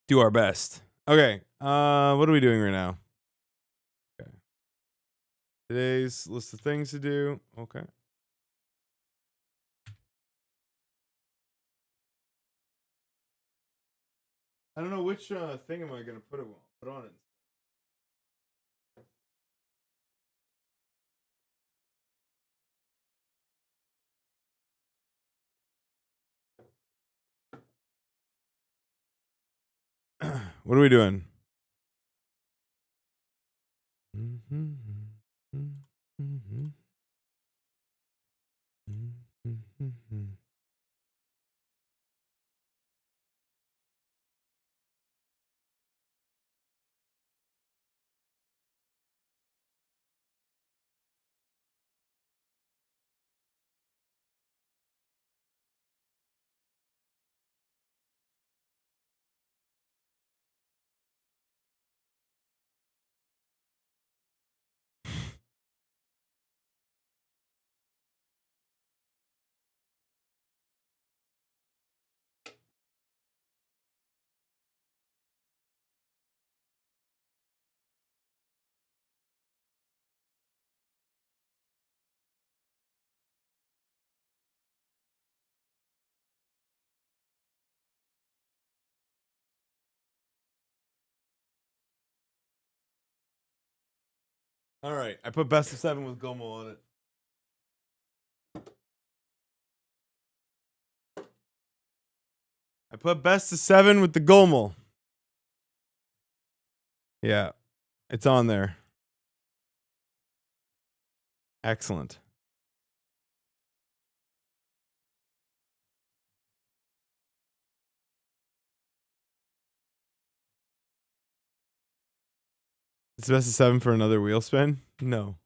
do our best. Okay. What are we doing right now? Okay. Today's list of things to do. Okay. I don't know which thing am I gonna put on it. What are we doing? All right. I put best of 7 with Gomo on it. I put best of 7 with the Gomel. Yeah. It's on there. Excellent. It's best of 7 for another wheel spin? No.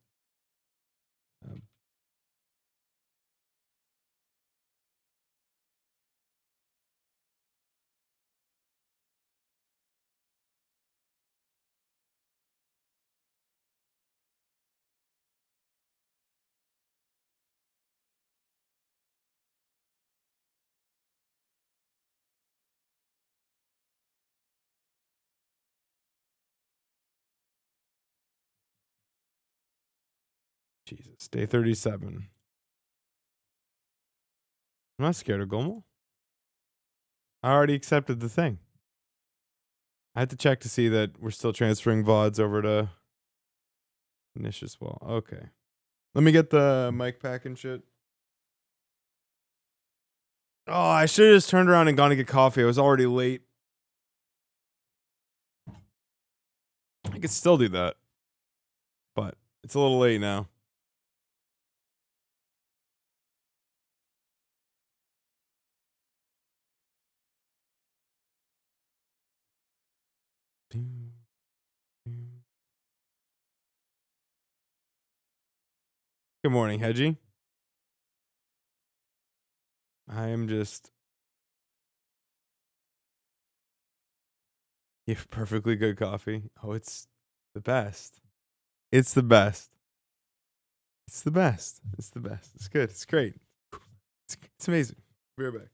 Jesus. Day 37. I'm not scared of Gomel. I already accepted the thing. I had to check to see that we're still transferring VODs over to Niche as well. Okay. Let me get the mic pack and shit. Oh, I should have just turned around and gone to get coffee. I was already late. I could still do that. But it's a little late now. Good morning, Hedgie. I am just... You have perfectly good coffee. Oh, it's the best. It's the best. It's the best. It's the best. It's good. It's great. It's amazing. Be right back.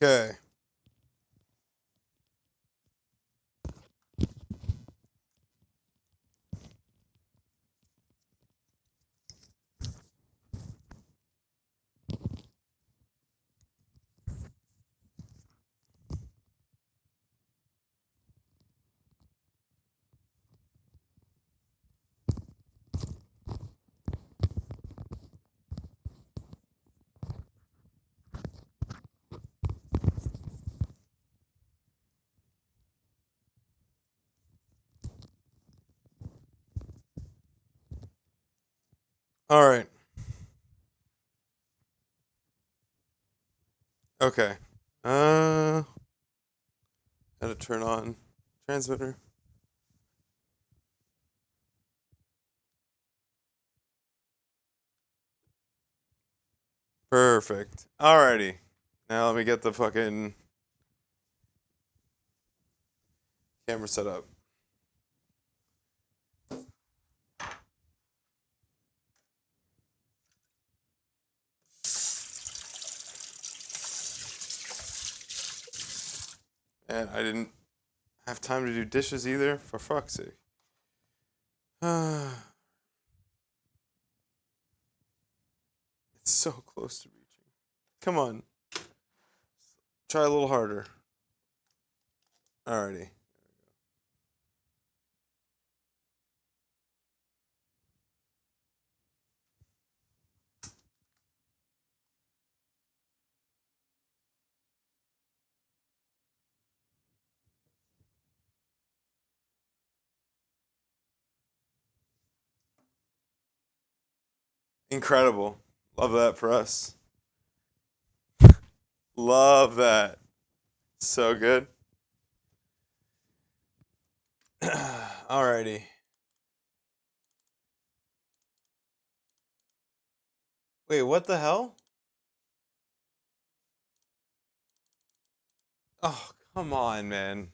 Okay. All right. Okay. Gotta turn on transmitter. Perfect. Alrighty. Now let me get the fucking camera set up. And I didn't have time to do dishes either, for fuck's sake. It's so close to reaching. Come on. Try a little harder. Alrighty. Incredible. Love that for us. Love that. So good. Alrighty. Wait, what the hell? Oh, come on, man.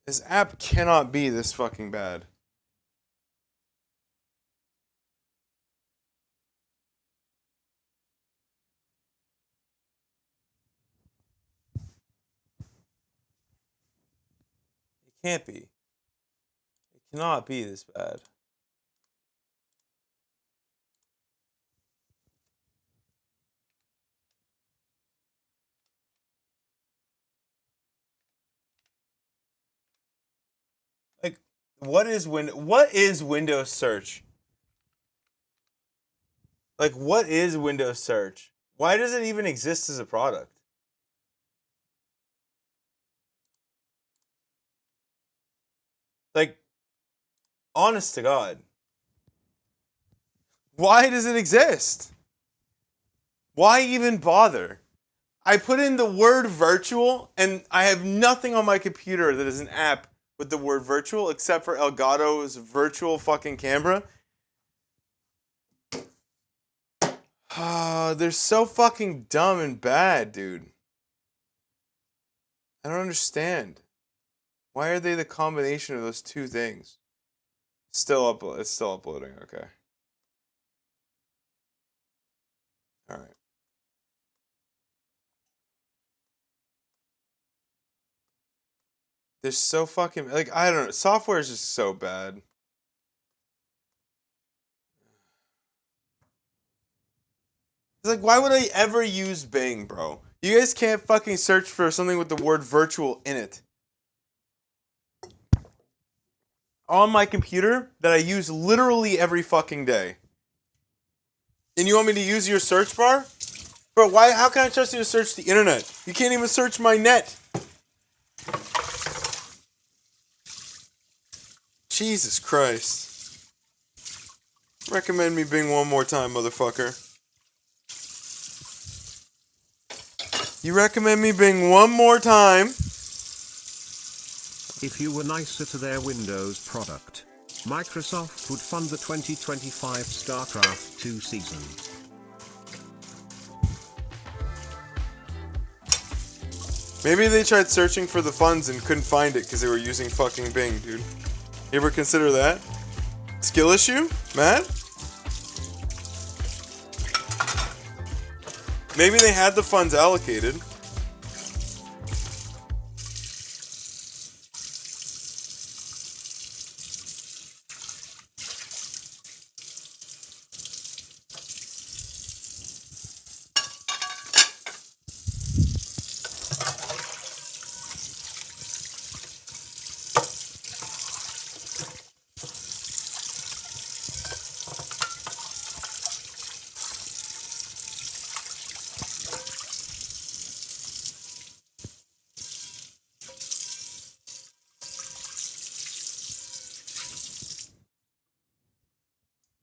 This app cannot be this fucking bad. It can't be. It cannot be this bad. Like, what is Windows search? Like, what is Windows search? Why does it even exist as a product? Like, honest to God. Why does it exist? Why even bother? I put in the word virtual, and I have nothing on my computer that is an app with the word virtual except for Elgato's virtual fucking camera. They're so fucking dumb and bad, dude. I don't understand. Why are they the combination of those two things? It's still uploading, okay. Alright. They're so fucking, like, I don't know. Software is just so bad. It's like, why would I ever use Bing, bro? You guys can't fucking search for something with the word virtual in it. On my computer that I use literally every fucking day. And you want me to use your search bar? Bro, why? How can I trust you to search the internet? You can't even search my net. Jesus Christ. Recommend me Bing one more time, motherfucker. You recommend me Bing one more time? If you were nicer to their Windows product, Microsoft would fund the 2025 StarCraft 2 season. Maybe they tried searching for the funds and couldn't find it because they were using fucking Bing, dude. You ever consider that? Skill issue? Matt? Maybe they had the funds allocated.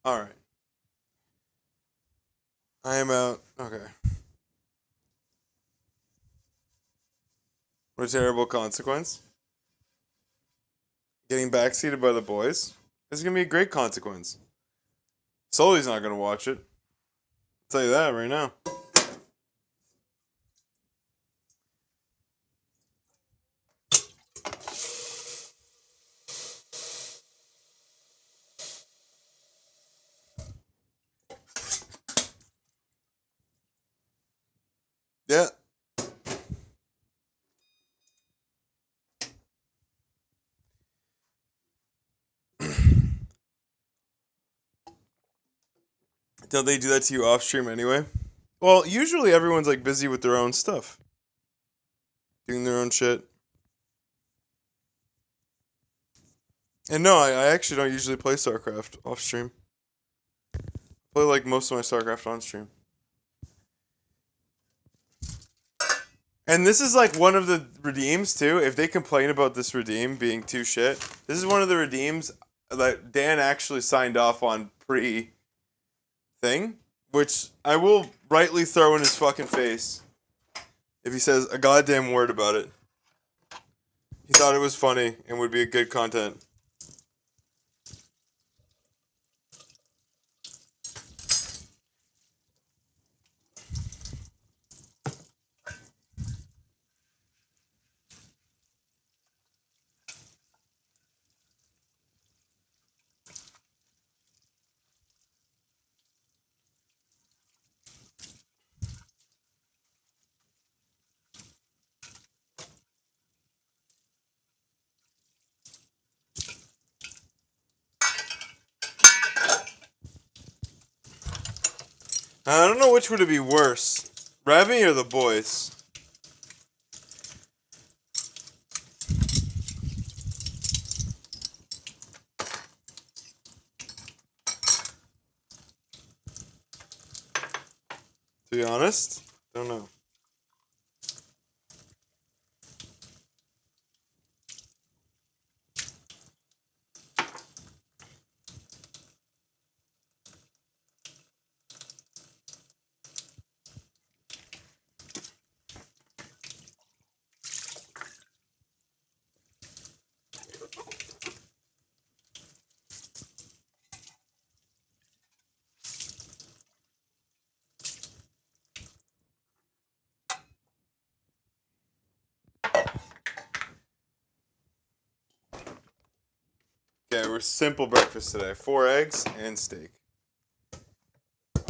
Alright. I am out. Okay. What a terrible consequence. Getting backseated by the boys. This is gonna be a great consequence. Sully's not gonna watch it. I'll tell you that right now. Yeah. Don't they do that to you off stream anyway? Well, usually everyone's like busy with their own stuff, doing their own shit. And no, I actually don't usually play StarCraft off stream. I play like most of my StarCraft on stream. And this is like one of the redeems too. If they complain about this redeem being too shit, this is one of the redeems that Dan actually signed off on pre thing, which I will rightly throw in his fucking face if he says a goddamn word about it. He thought it was funny and would be a good content. I don't know which would it be worse, Revy or the boys. To be honest, don't know. Okay, we're simple breakfast today. 4 eggs and steak. Are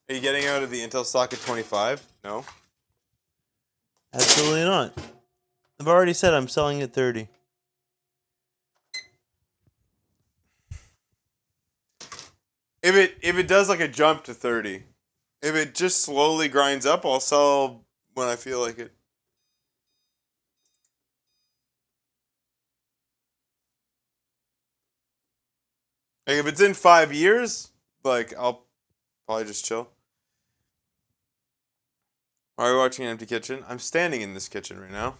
you getting out of the Intel stock at 25? No. Absolutely not. I've already said I'm selling at 30. If it does like a jump to 30, if it just slowly grinds up, I'll sell when I feel like it. Like if it's in 5 years, like I'll probably just chill. Why are we watching an empty kitchen? I'm standing in this kitchen right now.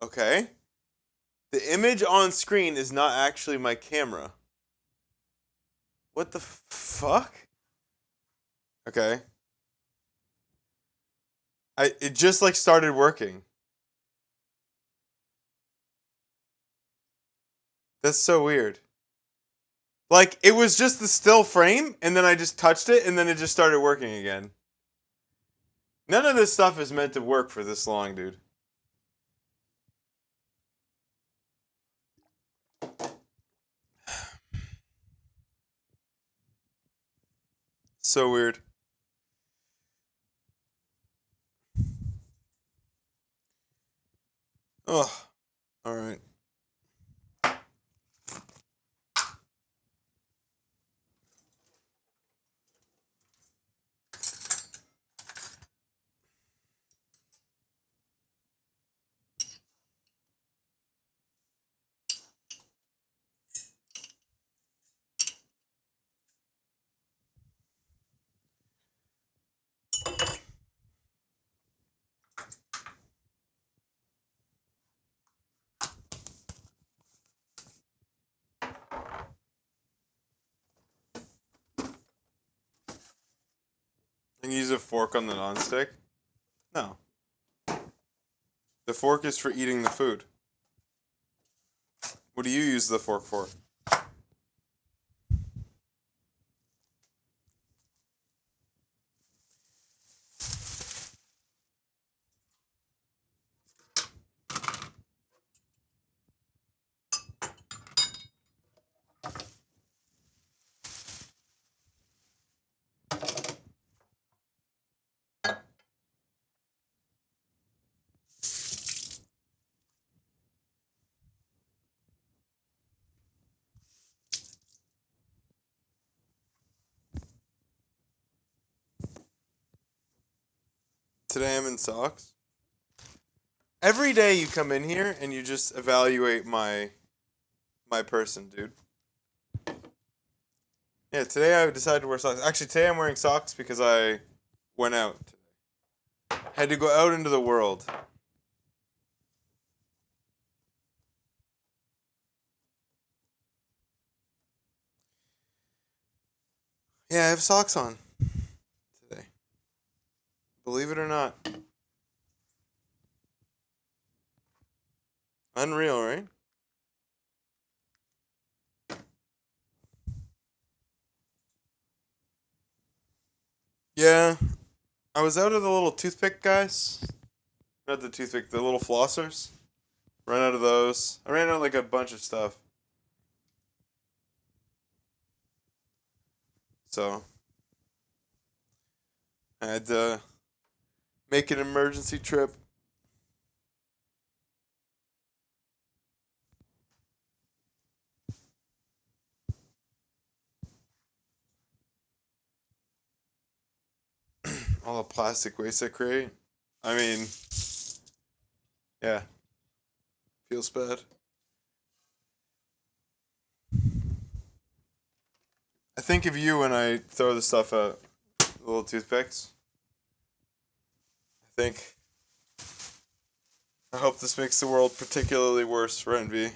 Okay. The image on screen is not actually my camera. What the fuck? Okay. It just like started working. That's so weird. Like it was just the still frame and then I just touched it and then it just started working again. None of this stuff is meant to work for this long, dude. So weird. Oh, all right. Can you use a fork on the nonstick? No. The fork is for eating the food. What do you use the fork for? Today I'm in socks. Every day you come in here and you just evaluate my person, dude. Yeah, today I decided to wear socks. Actually, today I'm wearing socks because I went out today. Had to go out into the world. Yeah, I have socks on today. Believe it or not. Unreal, right? Yeah, I was out of the little toothpick guys. Not the toothpick, the little flossers. Ran out of those. I ran out of like a bunch of stuff. So I had to make an emergency trip. All the plastic waste I create. I mean, yeah, feels bad. I think of you when I throw the stuff out. The little toothpicks. I hope this makes the world particularly worse for Envy.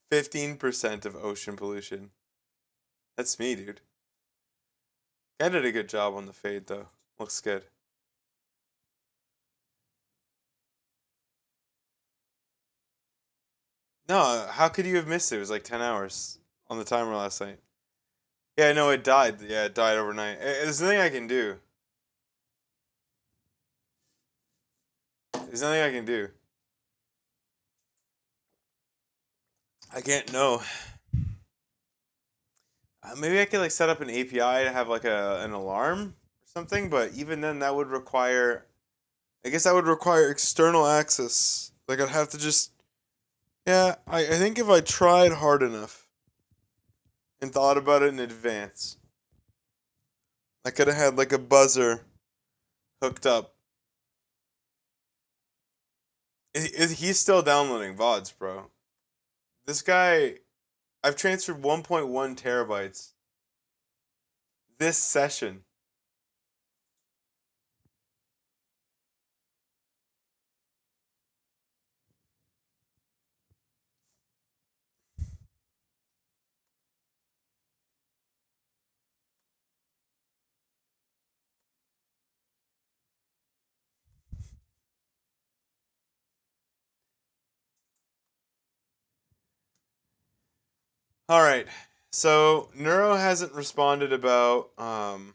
%15 of ocean pollution. That's me, dude. I did a good job on the fade, though. Looks good. No, how could you have missed it? It was like 10 hours on the timer last night. Yeah, no, it died. Yeah, it died overnight. There's nothing I can do. There's nothing I can do. I can't know. Maybe I could like set up an API to have like an alarm or something, but even then that would require I guess that would require external access. Like I'd have to just yeah, I think if I tried hard enough and thought about it in advance, I could have had like a buzzer hooked up. He's still downloading VODs, bro. This guy, I've transferred 1.1 terabytes this session. All right. So Neuro hasn't responded about Neuro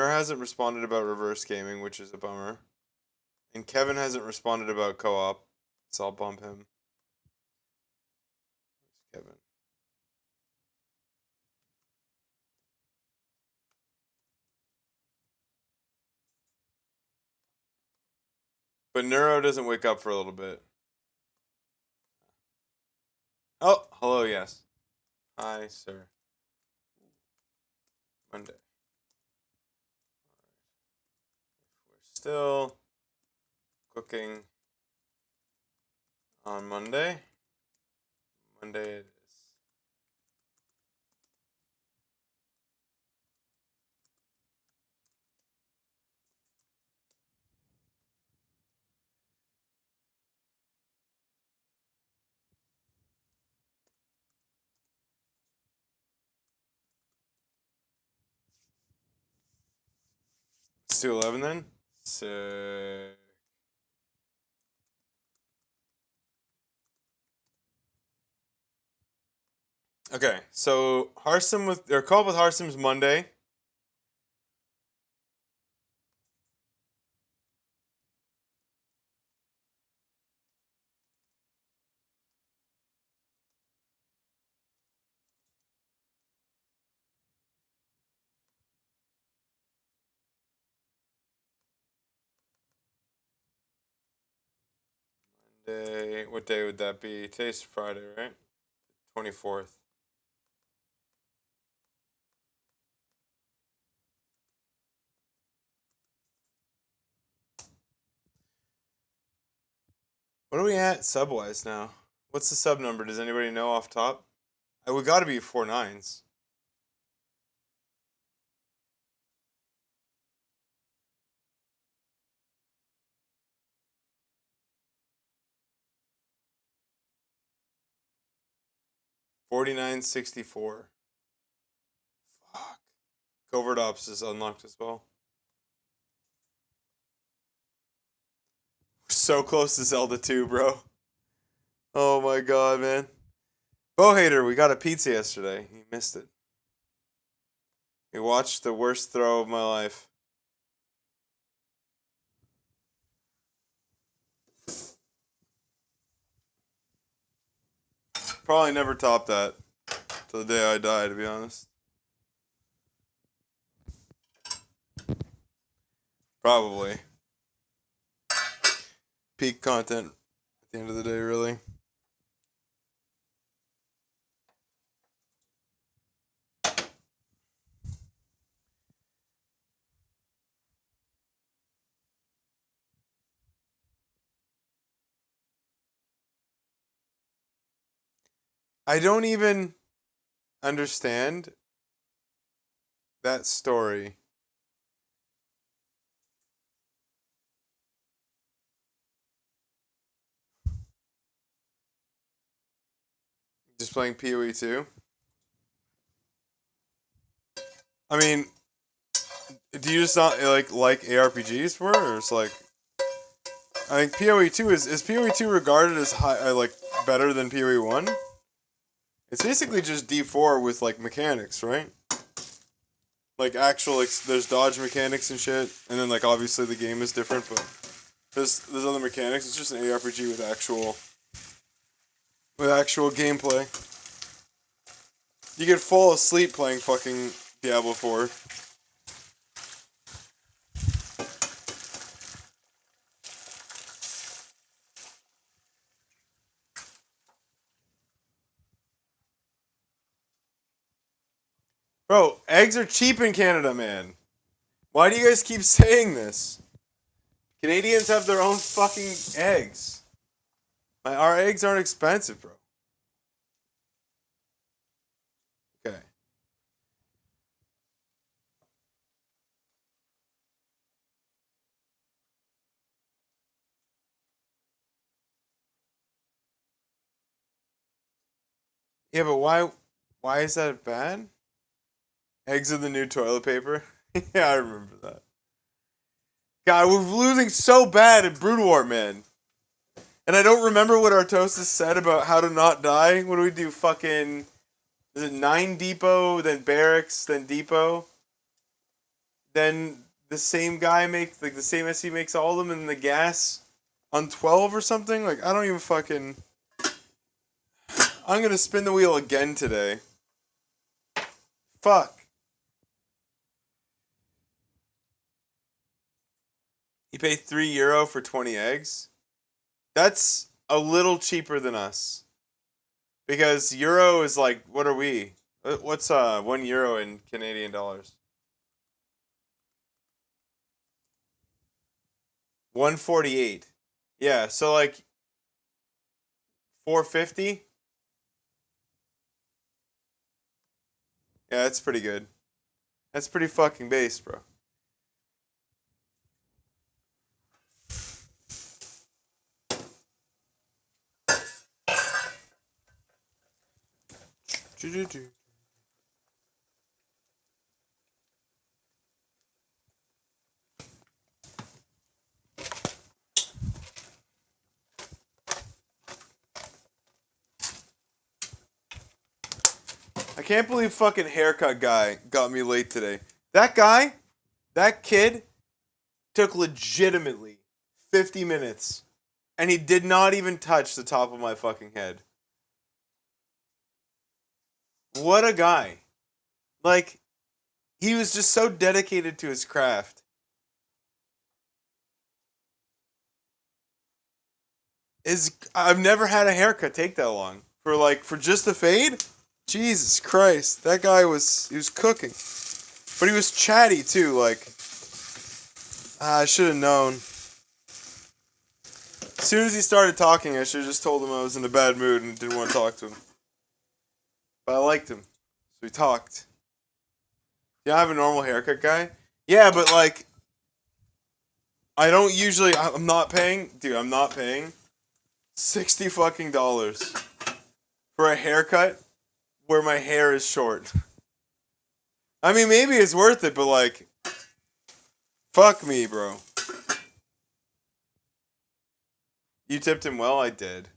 hasn't responded about reverse gaming, which is a bummer. And Kevin hasn't responded about co-op, so I'll bump him. Where's Kevin? But Neuro doesn't wake up for a little bit. Oh, hello, yes. Hi, sir. Monday. We're still cooking on Monday. Monday it is. Let's do 11 then. Sick. Okay, so Hearthstone with or co-op with Hearthstone's Monday. Monday, what day would that be? Today's Friday, right? 24th. What are we at sub-wise now? What's the sub number? Does anybody know off top? We got to be 4 9s. $49.64. Fuck. Covert Ops is unlocked as well. We're so close to Zelda 2, bro. Oh my god, man. Bowhater, we got a pizza yesterday. He missed it. He watched the worst throw of my life. Probably never top that till the day I die, to be honest. Probably. Peak content at the end of the day, really. I don't even understand that story. Just playing PoE 2. I mean, do you just not like ARPGs for it, or it's like I think PoE 2 is PoE 2 regarded as high like better than PoE 1? It's basically just D4 with like mechanics, right? Like actual like there's dodge mechanics and shit, and then like obviously the game is different, but there's other mechanics. It's just an ARPG with actual gameplay. You could fall asleep playing fucking Diablo 4. Bro, eggs are cheap in Canada, man. Why do you guys keep saying this? Canadians have their own fucking eggs. Our eggs aren't expensive, bro. Okay. Yeah, but why is that bad? Eggs are the new toilet paper? Yeah, I remember that. God, we're losing so bad in Brood War, man. And I don't remember what Artosis said about how to not die. What do we do? Fucking... Is it 9 depot, then barracks, then depot? Then the same guy makes... Like, the same SC makes all of them, and the gas on 12 or something? Like, I don't even fucking... I'm gonna spin the wheel again today. Fuck. You pay €3 for 20 eggs? That's a little cheaper than us. Because euro is like, what are we? What's €1 in Canadian dollars? 148. Yeah, so like 450. Yeah, that's pretty good. That's pretty fucking base, bro. I can't believe fucking haircut guy got me late today. That guy, that kid, took legitimately 50 minutes, and he did not even touch the top of my fucking head. What a guy. Like, he was just so dedicated to his craft. I've never had a haircut take that long. For just a fade? Jesus Christ. That guy he was cooking. But he was chatty too, like I should have known. As soon as he started talking, I should have just told him I was in a bad mood and didn't want to talk to him. But I liked him. So we talked. Yeah, I have a normal haircut guy. Yeah, but like I don't usually I'm not paying $60 fucking dollars for a haircut where my hair is short. I mean, maybe it's worth it, but like, fuck me, bro. You tipped him well? I did.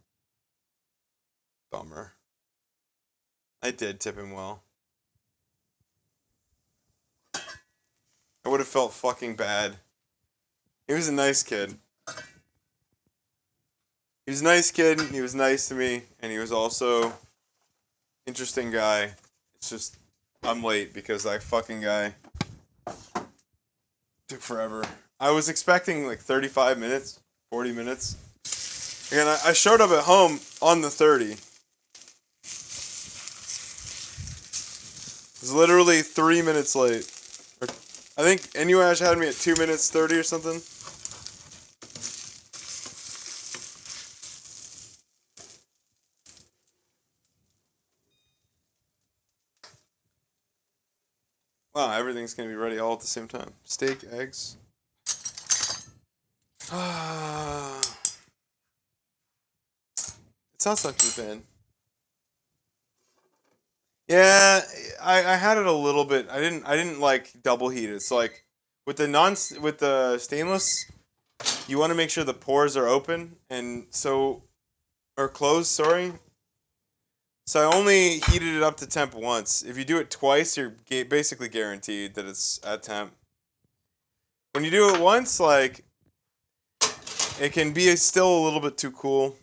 Bummer. I did tip him well. I would have felt fucking bad. He was a nice kid. He was a nice kid, he was nice to me, and he was also interesting guy. It's just, I'm late because that fucking guy took forever. I was expecting like 35 minutes, 40 minutes. Again, I showed up at home on the 30. It was literally 3 minutes late. I think Inuash had me at 2 minutes 30 or something. Wow, everything's gonna be ready all at the same time. Steak, eggs. It sounds like we've been. Yeah, I had it a little bit. I didn't like double heat it. It's like with the stainless, you want to make sure the pores are open or closed, sorry. So I only heated it up to temp once. If you do it twice, you're basically guaranteed that it's at temp. When you do it once, like it can be still a little bit too cool.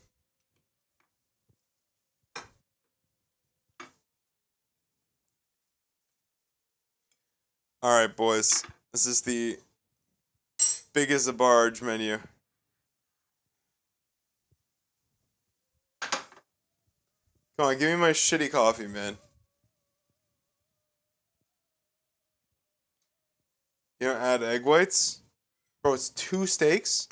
All right, boys. This is the big as a barge menu. Come on, give me my shitty coffee, man. You don't add egg whites? Bro, it's 2 steaks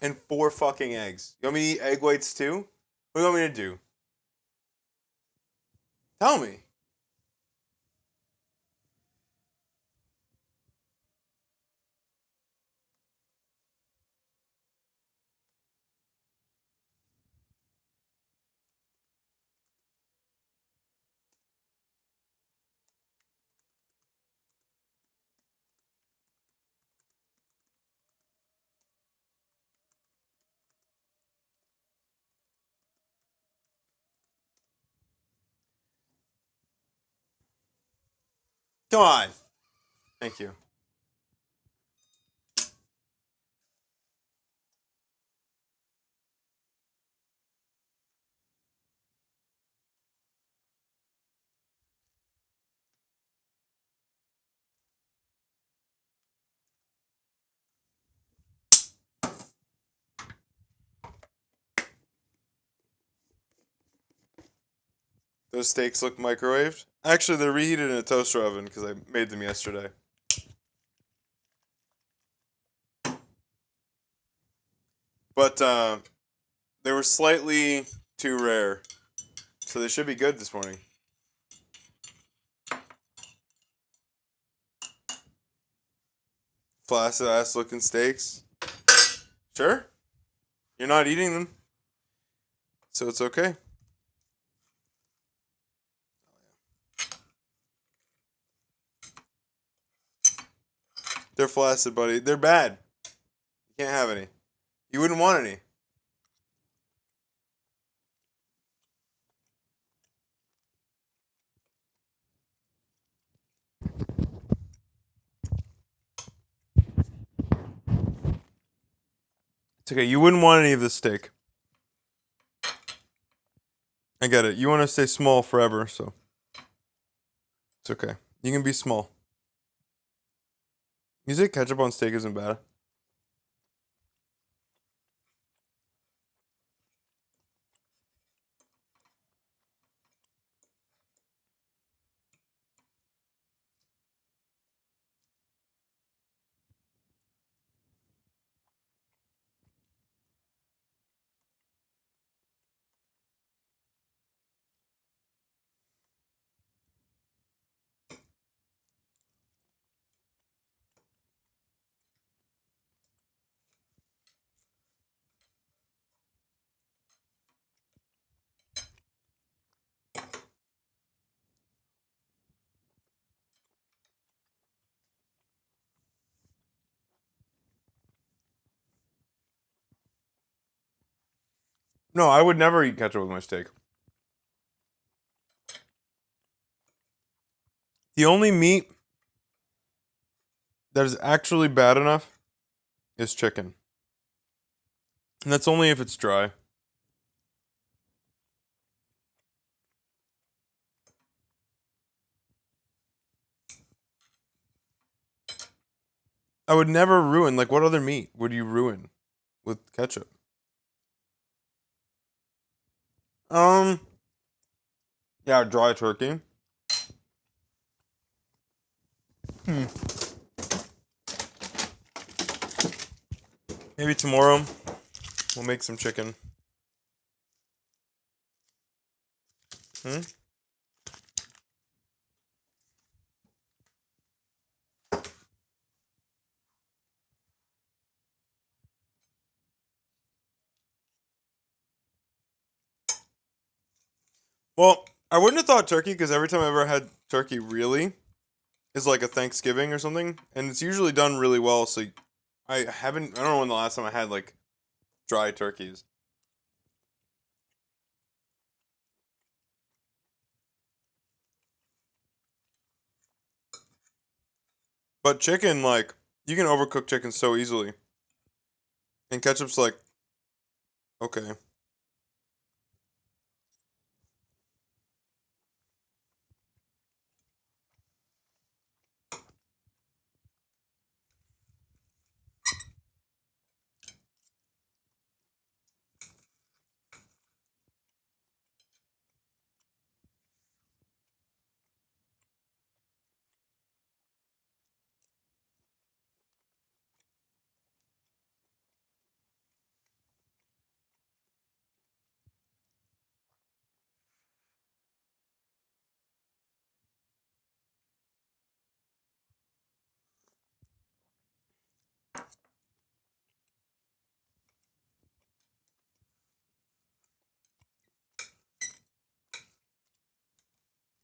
and 4 fucking eggs. You want me to eat egg whites too? What do you want me to do? Tell me. Come on. Thank you. Those steaks look microwaved. Actually, they're reheated in a toaster oven because I made them yesterday. but they were slightly too rare, so they should be good this morning. Flaccid ass looking steaks. Sure. You're not eating them, so it's okay. They're flaccid, buddy. They're bad. You can't have any. You wouldn't want any. It's okay. You wouldn't want any of this steak. I get it. You want to stay small forever, so it's okay. You can be small. You say ketchup on steak isn't bad. No, I would never eat ketchup with my steak. The only meat that is actually bad enough is chicken. And that's only if it's dry. I would never ruin, like, what other meat would you ruin with ketchup? Yeah, dry turkey. Maybe tomorrow we'll make some chicken. Well, I wouldn't have thought turkey because every time I ever had turkey really is like a Thanksgiving or something, and it's usually done really well. So I don't know when the last time I had like dry turkeys. But chicken, like, you can overcook chicken so easily. And ketchup's like, okay.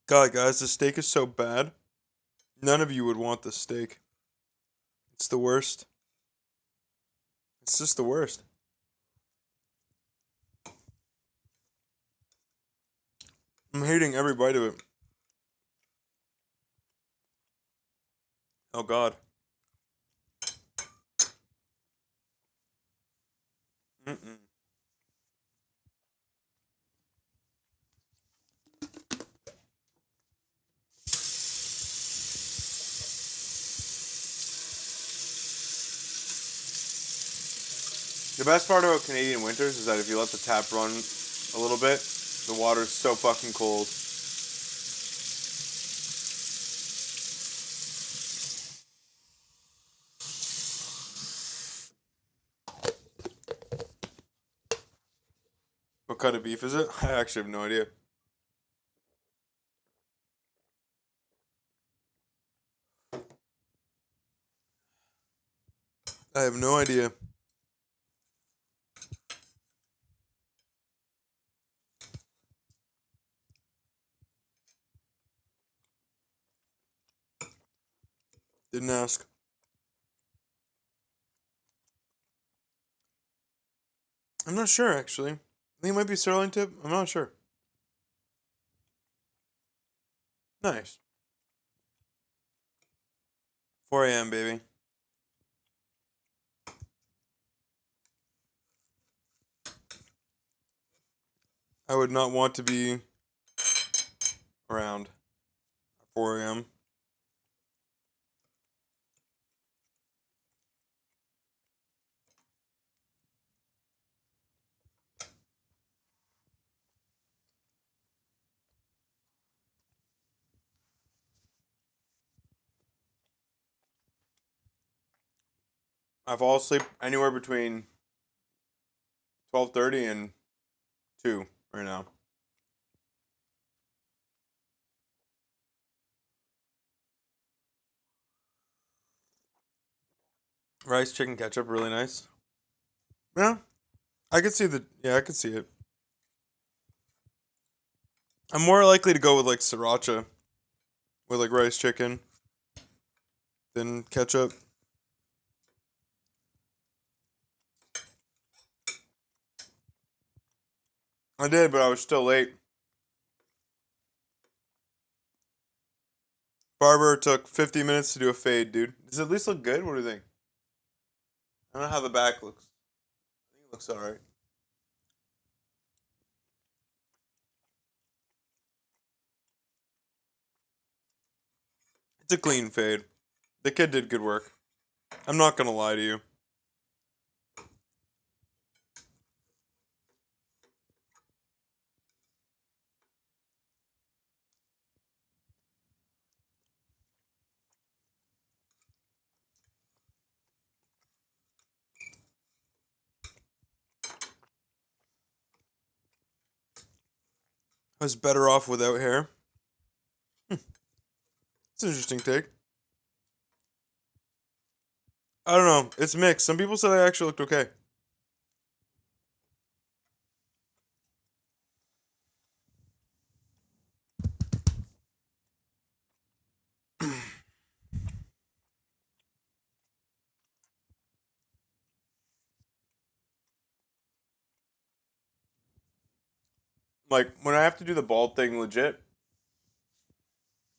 God, guys, the steak is so bad. None of you would want this steak. It's the worst. It's just the worst. I'm hating every bite of it. Oh, God. Mm-mm. The best part about Canadian winters is that if you let the tap run a little bit, the water's so fucking cold. kind of beef is it? I actually have no idea. I have no idea. Didn't ask. I'm not sure, actually. I think it might be sirloin tip. I'm not sure. Nice. 4 a.m., baby. I would not want to be around 4 a.m. I fall asleep anywhere between 12:30 and 2 right now. Rice, chicken, ketchup, really nice. Yeah, I could see the. Yeah, I could see it. I'm more likely to go with like sriracha with like rice, chicken than ketchup. I did, but I was still late. Barber took 50 minutes to do a fade, dude. Does it at least look good? What do you think? I don't know how the back looks. I think it looks alright. It's a clean fade. The kid did good work. I'm not gonna lie to you. I was better off without hair. It's an interesting take. I don't know. It's mixed. Some people said I actually looked okay. Like when I have to do the bald thing legit,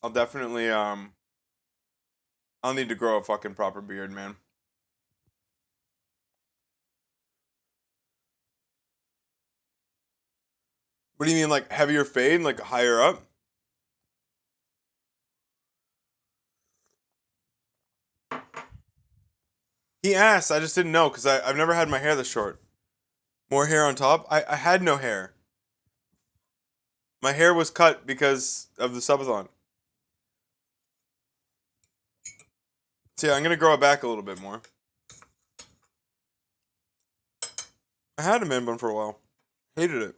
I'll definitely I'll need to grow a fucking proper beard, man. What do you mean, like heavier fade, like higher up? He asked. I just didn't know because I've never had my hair this short. More hair on top. I had no hair. My hair was cut because of the subathon. So yeah, I'm gonna grow it back a little bit more. I had a man bun for a while. Hated it.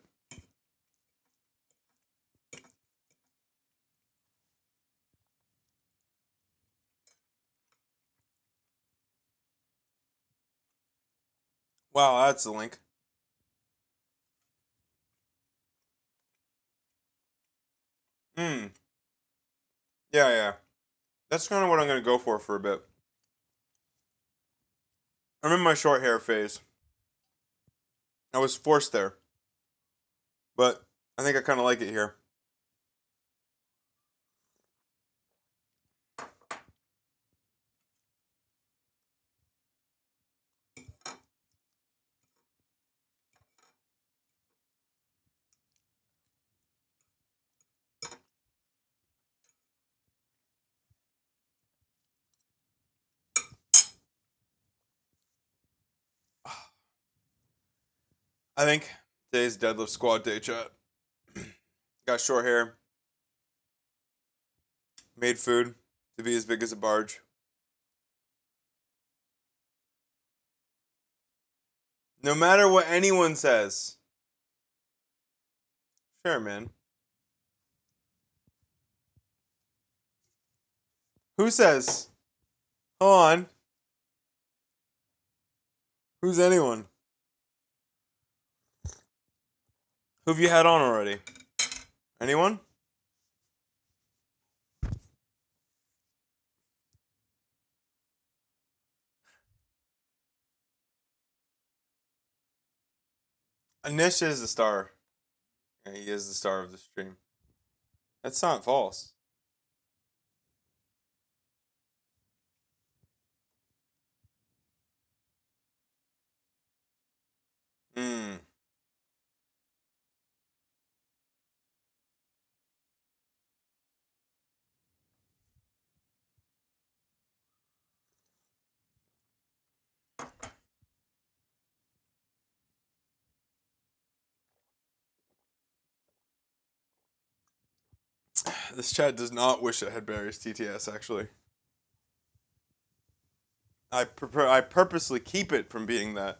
Wow, that's the link. Hmm. Yeah, yeah. That's kind of what I'm gonna go for a bit. I'm in my short hair phase. I was forced there, but I think I kind of like it here. I think today's deadlift squad day, chat. Got short hair. Made food to be as big as a barge. No matter what anyone says, Sure, man. Who says? Hold on. Who's anyone? Who have you had on already? Anyone? Anish is the star. Yeah, he is the star of the stream. That's not false. Hmm. This chat does not wish it had Barry's TTS, actually. I purposely keep it from being that.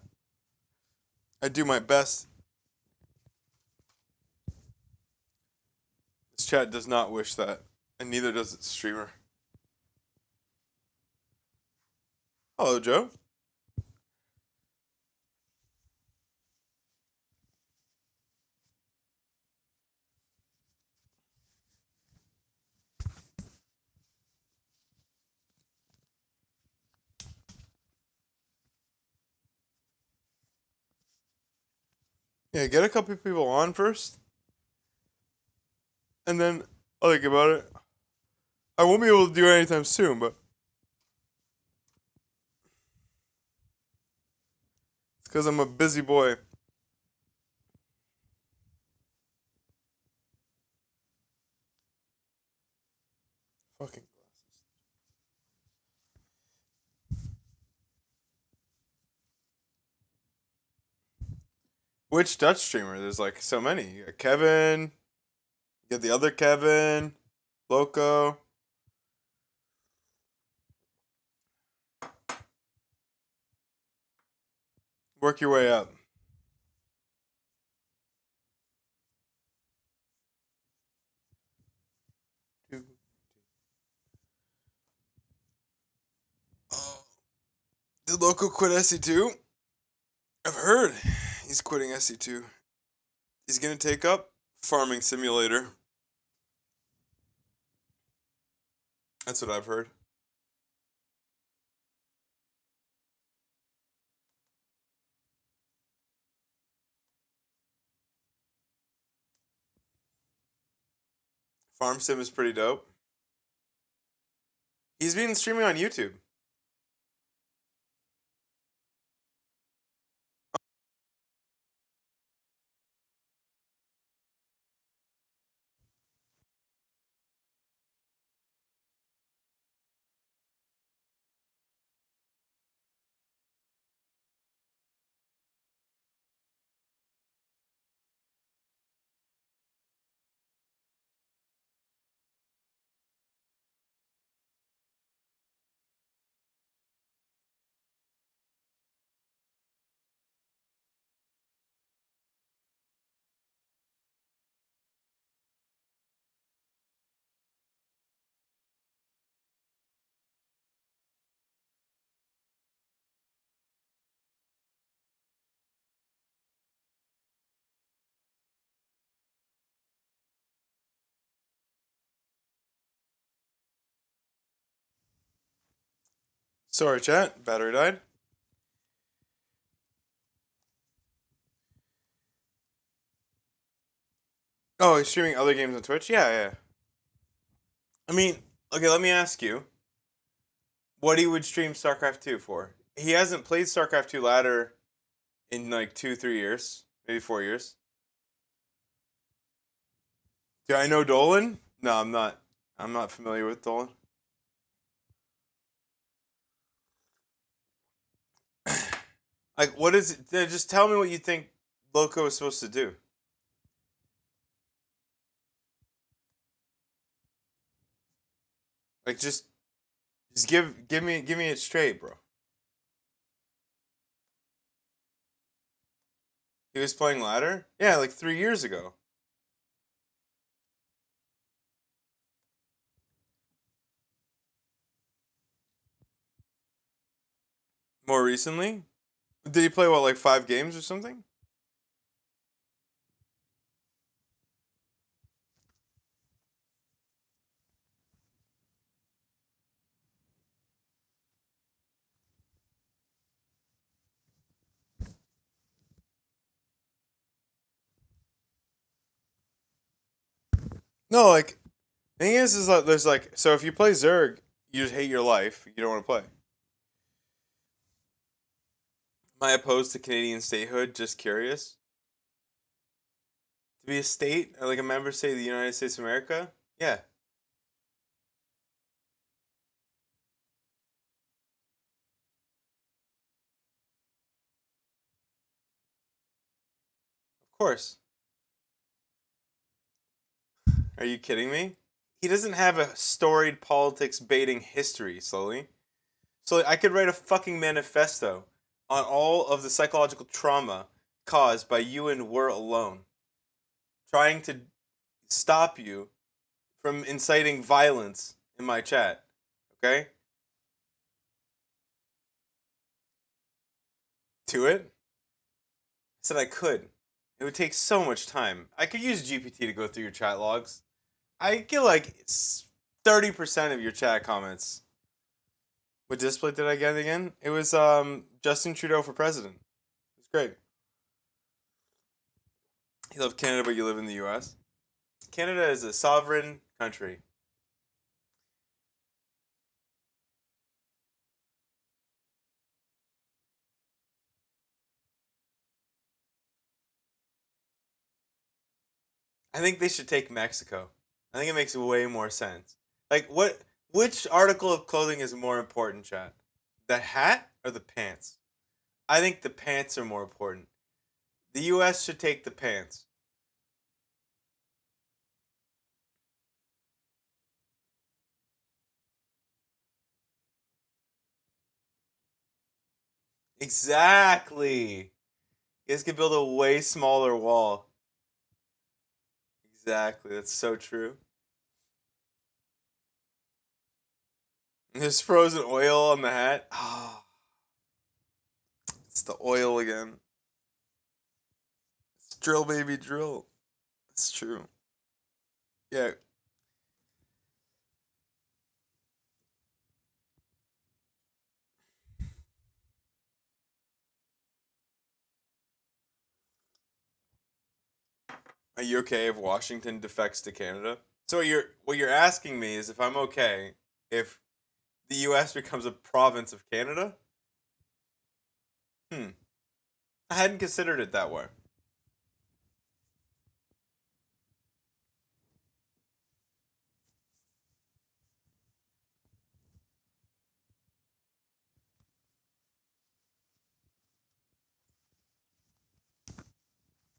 I do my best. This chat does not wish that, and neither does its streamer. Hello, Joe. Yeah, get a couple people on first, and then I'll think about it. I won't be able to do it anytime soon, but it's because I'm a busy boy. Fucking glasses. Which Dutch streamer? There's like so many. You got Kevin. You got the other Kevin. Loco. Work your way up. Oh, did Loco quit SE2? I've heard he's quitting SE2. He's gonna take up Farming Simulator. That's what I've heard. Farm Sim is pretty dope. He's been streaming on YouTube. Sorry, chat. Battery died. Oh, he's streaming other games on Twitch? Yeah, yeah. I mean, okay, let me ask you what he would stream StarCraft 2 for. He hasn't played StarCraft 2 ladder in like 2, 3 years, maybe 4 years. Do I know Dolan? No, I'm not. I'm not familiar with Dolan. Like, what is it? Just tell me what you think Loco is supposed to do. Like, just give me it straight, bro. He was playing ladder? Yeah, like 3 years ago. More recently? Did he play what, like 5 games or something? No, like thing is like there's like so if you play Zerg, you just hate your life. You don't want to play. Am I opposed to Canadian statehood? Just curious. To be a state, or like a member state of the United States of America? Yeah, of course. Are you kidding me? He doesn't have a storied politics baiting history, slowly. So I could write a fucking manifesto on all of the psychological trauma caused by you and Were alone, trying to stop you from inciting violence in my chat. Okay? To it? I said I could. It would take so much time. I could use GPT to go through your chat logs. I get like 30% of your chat comments. What display did I get again? It was Justin Trudeau for president. It was great. You love Canada, but you live in the US. Canada is a sovereign country. I think they should take Mexico. I think it makes way more sense. Like what which article of clothing is more important, chat? The hat or the pants? I think the pants are more important. The US should take the pants. Exactly. You guys could build a way smaller wall. Exactly. That's so true. There's frozen oil on the hat. Ah, it's the oil again. It's drill, baby, drill. It's true. Yeah. Are you okay if Washington defects to Canada? So what you're asking me is if I'm okay if the U.S. becomes a province of Canada? Hmm. I hadn't considered it that way.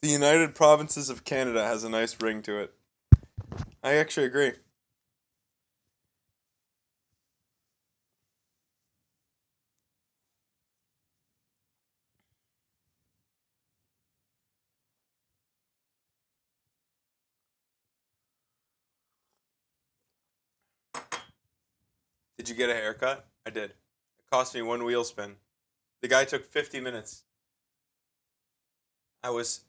The United Provinces of Canada has a nice ring to it. I actually agree. Did you get a haircut? I did. It cost me one wheel spin. The guy took 50 minutes. I was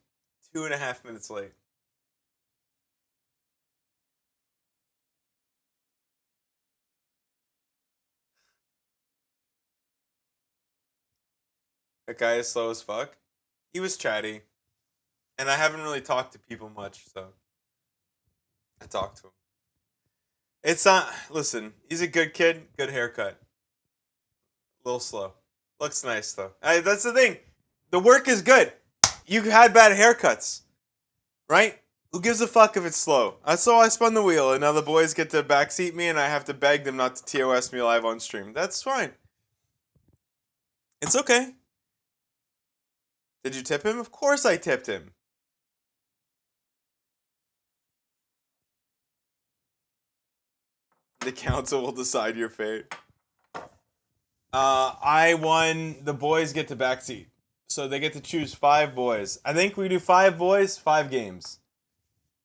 2.5 minutes late. That guy is slow as fuck. He was chatty. And I haven't really talked to people much, so I talked to him. It's not. Listen, he's a good kid. Good haircut. A little slow. Looks nice though. That's the thing. The work is good. You had bad haircuts, right? Who gives a fuck if it's slow? So I spun the wheel, and now the boys get to backseat me, and I have to beg them not to TOS me live on stream. That's fine. It's okay. Did you tip him? Of course I tipped him. The council will decide your fate. I won. The boys get to backseat, so they get to choose 5 boys. I think we do 5 boys, 5 games.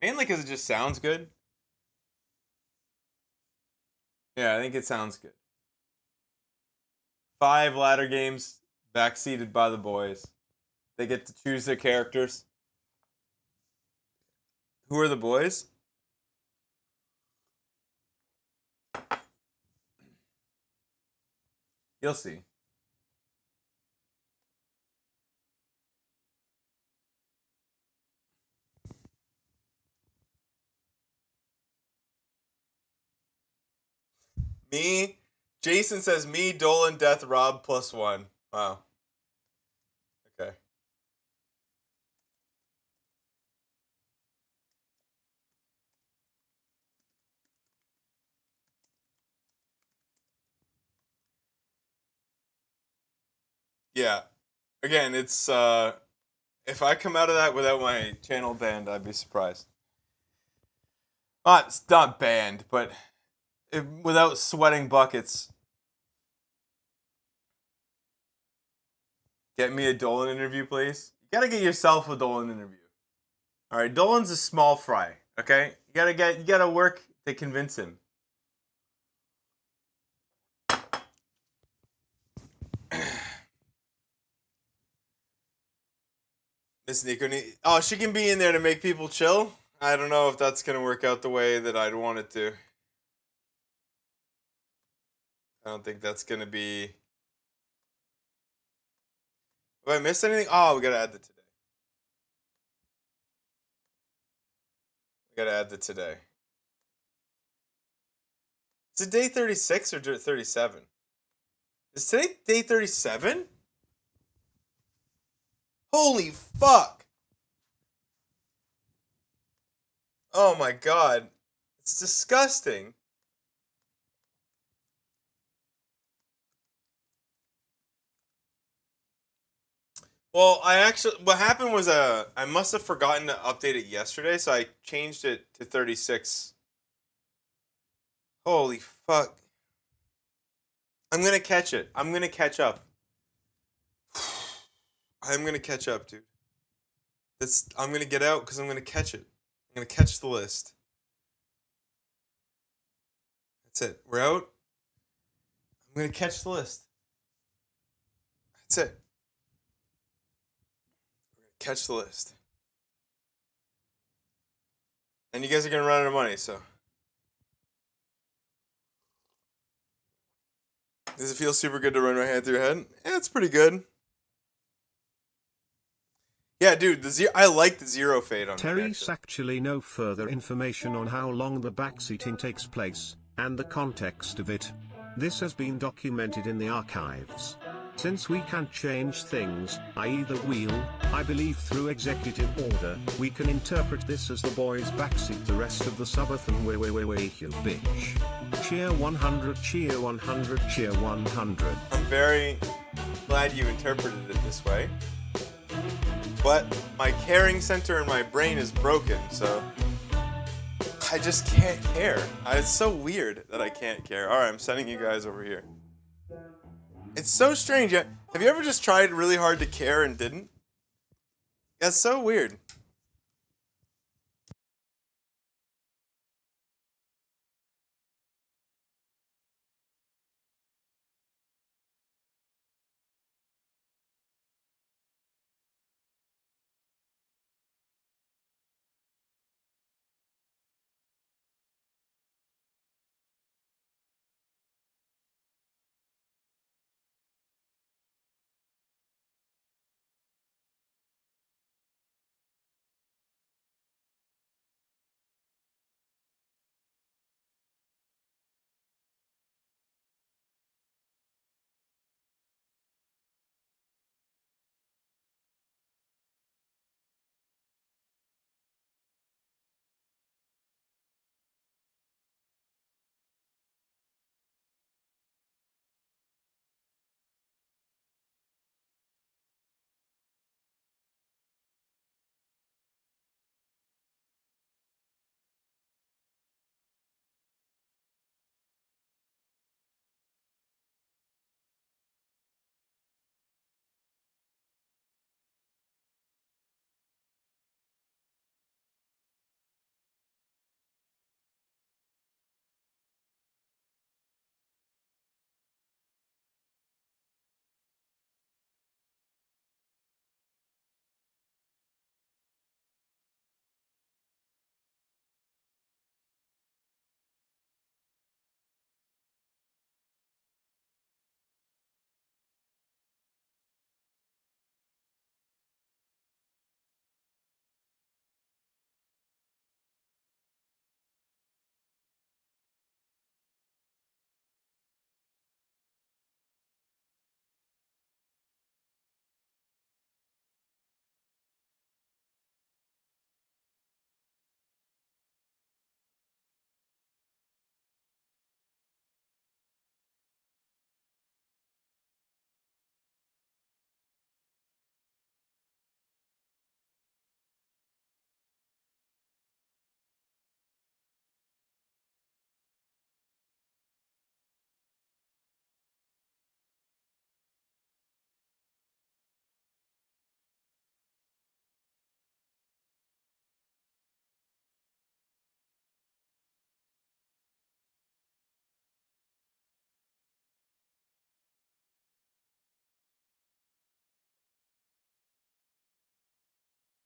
Mainly because it just sounds good. Yeah, I think it sounds good. 5 ladder games, Backseated by the boys. They get to choose their characters. Who are the boys? You'll see. Me, Jason says me, Dolan, Death, Rob +1. Wow. Okay. Yeah. Again, it's if I come out of that without my channel banned, I'd be surprised. Not banned, but without sweating buckets. Get me a Dolan interview, please. You gotta get yourself a Dolan interview. All right, Dolan's a small fry. Okay, you gotta work to convince him. Miss Nico, oh, she can be in there to make people chill. I don't know if that's gonna work out the way that I'd want it to. I don't think that's gonna be. Have I missed anything? Oh, we gotta add the today. We gotta add the today. Is it day 36 or 37? Is today day 37? Holy fuck! Oh my god. It's disgusting. Well, what happened was I must have forgotten to update it yesterday, so I changed it to 36. Holy fuck. I'm gonna catch it. I'm gonna catch up. I'm gonna catch up, dude. I'm gonna get out because I'm gonna catch it. I'm gonna catch the list. That's it. We're out. I'm gonna catch the list. That's it. We're gonna catch the list. And you guys are gonna run out of money, so. Does it feel super good to run my hand through your head? Yeah, it's pretty good. Yeah, dude, I like the zero fade on Terry's actually no further information on how long the backseating takes place, and the context of it. This has been documented in the archives. Since we can't change things, i.e. the wheel, I believe through executive order, we can interpret this as the boys backseat the rest of the subathon. Way, you bitch. Cheer 100, cheer 100, cheer 100. I'm very glad you interpreted it this way. But my caring center in my brain is broken, so I just can't care. It's so weird that I can't care. Alright, I'm sending you guys over here. It's so strange. Have you ever just tried really hard to care and didn't? That's so weird.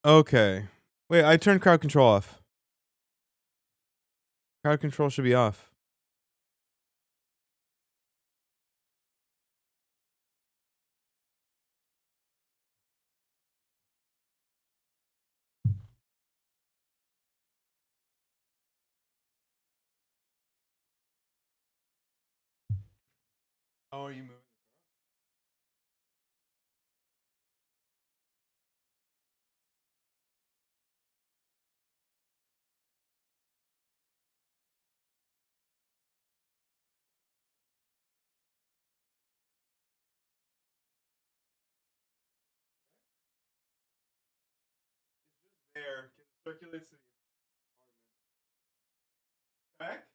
Okay. Wait, I turned crowd control off. Crowd control should be off. How are you moving? There. Circulates the apartment. Back?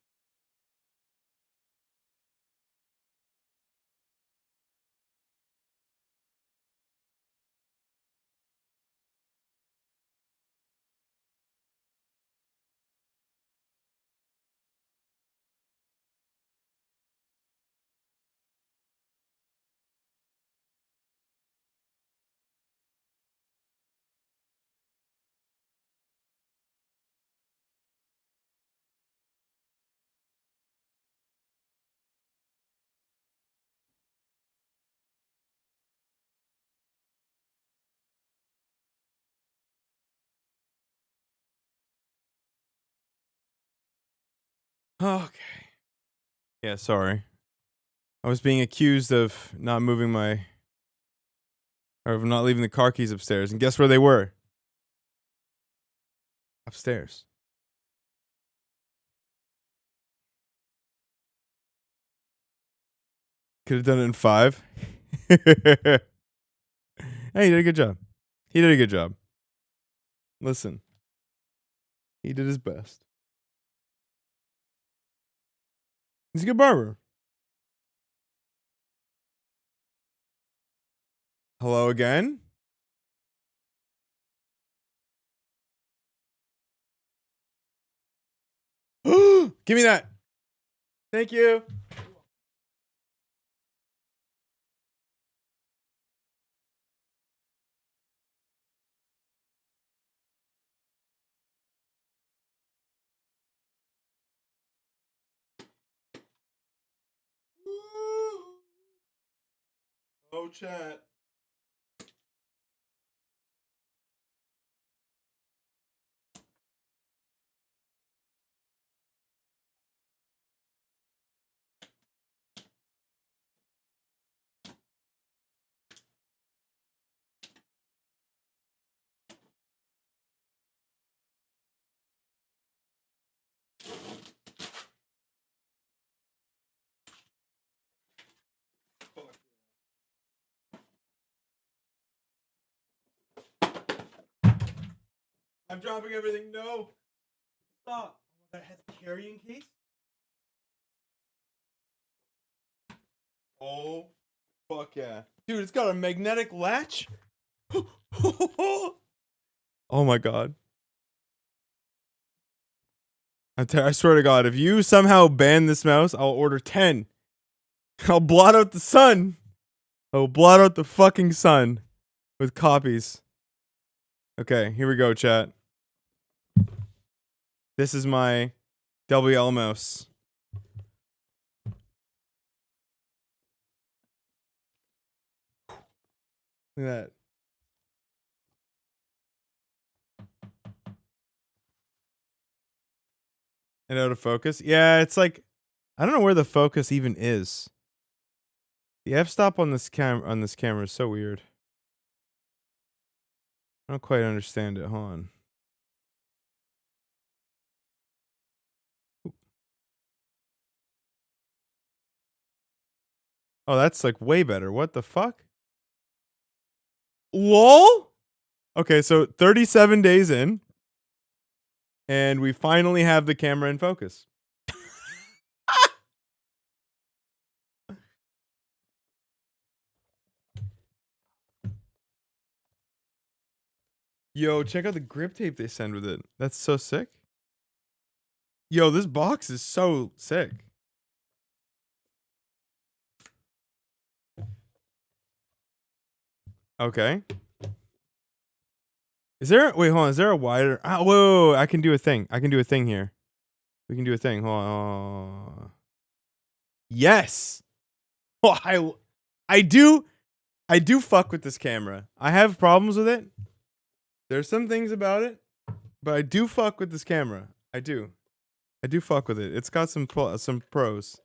Okay. Yeah, sorry. I was being accused of not moving my, or of not leaving the car keys upstairs. And guess where they were? Upstairs. Could have done it in 5. Hey, he did a good job. He did a good job. Listen, he did his best. He's a good barber. Hello again? Give me that. Thank you. Oh, chat. I'm dropping everything. No. Stop. That has a carrying case? Oh, fuck yeah. Dude, it's got a magnetic latch? Oh my god. I swear to god, if you somehow ban this mouse, I'll order 10. I'll blot out the sun. I'll blot out the fucking sun with copies. Okay, here we go, chat. This is my WL mouse. Look at that. And out of focus? Yeah, it's like, I don't know where the focus even is. The f-stop on this camera is so weird. I don't quite understand it. Hold on. Oh, that's like way better. What the fuck? LOL? Okay, so 37 days in, and we finally have the camera in focus. Yo, check out the grip tape they send with it. That's so sick. Yo, this box is so sick. Okay. Is there? Wait, hold on. Is there a wider? Whoa! I can do a thing. I can do a thing here. We can do a thing. Hold on. Yes. Oh, I do. I do fuck with this camera. I have problems with it. There's some things about it, but I do fuck with this camera. I do. I do fuck with it. It's got some pros.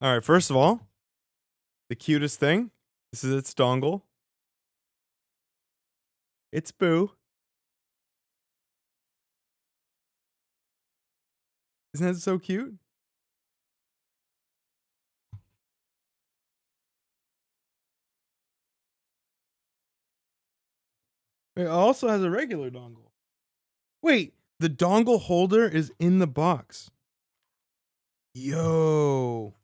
All right. First of all, the cutest thing. This is its dongle. It's Boo. Isn't that so cute? It also has a regular dongle. Wait, the dongle holder is in the box. Yo.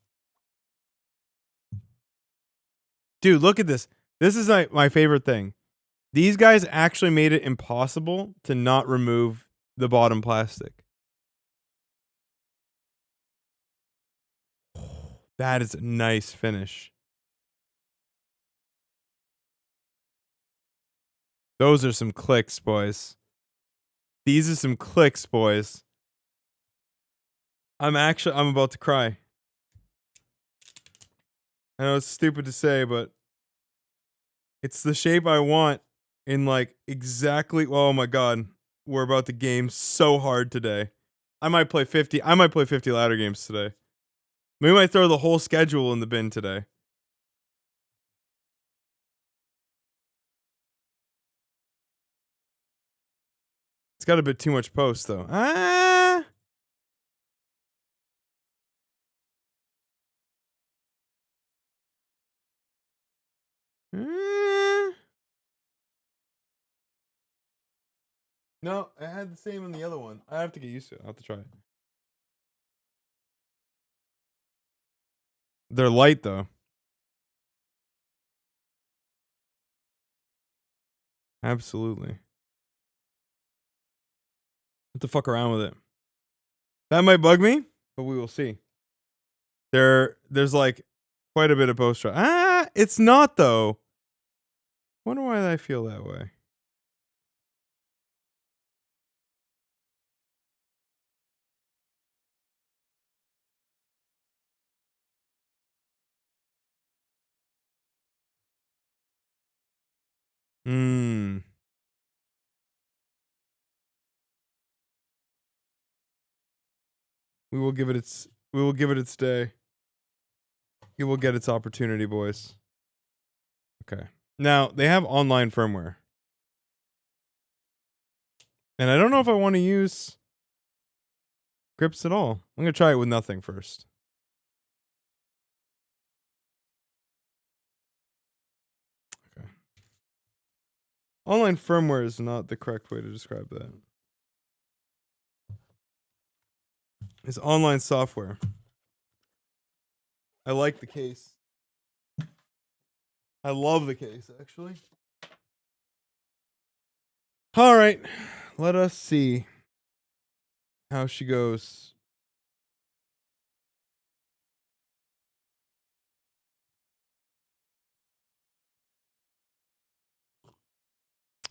Dude, look at this. This is like my favorite thing. These guys actually made it impossible to not remove the bottom plastic. That is a nice finish. Those are some clicks, boys. These are some clicks, boys. I'm about to cry. I know it's stupid to say, but it's the shape I want in like exactly. Oh my god, we're about to game so hard today. I might play 50 ladder games today. We might throw the whole schedule in the bin today. It's got a bit too much post though. No, I had the same on the other one. I have to get used to it. I'll have to try it. They're light though. Absolutely. What the fuck around with it? That might bug me, but we will see. There's like quite a bit of post. It's not though. Wonder why I feel that way. Hmm. We will give it its day. It will get its opportunity, boys. Okay. Now, they have online firmware. And I don't know if I want to use grips at all. I'm going to try it with nothing first. Okay. Online firmware is not the correct way to describe that. It's online software. I like the case. I love the case, actually. All right. Let us see how she goes.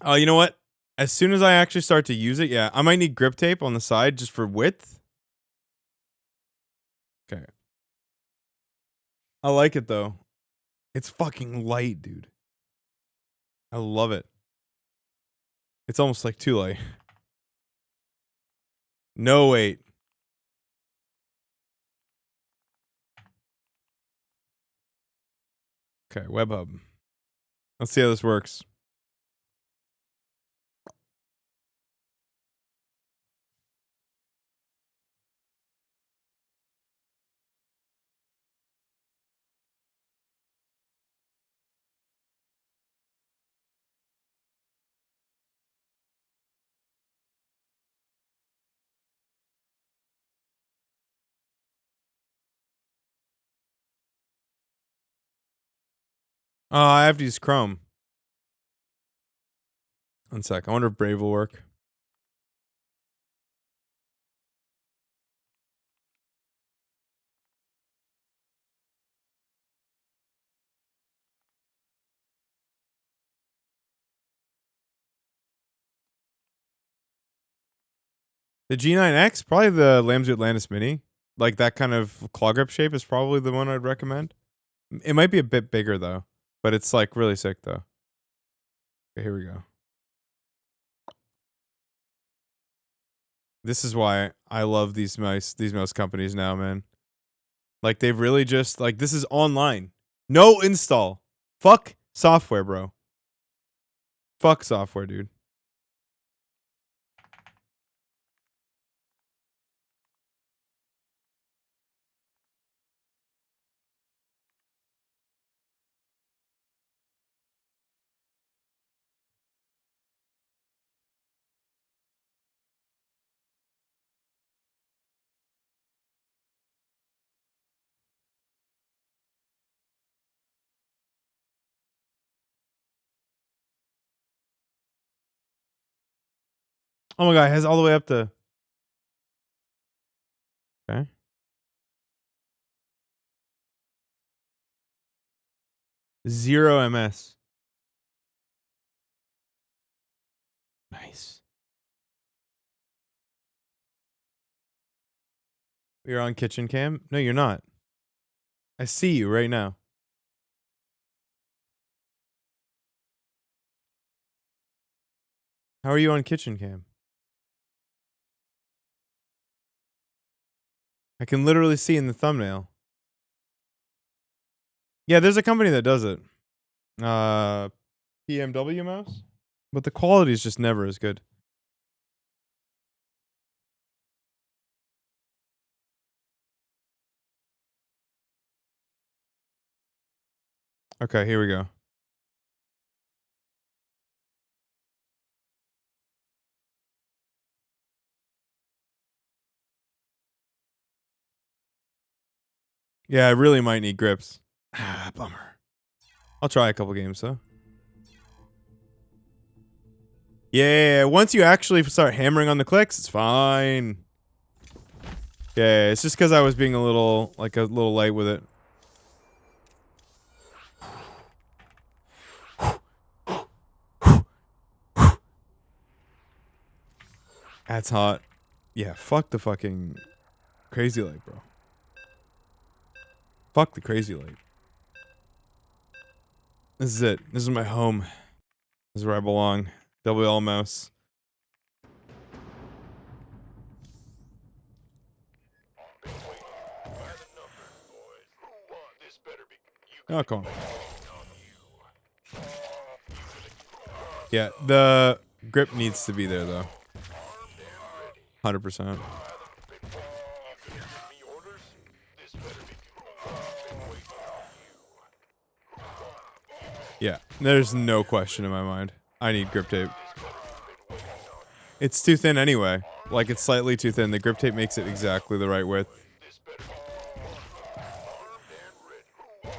Oh, you know what? As soon as I actually start to use it, yeah, I might need grip tape on the side just for width. Okay. I like it though. It's fucking light, dude. I love it. It's almost like too light. No, wait. Okay, WebHub. Let's see how this works. Oh, I have to use Chrome. 1 sec. I wonder if Brave will work. The G9X, probably the Lambsy Atlantis Mini. Like that kind of claw grip shape is probably the one I'd recommend. It might be a bit bigger though, but it's like really sick though. Okay, here we go. This is why I love these mouse companies now, man. Like they've really just like this is online. No install. Fuck software, bro. Fuck software, dude. Oh my god, it has all the way up to. Okay. Zero MS. Nice. You're on kitchen cam? No, you're not. I see you right now. How are you on kitchen cam? I can literally see in the thumbnail. Yeah, there's a company that does it. PMW mouse? But the quality is just never as good. Okay, here we go. Yeah, I really might need grips. Ah, bummer. I'll try a couple games though. Yeah, once you actually start hammering on the clicks, it's fine. Yeah, it's just because I was being a little light with it. That's hot. Yeah, fuck the fucking crazy light, bro. Fuck the crazy light. This is it. This is my home. This is where I belong. WL mouse. Oh, come on. Yeah, the grip needs to be there though. 100%. Yeah, there's no question in my mind. I need grip tape. It's too thin anyway. Like, it's slightly too thin. The grip tape makes it exactly the right width.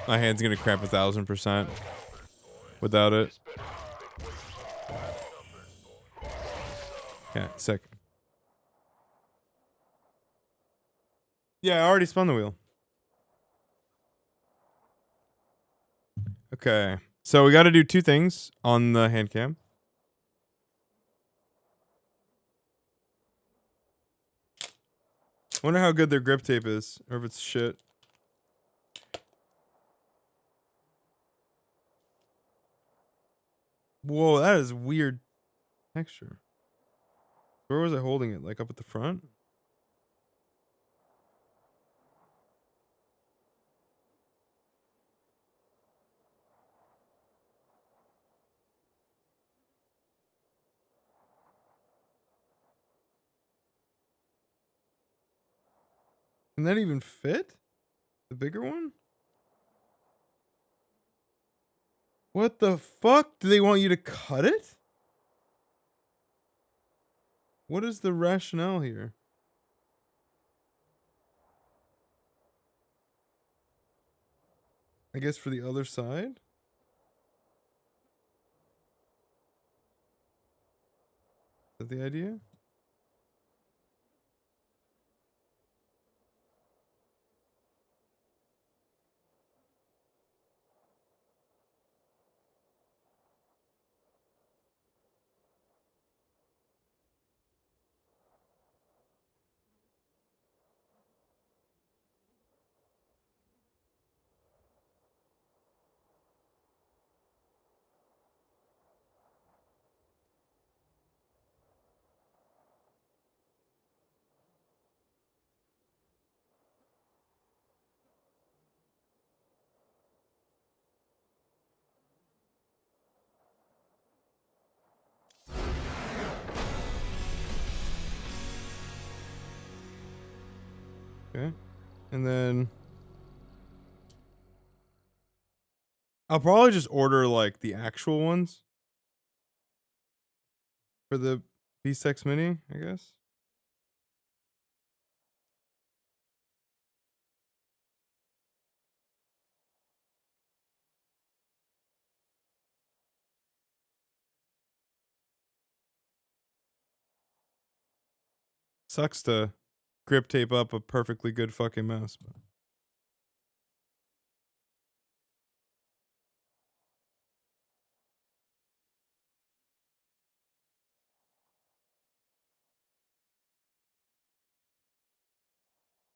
My hand's gonna cramp 1,000% without it. Yeah, sick. Yeah, I already spun the wheel. Okay. So we gotta do two things on the hand cam. Wonder how good their grip tape is, or if it's shit. Whoa, that is weird texture. Where was I holding it? Like up at the front? Can that even fit? The bigger one? What the fuck? Do they want you to cut it? What is the rationale here? I guess for the other side? Is that the idea? Okay. And then I'll probably just order like the actual ones for the V6 Mini, I guess. Sucks to grip tape up a perfectly good fucking mouse. But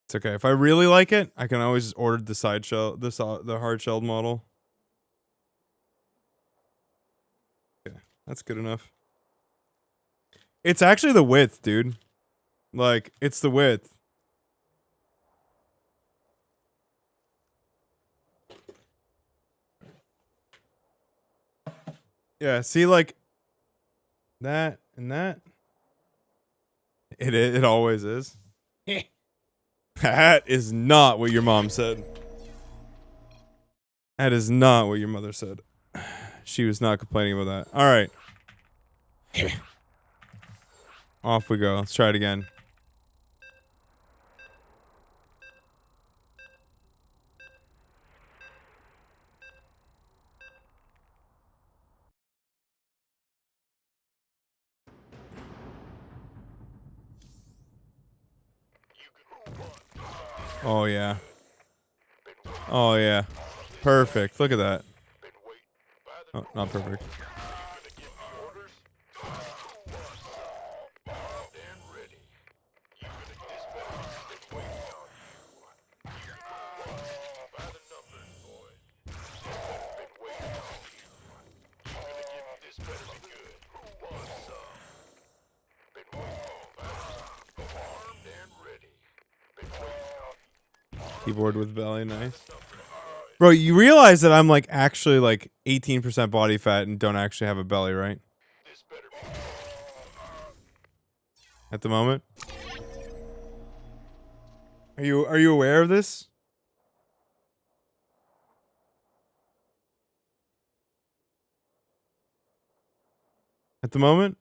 it's okay. If I really like it, I can always just order the side shell, the hard shelled model. Okay, that's good enough. It's actually the width, dude. Like, it's the width. Yeah, see, like that and that. It always is. That is not what your mom said. That is not what your mother said. She was not complaining about that. All right. Off we go. Let's try it again. Oh, yeah. Oh, yeah. Perfect. Look at that. Oh, not perfect. Keyboard with belly, nice. Bro, you realize that I'm like actually like 18% body fat and don't actually have a belly, right? At the moment. Are you aware of this? At the moment?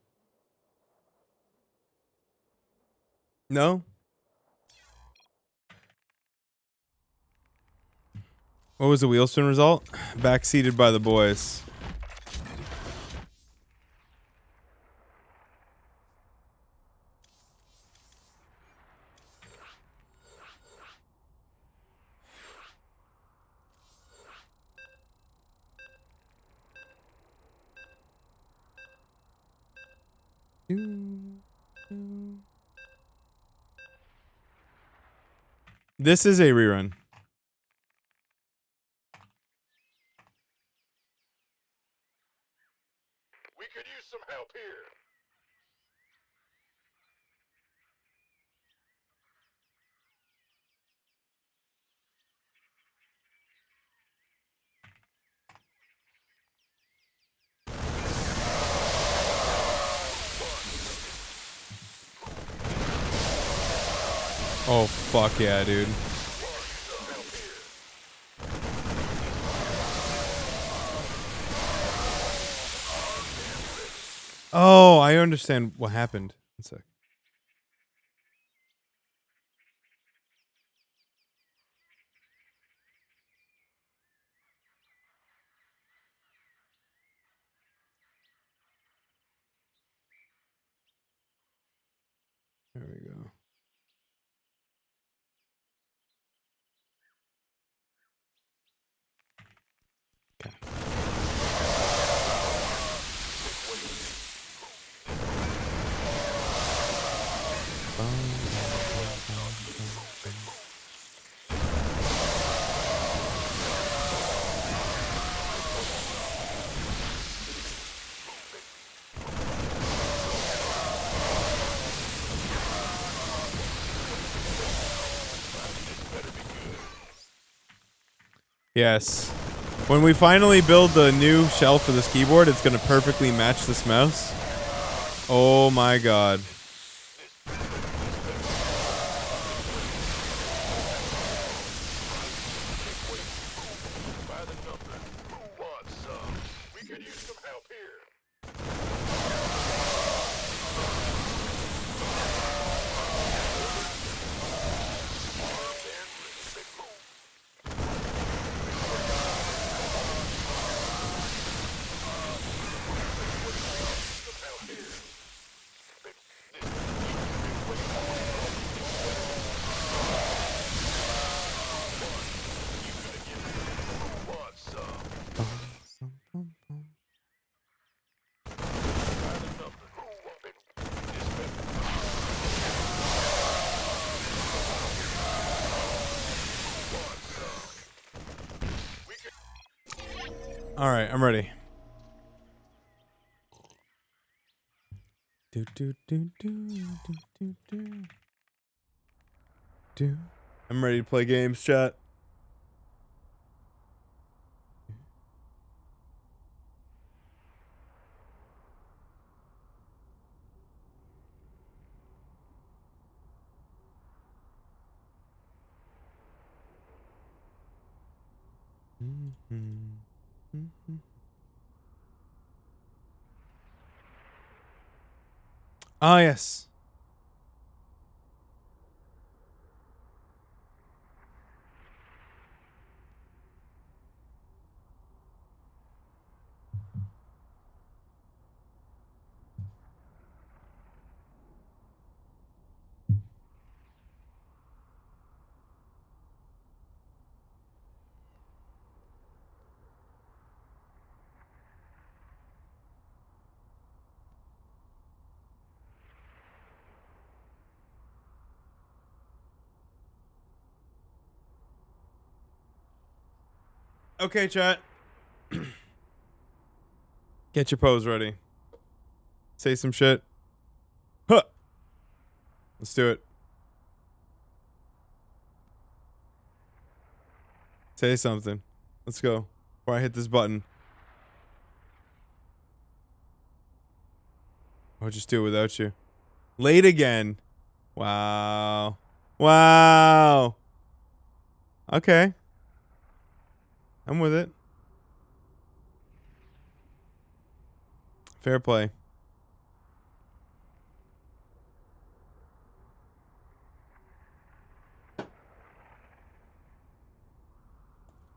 No? What was the wheel spin result? Backseated by the boys. This is a rerun. We could use some help here. Oh, fuck yeah, dude. Oh, I understand what happened. One sec. There we go. Yes. When we finally build the new shell for this keyboard, it's going to perfectly match this mouse. Oh my god. All right, I'm ready. Do do do do do do do do. I'm ready to play games, chat. Ah, yes. Okay, chat. Get your pose ready. Say some shit. Huh. Let's do it. Say something. Let's go. Before I hit this button. I'll just do it without you. Late again. Wow. Wow. Okay. I'm with it. Fair play.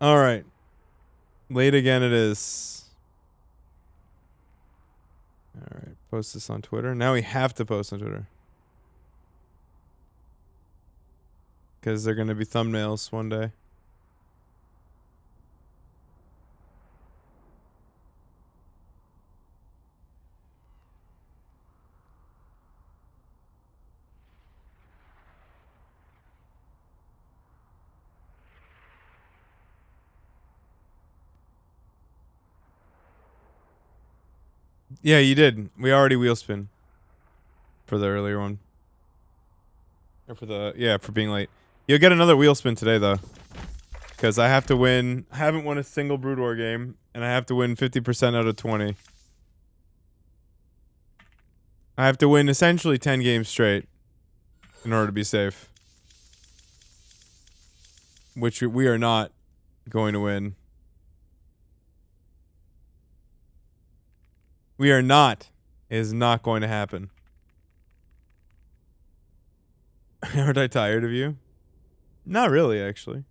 All right. Late again it is. All right. Post this on Twitter. Now we have to post on Twitter. Because they're going to be thumbnails one day. Yeah, you did. We already wheel spin. For the earlier one. Or for the... Yeah, for being late. You'll get another wheel spin today, though. Because I have to win... I haven't won a single Brood War game. And I have to win 50% out of 20. I have to win essentially 10 games straight. In order to be safe. Which we are not going to win. We are not. It is not going to happen. Aren't I tired of you? Not really, actually.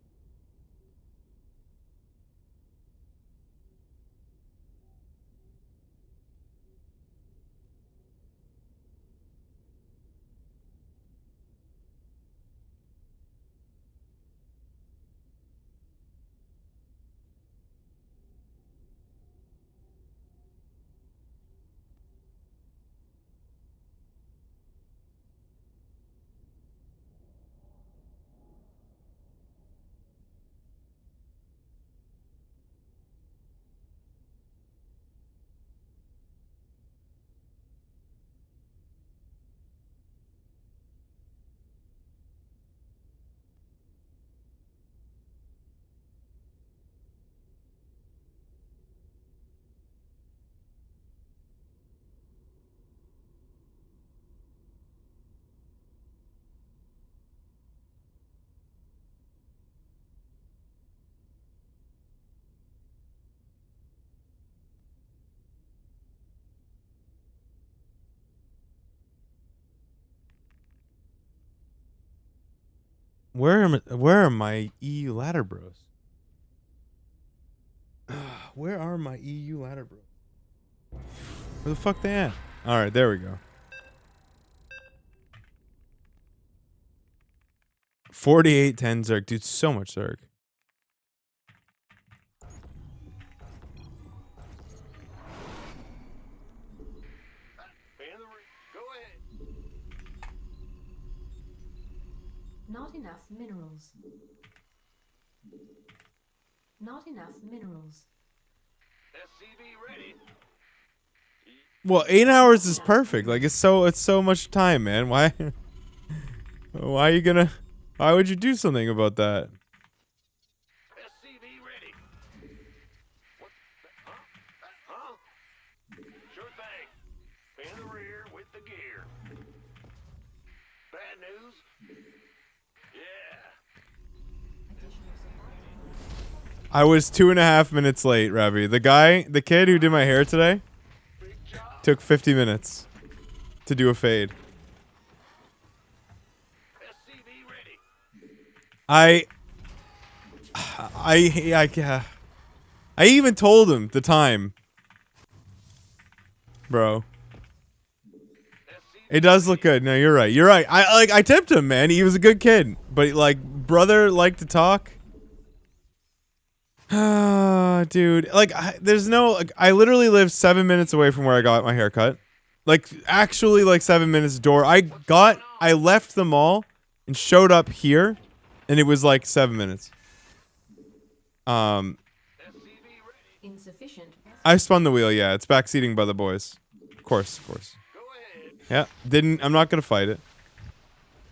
Where are my EU ladder bros? Where are my EU ladder bros? Where the fuck they at? All right, there we go. 48-10 Zerg. Dude, so much Zerg. Go ahead. Not enough minerals. Not enough minerals. Well, 8 hours is perfect. Like it's so much time, man. Why why are you gonna why would you do something about that? SCV ready. What? Huh? Sure thing. In the rear with the gear. Bad news? Yeah. I was 2.5 minutes late, Ravi. The kid who did my hair today, Big job. took 50 minutes to do a fade. SCV ready. I even told him the time, bro. It does look good. No, you're right. You're right. I tipped him, man. He was a good kid, but like brother liked to talk. Dude, like there's no like I literally live 7 minutes away from where I got my hair cut. Like actually like 7 minutes door. I left the mall and showed up here and it was like 7 minutes. Insufficient. I spun the wheel, yeah. It's backseating by the boys. Of course. Yeah, I'm not gonna fight it.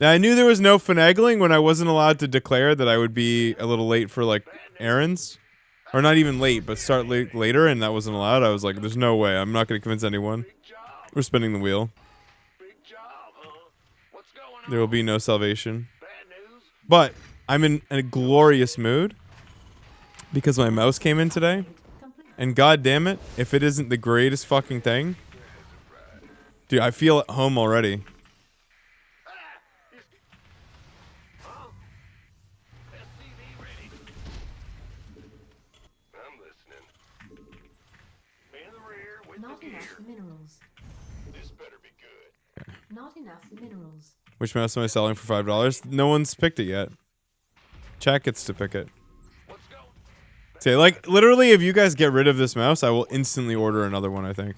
Now, I knew there was no finagling when I wasn't allowed to declare that I would be a little late for like errands. Or not even late, but start later, and that wasn't allowed. I was like, there's no way. I'm not gonna convince anyone. We're spinning the wheel. Big job, huh? What's going on? There will be no salvation. Bad news? But I'm in a glorious mood because my mouse came in today. Complete. And god damn it, if it isn't the greatest fucking thing. Dude, I feel at home already. SCV ready. I'm listening. In the rear with Not the gear. enough minerals. This better be good. Not enough minerals. Which mouse am I selling for $5? No one's picked it yet. Chat gets to pick it. Let's go. Say, like, literally, if you guys get rid of this mouse, I will instantly order another one, I think.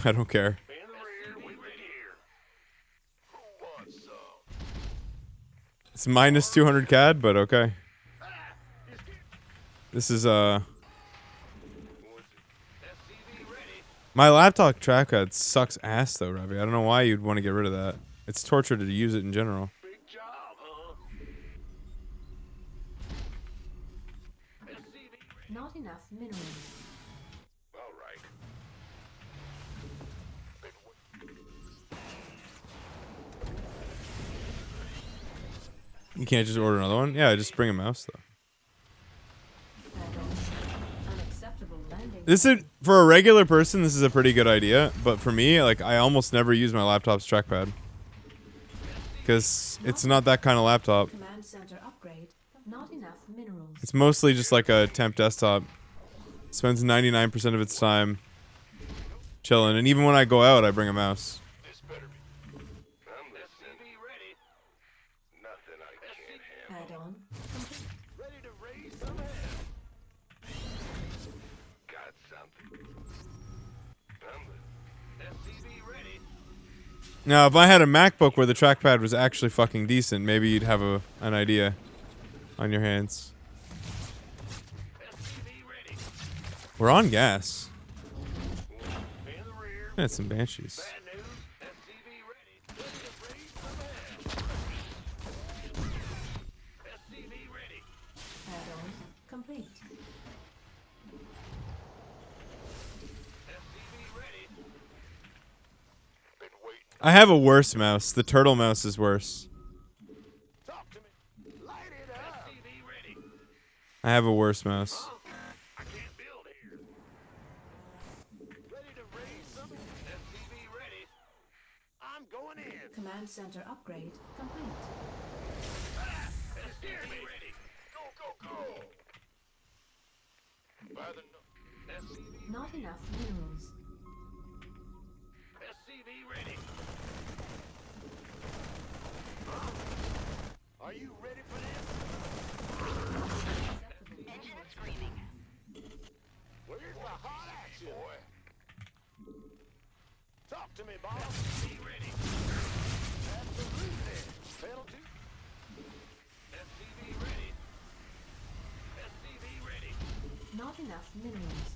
I don't care. In the rear with the gear. Who wants some? It's minus 200 CAD, but okay. This is, SCV ready. my laptop trackpad sucks ass, though, Ravi. I don't know why you'd want to get rid of that. It's torture to use it in general. Big job, huh? SCV ready. Not enough minerals. All right. You can't just order another one? Yeah, just bring a mouse, though. Unacceptable landing. This is, for a regular person, this is a pretty good idea. But for me, like, I almost never use my laptop's trackpad. Because it's not that kind of laptop. Command center upgrade. Not enough minerals. It's mostly just like a temp desktop. Spends 99% of its time chilling. And even when I go out, I bring a mouse. This better be. I'm listening. SCV ready. Nothing I can't handle. Add-on. Ready to raise some hell. Got something. SCV ready. Now, if I had a MacBook where the trackpad was actually fucking decent, maybe you'd have an idea on your hands. SCV ready. We're on gas. In the rear. That's some banshees. Bad news. SCV ready. Ready to raise some hell. SCV ready. Add-on. Complete. SCV ready. Been waiting. I have a worse mouse. The turtle mouse is worse. Talk to me. Light it up. SCV ready. I have a worse mouse. I can't build here. Ready to raise some. SCV ready. I'm going in. Command center upgrade complete. SCV ready. Go, go, go. By the SCV. Not enough minerals. SCV ready. Are you ready for this? Engine screaming. Where's the hot action, boy? Talk to me, boss. SCV ready. Absolutely. Penalty. SCV ready. SCV ready. Not enough minerals.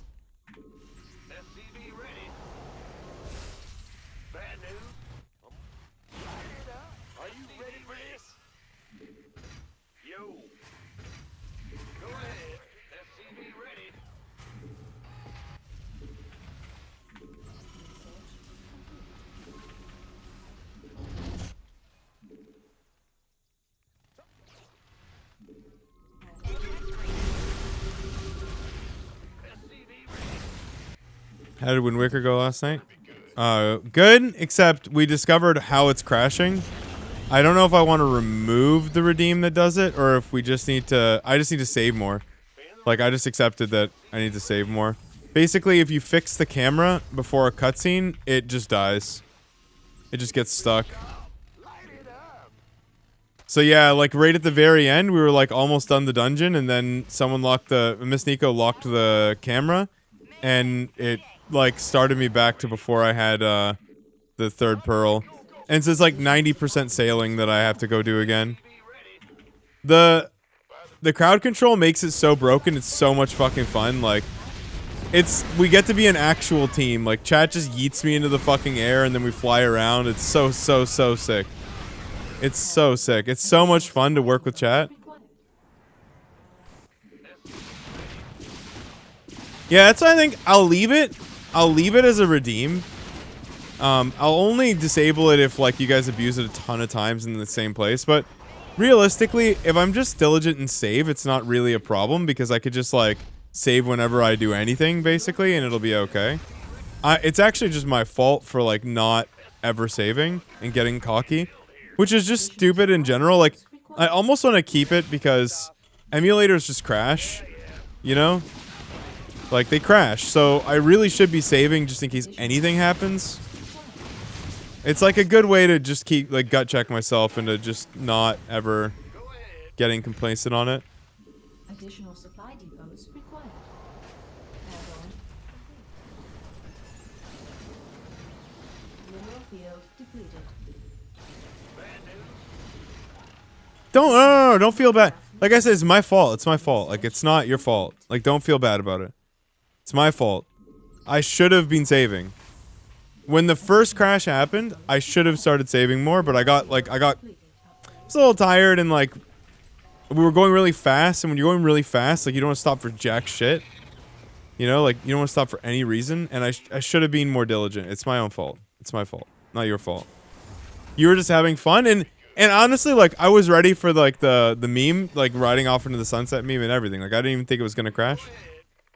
How did Wind Waker go last night? Good, except we discovered how it's crashing. I don't know if I want to remove the redeem that does it, or if we just need to... I just need to save more. Like, I just accepted that I need to save more. Basically, if you fix the camera before a cutscene, it just dies. It just gets stuck. So yeah, like right at the very end, we were like almost done the dungeon, and then someone Miss Nico locked the camera, and it like started me back to before I had the third pearl. And so it's like 90% sailing that I have to go do again. The crowd control makes it so broken, it's so much fucking fun. Like, we get to be an actual team. Like, chat just yeets me into the fucking air and then we fly around. It's so sick. It's so sick. It's so much fun to work with chat. Yeah, that's why I think I'll leave it. I'll leave it as a redeem. I'll only disable it if, like, you guys abuse it a ton of times in the same place. But realistically, if I'm just diligent and save, it's not really a problem because I could just, like, save whenever I do anything, basically, and it'll be okay. It's actually just my fault for, like, not ever saving and getting cocky, which is just stupid in general. Like, I almost want to keep it because emulators just crash, you know? Like, they crash, so I really should be saving just in case anything happens. It's like a good way to just keep, like, gut check myself and to just not ever getting complacent on it. Additional supply depots required. Add-on. Mineral field depleted. Don't feel bad. Like I said, it's my fault. It's my fault. Like, it's not your fault. Like, don't feel bad about it. It's my fault. I should have been saving. When the first crash happened, I should have started saving more, but I got a little tired and, like, we were going really fast, and when you're going really fast, like, you don't want to stop for jack shit. You know, like, you don't want to stop for any reason, and I should have been more diligent. It's my own fault. It's my fault, not your fault. You were just having fun, and honestly, like, I was ready for, like, the meme, like, riding off into the sunset meme and everything. Like, I didn't even think it was gonna crash.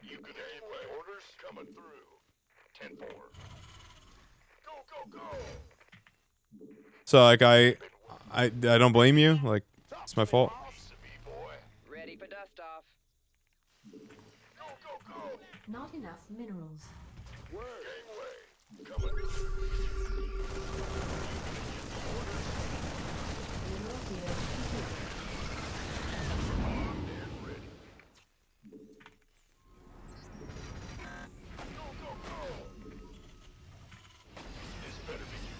You can hear my orders coming through. 10-4. Go. So, like, I don't blame you. Like, it's my fault. Ready for dust off. Go. Not enough minerals. Coming. Mineral field depleted.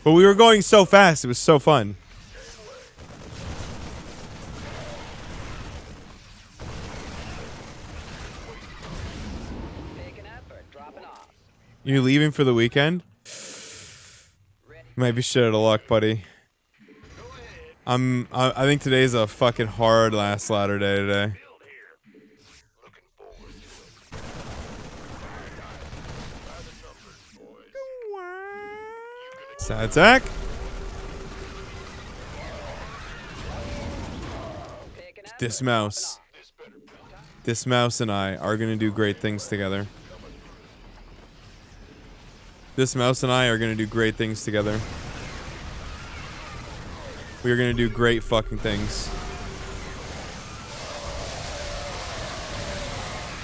But we were going so fast. It was so fun. Picking up or dropping off. You leaving for the weekend? Might be shit out of luck, buddy. I think today's a fucking hard last ladder day today. Sad sack. This mouse and I are gonna do great things together. This mouse and I are gonna do great things together. We are gonna do great fucking things.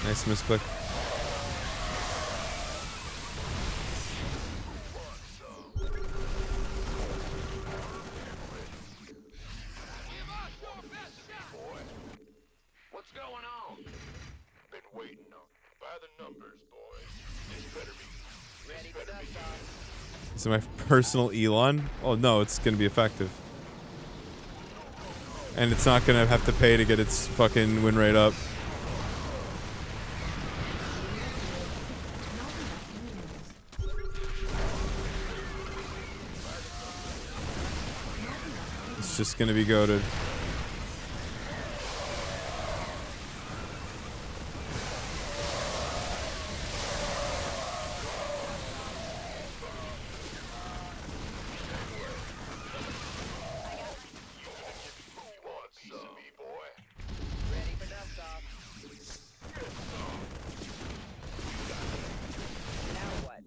Nice misclick. What's going on? Been waiting on by the numbers, boys. This better be. Ready for dust off. Is it my personal Elon? Oh no, it's gonna be effective. And it's not gonna have to pay to get its fucking win rate up. It's just gonna be goated. Ready for dust off. Now what?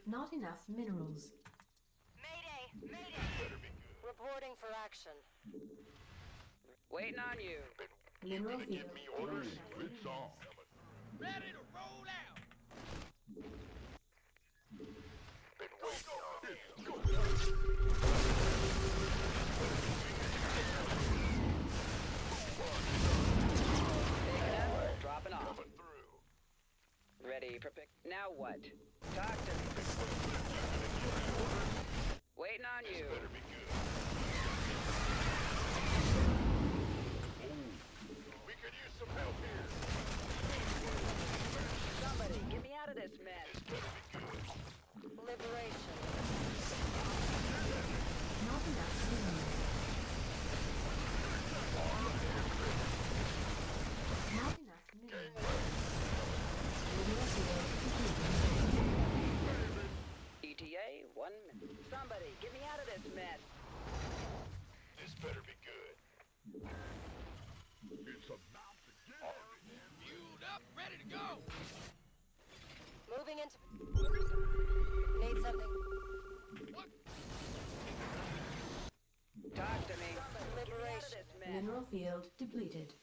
Not enough minerals. Mayday! Mayday! Reporting for action. Waiting on you. Mineral field. orders? It's on. Ready to roll out. Dropping off. Ready for pick. Now what? Talk to me. Waiting on you. We could use some help here. Somebody, get me out of this mess. Liberation. Not enough minerals. Not enough minerals. Mineral field depleted. ETA, 1 minute. Somebody, get me out of this mess. This better be good. It's about to get heavy. Fueled up, ready to go. Moving into. Need something. What? Talk to me. Liberation. Mineral field depleted.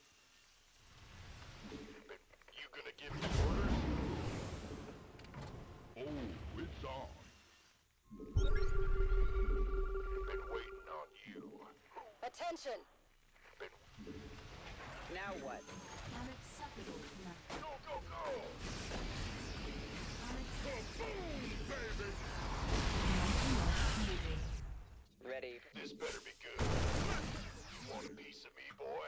You gonna give me orders? Oh, it's on. Been waiting on you. Attention. Now what? Unacceptable command. Go, go, go! Unacceptable. Baby! Not enough minerals. Ready. This better be good. Want a piece of me, boy?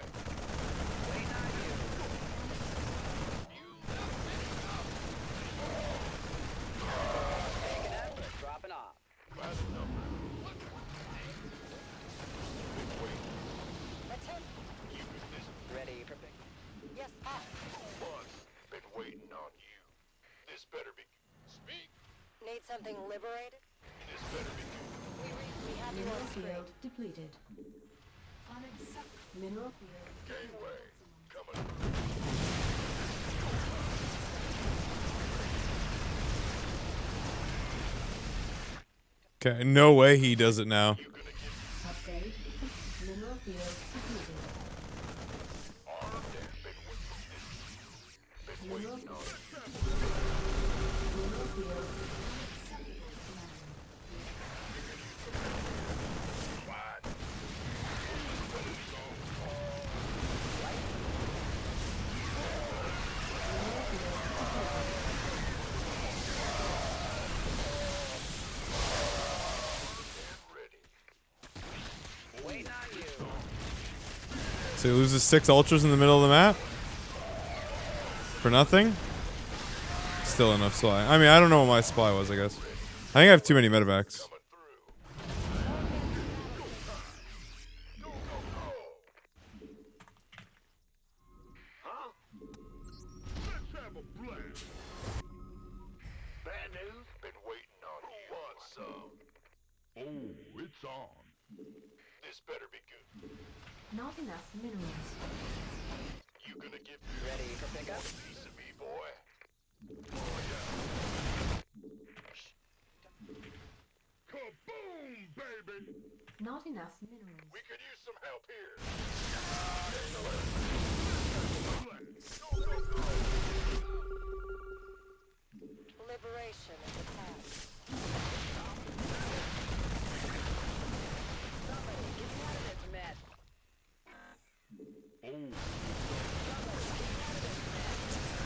Waiting on you. Fueled up, ready to go. Taking up or dropping off. By the number. What? Been waiting. Attention. You with this Ready for pick. Yes, off. month. Been waiting on you. This better be. Speak. Need something liberated? This better be good. We have you Mineral on screen. field depleted. Unacceptable. Mineral field. Gateway. Coming. Okay, no way he does it now. You gonna give Upgrade. Mineral field depleted. armed and been Mineral waiting on field. you. Mineral field. Unacceptable command. Fine. Mineral field depleted. Ready. Waiting on you. So he loses 6 ultras in the middle of the map? For nothing? Still enough supply. I mean, I don't know what my supply was, I guess. I think I have too many medevacs. Coming through. Huh? Let's have a blast. Bad news? Been waiting on you. Want some? Oh, it's on. This better be good. Not enough minerals. You gonna give me Ready for pickup? a piece of me, boy? Oh, yeah. Kaboom, baby! Not enough minerals. We could use some help here. Liberation is the task. Somebody, get me out of this mess.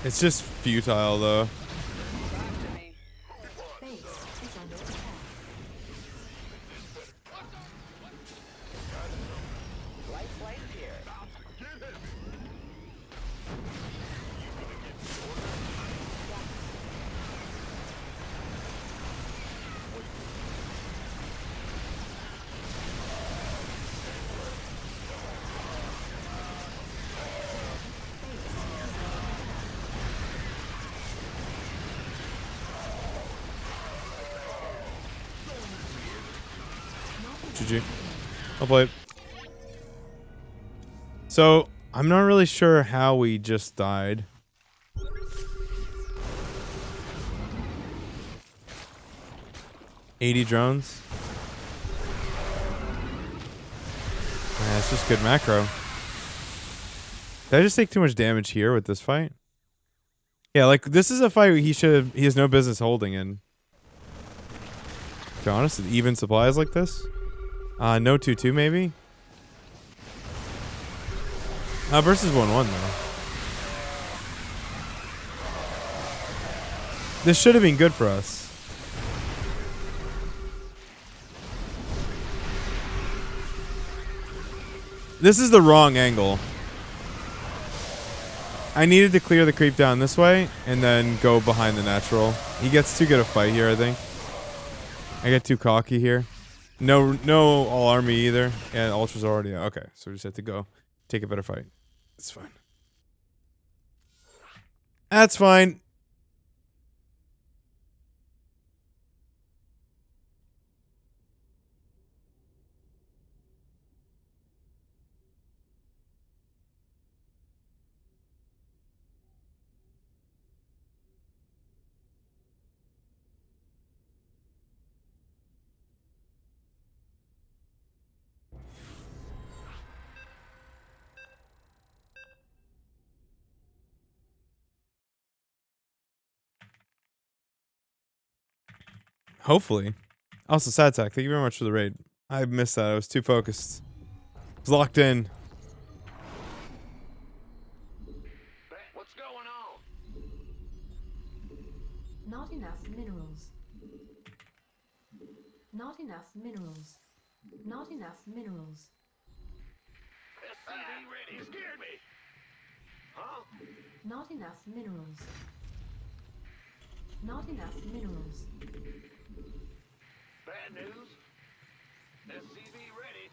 It's just futile, though. Talk to me. Base is under attack. Light flight here. GG. I'll play it. So, I'm not really sure how we just died. 80 drones. Yeah, it's just good macro. Did I just take too much damage here with this fight? Yeah, like this is a fight he has no business holding in. To be honest, even supplies like this. No 2-2 maybe. Versus 1-1 though. This should have been good for us. This is the wrong angle. I needed to clear the creep down this way and then go behind the natural. He gets too good a fight here, I think. I get too cocky here. No all army either. And ultra's already out. Okay, so we just have to go take a better fight. It's fine. That's fine. Hopefully. Also, Sadsack, thank you very much for the raid. I missed that. I was too focused. I was locked in. What's going on? Not enough minerals. Not enough minerals. Not enough minerals. SCV ready. You scared me. Huh? Not enough minerals. Not enough minerals. Bad news. SCV ready.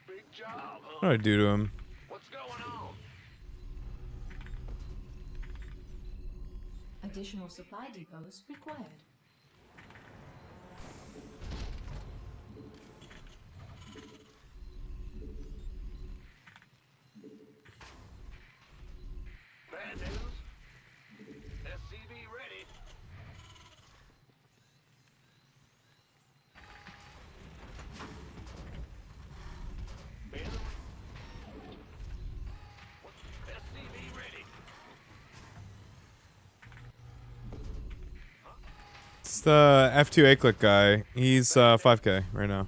Big job, huh? What did I do to him? What's going on? Additional supply depots required. Bad news. SCV ready. SCV ready. It's the F2 A-click guy. He's 5k right now.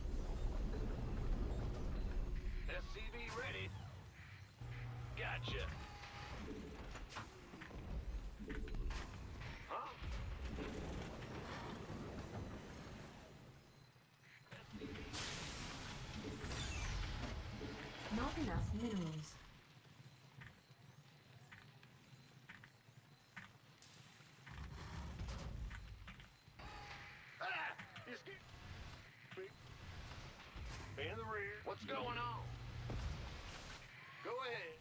SCV ready. Gotcha. Huh? Not enough minerals. Ah! You scared? Big. In the rear. What's going on? Go ahead.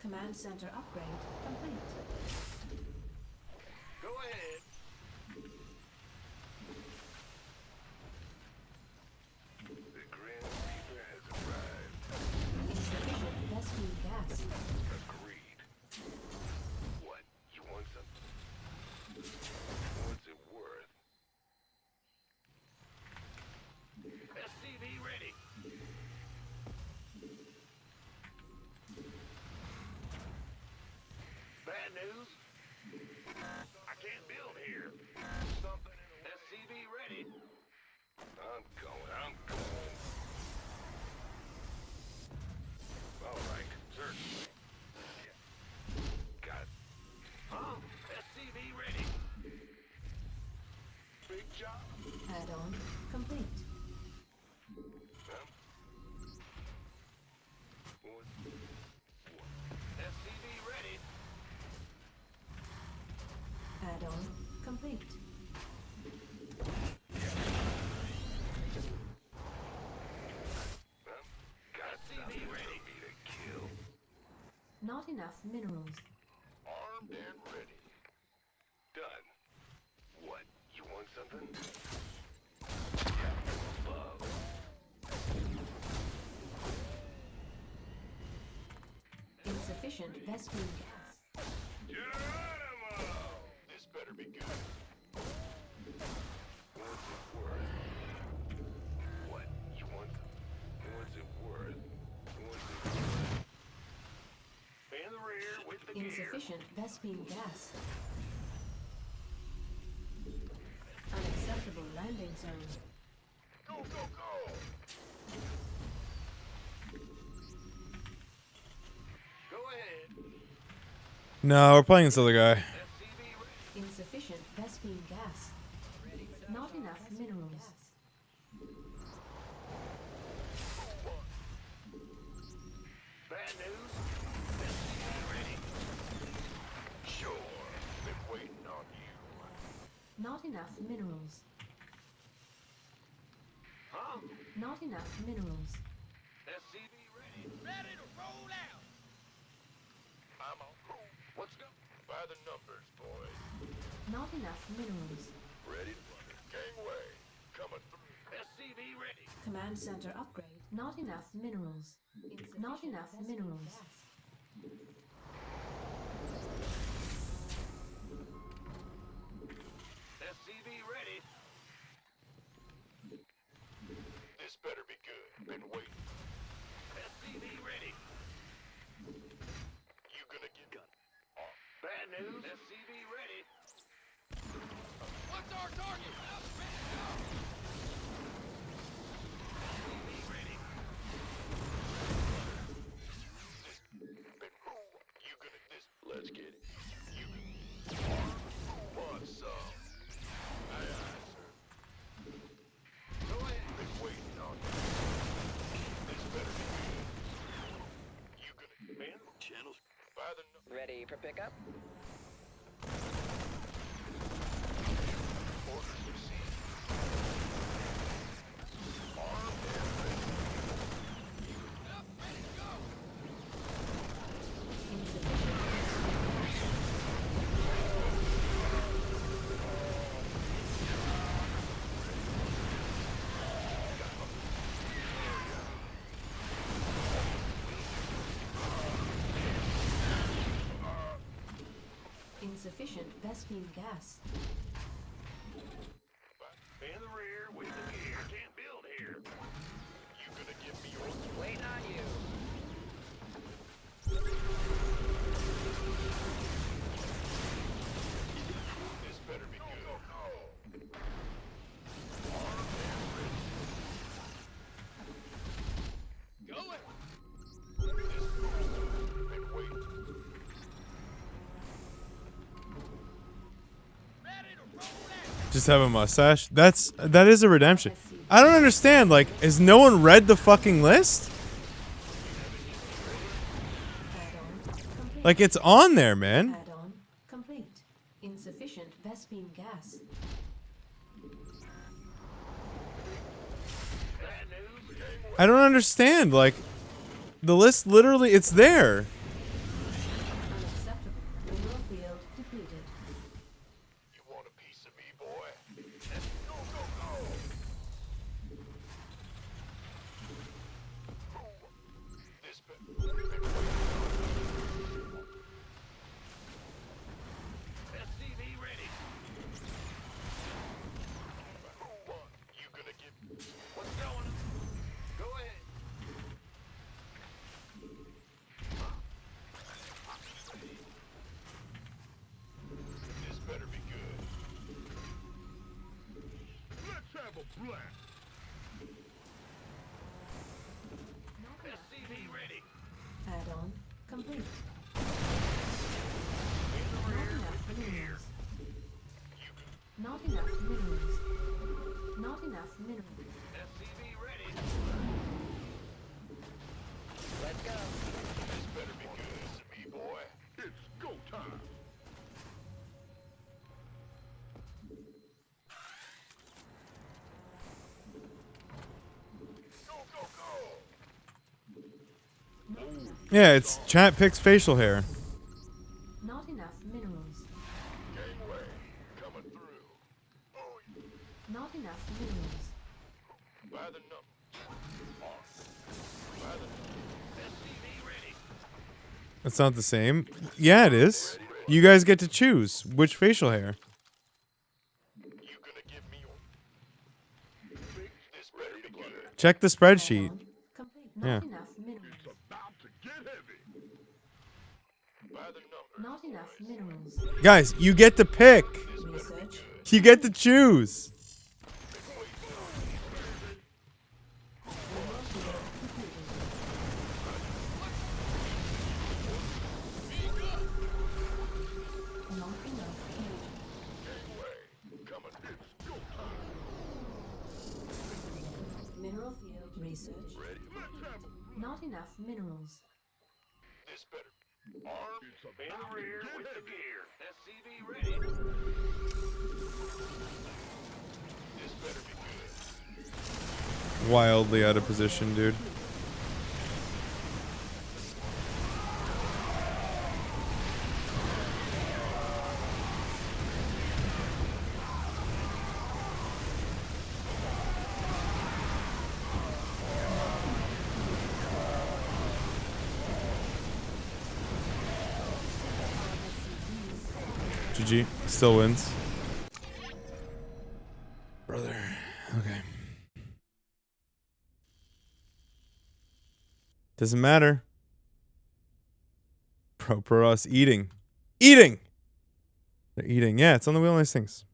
Command center upgrade complete. Go ahead. The Grim Reaper has arrived. Insufficient rescue gas. Agreed. What? You want something? What's it worth? SCV ready. Bad news. I can't build here. Something in the SCV ready. I'm going. All right, certainly. Yeah. Got it. Huh? SCV ready. Big job. Add-on complete. Huh? What? SCV ready. Add-on complete. Huh? Got SCV ready. Me to kill. Not enough minerals. Armed and ready. Done. What? You want something? Yeah, above. Insufficient Insufficient Vespene gas. Geronimo! This better be good. What's it worth? What? You want some? What's it worth? What's it worth? In the rear with the gear. Insufficient Vespene gas. Unacceptable landing zone. Go, go, go! Go ahead. No, we're playing this other guy. SCV ready. Insufficient Vespene gas. Not enough minerals. Bad news? SCV ready. Sure. Been waiting on you. Not enough minerals. Huh? Not enough minerals. SCV ready. Ready to roll out. I'm on. What's up? By the numbers, boys. Not enough minerals. Ready to run it. Gangway. Coming through. SCV ready. Command center upgrade. Not enough minerals. Not enough minerals. SCV ready. This better be good. Been waiting. SCV ready. You gonna get gun? Bad news. SCV ready. What's our target? SCV ready. You gonna this? Let's get it. You want some? Aye, aye, sir. Go ahead. Been waiting on you. This better be good. You gonna man channels by the Ready for pickup? orders received. Armed and ready. Up, ready to go. Insufficient Vespene gas. In the rear with the gear. Can't build here. You gonna give me yours? Waiting on you. This better be good. Go it. Been waiting. Ready to roll out. Just have a mustache. That is a redemption. I don't understand. Like, has no one read the fucking list? Add-on complete. Like, it's on there, man. Add-on complete. Insufficient Vespene gas. Bad news. I don't understand. Like, the list literally, it's there. Unacceptable. Mineral field depleted. You want a piece of me, boy? Let's go, go, go. This been waiting. SCV ready. You gonna give? What's going on? Go ahead. This better be good. Let's have a blast. SCV ready. Add-on complete. In the Not rear enough with the gear. minerals. You can Not enough minerals. Not enough minerals. SCV ready. Let's go. This better be good to me, boy. It's go time. Go, go, go. Yeah, it's chat picks facial hair. Not enough minerals. Gangway coming through. Oh, Not enough minerals. by the number. By the SCV ready. It's not the same. Yeah, it is. You guys get to choose which facial hair. You gonna give me this better be good. Check the spreadsheet. Complete. Yeah. Not enough minerals. About to get heavy. By the number. Not enough minerals. Guys, you get to pick. Research. You get to choose. Not enough fuel. Mineral field research. Not enough minerals. This better. Arm in the rear with the gear. SCV ready. This better be good. Wildly out of position, dude. GG. Still wins. Brother. Okay. Doesn't matter. Pro us eating. Eating! They're eating. Yeah, it's on the wheel nice things.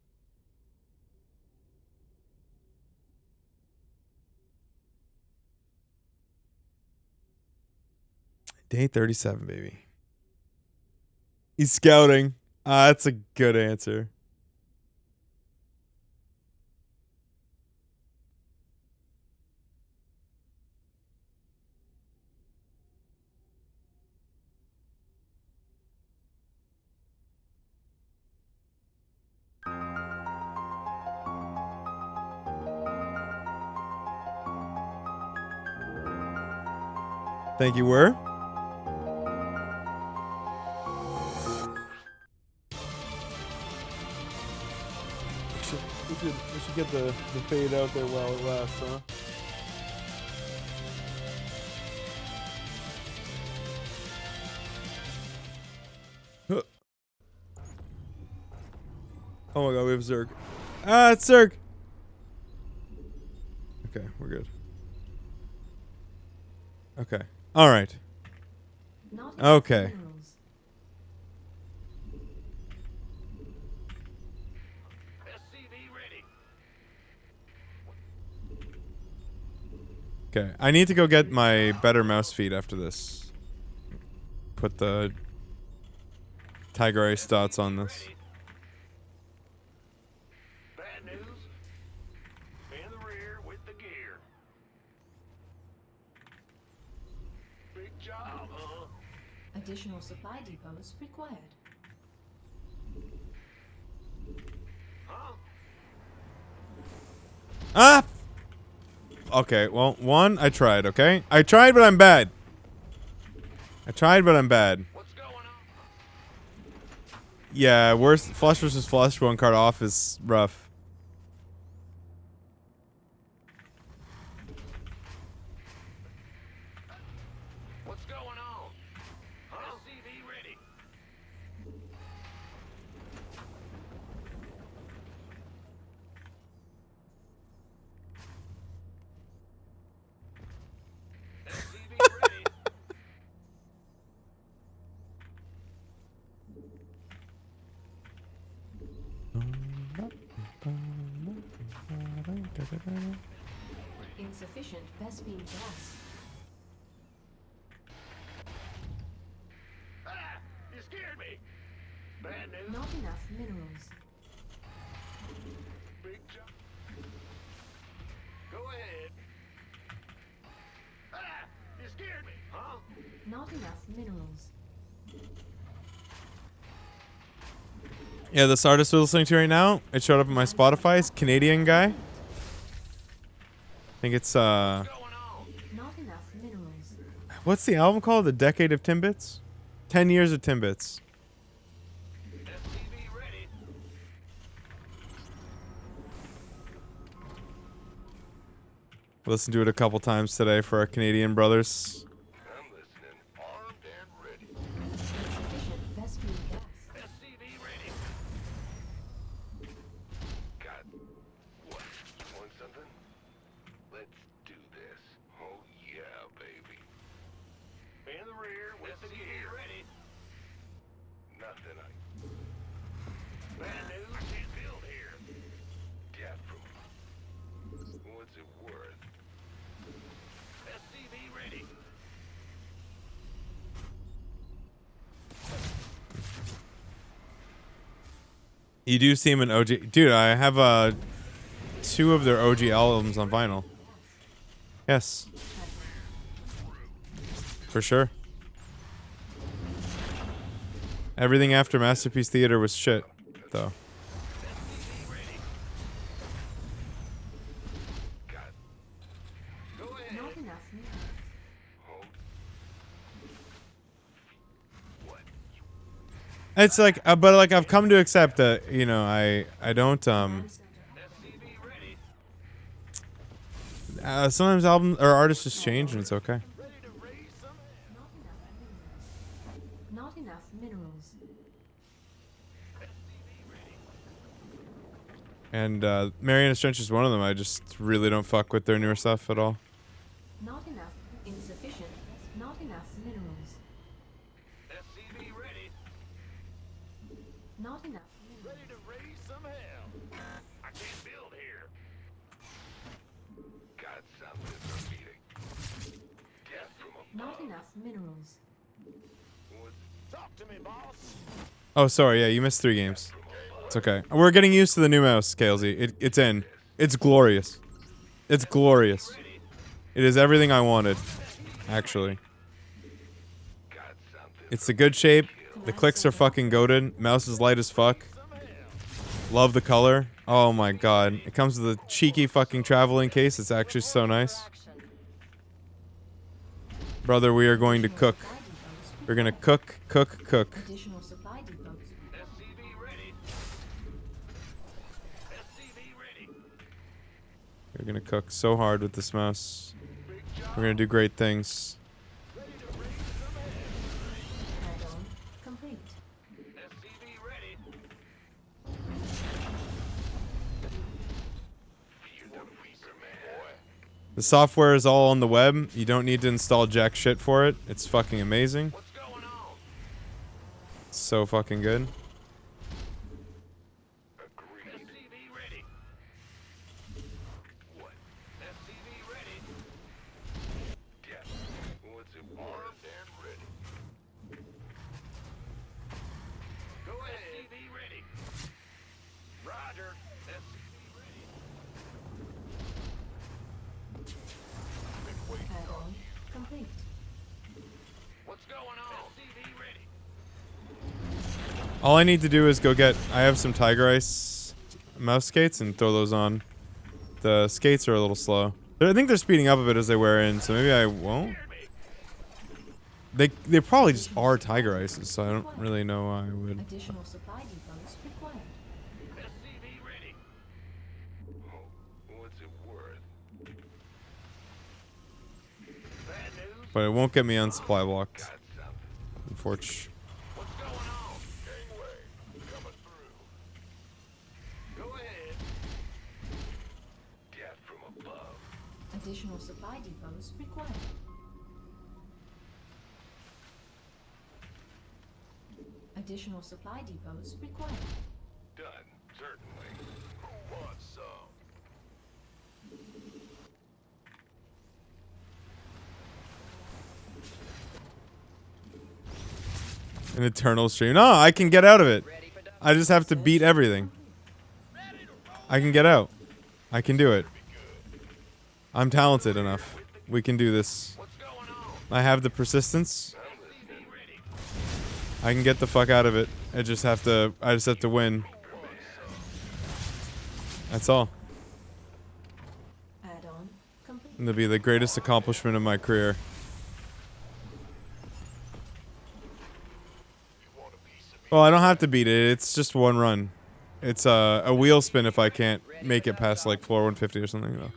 Day 37, baby. He's scouting. That's a good answer. Thank you, were. We should get the fade out there while it lasts, huh? Oh my god, we have Zerg. Ah, it's Zerg! Okay, we're good. Okay. Alright. Not enough Okay. minerals. SCV ready. Okay. I need to go get my better mouse feed after this. Put the Tiger Ice dots on this. Bad news. In the rear with the gear. Big job, huh? Additional supply depots required. Huh? Ah! Okay, well, one, I tried, okay? I tried, but I'm bad. I tried, but I'm bad. What's going on? Yeah, worse. Flush versus flush, one card off is rough. What's going on? Huh? SCV ready. SCV ready. Insufficient Vespine gas. Ah! You scared me. Bad news. Not enough minerals. Big job. Go ahead. Ah! You scared me. Huh? Not enough minerals. Yeah, this artist we're listening to right now, it showed up in my Spotify. It's a Canadian guy. I think it's, Going on. Not enough minerals. what's the album called? The Decade of Timbits? 10 Years of Timbits. SCV ready. Listened to it a couple times today for our Canadian brothers. I'm listening. Armed and ready. You do seem an OG. Dude, I have 2 of their OG albums on vinyl. Yes. For sure. Everything after Masterpiece Theater was shit, though. Not enough minerals. It's like, but like I've come to accept that, you know, I don't sometimes album or artists just change and it's okay. Not enough minerals. And Mariana's Trench is one of them. I just really don't fuck with their newer stuff at all. Not enough. Insufficient. Not enough minerals. SCV ready. Not enough minerals. Ready to raise some hell. I can't build here. Got something for meeting. Death from Not enough minerals. Talk to me, boss. Oh, sorry. Yeah, you missed 3 games. It's okay. We're getting used to the new mouse, Kalesy. It's in. It's glorious. It's glorious. It is everything I wanted, actually. It's a good shape. The clicks are fucking goated. Mouse is light as fuck. Love the color. Oh my god. It comes with a cheeky fucking traveling case. It's actually so nice. Brother, we are going to cook. We're gonna cook. Additional supply depots. SCV ready. SCV ready. We're gonna cook so hard with this mouse. We're gonna do great things. Add-on complete. SCV ready. You're the Reaper Man. Boy. The software is all on the web. You don't need to install jack shit for it. It's fucking amazing. What's going on? It's so fucking good. Agreed. SCV ready. What? SCV ready. Yes. What's it armed and ready? Go ahead. SCV ready. Roger. SCV ready. Been waiting on Add-on you. complete. What's going on? SCV ready. All I need to do is go get... I have some Tiger Ice mouse skates and throw those on. The skates are a little slow. I think they're speeding up a bit as they wear in, so maybe I won't. They probably just are Tiger Ices, so I don't really know why I would. Additional supply depots required. SCV ready. What's it worth? Bad news? But it won't get me unsupply blocked, Got something. unfortunately. What's going on? Gangway. Coming through. Go ahead. Death from above. Additional supply depots required. Additional supply depots required. Done. Certainly. Who wants some? An eternal stream. No, I can get out of it. Ready for I just have to beat everything. I can get out. I can do it. I'm talented enough. We can do this. What's going on? I have the persistence. SCV ready. I can get the fuck out of it. I just have to win. That's all. Add-on complete. It'll be the greatest accomplishment of my career. Well, I don't have to beat it. It's just one run. It's a wheel spin if I can't make it past like floor 150 or something though.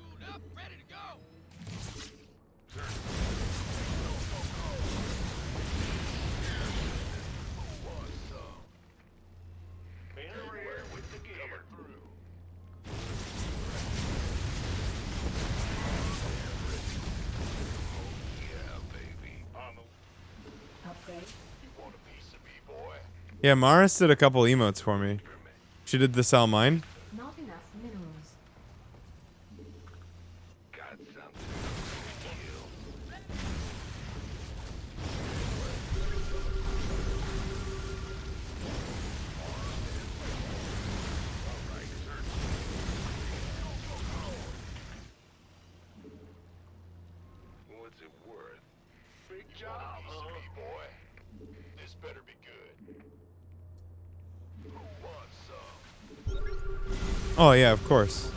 In the rear with the gear. Coming through. Yeah, baby. Upgrade. You want a piece of me, boy? Yeah, Maris did a couple emotes for me. She did the Sell Mine. Not enough minerals. Got something to kill. it worth? Big job, huh? Boy. This better be good. Who wants some? Oh yeah, of course.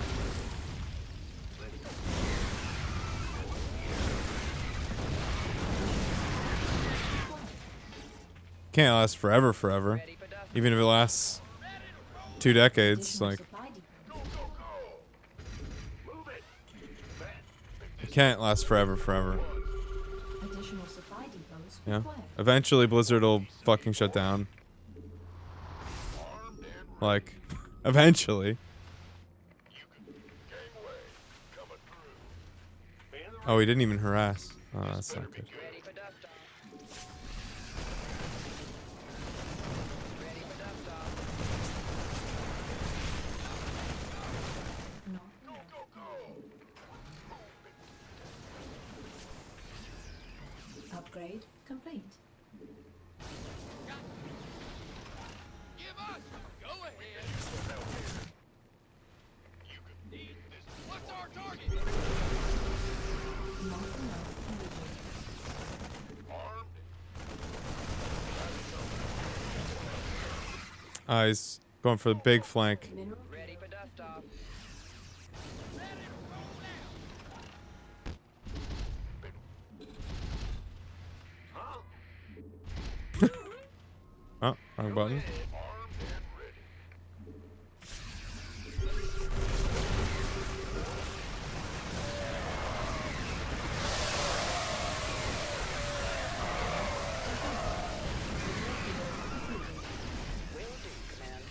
Can't last forever, forever. Ready for dust. Even if it lasts 2 decades, Additional like supply depot. Go, go, go! Move it! it can't last forever, forever. Additional supply depots Yeah. required. Eventually, Blizzard will fucking shut down. Like, eventually. Gangway, coming through. Oh, he didn't even harass. Oh, that's not good. Ready for dust off. Ready for dust off. No. Upgrade complete. Give us! Go ahead! You can need this. What's our target? Not enough energy. Armed? He's going for the big flank. Mineral Ready for dust off. Huh? Oh, wrong button. Armed and ready. Will do, command.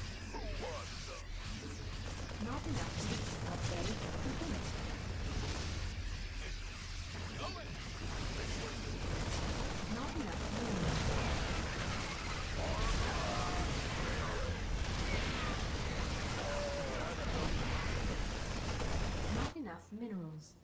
not enough. Upgrade complete. Not enough minerals. Not enough minerals.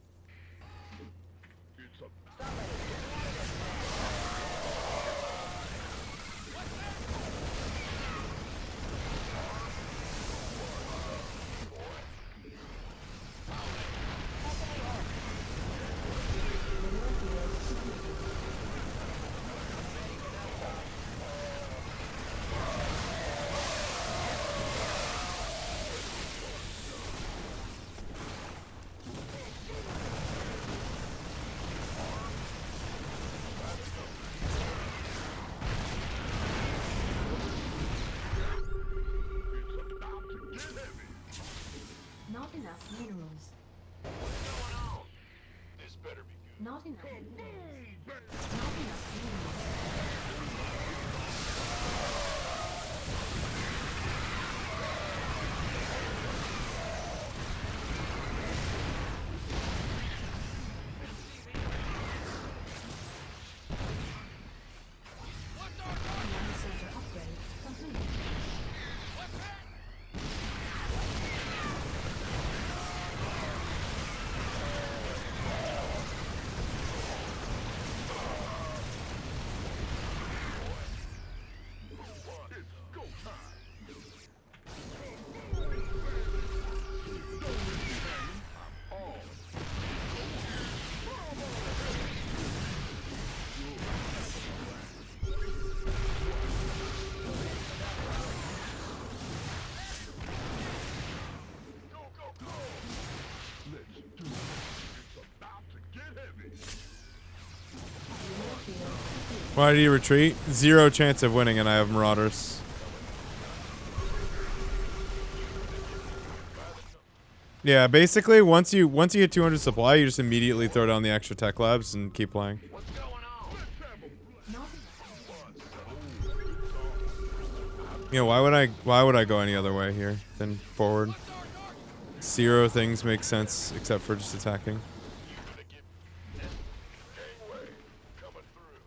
It's a about to get heavy. Not enough minerals. What's going on? This better be good. Not enough minerals. Boom! Not enough minerals. Command center upgrade complete. It's go time. Go, go, go! Let's do it. It's about to get heavy. Mineral field complete. Why did he retreat? 0 chance of winning, and I have Marauders. Yeah, basically, once you hit 200 supply, you just immediately throw down the extra tech labs and keep playing. What's going on? Not You know, why would I go any other way here than forward? 0 things make sense except for just attacking. Gangway, coming through.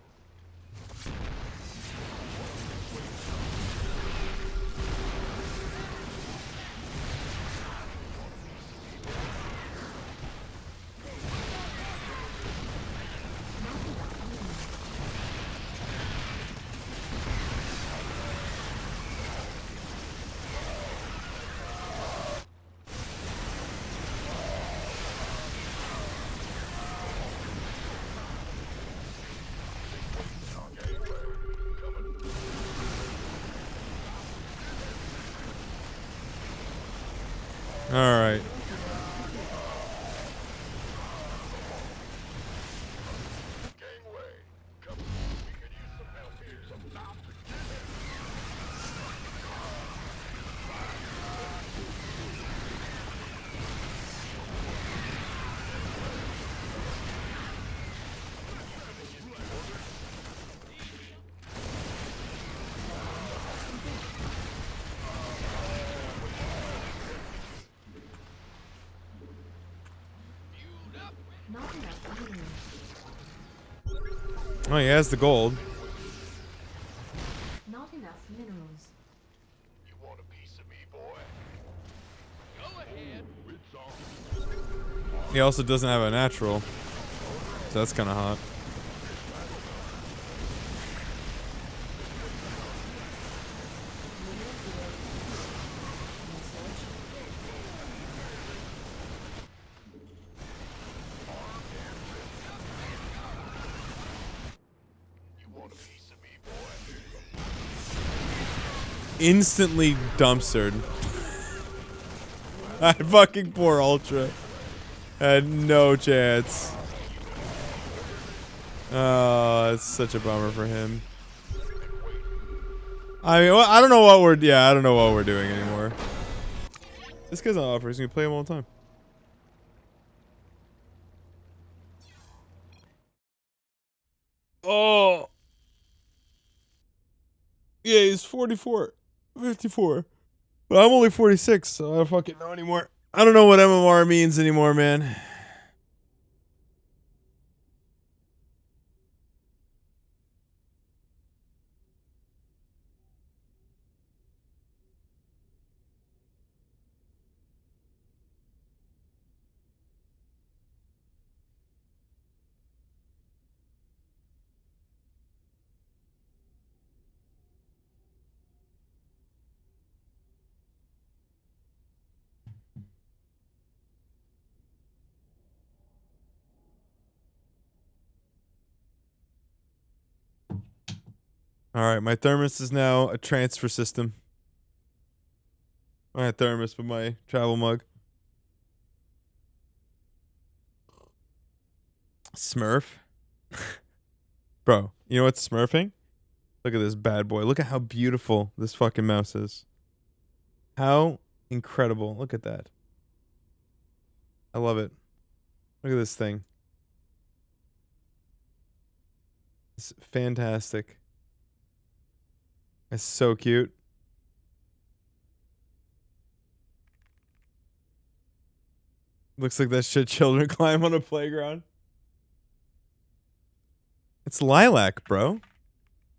All right. Gangway. Come on. We could use some help here. Some time to get it. Not enough minerals. Oh, he has the gold. Not enough minerals. You want a piece of me, boy? Go ahead. It's on. He also doesn't have a natural. So that's kind of hot. You want a piece of me, boy? Instantly dumpstered. That fucking poor Ultra. Had no chance. Oh, it's such a bummer for him. I mean, well, I don't know what we're doing anymore. This guy's on offer. He's gonna play him all the time. Oh. Yeah, he's 44. 54. But I'm only 46, so I don't fucking know anymore. I don't know what MMR means anymore, man. All right, my thermos is now a transfer system. My thermos, but my travel mug. Smurf. Bro, you know what's smurfing? Look at this bad boy. Look at how beautiful this fucking mouse is. How incredible. Look at that. I love it. Look at this thing. It's fantastic. It's so cute. Looks like that shit children climb on a playground. It's lilac, bro.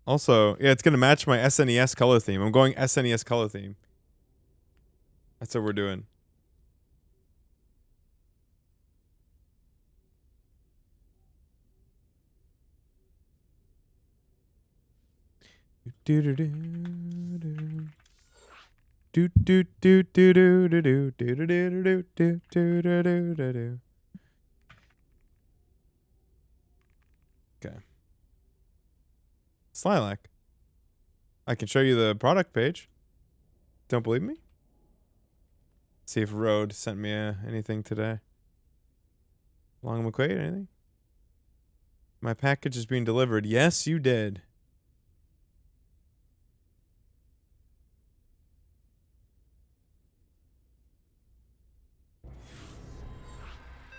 Also, yeah, it's gonna match my SNES color theme. I'm going SNES color theme. That's what we're doing. Do do do do. Do do do do do do do do do do do do do do do do. Okay. It's lilac. I can show you the product page. Don't believe me? See if Road sent me anything today. Long McQuaid, anything? My package is being delivered. Yes, you did.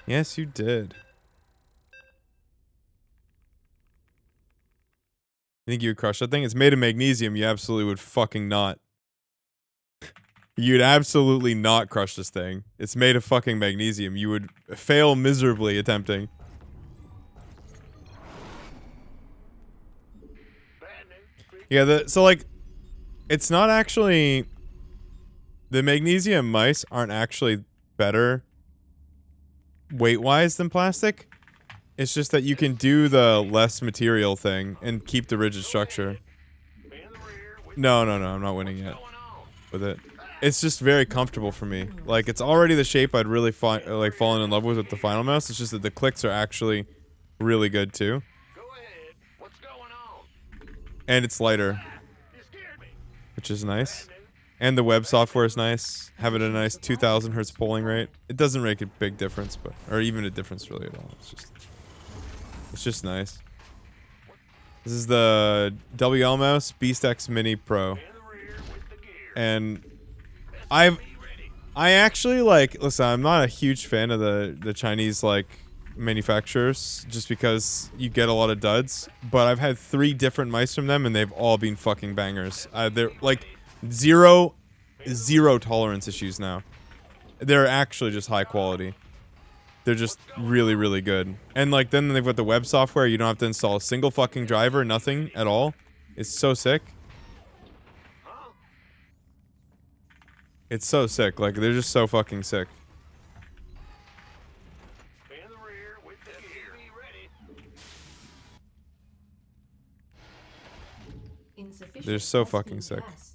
Yes, you did. You think you would crush that thing? It's made of magnesium. You absolutely would fucking not. You'd absolutely not crush this thing. It's made of fucking magnesium. You would fail miserably attempting. Yeah, so like, it's not actually... The magnesium mice aren't actually better weight-wise than plastic. It's just that you can do the less material thing and keep the rigid structure. No, I'm not winning yet with it. It's just very comfortable for me. Like, it's already the shape I'd really fallen in love with the final mouse. It's just that the clicks are actually really good too. And it's lighter, which is nice. And the web software is nice. Having a nice 2000 hertz polling rate. It doesn't make a big difference, but or even a difference really at all. It's just nice. This is the WL mouse Beast X Mini Pro. And I actually like, listen, I'm not a huge fan of the Chinese like manufacturers just because you get a lot of duds, but I've had 3 different mice from them and they've all been fucking bangers. They're like zero tolerance issues now. They're actually just high quality. They're just really, really good. And like then they've got the web software. You don't have to install a single fucking driver, nothing at all. It's so sick. It's so sick. Like they're just so fucking sick. In the rear with the gear. Ready. Insufficient They're so gasoline fucking sick. gas.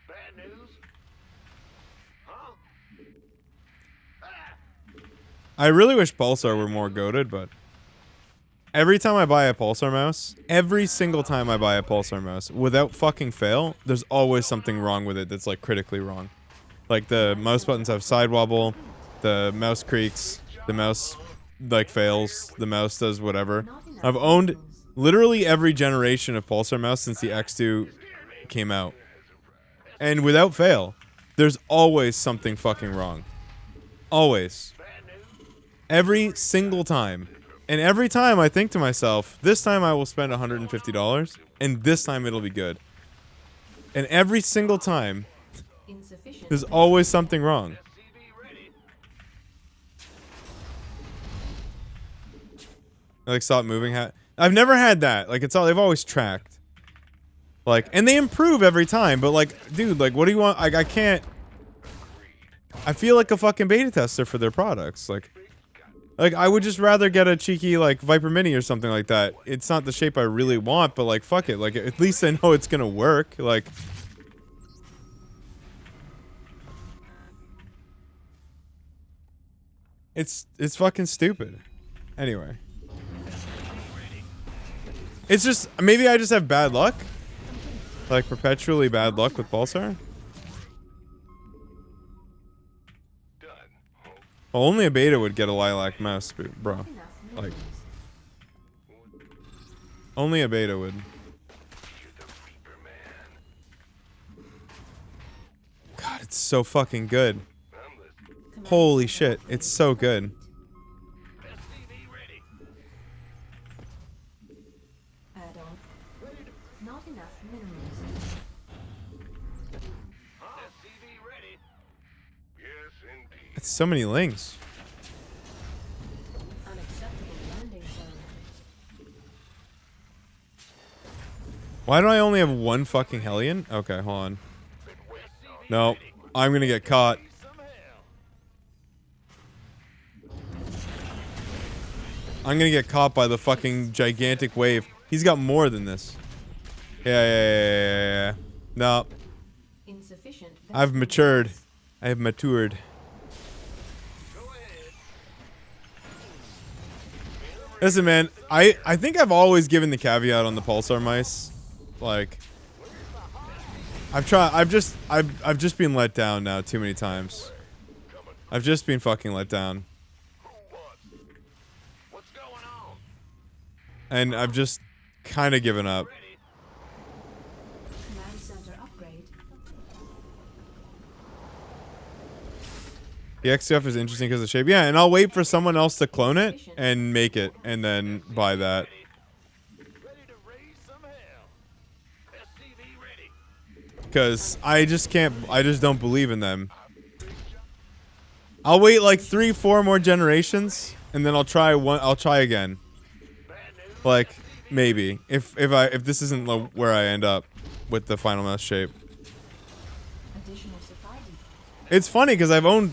Bad news? Huh? I really wish Pulsar were more goated, but every time I buy a Pulsar mouse, every single time I buy a Pulsar mouse, without fucking fail, there's always something wrong with it that's like critically wrong. Like the mouse buttons have side wobble, the mouse creaks, the mouse like fails, the mouse does whatever. I've owned literally every generation of Pulsar mouse since the X2 came out. And without fail, there's always something fucking wrong. Always. Every single time. And every time I think to myself, this time I will spend $150, and this time it'll be good. And every single time, Insufficient there's always something wrong. I like stop moving. I've never had that. Like it's all they've always tracked. Like, and they improve every time. But like, dude, like, what do you want? I can't. I feel like a fucking beta tester for their products. Like I would just rather get a cheeky like Viper Mini or something like that. It's not the shape I really want, but like fuck it. Like at least I know it's gonna work. Like it's fucking stupid. Anyway. It's just maybe I just have bad luck. Like perpetually bad luck with Pulsar. Well, only a beta would get a lilac mouse, bro. Like, only a beta would. God, it's so fucking good. Holy shit, it's so good. add-on. Not enough minerals. It's so many links. Unacceptable landing zone. Why do I only have one fucking Hellion? Okay, hold on. No, I'm gonna get caught. I'm gonna get caught by the fucking gigantic wave. He's got more than this. Yeah. No, Insufficient I've gasoline matured. gas. I have matured. Listen, man, I think I've always given the caveat on the Pulsar mice. Like, I've just been let down now too many times. I've just been fucking let down. What's going on? And I've just kind of given up. Command center upgrade. The XCF is interesting because of the shape. Yeah, and I'll wait for someone else to clone it and make it and then buy that. Ready to raise some hell. SCV ready. Because I just don't believe in them. I'll wait like 3-4 more generations and then I'll try again. Like, maybe. If this isn't where I end up with the final mouse shape. Additional supply depot. It's funny because I've owned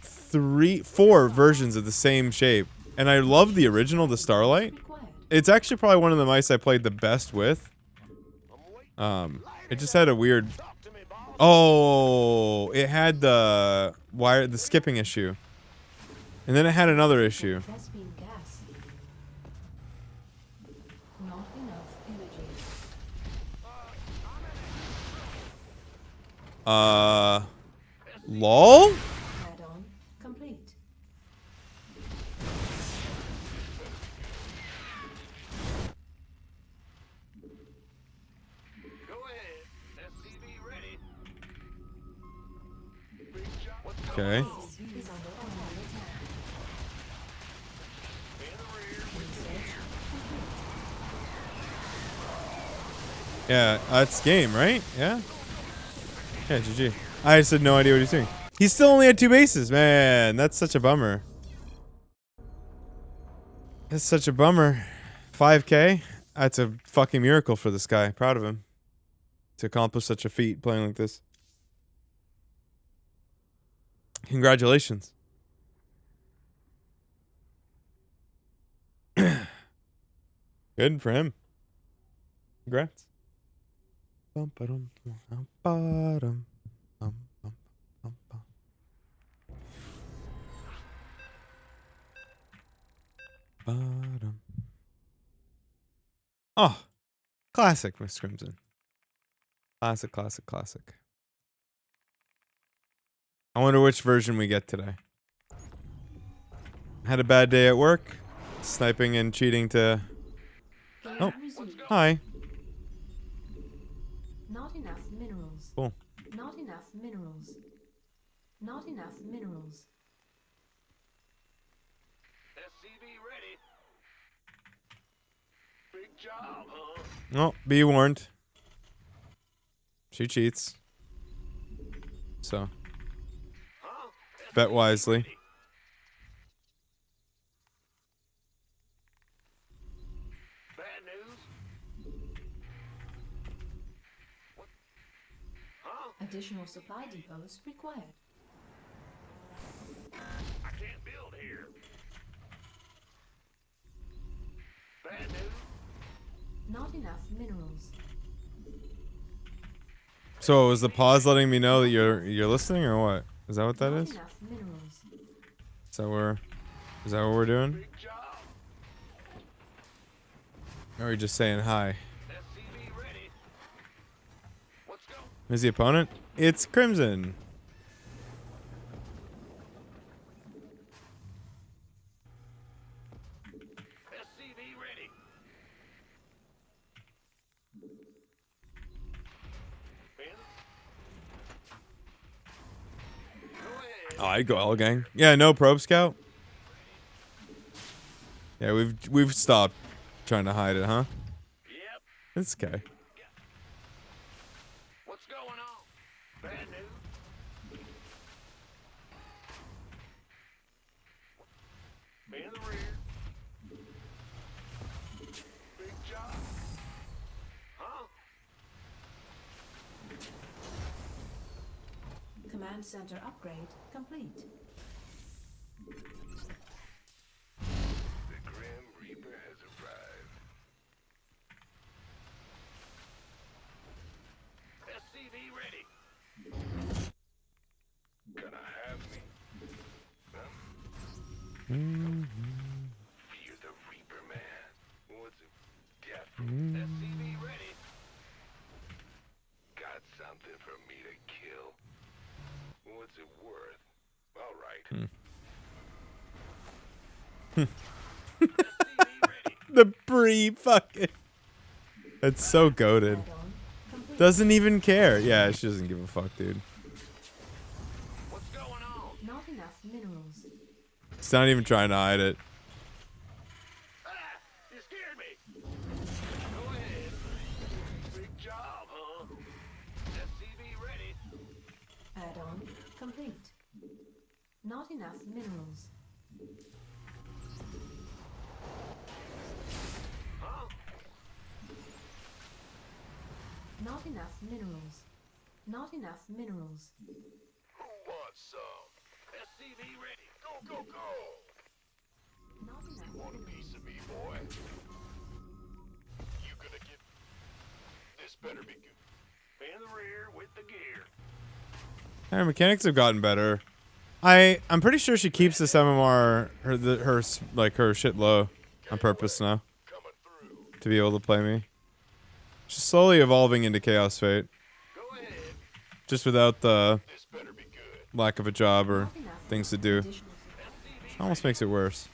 4 versions of the same shape. And I love the original, the Starlight. Required. It's actually probably one of the mice I played the best with. It just had a weird... Oh, it had the skipping issue. And then it had another issue. Vespine gas. Not enough energy. Lol? Add-on complete. Go ahead. SCV ready. Big job. What's going Okay. on? Is under automatic attack. In the rear. Research complete. Yeah, that's game, right? Yeah? Yeah, GG. I just had no idea what he's doing. He's still only at 2 bases. Man, that's such a bummer. That's such a bummer. 5K? That's a fucking miracle for this guy. Proud of him. To accomplish such a feat playing like this. Congratulations. Good for him. Congrats. Bum, ba-dum, bum, ba-dum, bum, bum, bum, bum. Ba-dum. Oh, classic, Miss Crimson. Classic, classic, classic. I wonder which version we get today. Had a bad day at work. Sniping and cheating to... Game Oh. resumed. Hi. Not enough minerals. Cool. Not enough minerals. Not enough minerals. SCV ready. Big job, huh? Oh, be warned. She cheats. So, Huh? bet wisely. Bad news? What? Huh? Additional supply depots required. I can't build here. Bad news? Not enough minerals. So, is the pause letting me know that you're listening or what? Is that what that Not is? enough minerals. Is that what we're doing? Big job. Or are we just saying hi? SCV ready. Let's go. Who's the opponent? It's Crimson. SCV ready. In. Go ahead. Oh, I'd go L gang. Yeah, no probe scout. Yeah, we've stopped trying to hide it, huh? Yep. It's okay. What's going on? Bad news? In the rear. Big job. Huh? Command center upgrade complete. The Grim Reaper has arrived. SCV ready. Gonna have me. Huh? Fear the Reaper, man. What's it? Death. SCV ready. Got something for me to kill. What's it worth? All right. SCV ready. The Bree fucking. It's so goaded. Add-on complete. Doesn't even care. Yeah, she doesn't give a fuck, dude. What's going on? Not enough minerals. She's not even trying to hide it. Ah! You scared me. Go ahead. Big job, huh? SCV ready. Add-on complete. Not enough minerals. Huh? Not enough minerals. Not enough minerals. Who wants some? SCV ready. Go, go, go. Not enough Want a minerals. piece of me, boy? You gonna get... This better be good. In the rear with the gear. Her mechanics have gotten better. I'm pretty sure she keeps this MMR her shit low on purpose now Coming through. to be able to play me. She's slowly evolving into Chaos Fate. Go ahead. just without the This better be good. lack of a job or Not enough things to do. additional Almost makes it worse.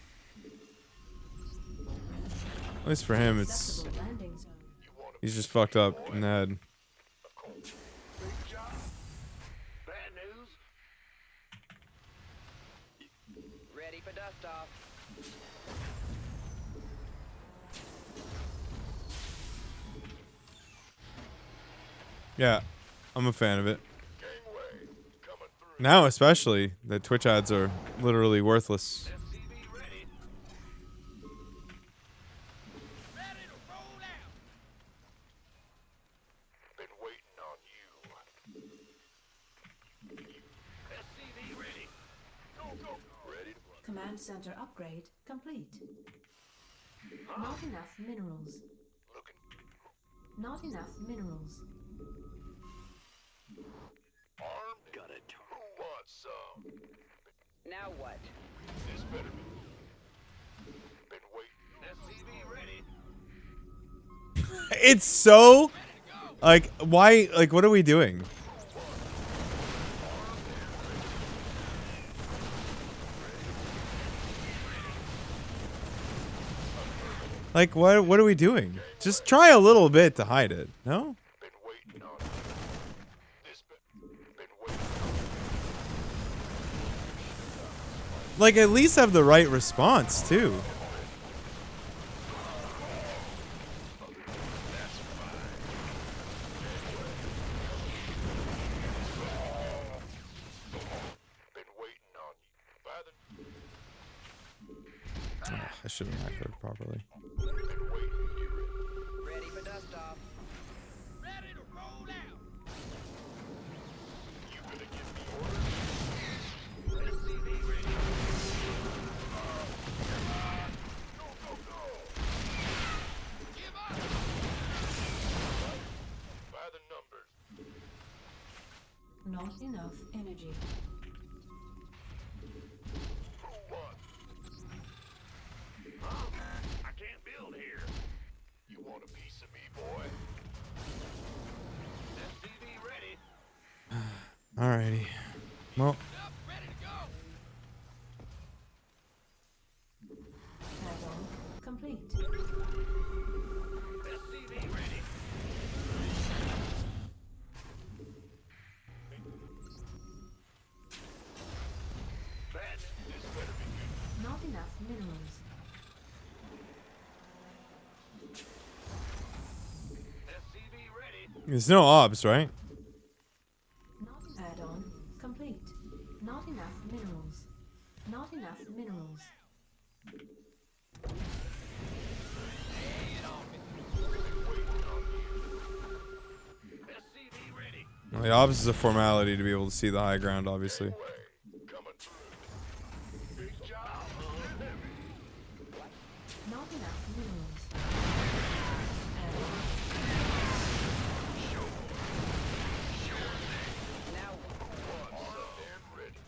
At least for him, it's acceptable landing zone. he's just fucked up in the head. Big job. Bad news. Ready for dust off. Yeah, I'm a fan of it. Gangway coming through. Now, especially, the Twitch ads are literally worthless. SCV ready. Ready to roll out. Been waiting on you. SCV ready. Go, go, go. Ready. Command center upgrade complete. Not enough minerals. Looking. Not enough minerals. Armed. Got it. Who wants some? Now what? This better be. Been waiting. SCV ready. It's so like why like what are we doing? Like what are we doing? Just try a little bit to hide it. No? Been waiting on you. This been waiting. Like at least have the right response too. Been waiting on you. By the I should have echoed properly. been waiting. Get ready. Ready for dust off. Ready to roll out. You gonna give me orders? SCV ready. Go, go, go. Give up. By the numbers. Not enough energy. Who won? Huh? I can't build here. You want a piece of me, boy? SCV ready. Alrighty. Well, Up, ready to go. Add-on complete. SCV ready. Bad. This better be good. Not enough minerals. SCV ready. there's no obs, right? Not add-on complete. Not enough minerals. Not enough minerals. SCV ready. Well, the obs is a formality to be able to see the high ground, obviously. Way. Coming through. Big job. Not enough minerals. Now what? Armed and ready.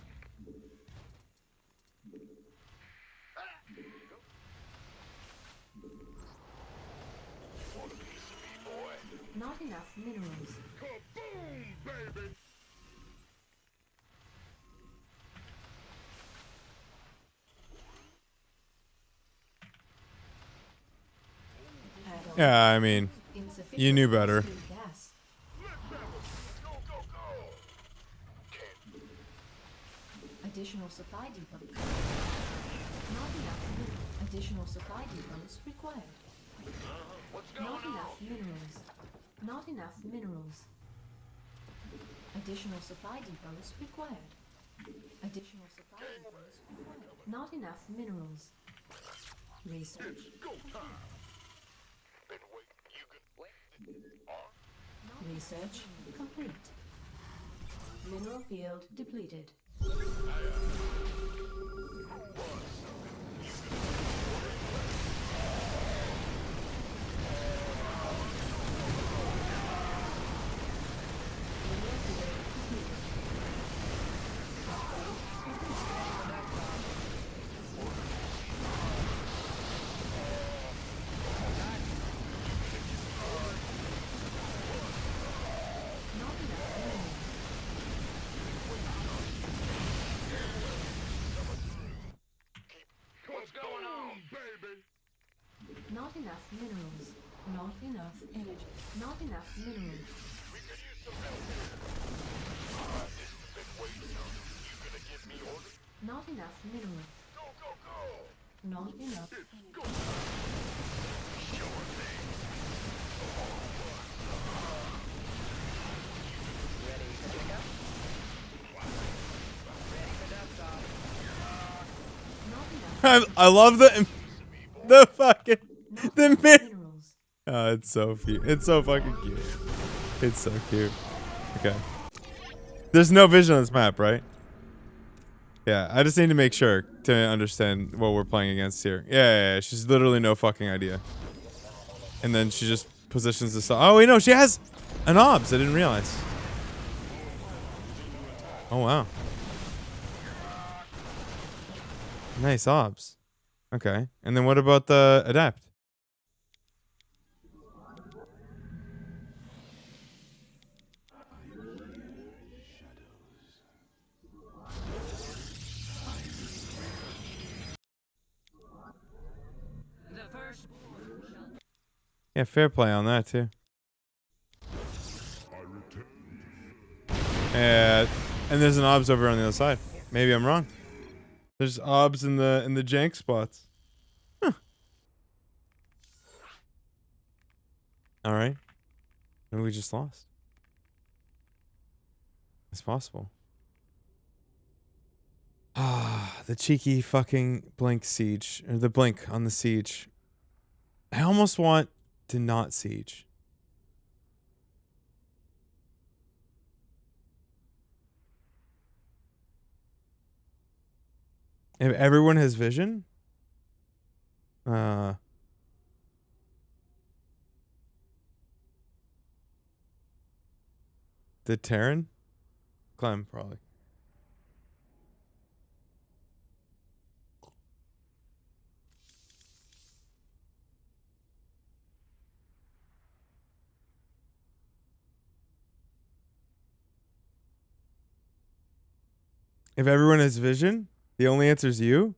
Want a piece of me, boy? Not enough minerals. Kaboom, baby! Add-on Yeah, I mean, insufficient you knew better. food gas. Let's have a go, go, go! Can't Additional supply depot. Not enough additional supply depots required. What's going Not on? enough minerals. Not enough minerals. Additional supply depots required. Additional supply depots required. Not enough minerals. Research. Go time! Been waiting. You can Research complete. Mineral field depleted. Not enough minerals. enough minerals. Not enough energy. Not enough minerals. We could use some help here. This has been waiting on you. You gonna give me orders? Not enough minerals. Go, go, go! Not enough It's energy. go time. Sure thing. Ready for pickup? Ready for dust off. Not enough I love the fucking the min. minerals. Oh, it's so cute. It's so fucking cute. It's so cute. Okay. There's no vision on this map, right? Yeah, I just need to make sure to understand what we're playing against here. Yeah. She's literally no fucking idea. And then she just positions this. Oh, wait, no, she has an obs. I didn't realize. Oh, wow. Nice obs. Okay. And then what about the adapt? Yeah, fair play on that too. And there's an obs over on the other side. Maybe I'm wrong. There's obs in the jank spots. Huh. All right. Maybe we just lost. It's possible. Ah, the cheeky fucking blink siege, or the blink on the siege. I almost want to not siege. If everyone has vision? The Terran? Clem, probably. If everyone has vision, the only answer is you?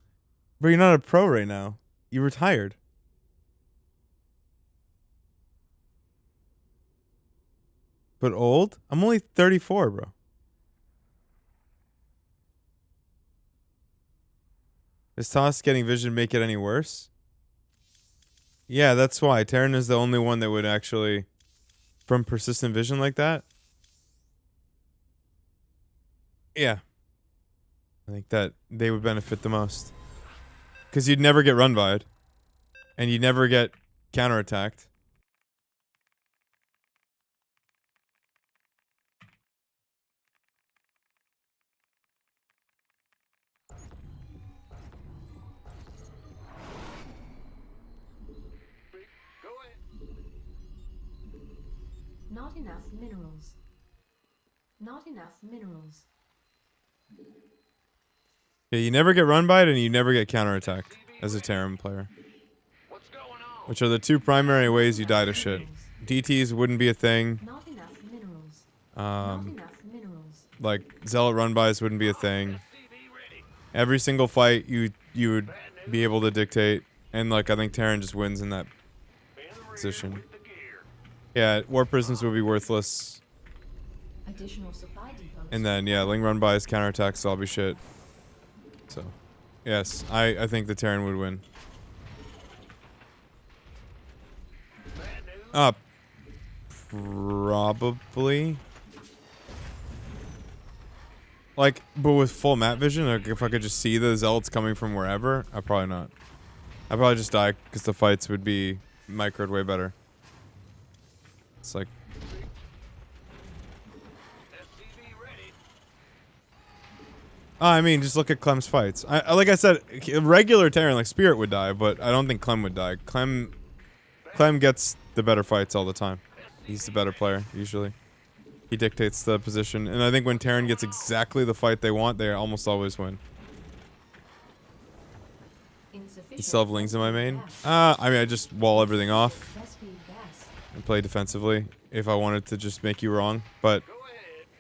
But you're not a pro right now. You retired. But old? I'm only 34, bro. Does Toss getting vision make it any worse? Yeah, that's why. Terran is the only one that would actually, from persistent vision like that. Yeah. I think that they would benefit the most. Because you'd never get run by it. And you'd never get counterattacked. Go ahead. Not enough minerals. Not enough minerals. Yeah, you never get run by it and you never get counterattacked as a Terran player. What's going on? Which are the two primary ways you die to shit. DTs wouldn't be a thing. Not enough minerals. Not enough minerals. Like Zealot run-bys wouldn't be a thing. Every single fight you would be able to dictate. And like I think Terran just wins in that position. Yeah, War Prisms would be worthless. Additional supply depots. And then yeah, Ling run-bys, counterattacks, all be shit. So, yes, I think the Terran would win. Probably. Like, but with full map vision, like if I could just see the Zealots coming from wherever, I'd probably not. I'd probably just die because the fights would be microed way better. It's like, I mean, just look at Clem's fights. Like I said, a regular Terran like Spirit would die, but I don't think Clem would die. Clem gets the better fights all the time. He's the better player usually. He dictates the position, and I think when Terran gets exactly the fight they want, they almost always win. You still have Lings in my main? I mean, I just wall everything off and play defensively if I wanted to just make you wrong, but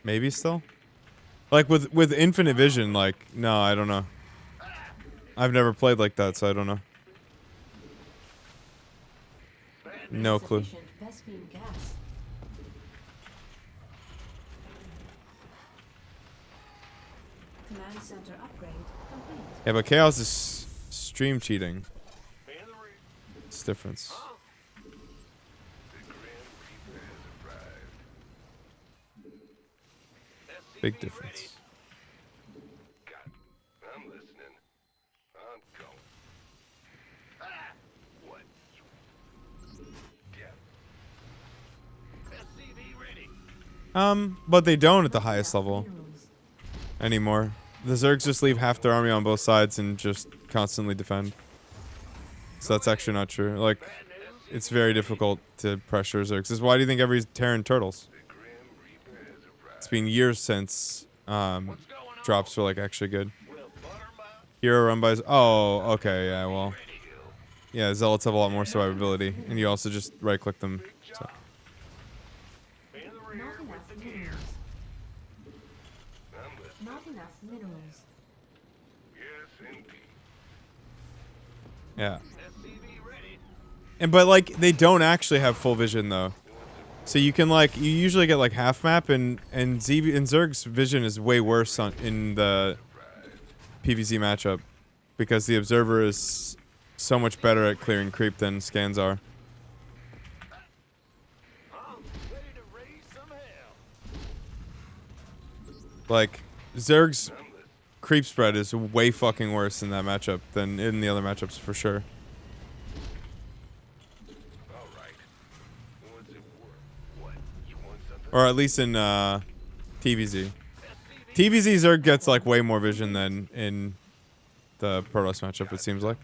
maybe still. Like with infinite vision, like no, I don't know. I've never played like that, so I don't know. No clue. Insufficient Vespene gas. Command center upgrade complete. Yeah, but Chaos is stream cheating. It's difference. Big difference. I'm listening. I'm going. Ah! What? Yeah. SCV ready. But they don't at the highest level Minerals. anymore. The Zergs just leave half their army on both sides and just constantly defend. So that's actually not true. Like, it's very difficult to pressure Zergs. This is why do you think everybody's tearing turtles? It's been years since drops were like actually good. Hero run bys. Oh, okay, yeah, well. Yeah, Zealots have a lot more survivability, and you also just right click them. So. Not enough minerals. Not enough minerals. Yes, indeed. Yeah. SCV ready. And but like they don't actually have full vision though. So you can like you usually get like half map and Zerg's vision is way worse in the PvZ matchup because the observer is so much better at clearing creep than scans are. Ready to raise some hell. Like Zerg's creep spread is way fucking worse in that matchup than in the other matchups for sure. All right. What's it worth? What? You want something? Or at least in TVZ. TVZ Zerg gets like way more vision than in the Protoss matchup, it seems like.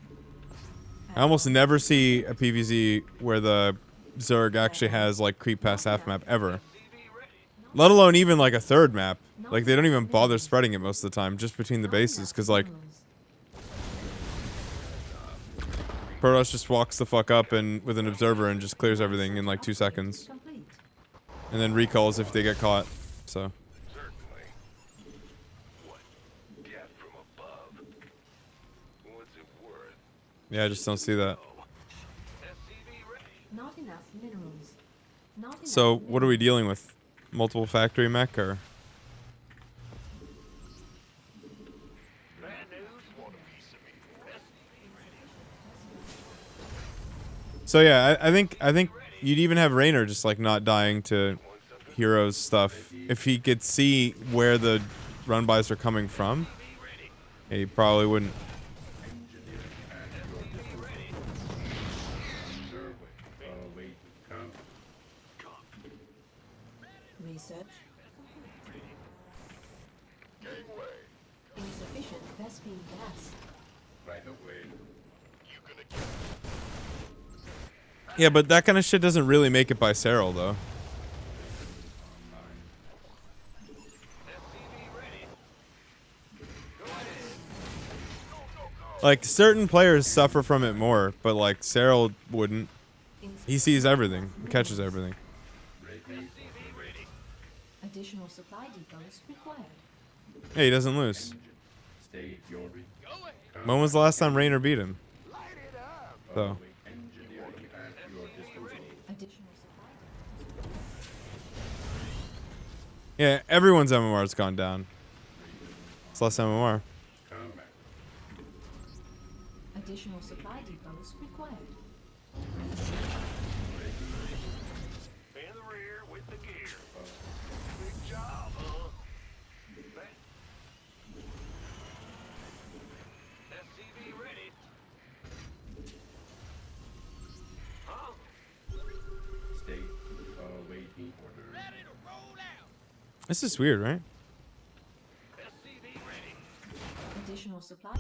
I almost never see a PvZ where the Zerg actually has like creep past half map ever. Let alone even like a third map. Like they don't even bother spreading it most of the time, just between the bases, because like Protoss just walks the fuck up and with an observer and just clears everything in like 2 seconds. Complete. And then recalls if they get caught. So Certainly. What? Get from above. What's it worth? yeah, I just don't see that. SCV ready. Not enough minerals. Not enough So what are we minerals. dealing with? Multiple factory mech or? Bad news. Want a piece of me? So yeah, I think you'd even have Raynor just like not dying to Heroes stuff if he could see where the run bys are coming from. Yeah, he probably wouldn't. Research. Insufficient Vespene gas. Right away. You gonna get Yeah, but that kind of shit doesn't really make it by Serral though. Like certain players suffer from it more, but like Serral wouldn't. He sees everything, catches everything. Additional supply depots required. Yeah, he doesn't lose. When was the last time Raynor beat him? So. Additional supply depots. Yeah, everyone's MMR's gone down. It's less MMR. Additional supply depots required. in the rear with the gear. Big job, huh? SCV ready. Huh? Ready to roll out. This is weird, right? SCV ready. Additional supply.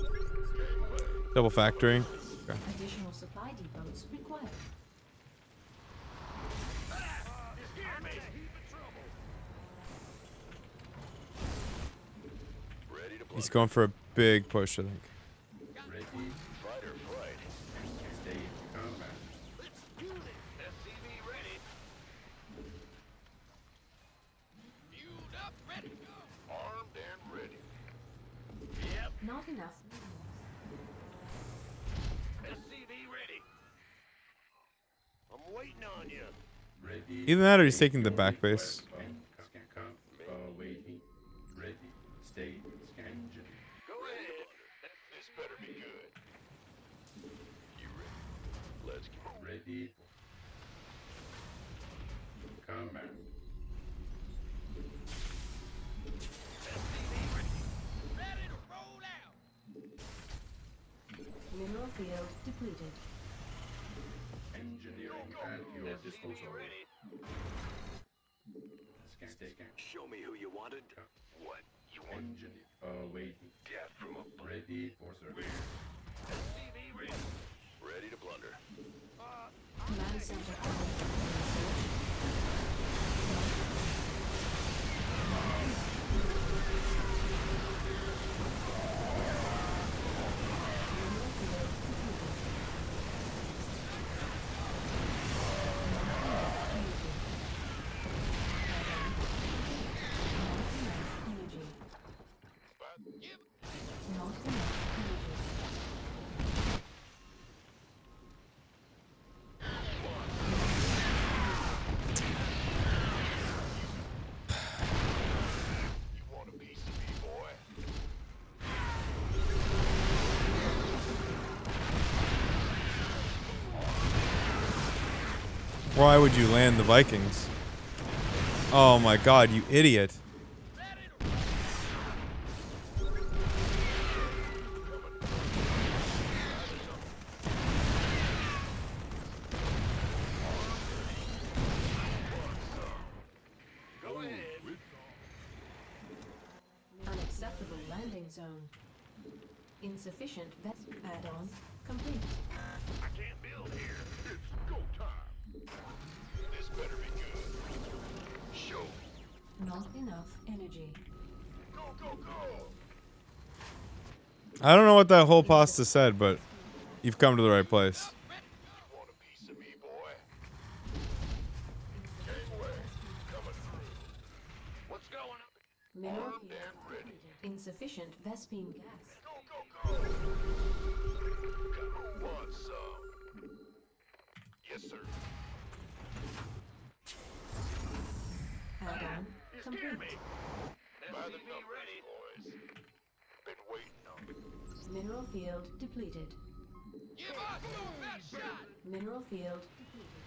Double factory. Okay. Additional supply depots required. Hear me. Heap of trouble. Ready to He's going for a big push, I think. fight or flight. Let's do this. SCV ready. Fueled up, ready to go. Armed and ready. Yep. Not enough minerals. SCV ready. I'm waiting on you. Either that or he's taking the back base. Go ahead. This better be good. You ready? Let's get ready. Ready to roll out. Mineral field depleted. Ready. Show me who you wanted. What? You want death from a ready for service. SCV ready. Ready to blunder. Command center active. Mineral field depleted. Not enough energy. You want a piece of me, boy? Why would you land the Vikings? Oh my god, you idiot. Go ahead. Unacceptable landing zone. Insufficient vest add-on complete. I can't build here. It's go time. This better be good. Show. Not enough energy. Go, go, go. I don't know what that whole pasta said, but you've come to the right place. You want a piece of me, boy? Gangway, coming through. What's going on? Mineral Armed field and ready. depleted. Insufficient Vespine gas. Go, go, go. Who wants some? Yes, sir. Add-on complete. By the numbers, boys. Been waiting on it. Mineral field depleted. Give us your best shot. Mineral field depleted.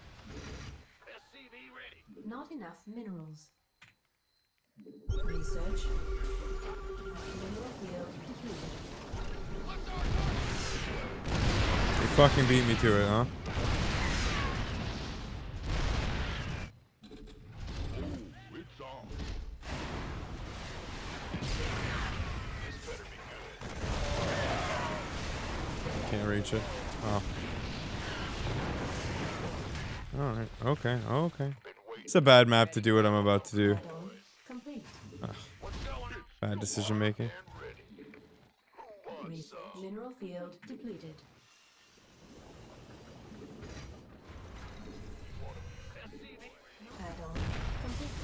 SCV ready. Not enough minerals. Research. Mineral field depleted. You fucking beat me to it, huh? It's on. This better be good. Can't reach it. Oh. Alright, okay, okay. It's a bad map to do what I'm about to do. Add-on complete. What's going on? Bad decision making. And ready. Who wants Research. some? Mineral field depleted. Add-on complete.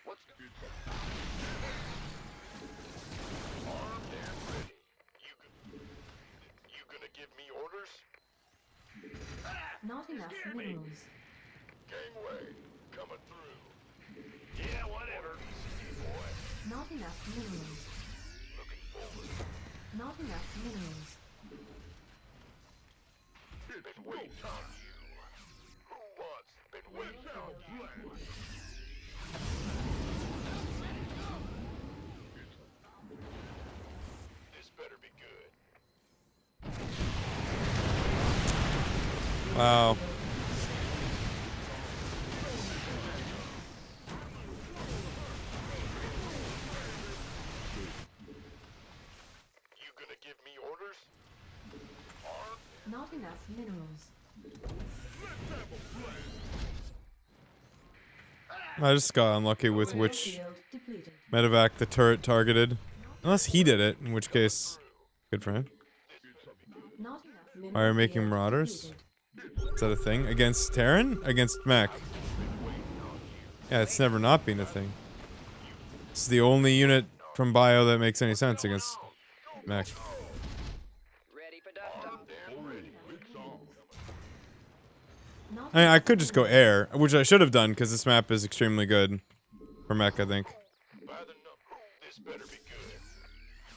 What's good? Armed and ready. You gonna give me orders? Not enough minerals. Gangway, coming through. Yeah, whatever. Boy, Not enough minerals. looking forward. Not enough minerals. Been waiting on you. Who wants? Been waiting on you. This better be good. Wow. You gonna give me orders? Armed? Not enough minerals. I just got unlucky with Fuel which field depleted. medevac the turret targeted. Unless he did it, in which case, good for him. Not enough mineral Why are we making field marauders? depleted. Is that a thing? Against Terran? Against mech? Yeah, it's never not been a thing. It's the only unit from Bio that makes any sense against mech. Ready for dust off? Not I mean, I could just go air, which I should have done because this map is extremely good for mech, I think. By the number, this better be good.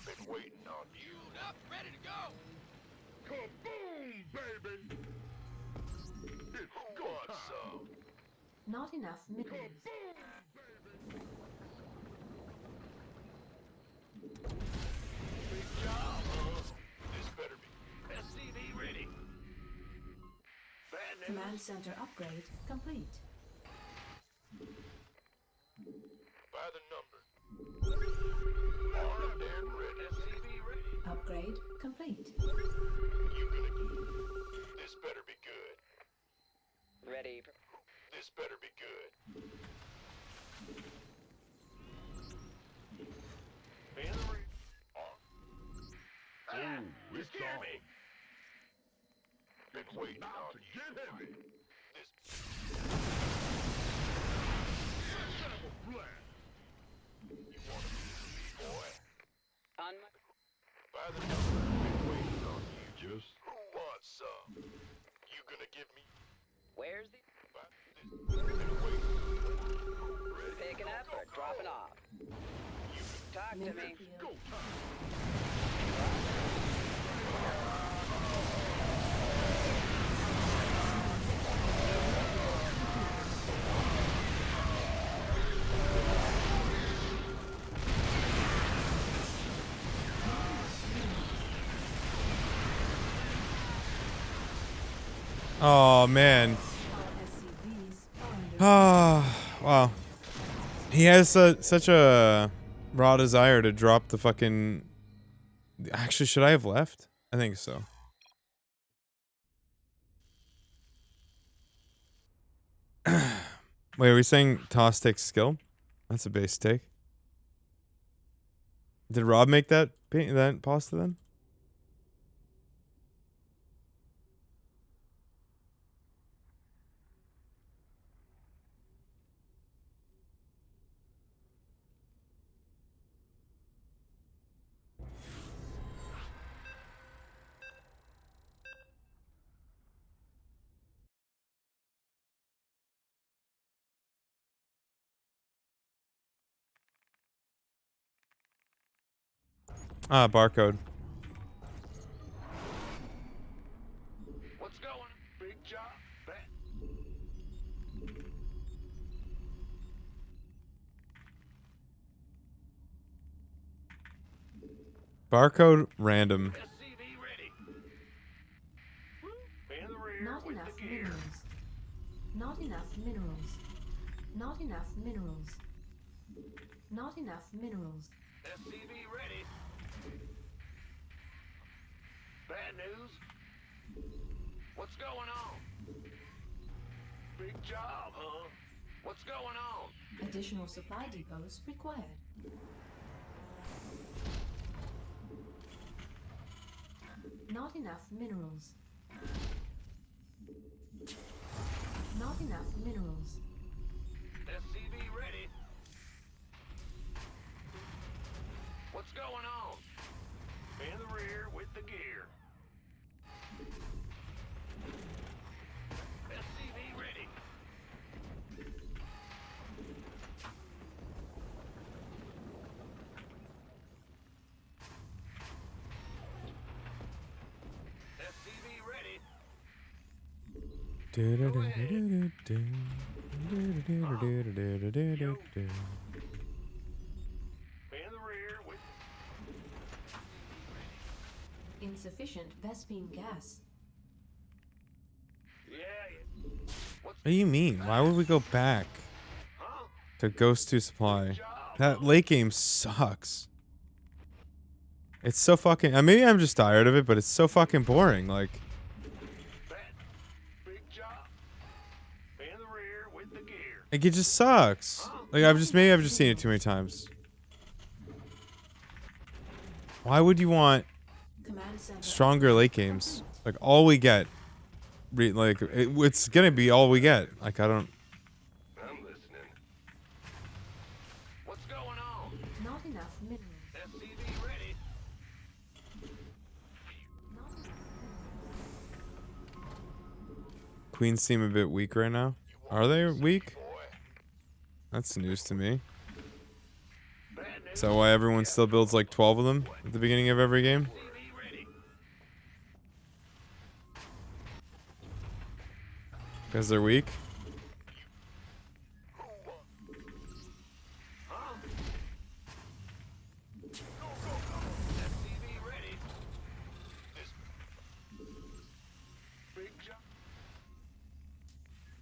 Been waiting on you. Up, ready to go. Kaboom, baby. It's go time. Not enough minerals. Big job, this better be. SCV ready. Bad news. Command center upgrade complete. By the number. Armed and ready. SCV ready. Upgrade complete. You gonna get. This better be good. Ready. This better be good. And the ring. Oh, it's on. Been waiting on you. Get heavy. This. You want to be boy? On my. By the number, been waiting on you. Just who wants some? You gonna give me? Where's the. By this. Been waiting. Ready? Picking up or dropping off? Talk to Mineral me. field. Oh, man. SCVs under Ah, wow. He has such a raw desire to drop the fucking... Actually, should I have left? I think so. Wait, are we saying toss takes skill? That's a base take. Did Rob make that pasta then? Ah, barcode. What's going? Big job. Bet. Barcode random. SCV ready. In the rear not with enough the gear. minerals. Not enough minerals. Not enough minerals. Not enough minerals. SCV ready. Bad news. What's going on? Big job, huh? What's going on? Additional supply depots required. Not enough minerals. Not enough minerals. SCV ready. What's going on? In the rear with the gear. SCV ready. SCV ready. In the rear with Insufficient Vespine gas. yeah. What's What do you mean? Why would we go back huh? to Ghost 2 Supply? That late game sucks. It's so fucking... maybe I'm just tired of it, but it's so fucking boring. Like, with the gear. Like, it just sucks. Like, maybe I've just seen it too many times. Why would you want Command center. stronger late games? Like, all we get, it's gonna be all we get. Like, I don't. I'm listening. What's going on? Not enough minerals. SCV ready. Not enough. Queens seem a bit weak right now. Are they weak? Boy. That's news to me. Bad news. Is that why everyone still builds like 12 of them at the beginning of every game? SCV ready. Because they're weak? SCV ready. This big job.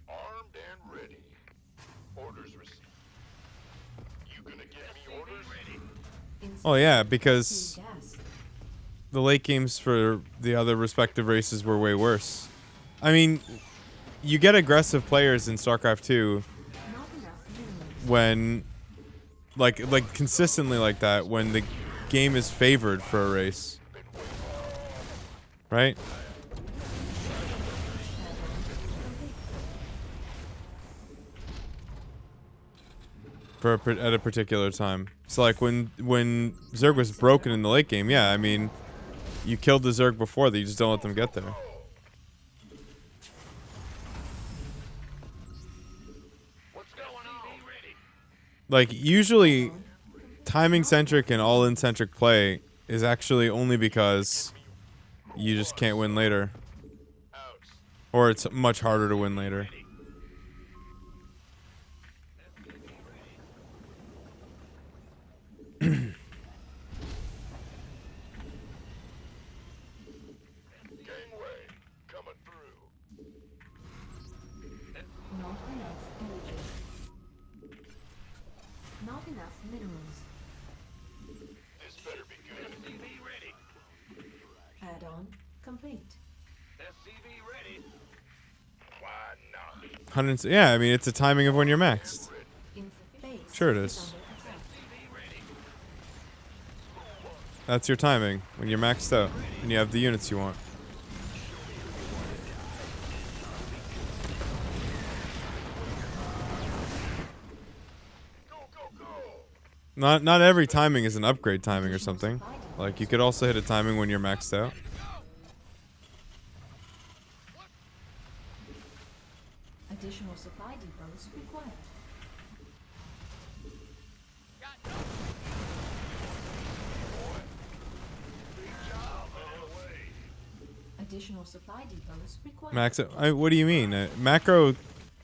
Armed and ready. Orders received. You gonna get me orders? Ready. Oh yeah, because Gas. the late games for the other respective races were way worse. I mean, you get aggressive players in StarCraft 2 Not enough minerals. when like consistently like that when the game is favored for a race. Right? At a particular time. So like when Zerg was broken in the late game, yeah, I mean, you killed the Zerg before that, you just don't let them get there. What's going on? Ready. Like usually timing centric and all in centric play is actually only because you just can't win later. Out. Or it's much harder to win later. Gangway coming through. Not enough energy. Not enough minerals. This better be good. SCV ready. Add-on complete. SCV ready. Why not? Yeah, I mean it's a timing of when you're maxed. Base Sure it is. under attack. That's your timing when you're maxed out and you have the units you want. Go, go, go. Not every timing is an upgrade timing or something. Like you could also hit a timing when you're maxed out. Additional supply depots required. Additional supply depots required. Max out. What do you mean? Macro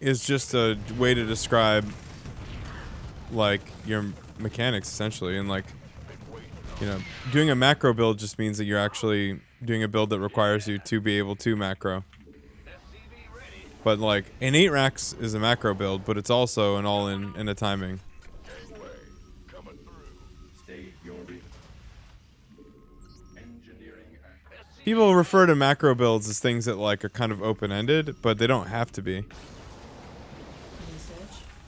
is just a way to describe like your mechanics essentially, and like doing a macro build just means that you're actually doing a build that requires you to be able to macro. But like an 8 racks is a macro build, but it's also an all-in and a timing. Gangway coming through. Stay your engineering. People refer to macro builds as things that like are kind of open-ended, but they don't have to be. Research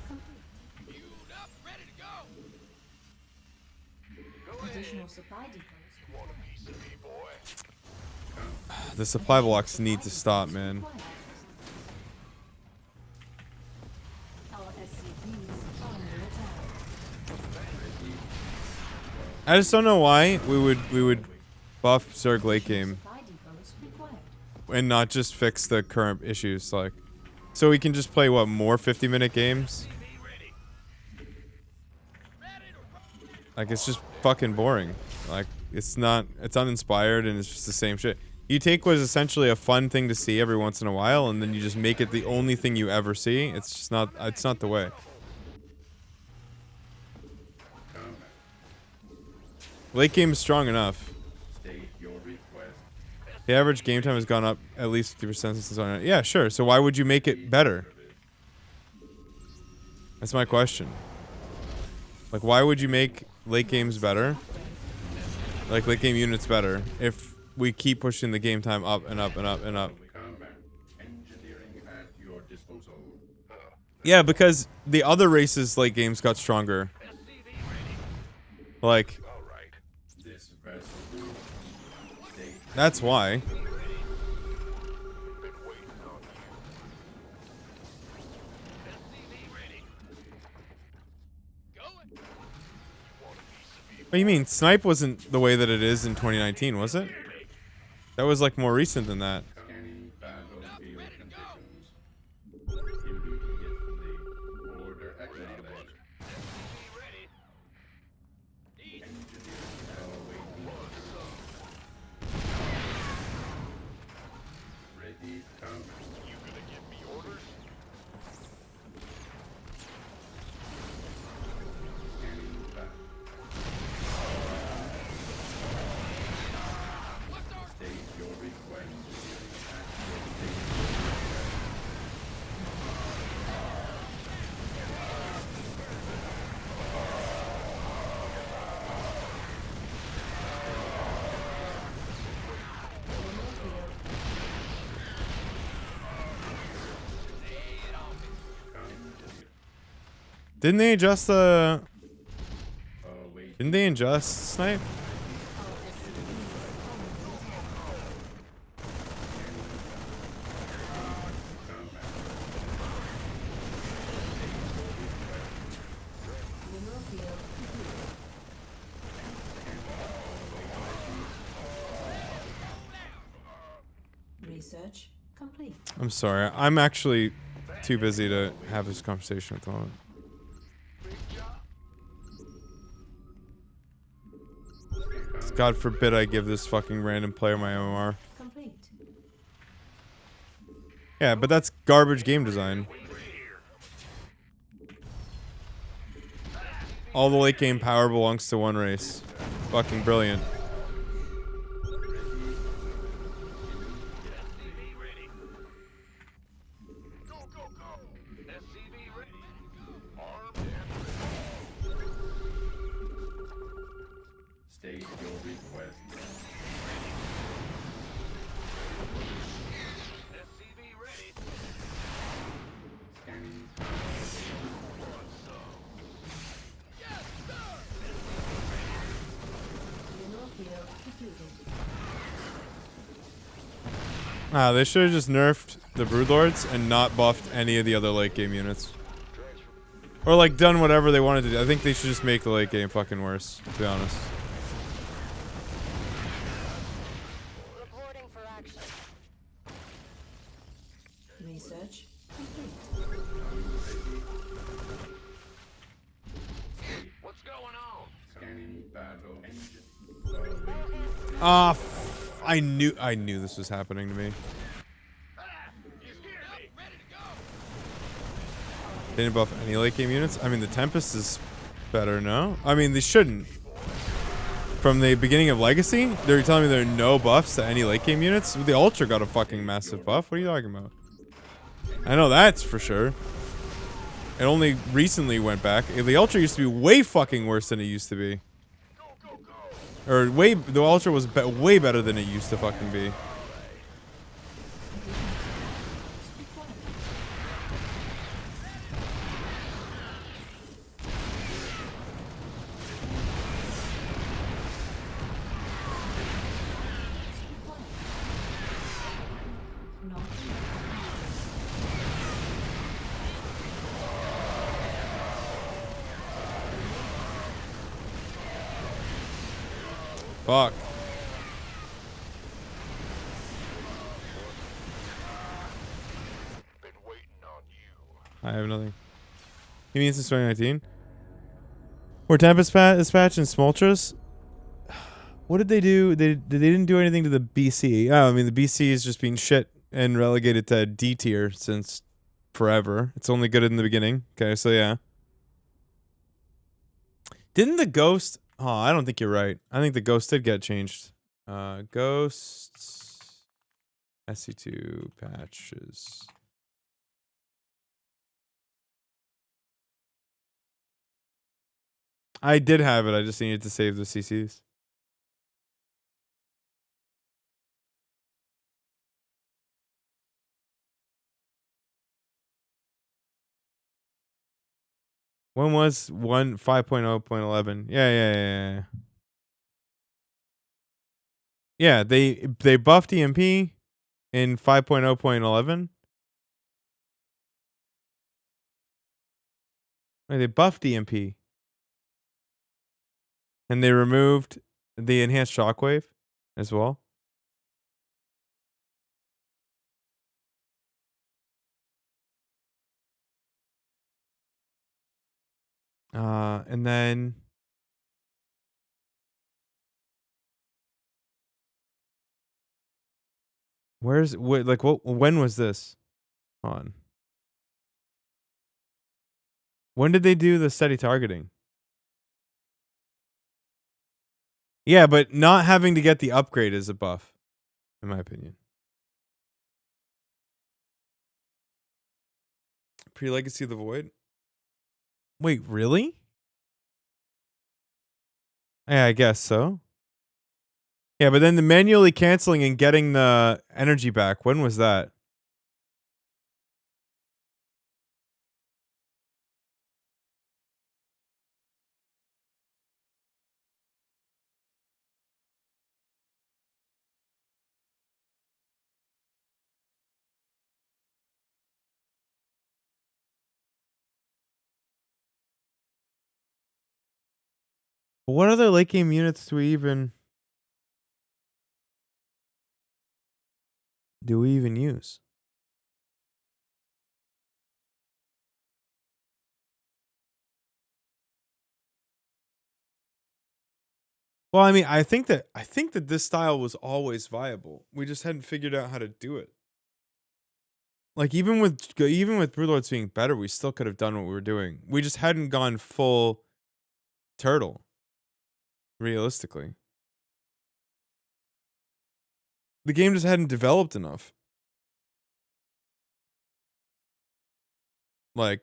complete. Queued up, ready to go. Additional supply depots Want a piece of me, boy? The supply blocks need to stop, man. required. Our SCVs are under attack. I just don't know why we would buff Zerg late game Supply depots required. and not just fix the current issues. Like, so we can just play what, more 50-minute games? Like it's just fucking boring. Like it's uninspired and it's just the same shit. You take what is essentially a fun thing to see every once in a while and then you just make it the only thing you ever see. It's not the way. Late game is strong enough. The average game time has gone up at least 50% since the start. Yeah, sure. So why would you make it better? That's my question. Like, why would you make late games better? Like, late game units better if we keep pushing the game time up and up and up and up? Yeah, because the other races late games got stronger. Like, that's why. What do you mean? Snipe wasn't the way that it is in 2019, was it? That was like more recent than that. Didn't they adjust the... Didn't they adjust Snipe? Mineral field complete. Research complete. I'm sorry. I'm actually too busy to have this conversation at the moment. God forbid I give this fucking random player my MMR. Complete. Yeah, but that's garbage game design. All the late game power belongs to one race. Fucking brilliant. Mineral field completed. Ah, they should have just nerfed the Broodlords and not buffed any of the other late game units. Or like done whatever they wanted to do. I think they should just make the late game fucking worse, to be honest. Reporting for action. Research complete. What's going on? Ah, I knew this was happening to me. They didn't buff any late game units. I mean, the Tempest is better, no? I mean, they shouldn't. From the beginning of Legacy, they're telling me there are no buffs to any late game units. The Ultra got a fucking massive buff. What are you talking about? I know that's for sure. It only recently went back. The Ultra used to be way fucking worse than it used to be. Or the Ultra was way better than it used to fucking be. Fuck. Been waiting on you. I have nothing. You mean since 2019? Were Tempest Dispatch and Smoltras? What did they do? They didn't do anything to the BC. Oh, I mean, the BC is just being shit and relegated to D tier since forever. It's only good in the beginning. Okay, so yeah. Didn't the Ghost... Oh, I don't think you're right. I think the Ghost did get changed. Ghosts... SC2 patches... I did have it. I just needed to save the CCs. When was 5.0.11? Yeah. Yeah, they buffed EMP in 5.0.11. They buffed EMP. And they removed the enhanced shockwave as well. And then when was this on? When did they do the steady targeting? Yeah, but not having to get the upgrade is a buff, in my opinion. Pre-Legacy of the Void? Wait, really? Yeah, I guess so. Yeah, but then the manually canceling and getting the energy back, when was that? What other late game units do we even use? Well, I mean, I think that this style was always viable. We just hadn't figured out how to do it. Like even with Broodlords being better, we still could have done what we were doing. We just hadn't gone full turtle. Realistically, the game just hadn't developed enough. Like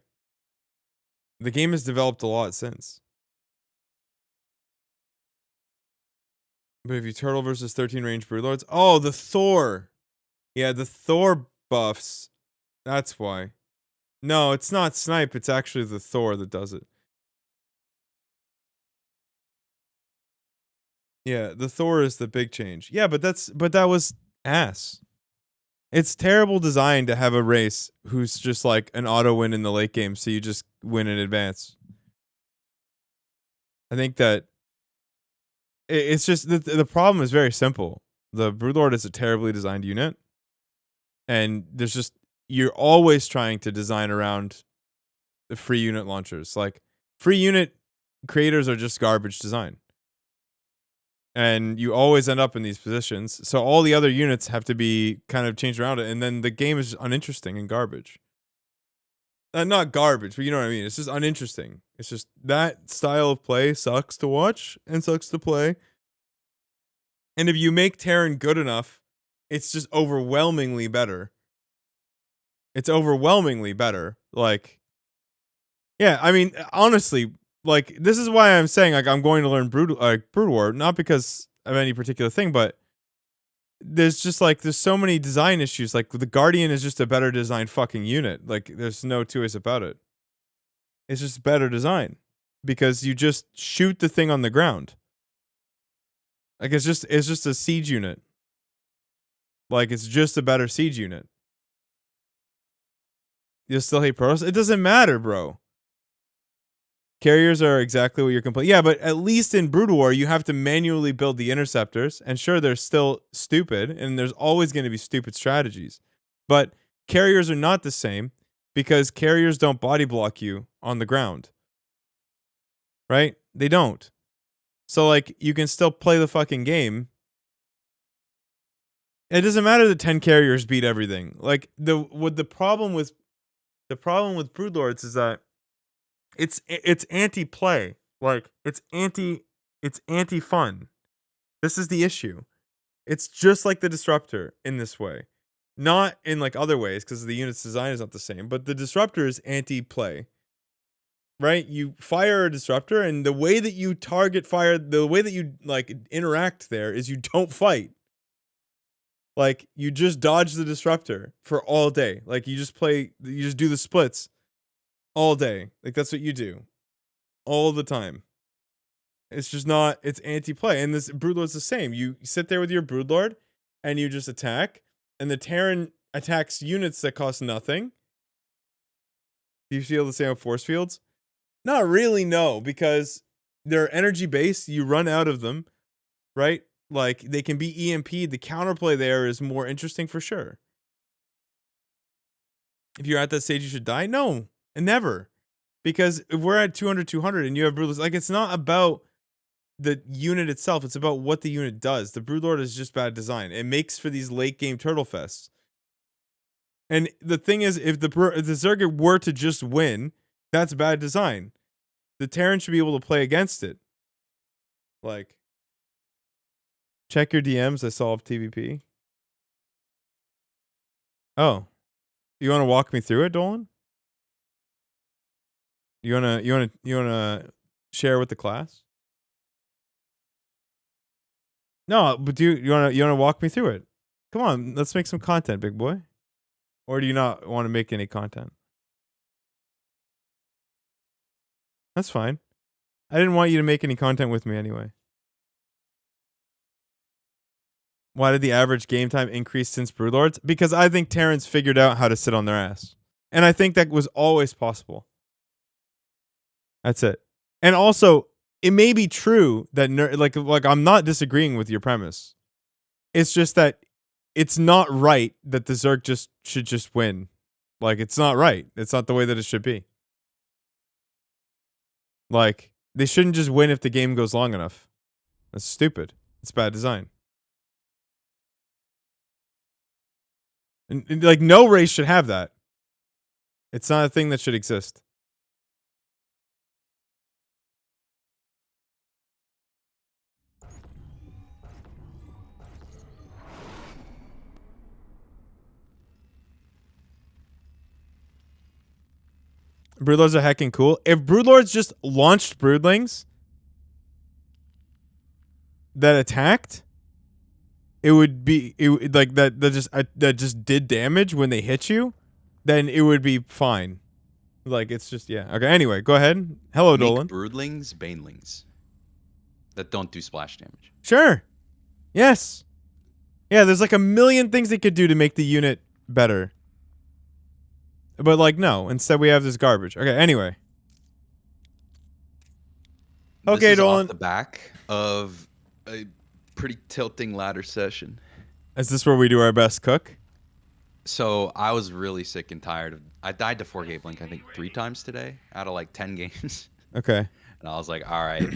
the game has developed a lot since. But if you turtle versus 13 range Broodlords, oh, the Thor. Yeah, the Thor buffs. That's why. No, it's not snipe. It's actually the Thor that does it. Yeah, the Thor is the big change. Yeah, but that was ass. It's terrible design to have a race who's just like an auto win in the late game, so you just win in advance. I think that it's just the problem is very simple. The Broodlord is a terribly designed unit, and you're always trying to design around the free unit launchers. Like free unit creators are just garbage design. And you always end up in these positions. So all the other units have to be kind of changed around it, and then the game is uninteresting and garbage. Not garbage, but you know what I mean. It's just uninteresting. It's just that style of play sucks to watch and sucks to play. And if you make Terran good enough, it's just overwhelmingly better. It's overwhelmingly better. Like, yeah, I mean, honestly, like this is why I'm saying like I'm going to learn Brood War, not because of any particular thing, but there's so many design issues. Like the Guardian is just a better designed fucking unit. Like there's no two ways about it. It's just better design because you just shoot the thing on the ground. Like it's just a siege unit. Like it's just a better siege unit. You still hate Protoss? It doesn't matter, bro. Carriers are exactly what you're complaining. Yeah, but at least in Brood War, you have to manually build the interceptors. And sure, they're still stupid, and there's always going to be stupid strategies. But carriers are not the same because carriers don't body block you on the ground. Right? They don't. So, like, you can still play the fucking game. It doesn't matter that 10 carriers beat everything. Like, the problem with Broodlords is that it's anti-play. Like it's anti-fun. This is the issue. It's just like the Disruptor in this way. Not in like other ways because the unit's design is not the same, but the Disruptor is anti-play. Right? You fire a Disruptor and the way that you target fire, the way that you like interact there is you don't fight. Like you just dodge the Disruptor for all day. Like you just do the splits all day. Like that's what you do. all the time. It's just not. It's anti-play, and this Broodlord's the same. You sit there with your Broodlord, and you just attack, and the Terran attacks units that cost nothing. Do you feel the same with force fields? Not really, no, because they're energy based. You run out of them, right? Like they can be EMP'd. The counterplay there is more interesting for sure. If you're at that stage, you should die. No, and never, because if we're at 200 and you have Broodlords, like it's not about the unit itself. It's about what the unit does. The Broodlord is just bad design. It makes for these late game turtle fests. And the thing is, if the Zerg were to just win, that's bad design. The Terran should be able to play against it. Like, check your DMs. I solved TVP. Oh, you want to walk me through it, Dolan? You wanna share with the class? No, but you wanna walk me through it? Come on, let's make some content, big boy. Or do you not want to make any content? That's fine. I didn't want you to make any content with me anyway. Why did the average game time increase since Broodlords? Because I think Terrans figured out how to sit on their ass. And I think that was always possible. That's it. And also, it may be true that like I'm not disagreeing with your premise. It's just that it's not right that the Zerg should just win. Like it's not right. It's not the way that it should be. Like they shouldn't just win if the game goes long enough. That's stupid. It's bad design. And like no race should have that. It's not a thing that should exist. Broodlords are hecking cool. If Broodlords just launched Broodlings that attacked, it would like that just did damage when they hit you, then it would be fine. Like it's just yeah. Okay, anyway, go ahead. Hello, Make Dolan. broodlings, banelings that don't do splash damage. Sure. Yes. Yeah, there's like a million things they could do to make the unit better. But like no, instead we have this garbage. Okay, anyway. Okay, this is Dolan. off the back of a pretty tilting ladder session. Is this where we do our best cook? So I was really sick and tired of. I died to 4-gate blink I think 3 times today out of like 10 games. Okay. And I was like, all right,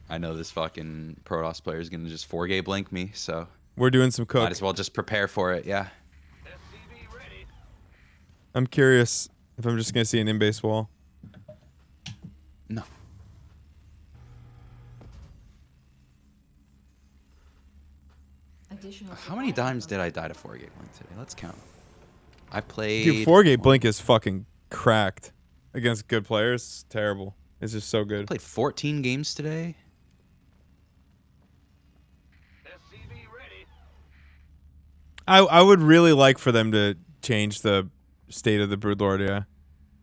I know this fucking Protoss player is gonna just 4-gate blink me, so We're doing some cook. might as well just prepare for it. Yeah. I'm curious if I'm just gonna see an in-base wall. No. How many times did I die to 4-gate blink today? Let's count. I played. Dude, 4-gate blink is fucking cracked against good players. It's terrible. It's just so good. Played 14 games today. I would really like for them to change the state of the Broodlord, yeah.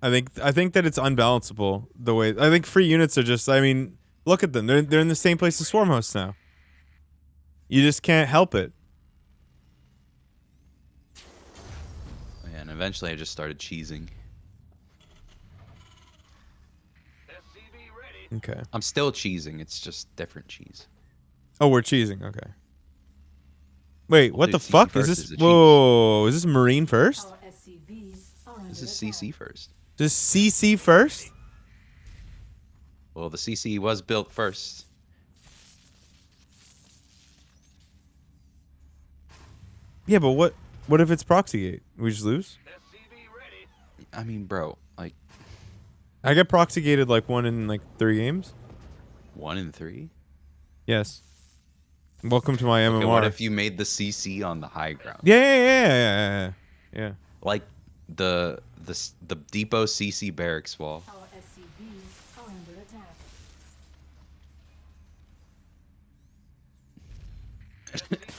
I think that it's unbalanceable the way I think free units are just I mean, look at them. They're in the same place as swarm hosts now. You just can't help it. Yeah, and eventually I just started cheesing. Okay. I'm still cheesing, it's just different cheese. Oh, we're cheesing. Okay. Wait, what dude, the CC fuck? Is first this is a cheese. whoa, is this Marine first? Our SCVs are under This is attack. CC first. Just CC first? Well, the CC was built first. Yeah, but what if it's Proxygate? We just lose? I mean, bro, like I get Proxygated like 1 in like 3 games. 1 in 3. Yes. Welcome to my MMR. Okay, what if you made the CC on the high ground? Yeah. Like the depot CC barracks wall. Our SCVs are under attack.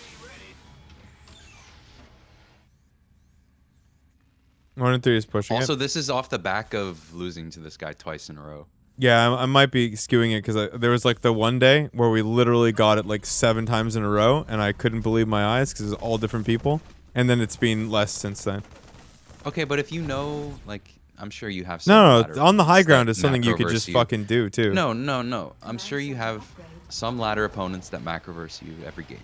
One and 3 is pushing Also, it. this is off the back of losing to this guy twice in a row. Yeah, I might be skewing it because there was like the one day where we literally got it like 7 times in a row, and I couldn't believe my eyes because it's all different people. And then it's been less since then. Okay, but if you know, like, I'm sure you have some No, ladder on the high opponents ground that is something you could macroverse just you. fucking do too. No. I'm sure you have some ladder opponents that macroverse you every game.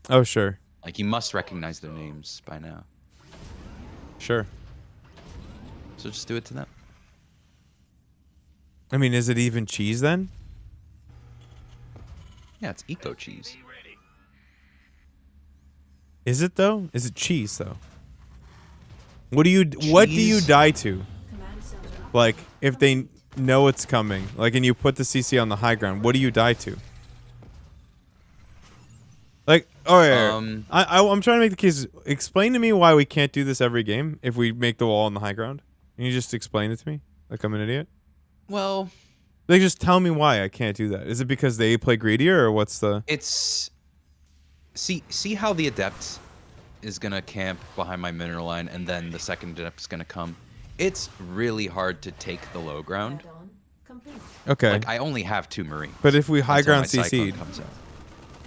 Oh, sure. Like, you must recognize their names by now. Sure. So just do it to them. I mean, is it even cheese then? Yeah, it's eco cheese. Is it though? Is it cheese though? What do you die to? Like, if they know it's coming, like, and you put the CC on the high ground, what do you die to? Like, oh yeah, I'm trying to make the case. Explain to me why we can't do this every game if we make the wall on the high ground. Can you just explain it to me? Like I'm an idiot? Well, Like, just tell me why I can't do that. Is it because they play greedier, or what's the? it's see how the adept is gonna camp behind my mineral line, and then the second adept's gonna come. It's really hard to take the low ground. Add-on complete. Okay, Like I only have 2 marines. but if we high until ground my cyclone CC'd, comes out.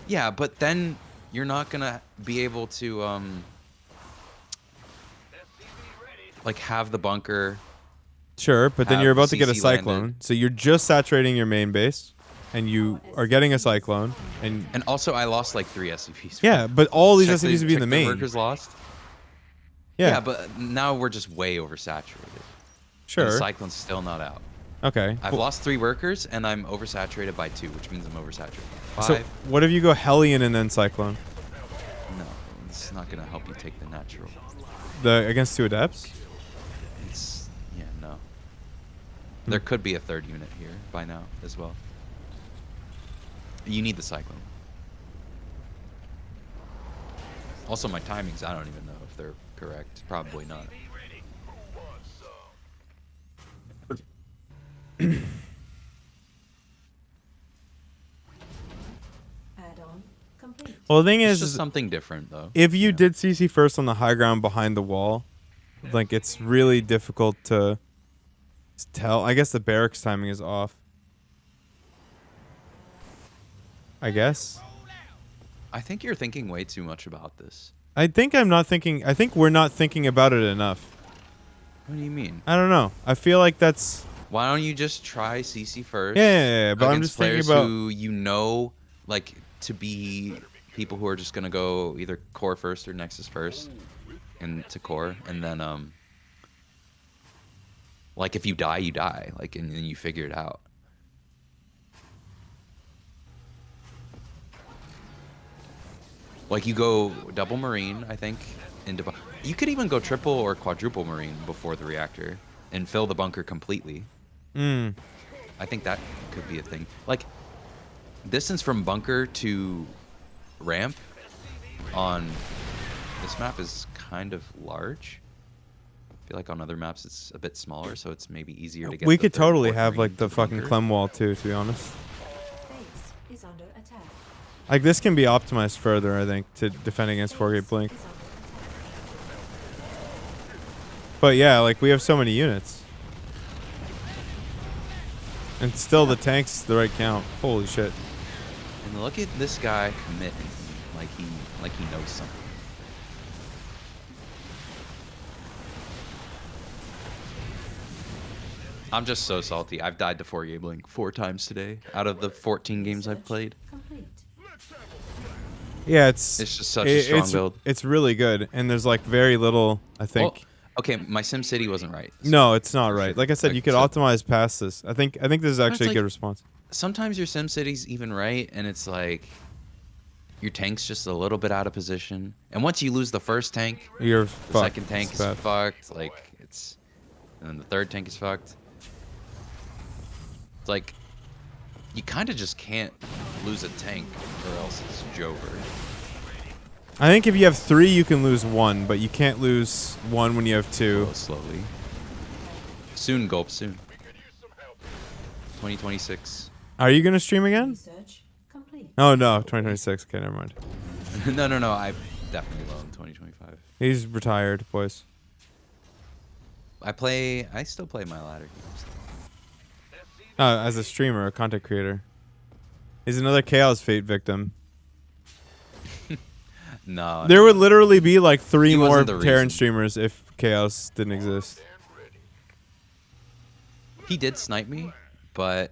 Yeah, but then you're not gonna be able to like have the bunker. sure, but then have you're about to get a CC cyclone, landed. so you're just saturating your main base, and you are getting a cyclone, and And also, I lost like 3 SCPs. yeah, but all these Check SCPs would be in the check main. Workers lost. Yeah, Yeah, but now we're just way oversaturated. And sure. the cyclone's still not out. Okay. I've lost 3 workers, and I'm oversaturated by 2, which means I'm oversaturated by 5. So what if you go Hellion and then Cyclone? No, it's not gonna help you take the natural. The against 2 adepts? It's no. There could be a 3rd unit here by now as well. You need the cyclone. Also, my timings, I don't even know if they're correct. Probably not. Add-on complete. Well, the thing It's is, just something different, though. if you Yeah. did CC first on the high ground behind the wall, like, it's really difficult to tell. I guess the barracks timing is off. I guess. I think you're thinking way too much about this. I think I'm not thinking. I think we're not thinking about it enough. What do you mean? I don't know. I feel like that's. Why don't you just try CC first? Yeah, but I'm against just thinking players about. who you know, like, to be people who are just gonna go either core first or Nexus first, and to core, and then like if you die, you die, like, and then you figure it out. Like you go double marine, I think, into you could even go triple or quadruple marine before the reactor and fill the bunker completely. Mm. I think that could be a thing. Like, distance from bunker to ramp on this map is kind of large. I feel like on other maps it's a bit smaller, so it's maybe easier to get. We the could third, totally fourth have marine like the to fucking bunker. Clem wall too, to be honest. Base is under attack. Like, this can be optimized further, I think, to defend against 4K Blink. Is under attack. But yeah, like, we have so many units. And still the tank's the right count. Holy shit. And look at this guy committing, like he knows something. I'm just so salty. I've died to 4K Blink 4 times today out of the 14 games I've played. Complete. Yeah, it's It's just such a strong build. It's really good, and there's like very little, I think. Well, okay, my SimCity wasn't right. No, it's not right. Like I said, Like, you could so- optimize past this. I think this is actually a like- good response. Sometimes your SimCity's even right, and it's like your tank's just a little bit out of position. And once you lose the first tank, You're the fucked. second tank It's is bad. fucked. Like it's, and then the third tank is fucked. It's like you kind of just can't lose a tank, or else it's Jover. I think if you have 3, you can lose 1, but you can't lose 1 when you have 2. Go slowly. Soon, Gulp. Soon. 2026. Are you gonna stream again? Research complete. Oh no, 2026. Okay, never mind. no. I definitely will in 2025. He's retired, boys. I still play my ladder games. As a streamer, a content creator. He's another Chaos Fate victim. No. There would literally be like 3 He more wasn't the Terran reason. streamers if Chaos didn't exist. He did snipe me, but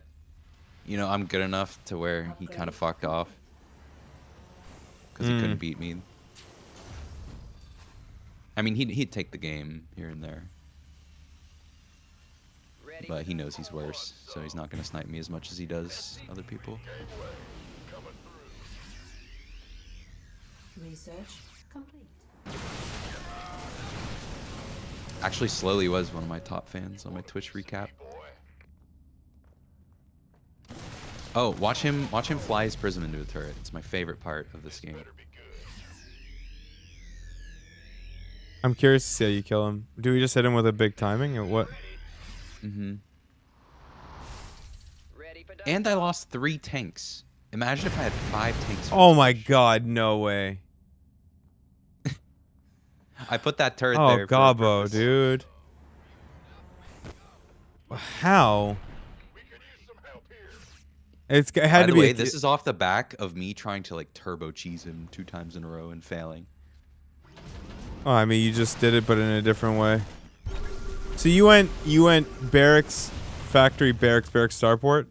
you know, I'm good enough to where he kind of fucked off because he couldn't beat me. I mean, he'd take the game here and there, but he knows he's worse, so he's not gonna snipe me as much as he does other people. Research complete. Actually, Slowly was one of my top fans on my Twitch recap. Oh, watch him fly his prism into a turret. It's my favorite part of this game. I'm curious to see how you kill him. Do we just hit him with a big timing or what? Mm-hmm. And I lost 3 tanks. Imagine if I had 5 tanks. Oh my god, no way. I put that turret Oh, there. Gobbo, dude. How? It had By to the be. way, this is off the back of me trying to like turbo cheese him 2 times in a row and failing. Oh, I mean, you just did it, but in a different way. So you went barracks, factory, barracks, starport.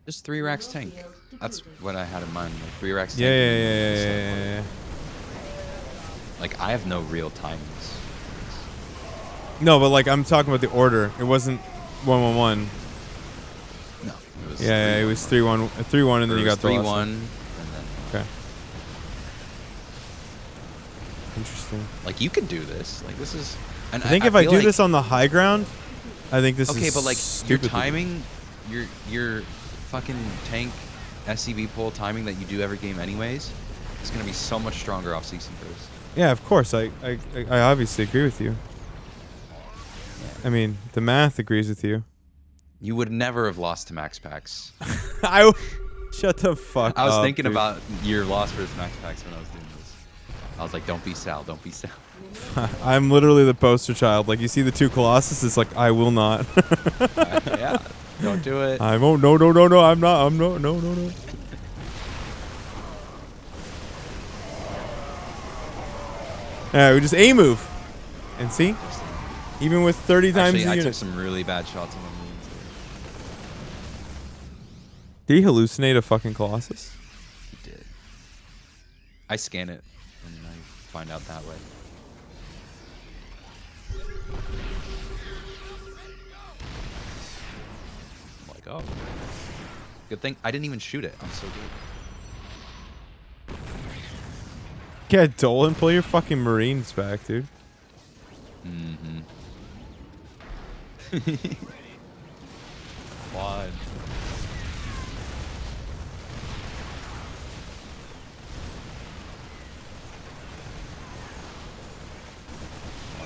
Just 3 racks tank. That's what I had in mind. Like 3 racks tank. Yeah. Like I have no real timings. No, but like I'm talking about the order. It wasn't 1-1-1. No, it was. Yeah, it was 3-1, 3-1, and then you got the 3-1, last one. and then. Okay. Interesting. Like you could do this. Like this is. And I think if I feel do like, this on the high ground, I think this is okay, but like your stupid. timing, your fucking tank SCV pull timing that you do every game anyways, is gonna be so much stronger off Season First. Yeah, of course. I obviously agree with you. I mean, the math agrees with you. You would never have lost to Max Packs. Shut the fuck up. I was thinking dude. about your loss versus Max Packs when I was doing this. I was like, don't be Sal, don't be Sal. I'm literally the poster child. Like, you see the 2 Colossus, it's like, I will not. Yeah, don't do it. I won't. No, I'm not. No. Yeah, we just A-move. And see? Even with 30 times Actually, the I unit. took some really bad shots on my minions Did he hallucinate a fucking Colossus? there. He did. I scan it, and I find out that way. I'm like, oh. Good thing I didn't even shoot it. I'm so good. Yeah, Dolan, pull your fucking Marines back, dude. Mm-hmm. Quad.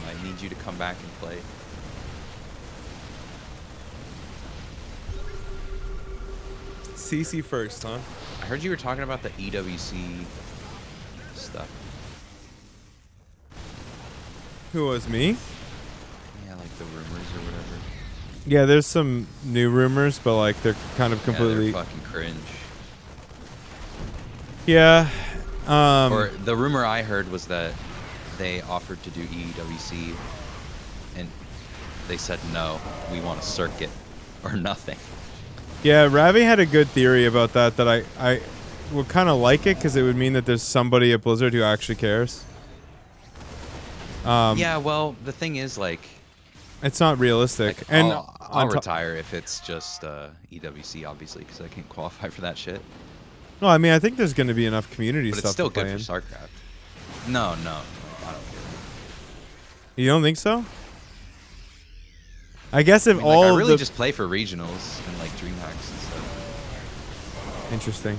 I need you to come back and play. CC first, huh? I heard you were talking about the EWC stuff. Who was me? Yeah, like the rumors or whatever. Yeah, there's some new rumors, but like they're kind of completely. Yeah, they're fucking cringe. Yeah. Or the rumor I heard was that they offered to do EWC, and they said no, we want a circuit or nothing. Yeah, Ravi had a good theory about that. That I would kind of like it because it would mean that there's somebody at Blizzard who actually cares. Yeah, well, the thing is, like, it's not realistic. like, And I'll retire if it's just EWC, obviously, because I can't qualify for that shit. No, I mean I think there's going to be enough community But stuff it's still to play good in. for StarCraft. No, like, I don't care. You don't think so? I guess if I mean, all like, I of really the just play for regionals and like DreamHacks and stuff. interesting.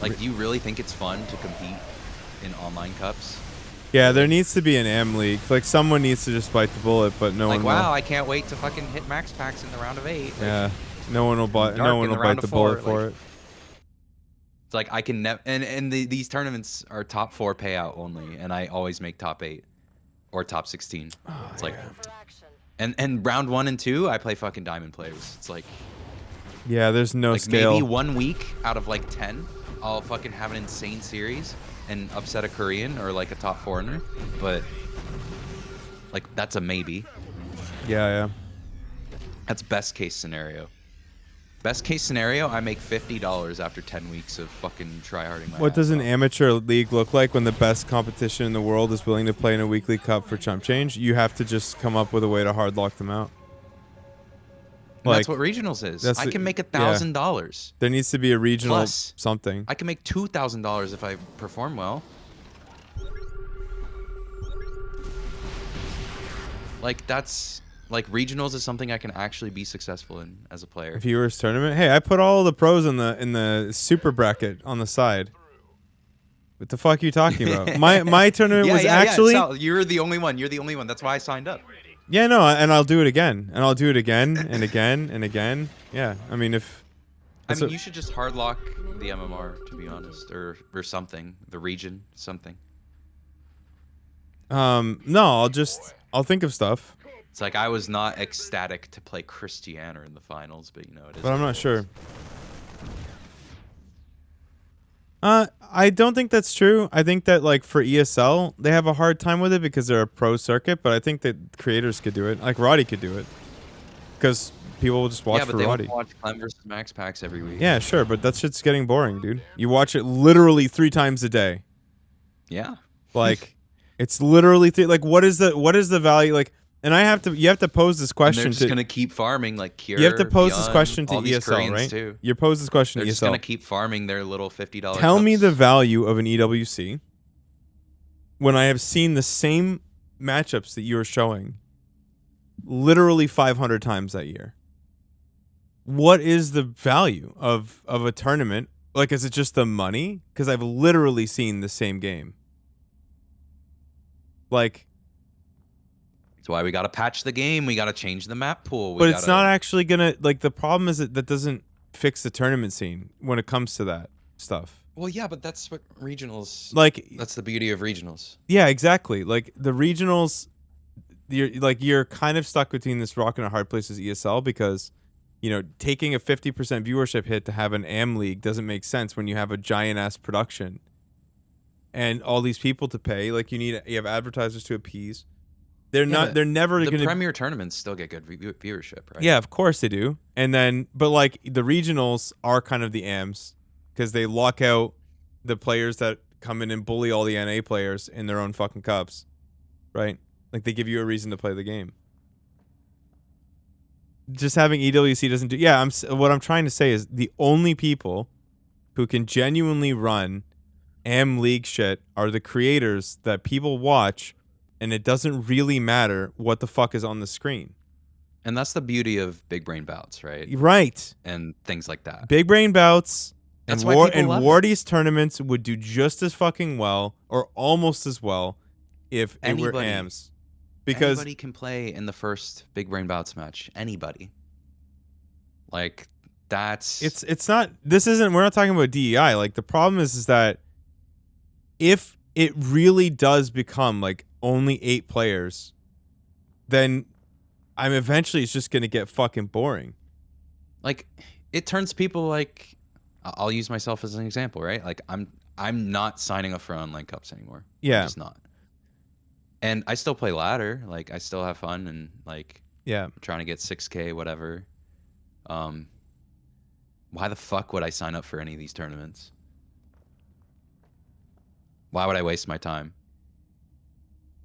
Like, do you really think it's fun to compete in online cups? Yeah, there needs to be an M league. Like someone needs to just bite the bullet, but no Like, one wow, will. I can't wait to fucking hit max packs in the round of 8. Like, Yeah, no one will bite. Dark No one in the will round bite of the bullet 4, for like- it. It's like I can never, and these tournaments are top 4 payout only, and I always make top 8 or top 16. It's like, And round 1 and 2, I play fucking diamond players. It's like Yeah, there's no scale. maybe 1 week out of like 10, I'll fucking have an insane series and upset a Korean or like a top foreigner, but like that's a maybe. Yeah. That's best case scenario. Best case scenario, I make $50 after 10 weeks of fucking tryharding my What ass does an off. amateur league look like when the best competition in the world is willing to play in a weekly cup for chump change? You have to just come up with a way to hard lock them out. And that's what regionals is. I can make $1,000. There needs to be a regional Plus, something. I can make $2,000 if I perform well. Like that's like regionals is something I can actually be successful in as a player. Viewers tournament. Hey, I put all the pros in the super bracket on the side. What the fuck are you talking about? My tournament was actually. Sal, you're the only one. You're the only one. That's why I signed up. Yeah, no, and I'll do it again, and I'll do it again and again and again. Yeah, I mean if. I mean, you should just hard lock the MMR, to be honest, or something, the region, something. No, I'll think of stuff. It's like I was not ecstatic to play Christiana in the finals, but you know it is. But I'm not sure. I don't think that's true. I think that like for ESL, they have a hard time with it because they're a pro circuit. But I think that creators could do it. Like Roddy could do it, because people will just watch yeah, but for they Roddy. watch Clem versus Max Packs every week. Yeah, sure, but that shit's getting boring, dude. You watch it literally 3 times a day. Yeah. Like, it's literally like what is the value like? And you have to pose this And question they're just gonna keep farming like Cure. you have to pose this Beyond, question to all these ESL, Koreans right? Too. You pose this question They're to just ESL. gonna keep farming their little $50. Tell me cups. the value of an EWC when I have seen the same matchups that you are showing literally 500 times that year. What is the value of a tournament? Like, is it just the money? Because I've literally seen the same game. Like, That's why we gotta patch the game. We gotta change the map pool. but it's not actually gonna like. The problem is that doesn't fix the tournament scene when it comes to that stuff. Well, yeah, but that's what regionals. Like, That's the beauty of regionals. yeah, exactly. Like the regionals, you're kind of stuck between this rock and a hard place as ESL because, you know, taking a 50% viewership hit to have an AM league doesn't make sense when you have a giant ass production and all these people to pay. Like you have advertisers to appease. They're never going to. The premier tournaments still get good viewership, right? Yeah, of course they do. And then, but like the regionals are kind of the AMs because they lock out the players that come in and bully all the NA players in their own fucking cups, right? Like they give you a reason to play the game. Just having EWC doesn't do. Yeah, what I'm trying to say is the only people who can genuinely run AM League shit are the creators that people watch. And it doesn't really matter what the fuck is on the screen. And that's the beauty of big brain bouts, right? Right. And things like that. Big brain bouts That's and why people love it. Wardy's tournaments would do just as fucking well or almost as well if it were Anybody. AMs. Because anybody can play in the first big brain bouts match. Anybody. Like that's it's not we're not talking about DEI. Like the problem is that if it really does become like only 8 players, then it's just gonna get fucking boring. like it turns people like I'll use myself as an example, right? Like I'm not signing up for online cups anymore. Yeah. I'm just not. And I still play ladder, like I still have fun and like Yeah. I'm trying to get 6K, whatever. Why the fuck would I sign up for any of these tournaments? Why would I waste my time?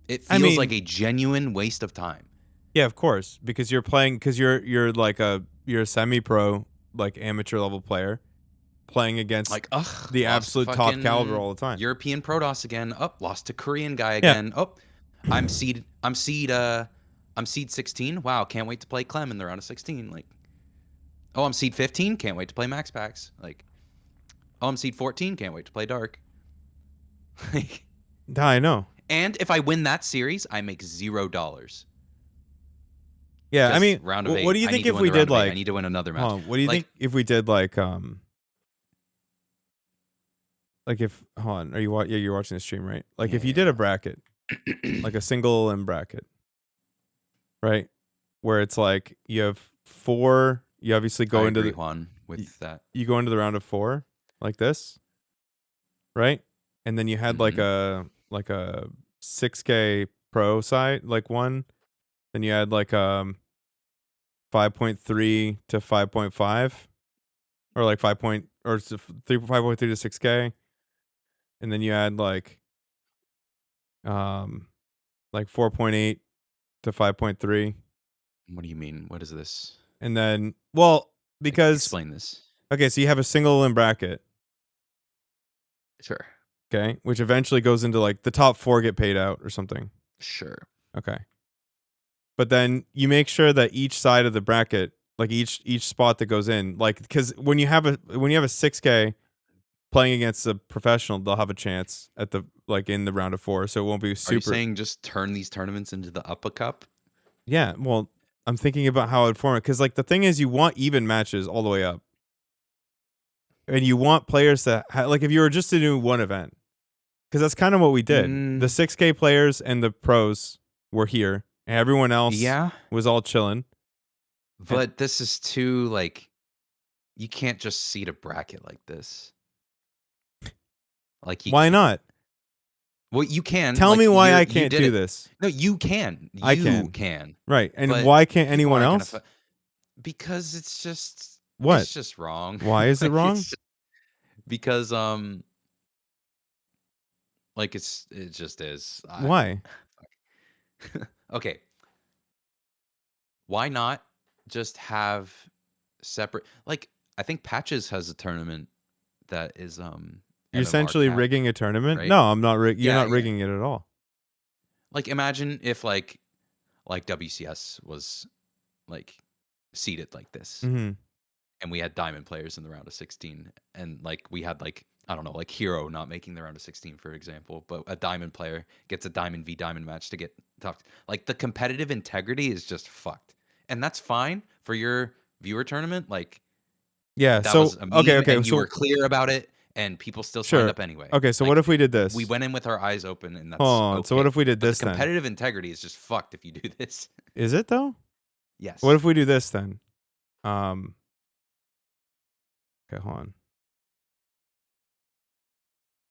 It feels like a genuine waste of time. Yeah, of course, because you're you're a semi-pro, like amateur level player playing against Like the absolute top caliber all the time. European Protoss again. Lost to Korean guy again. I'm seed 16. Wow, can't wait to play Clem in the round of 16. Like, oh, I'm seed 15. Can't wait to play Max Packs. Like, oh, I'm seed 14. Can't wait to play Dark. I know. And if I win that series, I make $0. Yeah, I Just mean, round of 8. what do you I think need to if win we the round did of 8. like? I need to win another match. Hold on, what do you Like- think if we did like if hold on, you're watching the stream, right? Like if you did a bracket, like a single and bracket, right? where it's like you have 4. You obviously go I into agree, the Juan, with that. you go into the round of 4 like this, right? And then you had like a 6K pro site like one. Then you had like 5.3 to 5.5, or like 5.3 to 6K, and then you had like 4.8 to 5.3, What do you mean? What is this? and then well because Explain this. okay, so you have a single in bracket, Sure. okay, which eventually goes into like the top 4 get paid out or something. Sure. Okay. But then you make sure that each side of the bracket, like each spot that goes in, like because when you have a 6K playing against a professional, they'll have a chance at the like in the round of 4, so it won't be super. Are you saying just turn these tournaments into the UpA Cup? Yeah, well, I'm thinking about how I'd form it because like the thing is, you want even matches all the way up, and you want players that like if you were just to do one event, because that's kind of what we did. The 6K players and the pros were here, and everyone else Yeah, was all chilling. but this is too like you can't just seed a bracket like this. Like Why not? Well, you can. Tell like, me why I you can't did do it. this. No, you can. I You can. Right. And But why can't people anyone aren't gonna else? because it's just What? It's just wrong. Why is it Like, wrong? because like it just is. Why? Okay. Why not just have separate like I think Patches has a tournament that is You're MMR essentially capped, rigging a tournament? right? No, I'm not you're Yeah, not yeah. rigging it at all. Like imagine if like WCS was like seated like this. Mm-hmm. And we had diamond players in the round of 16 and like we had like I don't know like Hero not making the round of 16 for example, but a diamond player gets a diamond v diamond match to get talked. Like the competitive integrity is just fucked, and that's fine for your viewer tournament. Like Yeah. that So was a meme okay. and you So were clear about it and people still signed sure. up anyway. Okay. So Like, what if we did this? we went in with our eyes open and that's Hold on. okay. So what if we did But this the then? competitive integrity is just fucked if you do this. Is it though? Yes. What if we do this then? Okay, hold on.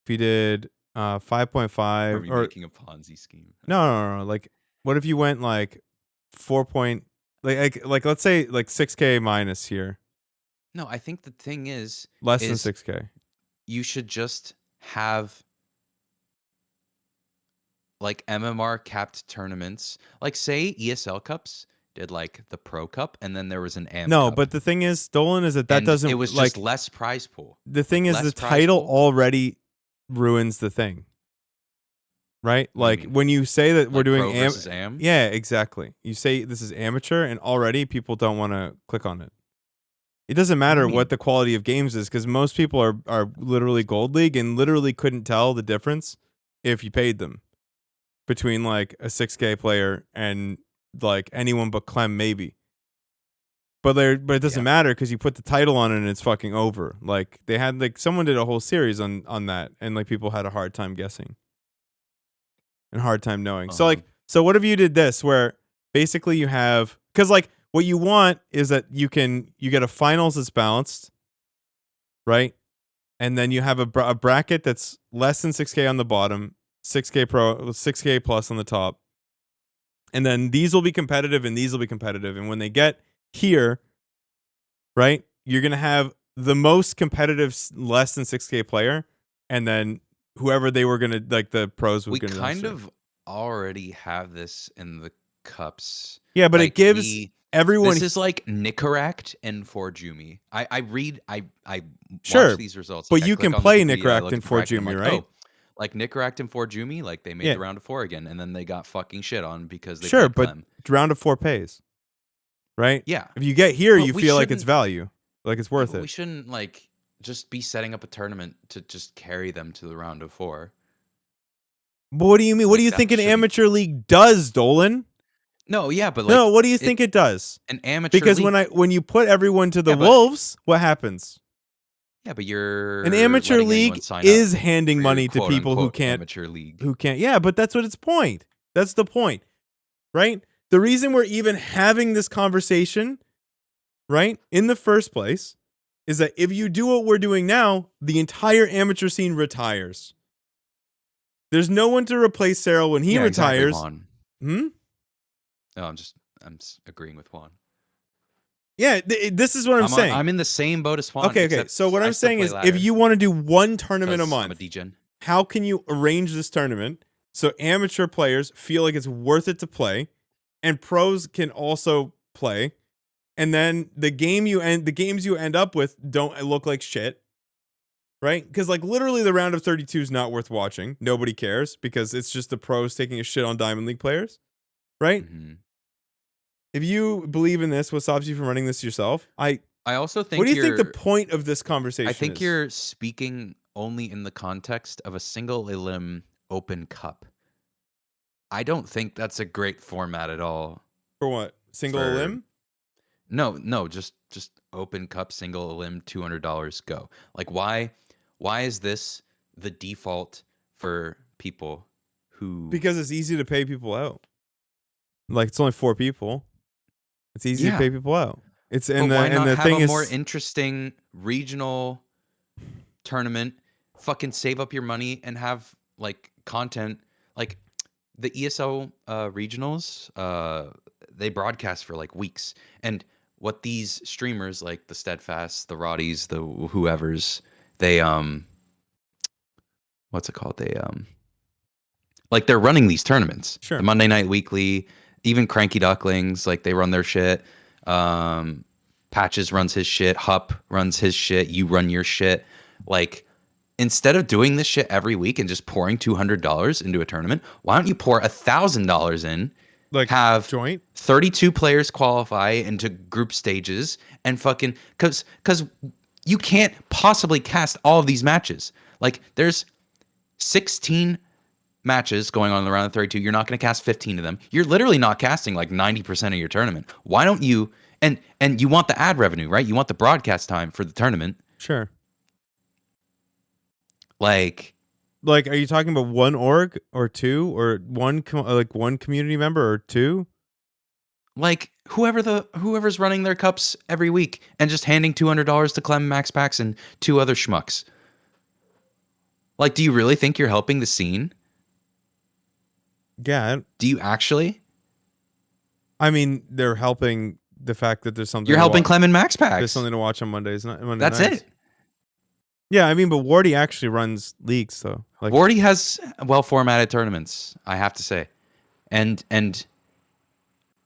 If you did 5.5 Are we or making a Ponzi scheme? no. Like, what if you went like 4 point like let's say like 6K minus here, No, I think the thing is less than is 6K. you should just have like MMR capped tournaments. Like say ESL Cups did like the Pro Cup and then there was an AM No, Cup. but the thing is, Dolan, is that And doesn't it was like just less prize pool. the thing is less the prize title pool. already ruins the thing. Right? What do you Like mean? when you say that we're Like doing Pro versus AM? Yeah, exactly. You say this is amateur and already people don't want to click on it. It doesn't matter what the quality of games is because most people are literally Gold League and literally couldn't tell the difference if you paid them between like a 6K player and like anyone but Clem maybe. But it doesn't matter because you put the title on it and it's fucking over. Like they had like someone did a whole series on that and like people had a hard time guessing and hard time knowing. So like what if you did this where basically you have because like what you want is that you get a finals that's balanced, right? And then you have a bracket that's less than 6K on the bottom, 6K pro, 6K plus on the top. And then these will be competitive and these will be competitive. And when they get here, right, you're going to have the most competitive less than 6K player. And then whoever they were going to, like the pros were going to. We kind of already have this in the cups. Yeah, but like it gives everyone. This is like Nicaract and Forjumi. I Sure, watch these results. But Like, you can play Nicaract and Forjumi, right? Oh, like Nicaract and Forjumi, like they made the round of 4 again, and then they got fucking shit on because they sure, played but Clem. round of 4 pays, right? Yeah. If you get here, But you we feel like it's shouldn't- value, like it's worth But it. we shouldn't like just be setting up a tournament to just carry them to the round of 4. But what do you mean? What Like, do you that think an shouldn't- amateur league does, Dolan? No, yeah, but like No, what do you think it does? an amateur Because league, when you put everyone to the Yeah, but- Wolves, what happens? yeah, but you're An amateur letting anyone league sign is up handing for your money to people who quote-unquote can't. amateur league. Who can't? Yeah, but that's what its point. That's the point, right? the reason we're even having this conversation, right, in the first place, is that if you do what we're doing now, the entire amateur scene retires. There's no one to replace Cyril when he retires. Exactly, Juan. No, I'm agreeing with Juan. Yeah, this is what I'm saying. I'm in the same boat as Juan. Okay. So what I'm saying is, if you want to do one tournament a month, I'm a degen. how can you arrange this tournament so amateur players feel like it's worth it to play, and pros can also play, and then the games you end up with don't look like shit, right? Because like literally the round of 32 is not worth watching. Nobody cares because it's just the pros taking a shit on Diamond League players, right? Mm-hmm. If you believe in this, what stops you from running this yourself? I also think. What do you think the point of this conversation is? I think you're speaking only in the context of a single elim open cup. I don't think that's a great format at all. For what? Single elim? No, just open cup, single elim, $200 go. Like why is this the default for people who? Because it's easy to pay people out. Like it's only 4 people. It's easy to pay people out. It's but why not have a more interesting regional tournament? Fucking save up your money and have like content. Like the ESO regionals, they broadcast for like weeks. And what these streamers like the Steadfast, the Roddies, the whoever's, they what's it called? They like they're running these tournaments. Sure. The Monday Night Weekly, even Cranky Ducklings, like they run their shit. Patches runs his shit. Hup runs his shit. You run your shit. Like, instead of doing this shit every week and just pouring $200 into a tournament, why don't you pour $1,000 in? Like have joint 32 players qualify into group stages and fucking because you can't possibly cast all of these matches. Like, there's 16 matches going on in the round of 32. You're not going to cast 15 of them. You're literally not casting like 90% of your tournament. Why don't you? And you want the ad revenue, right? You want the broadcast time for the tournament. Sure. Like, are you talking about one org or two or one community member or two? Like whoever's running their cups every week and just handing $200 to Clem, Max Pax, and 2 other schmucks. Like, do you really think you're helping the scene? Yeah. Do you actually? I mean, they're helping the fact that there's something. You're helping Clem and Max Pax. There's something to watch on Mondays. That's nights. it. Yeah, I mean, but Wardy actually runs leagues, though. Like, Wardy has well-formatted tournaments, I have to say, and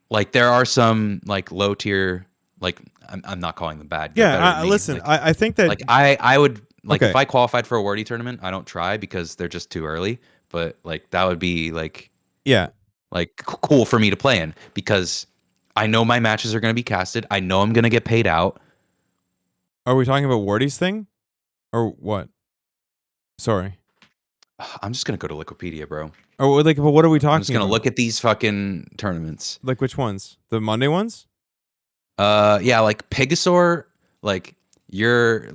like there are some like low-tier, like I'm not calling them bad. Yeah, listen, like, I think that like I would like if I qualified for a Wardy tournament, I don't try because they're just too early. But like that would be like like cool for me to play in because I know my matches are going to be casted. I know I'm going to get paid out. Are we talking about Wardy's thing? Or what? Sorry. I'm just going to go to Wikipedia, bro. Or like, but what are we talking about? I'm just going to look at these fucking tournaments. Like which ones? The Monday ones? Yeah, like Pegasaur, like you're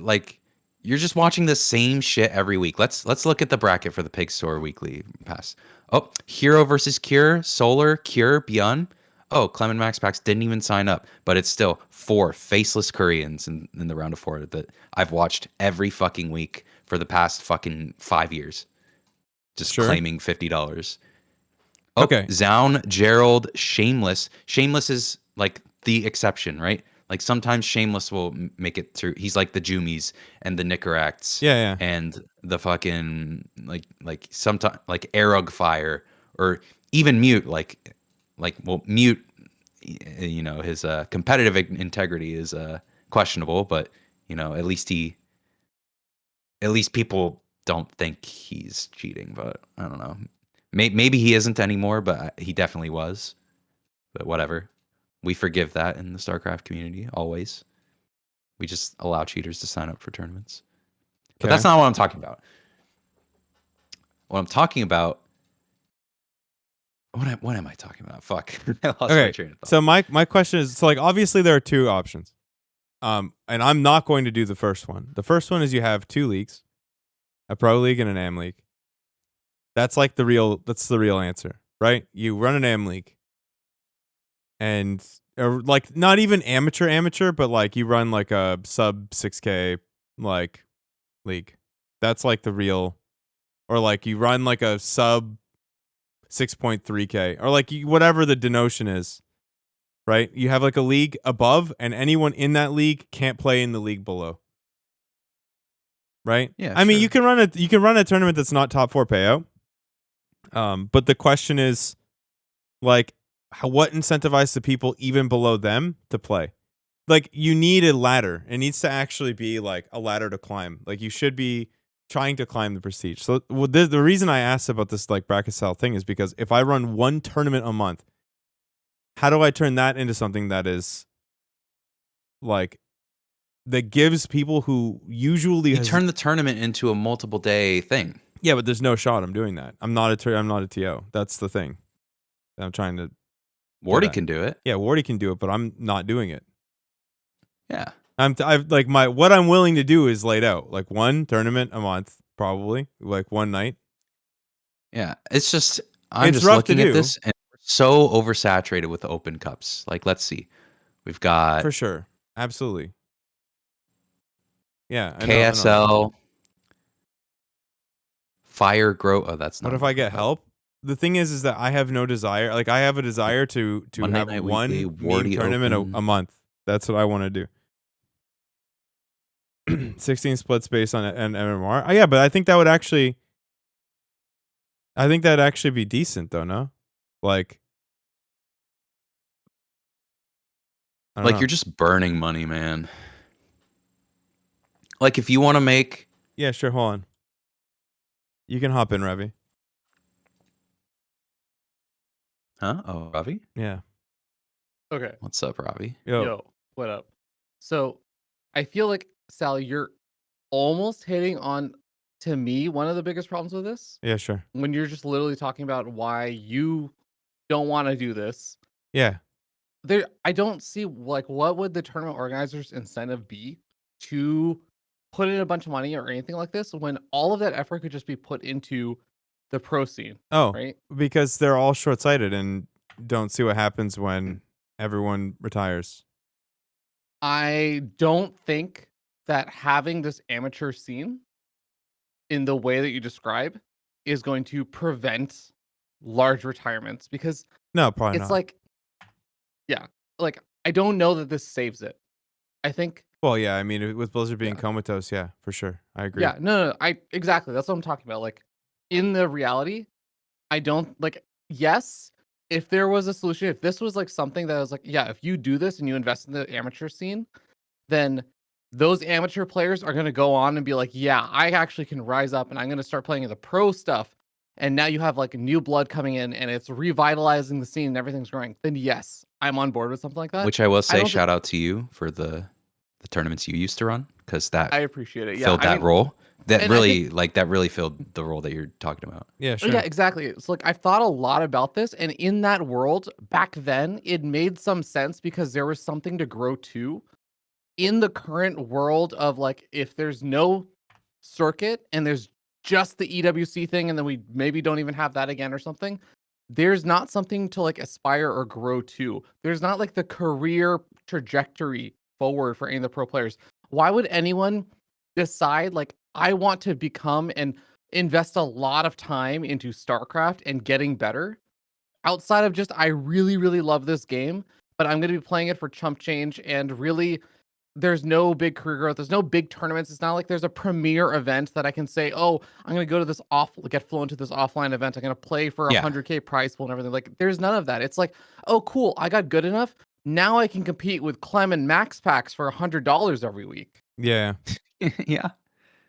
just watching the same shit every week. Let's look at the bracket for the Pegasaur weekly pass. Oh, Hero versus Cure, Solar, Cure, Beyond. Oh, Clement Max Pax didn't even sign up, but it's still 4 faceless Koreans in the round of 4 that I've watched every fucking week for the past fucking 5 years. Just claiming $50. Oh, okay. Zaun, Gerald, Shameless. Shameless is like the exception, right? Like sometimes Shameless will make it through. He's like the Jumies and the Nicoracts. Yeah. And the fucking like sometimes like Arog Fire or even Mute well, Mute, you know, his competitive integrity is questionable, but you know, at least people don't think he's cheating. But I don't know, maybe he isn't anymore, but he definitely was. But whatever, we forgive that in the StarCraft community. Always, we just allow cheaters to sign up for tournaments. But that's not what I'm talking about. What I'm talking about. What am I talking about? Fuck. I lost my train of thought. So my question is, so like obviously there are 2 options. And I'm not going to do the first one. The first one is you have 2 leagues, a pro league and an AM league. That's the real answer, right? You run an AM league. and or like not even amateur, but like you run like a sub 6K like league. That's like the real, or like you run like a sub 6.3K or like whatever the denotion is, right? You have like a league above, and anyone in that league can't play in the league below. Right? Yeah, I mean, sure. you can run a tournament that's not top 4 payout. But the question is, like, what incentivizes the people even below them to play? Like, you need a ladder. It needs to actually be like a ladder to climb. Like, you should be trying to climb the prestige. So the reason I asked about this like bracket style thing is because if I run one tournament a month, how do I turn that into something that is like that gives people who usually You turn the tournament into a multiple day thing. Yeah, but there's no shot I'm doing that. I'm not a TO. That's the thing that I'm trying to. Wardy can do it. Yeah, Wardy can do it, but I'm not doing it. Yeah. I've like what I'm willing to do is laid out, like one tournament a month, probably like one night. Yeah. It's just I'm It's just rough to looking at do. this and we're so oversaturated with open cups. Like, let's see. We've got For sure, absolutely. Yeah, I know. KSL, Fire Grow. Oh, that's not. What if I get help? The thing is that I have no desire. Like I have a desire to Monday have Night one Weekly, meme Wardy tournament Open. a month. That's what I want to do. 16 split space on an MMR. Oh, yeah, but I think that would actually. I think that'd actually be decent, though. No, like I don't know. You're just burning money, man. Like, if you want to make. Yeah, sure. Hold on. You can hop in, Ravi. Huh? Oh, Ravi? Yeah. Okay. What's up, Ravi? Yo. What up? So, I feel like, Sal, you're almost hitting on, to me, one of the biggest problems with this. Yeah, sure. When you're just literally talking about why you don't want to do this. Yeah. I don't see, like, what would the tournament organizers' incentive be to put in a bunch of money or anything like this when all of that effort could just be put into the pro scene. Oh, right? Because they're all short-sighted and don't see what happens when everyone retires. I don't think that having this amateur scene in the way that you describe is going to prevent large retirements, because No, probably it's not. like, yeah, like I don't know that this saves it. I think, Well, yeah, I mean, with Blizzard being Yeah. comatose, yeah, for sure. I agree. yeah, no, exactly. That's what I'm talking about. Like, in the reality, I don't like, yes, if there was a solution, if this was like something that was like, yeah, if you do this and you invest in the amateur scene, then those amateur players are going to go on and be like, yeah, I actually can rise up and I'm going to start playing the pro stuff. And now you have like new blood coming in and it's revitalizing the scene and everything's growing. Then yes, I'm on board with something like that. Which I will say, don't shout out to you for the tournaments you used to run, because that I appreciate it. Yeah, filled I that mean, role. That and I really, that really filled the role that you're talking about. Yeah, oh, sure. yeah, exactly. It's like I've thought a lot about this, and in that world back then, it made some sense because there was something to grow to. In the current world of like, if there's no circuit and there's just the EWC thing, and then we maybe don't even have that again or something, there's not something to like aspire or grow to. There's not like the career trajectory forward for any of the pro players. Why would anyone decide like, I want to become and invest a lot of time into StarCraft and getting better outside of just, I really, really love this game, but I'm going to be playing it for chump change, and really there's no big career growth. There's no big tournaments. It's not like there's a premier event that I can say, oh, I'm going to go to this get flown to this offline event. I'm going to play for Yeah. 100K prize pool and everything. Like, there's none of that. It's like, oh, cool, I got good enough. Now I can compete with Clem and Max Packs for $100 every week. Yeah. Yeah.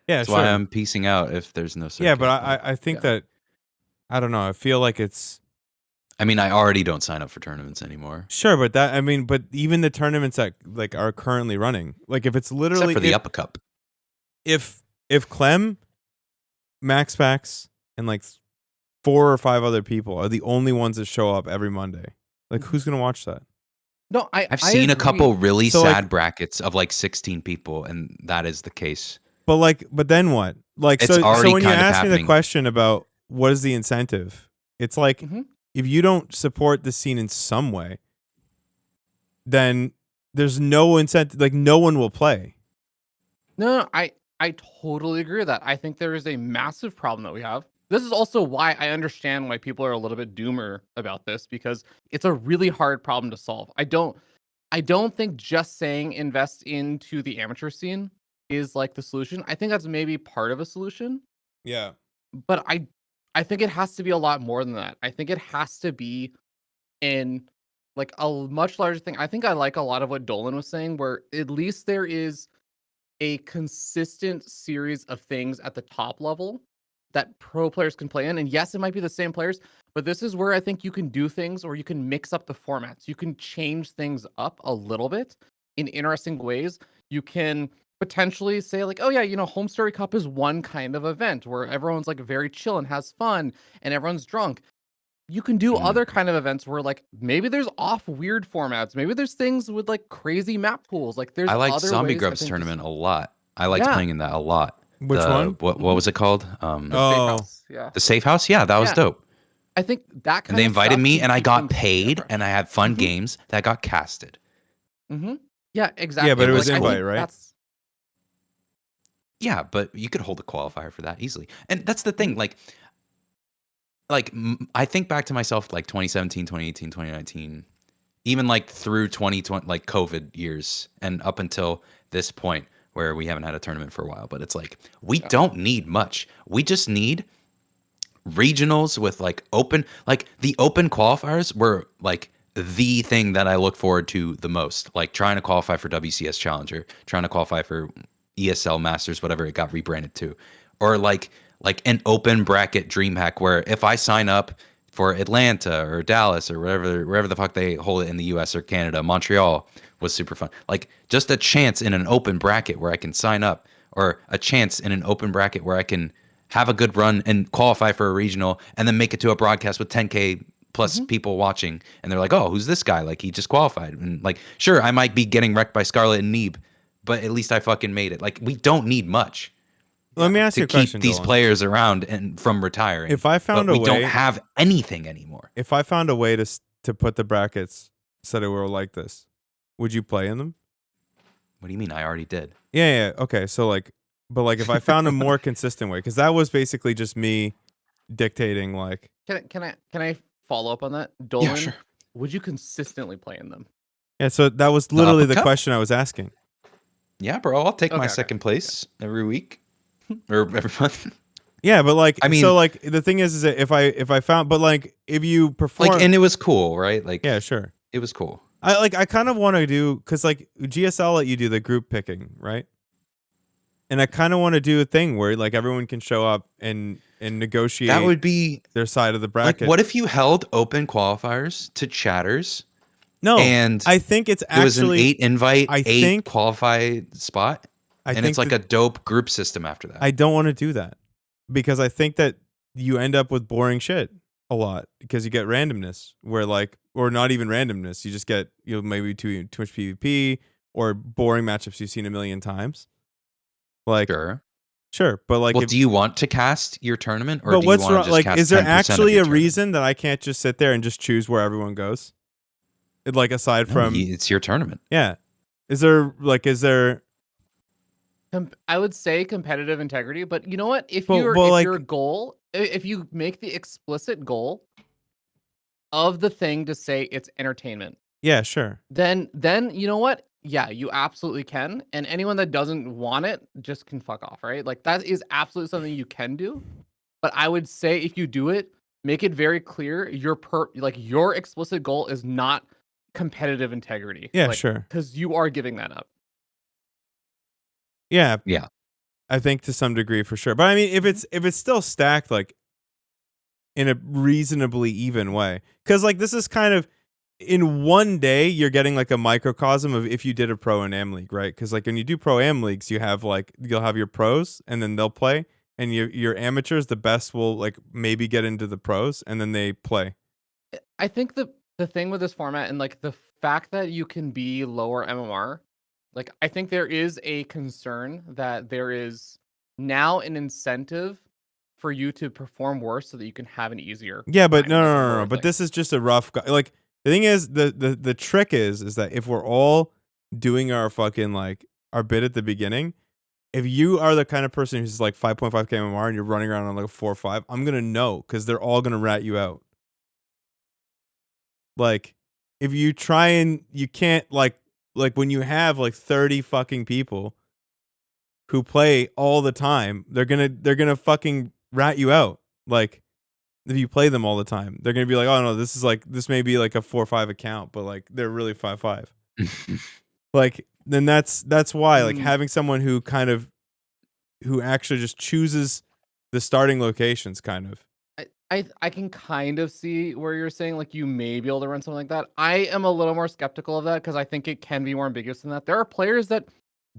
Yeah, That's sure. why I'm piecing out if there's no circuit. Yeah, but I think Yeah. that, I don't know. I feel like it's, I mean, I already don't sign up for tournaments anymore. sure, but that, I mean, but even the tournaments that like are currently running, like if it's literally, Except for the Upper Cup. if Clem, Max Pax, and like 4 or 5 other people are the only ones that show up every Monday, like who's gonna watch that? No, I've seen a agree. couple really So, sad like- brackets of like 16 people, and that is the case. But then what? Like, It's so already when you kind of ask me the happening. question about what is the incentive, it's like Mhm. if you don't support the scene in some way, then there's no incentive. Like no one will play. No, I totally agree with that. I think there is a massive problem that we have. This is also why I understand why people are a little bit doomer about this, because it's a really hard problem to solve. I don't think just saying invest into the amateur scene is like the solution. I think that's maybe part of a solution, Yeah. but I think it has to be a lot more than that. I think it has to be in like a much larger thing. I think I like a lot of what Dolan was saying, where at least there is a consistent series of things at the top level that pro players can play in. And yes, it might be the same players, but this is where I think you can do things, or you can mix up the formats. You can change things up a little bit in interesting ways. You can potentially say like, oh yeah, Home Story Cup is one kind of event where everyone's like very chill and has fun and everyone's drunk. You can do other kind of events where like maybe there's off weird formats. Maybe there's things with like crazy map pools. Like there's I liked other Zombie ways, I Grubs think, tournament a lot. I liked Yeah. playing in that a lot. Which one? What was it called? The safe Oh. house. Yeah. The Safe House? Yeah, that was Yeah. dope. I think that kind And they of invited stuff me can and I keep got things paid fresh. and I had fun games that got casted. Yeah, exactly. Yeah, but it was I think invite, right? that's- Yeah, but you could hold a qualifier for that easily. And that's the thing, I think back to myself like 2017, 2018, 2019, even like through 2020, like COVID years and up until this point where we haven't had a tournament for a while. But it's like, we don't need much. We just need regionals with like the open qualifiers were like the thing that I look forward to the most. Like trying to qualify for WCS Challenger, trying to qualify for ESL Masters, whatever it got rebranded to, or like an open bracket DreamHack where if I sign up for Atlanta or Dallas or wherever the fuck they hold it in the US or Canada, Montreal was super fun. Like just a chance in an open bracket where I can sign up, or a chance in an open bracket where I can have a good run and qualify for a regional and then make it to a broadcast with 10K plus people watching. And they're like, oh, who's this guy? Like he just qualified. And like, sure, I might be getting wrecked by Scarlet and Neeb, but at least I fucking made it. Like we don't need much. Let me ask you To a keep question, these Dolan. players around and from retiring. If I found but a we don't way- have anything anymore. If I found a way to put the brackets so they were like this, would you play in them? What do you mean? I already did. Yeah. Okay. So like, but like, if I found a more consistent way, because that was basically just me dictating. Like, Can I follow up on that? Dolan, sure. would you consistently play in them? yeah. So that was literally the Cup? question I was asking. Yeah, bro. I'll take my Okay. second place every week or every month. Yeah, but like, I mean- so like, the thing is that if I found, but like, if you perform, Like, and it was cool, right? Like, yeah, sure. it was cool. I kind of want to do, because like GSL let you do the group picking, right? And I kind of want to do a thing where like everyone can show up and negotiate That would be their side of the like, bracket. what if you held open qualifiers to chatters? No, and I think it's It was an actually 8 invite, I 8 think- qualified spot, I and think it's like that- a dope group system after that. I don't want to do that because I think that you end up with boring shit a lot because you get randomness where like, or not even randomness. You just get, maybe too much PvP or boring matchups you've seen a million times. Like, sure, but like, well, do you want to cast your tournament, or but do you what's want to wrong? just Like, cast is there 10% of actually your a tournament? reason that I can't just sit there and just choose where everyone goes? Like, aside No, from, it's your tournament. yeah, is there? I would say competitive integrity, but you know what? If But- your but, if like- your goal, if you make the explicit goal of the thing to say it's entertainment, Yeah, sure. then you know what? Yeah, you absolutely can. And anyone that doesn't want it just can fuck off, right? Like that is absolutely something you can do. But I would say if you do it, make it very clear your explicit goal is not competitive integrity. Yeah, sure. Because you are giving that up. Yeah, Yeah. I think to some degree for sure. But I mean, if it's still stacked like in a reasonably even way, because like this is kind of in one day you're getting like a microcosm of if you did a pro and am league, right? Because like when you do pro am leagues, you have like you'll have your pros and then they'll play, and your amateurs, the best will like maybe get into the pros and then they play. I think the thing with this format and like the fact that you can be lower MMR, like I think there is a concern that there is now an incentive for you to perform worse so that you can have an easier. Yeah, but time. no, That's a no, no, lower no. But thing. this is just a rough like The thing is, the trick is that if we're all doing our fucking like our bid at the beginning, if you are the kind of person who's like 5.5k MMR and you're running around on like a 4 or 5, I'm gonna know because they're all gonna rat you out. Like, if you try and you can't like when you have like 30 fucking people who play all the time, they're gonna fucking rat you out. Like, if you play them all the time, they're gonna be like, oh no, this may be like a 4-5 account, but like they're really 5-5. Like, then that's why like having someone who actually just chooses the starting locations kind of. I can kind of see where you're saying like you may be able to run something like that. I am a little more skeptical of that because I think it can be more ambiguous than that. There are players that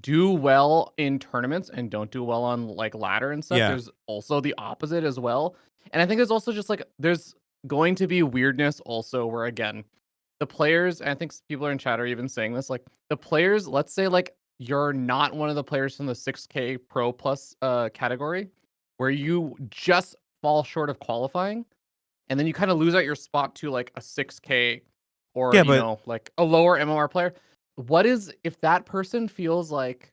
do well in tournaments and don't do well on like ladder and stuff. Yeah. There's also the opposite as well. And I think there's also just like there's going to be weirdness also where again, the players, and I think people are in chat are even saying this, like the players, let's say like you're not one of the players from the 6K Pro Plus category where you just fall short of qualifying and then you kind of lose out your spot to like a 6K or Yeah, you but know like a lower MMR player. What is if that person feels like,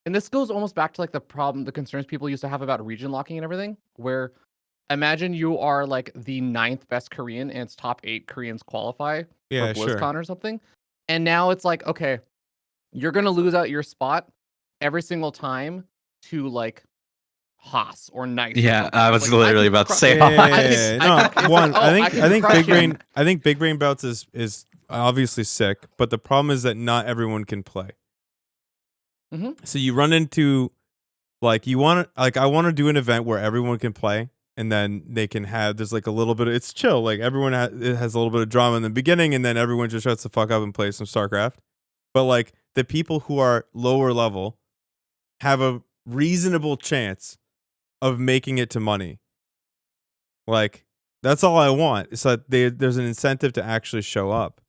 and this goes almost back to like the concerns people used to have about region locking and everything, where imagine you are like the 9th best Korean and it's top 8 Koreans qualify yeah, for sure. BlizzCon or something. And now it's like, okay, you're going to lose out your spot every single time to like Haas or Nice. Or Yeah, something. I was Like, literally about to say. I think Big Brain Bouts is obviously sick, but the problem is that not everyone can play. So you run into like I want to do an event where everyone can play, and then they can there's like a little bit of, it's chill, like everyone it has a little bit of drama in the beginning, and then everyone just shuts the fuck up and plays some StarCraft. But like the people who are lower level have a reasonable chance of making it to money. Like, that's all I want. It's that there's an incentive to actually show up.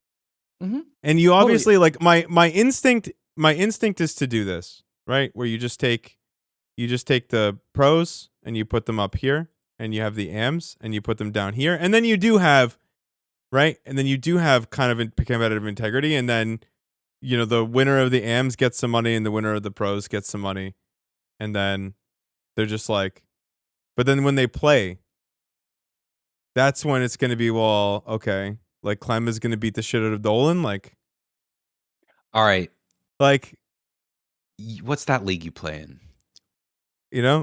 And you obviously like my instinct is to do this, right? Where you just take the pros and you put them up here, and you have the AMs and you put them down here, and then you do have kind of competitive integrity, and then the winner of the AMs gets some money and the winner of the pros gets some money, and then they're just like, but then when they play, that's when it's going to be, well, okay, like Clem is going to beat the shit out of Dolan, like, All right, like, what's that league you play in?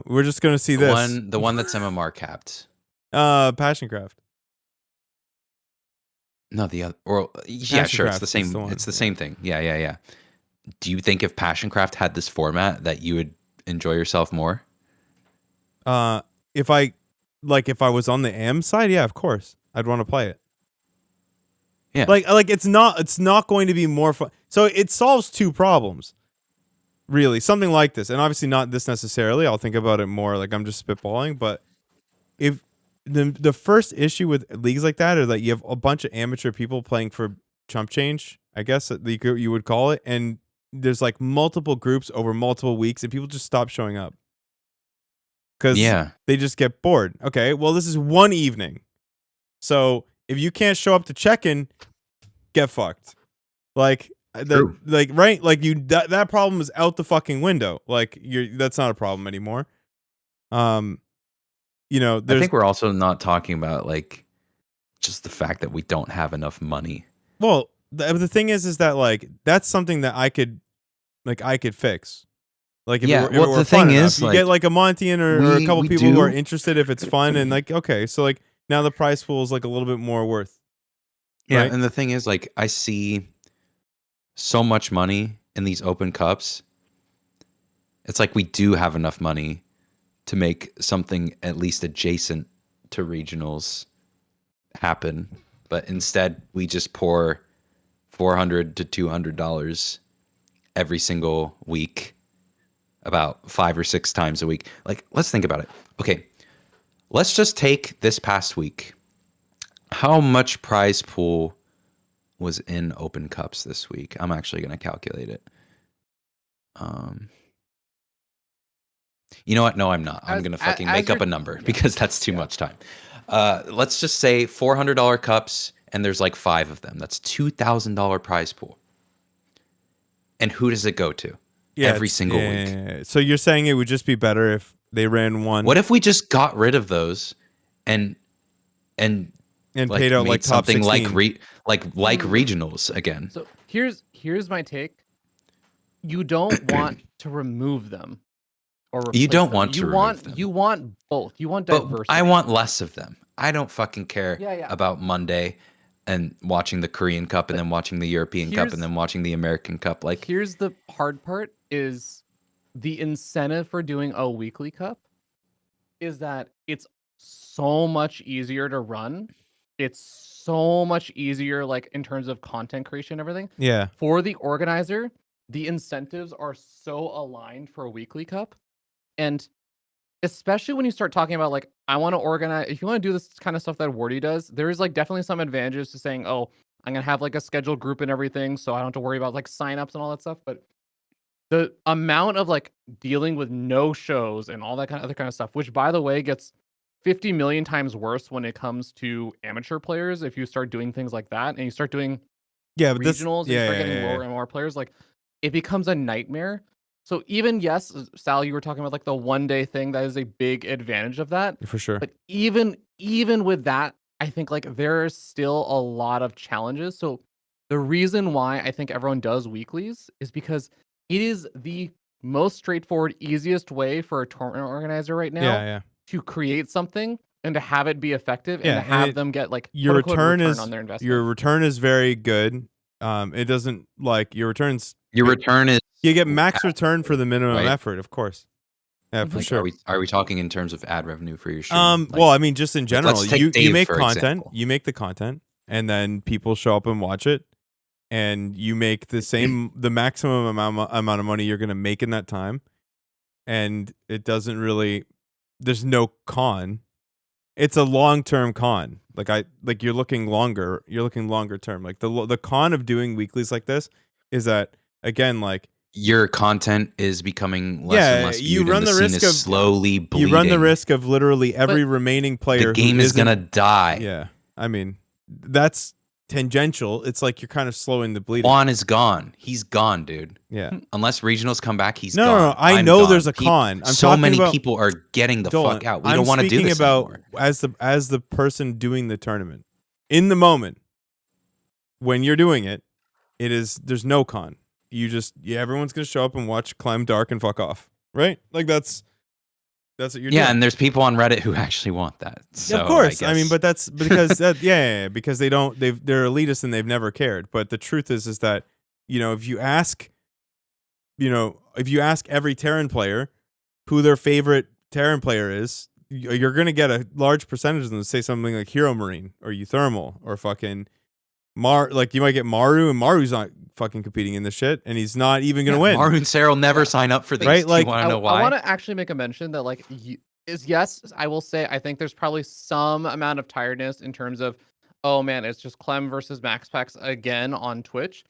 We're just going to see The this. the one that's MMR capped. PassionCraft. No, the other. Or yeah, sure, it's PassionCraft the is same. the one, It's the yeah. same thing. Yeah. Do you think if PassionCraft had this format that you would enjoy yourself more? If I was on the AM side, yeah, of course, I'd want to play it. Yeah. Like it's not going to be more fun. So it solves two problems. Really, something like this, and obviously not this necessarily. I'll think about it more. Like, I'm just spitballing, but if the first issue with leagues like that is that you have a bunch of amateur people playing for chump change, I guess that you would call it, and there's like multiple groups over multiple weeks, and people just stop showing up because they just get bored. Okay, well, this is one evening, so if you can't show up to check-in, get fucked. Like, right? Like, that problem is out the fucking window. Like, that's not a problem anymore. I think we're also not talking about like just the fact that we don't have enough money. Well, the thing is that like that's something that I could fix. Like, if it were the fun thing enough. is, you like, get like a Montian or a couple people who are do. interested if it's fun, and like, okay, so like now the prize pool is like a little bit more worth. Yeah, right? and the thing is, like, I see so much money in these open cups. It's like we do have enough money to make something at least adjacent to regionals happen, but instead we just pour $400 to $200 every single week, about 5 or 6 times a week. Like, let's think about it. Okay, let's just take this past week. How much prize pool was in open cups this week? I'm actually going to calculate it. You know what? No, I'm not. I'm going to fucking make up a number because that's too much time. Let's just say $400 cups and there's like 5 of them. That's $2,000 prize pool. And who does it go to? Every single week. Yeah. So you're saying it would just be better if they ran one. What if we just got rid of those and and like paid out made like top something 16? like regionals again? So here's my take. You don't want to remove them, or You replace don't them. want to remove them. You want both. You want But diversity. I want less of them. I don't fucking care Yeah. about Monday and watching the Korean Cup and then watching the European Cup and then watching the American Cup. Like, here's the hard part: is the incentive for doing a weekly cup is that it's so much easier to run. It's so much easier, like in terms of content creation and everything. Yeah. For the organizer, the incentives are so aligned for a weekly cup. And especially when you start talking about like, I want to organize, if you want to do this kind of stuff that Wardy does, there is like definitely some advantages to saying, oh, I'm going to have like a scheduled group and everything. So I don't have to worry about like signups and all that stuff. But the amount of like dealing with no shows and all that kind of other kind of stuff, which by the way gets 50 million times worse when it comes to amateur players. If you start doing things like that and you start doing But regionals and you start getting lower and more players, like it becomes a nightmare. So even, yes, Sal, you were talking about like the 1 day thing. That is a big advantage of that. For sure. But even with that, I think like there's still a lot of challenges. So the reason why I think everyone does weeklies is because it is the most straightforward, easiest way for a tournament organizer right now to create something and to have it be effective and to have them get like your return on their investment. Your return is very good. It doesn't like your return is you get max return for the minimum effort, of course. Yeah, for sure. Are we talking in terms of ad revenue for your stream? Well, I mean, just in general, let's take you Dave, make for content, example. you make the content, and then people show up and watch it, and you make the maximum amount of money you're going to make in that time, and it doesn't really. There's no con. It's a long-term con. Like you're looking longer. You're looking longer term. Like the con of doing weeklies like this is that again, like. Your content is becoming less and less viewed, you run and the scene risk is of slowly bleeding. You run the risk of literally every remaining player. The game is gonna die. Yeah, I mean that's tangential. It's like you're kind of slowing the bleeding. Juan is gone. He's gone, dude. Yeah. Unless regionals come back, he's gone. No, I know there's a con. I'm so talking many about, people are getting the fuck out. We I'm don't want to do this about anymore. as the person doing the tournament in the moment when you're doing it. There's no con. You just everyone's gonna show up and watch Clem Dark and fuck off, right? Like that's what you're doing. Yeah, and there's people on Reddit who actually want that. So of course, I mean, but that's because because they're elitist and they've never cared. But the truth is that if you ask every Terran player who their favorite Terran player is, you're gonna get a large percentage of them to say something like Hero Marine or Euthermal or fucking like you might get Maru, and Maru's not fucking competing in this shit, and he's not even gonna win. Maru and Sarah will never sign up for these. Right? Like, you want to know why? I want to actually make a mention that like yes, I will say I think there's probably some amount of tiredness in terms of, oh man, it's just Clem versus Max Packs again on Twitch.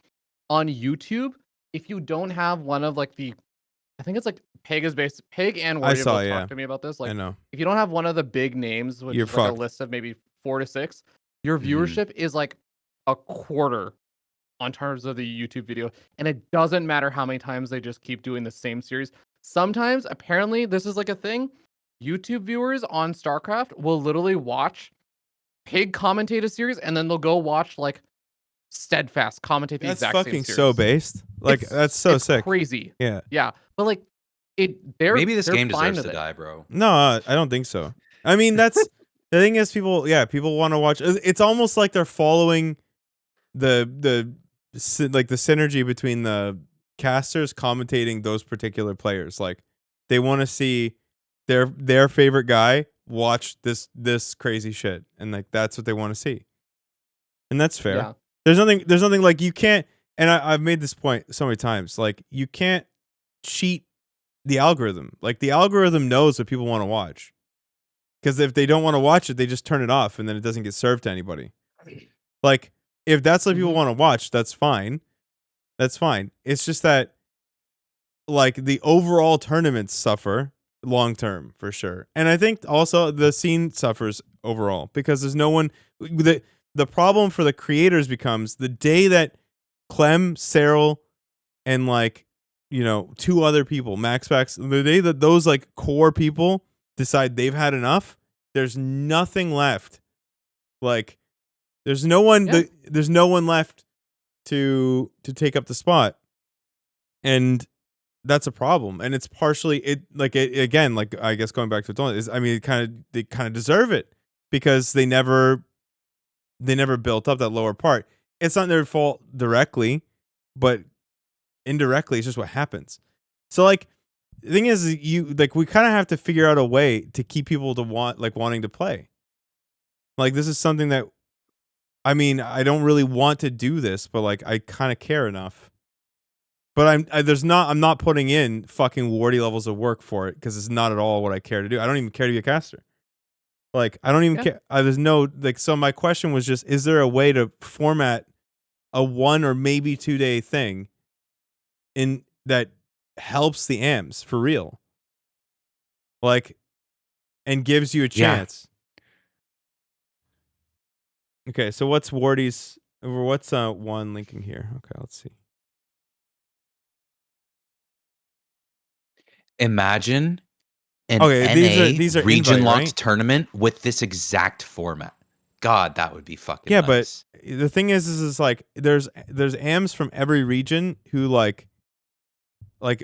On YouTube, if you don't have one of like I think it's like Peg and Warrior both talked to me about this. Like, I know. If you don't have one of the big names, which You're is like fucked. a list of maybe 4 to 6, your viewership is like a quarter on terms of the YouTube video, and it doesn't matter how many times they just keep doing the same series. Sometimes, apparently, this is like a thing. YouTube viewers on StarCraft will literally watch Pig commentate a series, and then they'll go watch like Steadfast commentate the exact same series. That's fucking so based. Like that's so sick. Crazy. Yeah. But like maybe this game fine deserves with to it. die, bro. No, I don't think so. I mean, that's the thing is people want to watch. It's almost like they're following the synergy between the casters commentating those particular players. Like they want to see their favorite guy watch this crazy shit, and like that's what they want to see, and that's fair. Yeah. There's nothing like you can't. And I've made this point so many times. Like you can't cheat the algorithm. Like the algorithm knows what people want to watch. Because if they don't want to watch it, they just turn it off and then it doesn't get served to anybody. Like, if that's what people want to watch, that's fine. That's fine. It's just that, like, the overall tournaments suffer long term for sure. And I think also the scene suffers overall because there's no one. the problem for the creators becomes the day that Clem, Cyril, and like, you know, 2 other people, Max Pax, the day that those like core people decide they've had enough, there's nothing left. Like, there's no one. Yeah. There's no one left to take up the spot, and that's a problem. And it's partially again, like I guess going back to Dawn is, I mean, they kind of deserve it because they never built up that lower part. It's not their fault directly, but indirectly, it's just what happens. So like, the thing is, we kind of have to figure out a way to keep people to wanting to play. Like, this is something that, I mean, I don't really want to do this, but like, I kind of care enough. But I'm not putting in fucking warty levels of work for it because it's not at all what I care to do. I don't even care to be a caster. Like, I don't even care. There's no, like, so my question was just, is there a way to format a 1 or maybe 2 day thing in that helps the AMs for real? Like, and gives you a chance. Okay, so what's Wardy's? What's one linking here? Okay, let's see. Imagine an these are region invite, locked right? tournament with this exact format. God, that would be fucking Yeah, nice. but the thing is like there's AMs from every region who like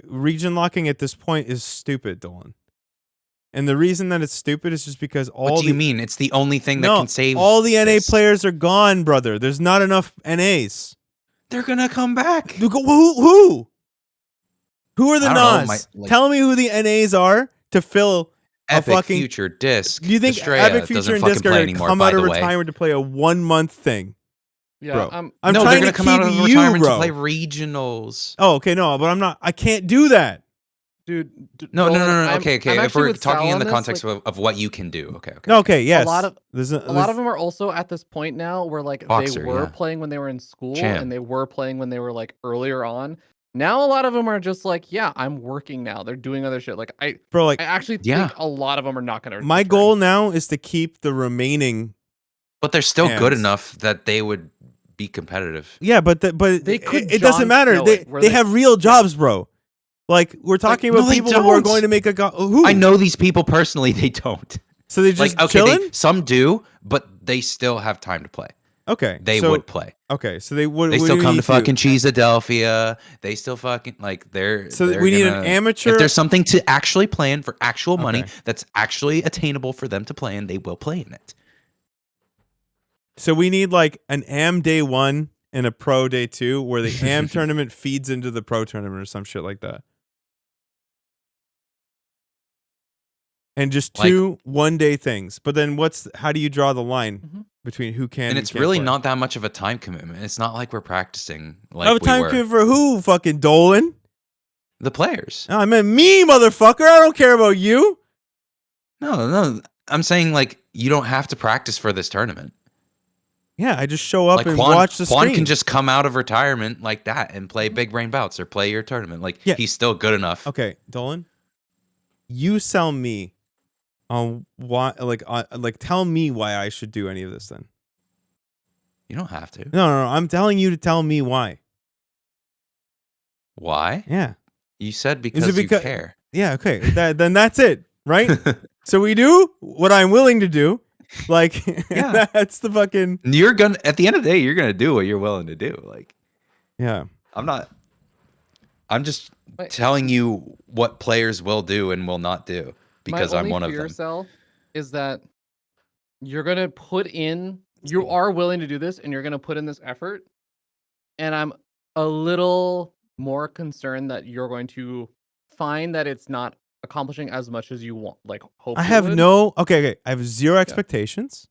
region locking at this point is stupid, Dolan. And the reason that it's stupid is just because What do you mean? It's the only thing that can save all the NA this. players are gone, brother. There's not enough NAs. They're gonna come back. Who? Who are the I don't know, Nas? Tell me who the NAs are to fill Epic, a fucking Future, Disc. Do you think Estrella Epic, Future, doesn't and fucking Disc are play going to anymore, come by out of the way. retirement to play a 1 month thing? Yeah, bro. I'm I'm no, trying they're to gonna come out keep of you, retirement bro. to play regionals. Oh, okay, no, but I'm not. I can't do that. dude. No. I'm Okay. I'm If actually we're with Sal talking in on the this, context like, of what you can do, okay. No, okay, yes. a lot of There's a lot of them are also at this point now where like Boxer, they were yeah. playing when they were in school Champ. and they were playing when they were like earlier on. Now a lot of them are just like, yeah, I'm working now. They're doing other shit. Like I actually Yeah. think a lot of them are not gonna. My return. goal now is to keep the remaining. But they're still good AMs. enough that they would be competitive. Yeah, but They could it doesn't Jon matter. Snow They it, where they they- have real jobs, bro. Like, we're talking no, about they people who are don't. going to make a who? I know these people personally. They don't. So they just Like, okay, chilling? some do, but they still have time to play. Okay, They so- would play. Okay, so they would. They what still do we come to need fucking Cheeseadelphia. They still fucking like they're. So they're we need an gonna- amateur- If there's something to actually play in for actual money Okay. that's actually attainable for them to play in, they will play in it. So we need like an AM day 1 and a pro day 2, where the AM tournament feeds into the pro tournament or some shit like that. And just Like- 2 1-day things. But then how do you draw the line between who can And it's can't really play? not that much of a time commitment. It's not like we're practicing like Have a we time were. commitment for who? Fucking Dolan? The players. No, I meant me, motherfucker. I don't care about you. No. I'm saying like you don't have to practice for this tournament. Yeah, I just show up Like and Juan, watch the Juan stream. can just come out of retirement like that and play big brain bouts or play your tournament. Like Yeah. he's still good enough. Okay, Dolan, you sell me on why, like tell me why I should do any of this then. You don't have to. No, I'm telling you to tell me why. Why? Yeah. You said because you care. Yeah, okay. Then that's it, right? So we do what I'm willing to do. Like, Yeah. that's the fucking. You're gonna at the end of the day, you're gonna do what you're willing to do. Like, Yeah. I'm just Wait. telling you what players will do and will not do because My I'm only one of fear, them. Sal, is that you're gonna put in. You are willing to do this, and you're gonna put in this effort. And I'm a little more concerned that you're going to find that it's not accomplishing as much as you want, like hope. I you have would. no. Okay. I have zero expectations.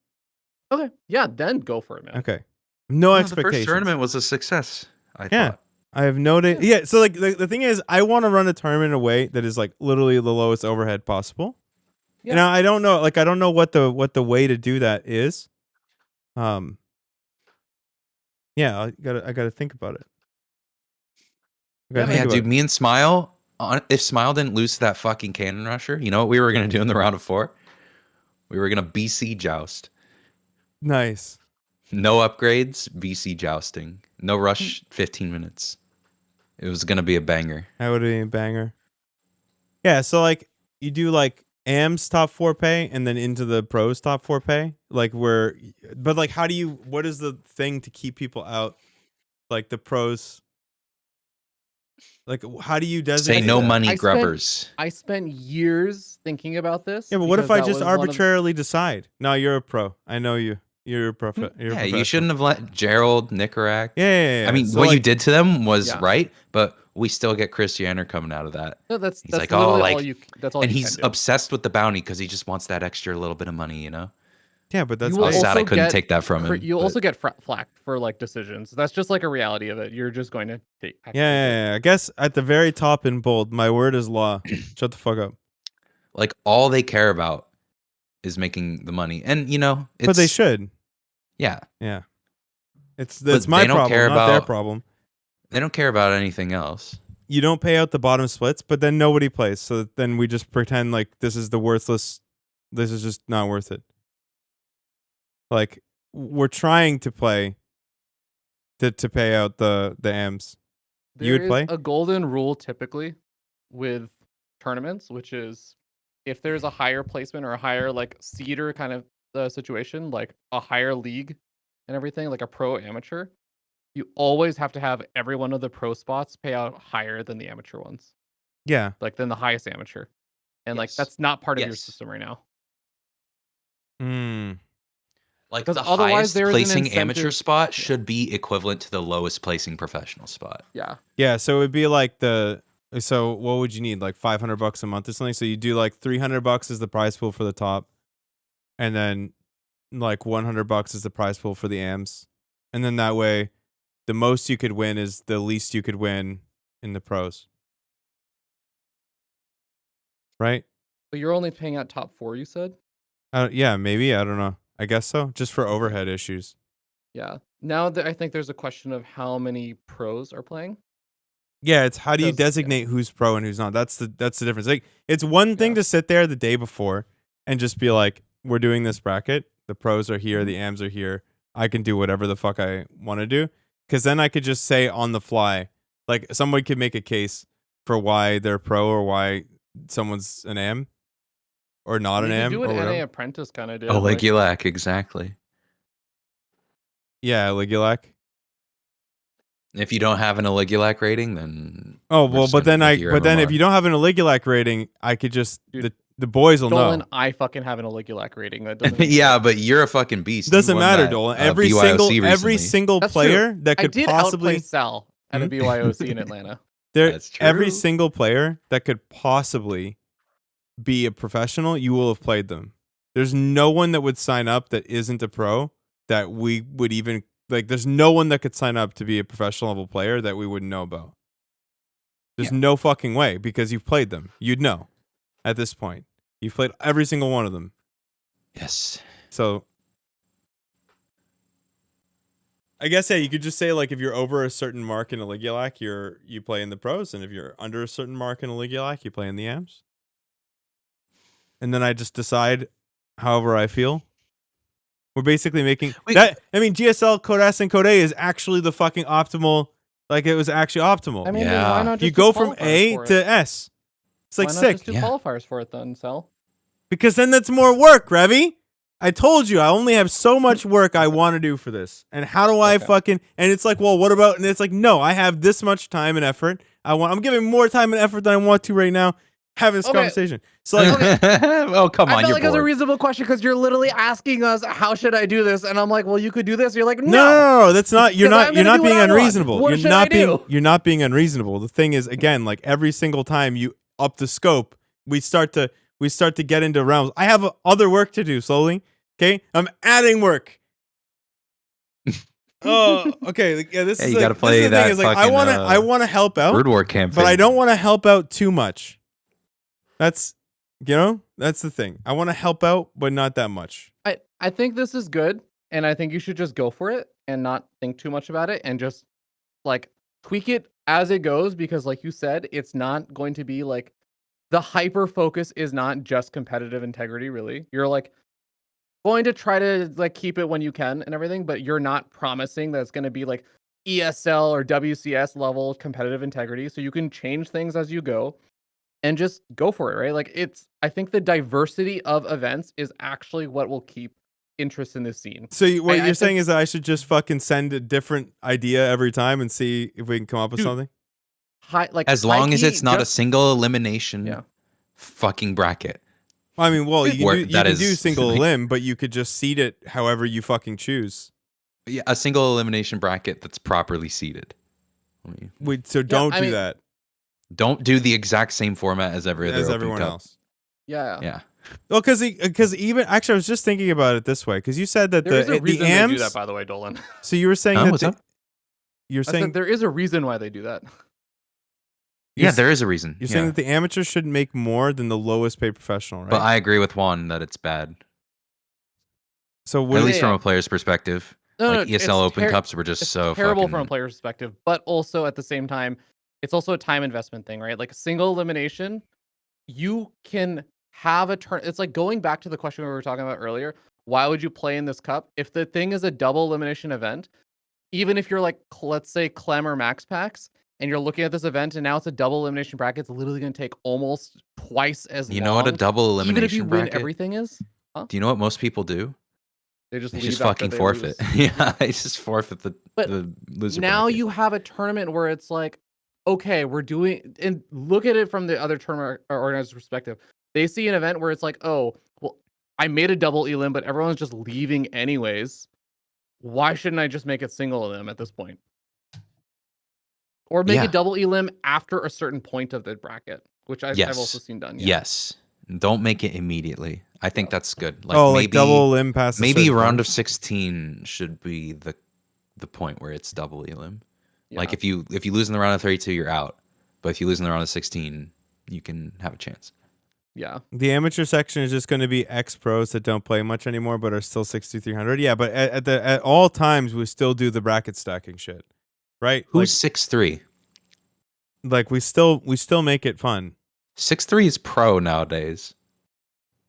Okay, yeah, then go for it, man. Okay. No The expectations. first tournament was a success. I Yeah. thought. I have no day. Yeah. So like the thing is, I want to run a tournament in a way that is like literally the lowest overhead possible. Yeah. Now I don't know. Like I don't know what the way to do that is. Yeah, I gotta think about it. I gotta think Yeah, about dude. it. Me and Smile. If Smile didn't lose to that fucking cannon rusher, you know what we were gonna do in the round of 4? We were gonna BC joust. Nice. No upgrades, VC jousting. No rush, 15 minutes. It was gonna be a banger. That would be a banger. Yeah, so like you do like AM's top 4 pay and then into the pros top 4 pay, like but like how do you? What is the thing to keep people out? Like the pros. Like how do you Say designate no that? money I spent- grubbers. I spent years thinking about this. Yeah, but what if because I that just was one of- arbitrarily decide? No, you're a pro. I know you. You're a prof. You're a Yeah, you professional. shouldn't have let Gerald, Nicarak. Yeah. I mean, So, what you like, did to them was Yeah. right, but we still get Chris Jenner coming out of that. No, that's He's that's like, oh, literally like, all you. That's all and you he's can do. obsessed with the bounty because he just wants that extra little bit of money, you know? Yeah, but that's You will I was sad I also couldn't get take that from him. You but- also get flack for like decisions. That's just like a reality of it. You're just going to take. yeah. I guess at the very top in bold, my word is law. Shut the fuck up. Like, all they care about is making the money. And, you know, it's... But they should. Yeah. Yeah. It's But my they don't problem, care not their about- problem. They don't care about anything else. You don't pay out the bottom splits, but then nobody plays. So then we just pretend like this is the worthless. This is just not worth it. Like we're trying to play to pay out the AMs. You would There play? is a golden rule typically with tournaments, which is if there's a higher placement or a higher like seeder kind of situation, like a higher league and everything, like a pro amateur, you always have to have every one of the pro spots pay out higher than the amateur ones, Yeah. like than the highest amateur, and like Yes. that's not part of your Yes. system right now. Hmm. Like, Because the otherwise highest there is an placing amateur incentive- spot should be equivalent to the lowest placing professional spot. Yeah, Yeah. So it would be like So what would you need? Like $500 a month or something? So you do like $300 is the prize pool for the top, and then like $100 is the prize pool for the AMs, and then that way, the most you could win is the least you could win in the pros. Right? but you're only paying out top 4. You said. Yeah, maybe. I don't know. I guess so. Just for overhead issues. Yeah. Now that I think there's a question of how many pros are playing. Yeah, it's how do you Because- yeah. designate who's pro and who's not? That's the difference. Like it's one thing Yeah. to sit there the day before and just be like, we're doing this bracket. The pros are Mm-hmm. here, the AMs are here. I can do whatever the fuck I want to do. Cause then I could just say on the fly, like somebody could make a case for why they're pro or why someone's an AM or not an You can AM do or what whatever. NA Apprentice kind of did. Oh, like- Legulac, exactly. Yeah, Ligulac. If you don't have an Aligulac rating, then Oh we're well, just but gonna then make your if MMR. you don't have an Aligulac rating, I could just Dude, the boys will Dolan, know. I fucking have an Oligulac rating. That doesn't mean yeah, shit. but you're a fucking beast. You Doesn't won matter, that, Dolan. Every BYOC every recently. single That's player true. that I could did possibly outplay Sal at a Hmm? BYOC in Atlanta. That's every true. single player that could possibly be a professional, you will have played them. There's no one that would sign up that isn't a pro that we would even like. There's no one that could sign up to be a professional level player that we wouldn't know about. There's no fucking way because you've played them. You'd know at this point. You've played every single one of them. Yes. So I guess yeah, you could just say like if you're over a certain mark in a Ligulac, you play in the pros, and if you're under a certain mark in a Ligulac, you play in the AMs. And then I just decide however I feel. We're basically making Wait. that. I mean, GSL Code S and Code A is actually the fucking optimal. Like it was actually optimal. I mean, then Yeah. why not just you do go from qualifiers A for it? to S. It's like Why not sick just do Yeah. qualifiers for it then, Sal? because then that's more work, Revy. I told you I only have so much work I want to do for this. And how do I Okay. fucking and it's like, well, what about and it's like, no, I have this much time and effort. I'm giving more time and effort than I want to right now having this Okay. conversation. So like well, come I on, felt you're like it was a bored. reasonable question because you're literally asking us, how should I do this? And I'm like, well, you could do this. You're like, no. no, that's not you're 'Cause not I'm you're gonna not do what being I want. unreasonable. What You're should not I being do? you're not being unreasonable. The thing is, again, like every single time you up the scope, we start to get into realms. I have other work to do slowly. Okay? I'm adding work. Oh, okay. Like, yeah, this Hey, is you like, gotta this play is the that thing is like fucking, I wanna help out, Brood War campaign. but I don't want to help out too much. That's that's the thing. I want to help out, but not that much. I think this is good. And I think you should just go for it and not think too much about it and just like tweak it as it goes. Because like you said, it's not going to be like the hyper focus is not just competitive integrity, really. You're like, going to try to like keep it when you can and everything, but you're not promising that it's going to be like ESL or WCS level competitive integrity. So you can change things as you go and just go for it, right? Like I think the diversity of events is actually what will keep interest in this scene. So what I you're think saying is that I should just fucking send a different idea every time and see if we can come up with Dude, something? As long as it's not a just single elimination yeah. fucking bracket. I mean, well, Dude, you can Where do that you can do is, single like- elim, but you could just seed it however you fucking choose. Yeah, a single elimination bracket that's properly seated. So don't I do mean- that Don't do the exact same format as every other as Open everyone Cup. else. Yeah. Yeah. Well, because even actually, I was just thinking about it this way because you said that There is a the reason AMs. they do that, by the way, Dolan. So you were saying Huh? that What's up? you're I saying said there is a reason why they do that. Yeah, there is a reason. You're yeah. saying that the amateurs should make more than the lowest paid professional, right? But I agree with Juan that it's bad. So At what? least from Yeah. a player's perspective. No, Like no, ESL it's Open Cups were just it's so terrible fucking... from a player perspective, but also at the same time, it's also a time investment thing, right? Like a single elimination, you can have a turn. It's like going back to the question we were talking about earlier. Why would you play in this cup if the thing is a double elimination event? Even if you're like, let's say Clem or Max Packs, and you're looking at this event, and now it's a double elimination bracket, it's literally going to take almost twice as long. You know what a double elimination even if you bracket? win everything is? Huh? Do you know what most people do? They just They leave just after fucking they forfeit. lose. Yeah, they just forfeit the But loser now bracket. you have a tournament where it's like, okay, we're doing, and look at it from the other tournament organizer's perspective. They see an event where it's like, oh, well, I made a double elim, but everyone's just leaving anyways. Why shouldn't I just make it single elim at this point? Or make Yeah. a double elim after a certain point of the bracket, which I've also Yes. seen done. Yeah. Yes. Don't make it immediately. I think that's good. Like oh, maybe, like double elim past a maybe certain round point? of 16 should be the point where it's double elim. Like Yeah. if you lose in the round of 32, you're out. But if you lose in the round of 16, you can have a chance. Yeah. The amateur section is just going to be ex pros that don't play much anymore, but are still 6,300. Yeah, but at all times we still do the bracket stacking shit, right? Who's 6'3"? Like we still make it fun. 6'3" is pro nowadays.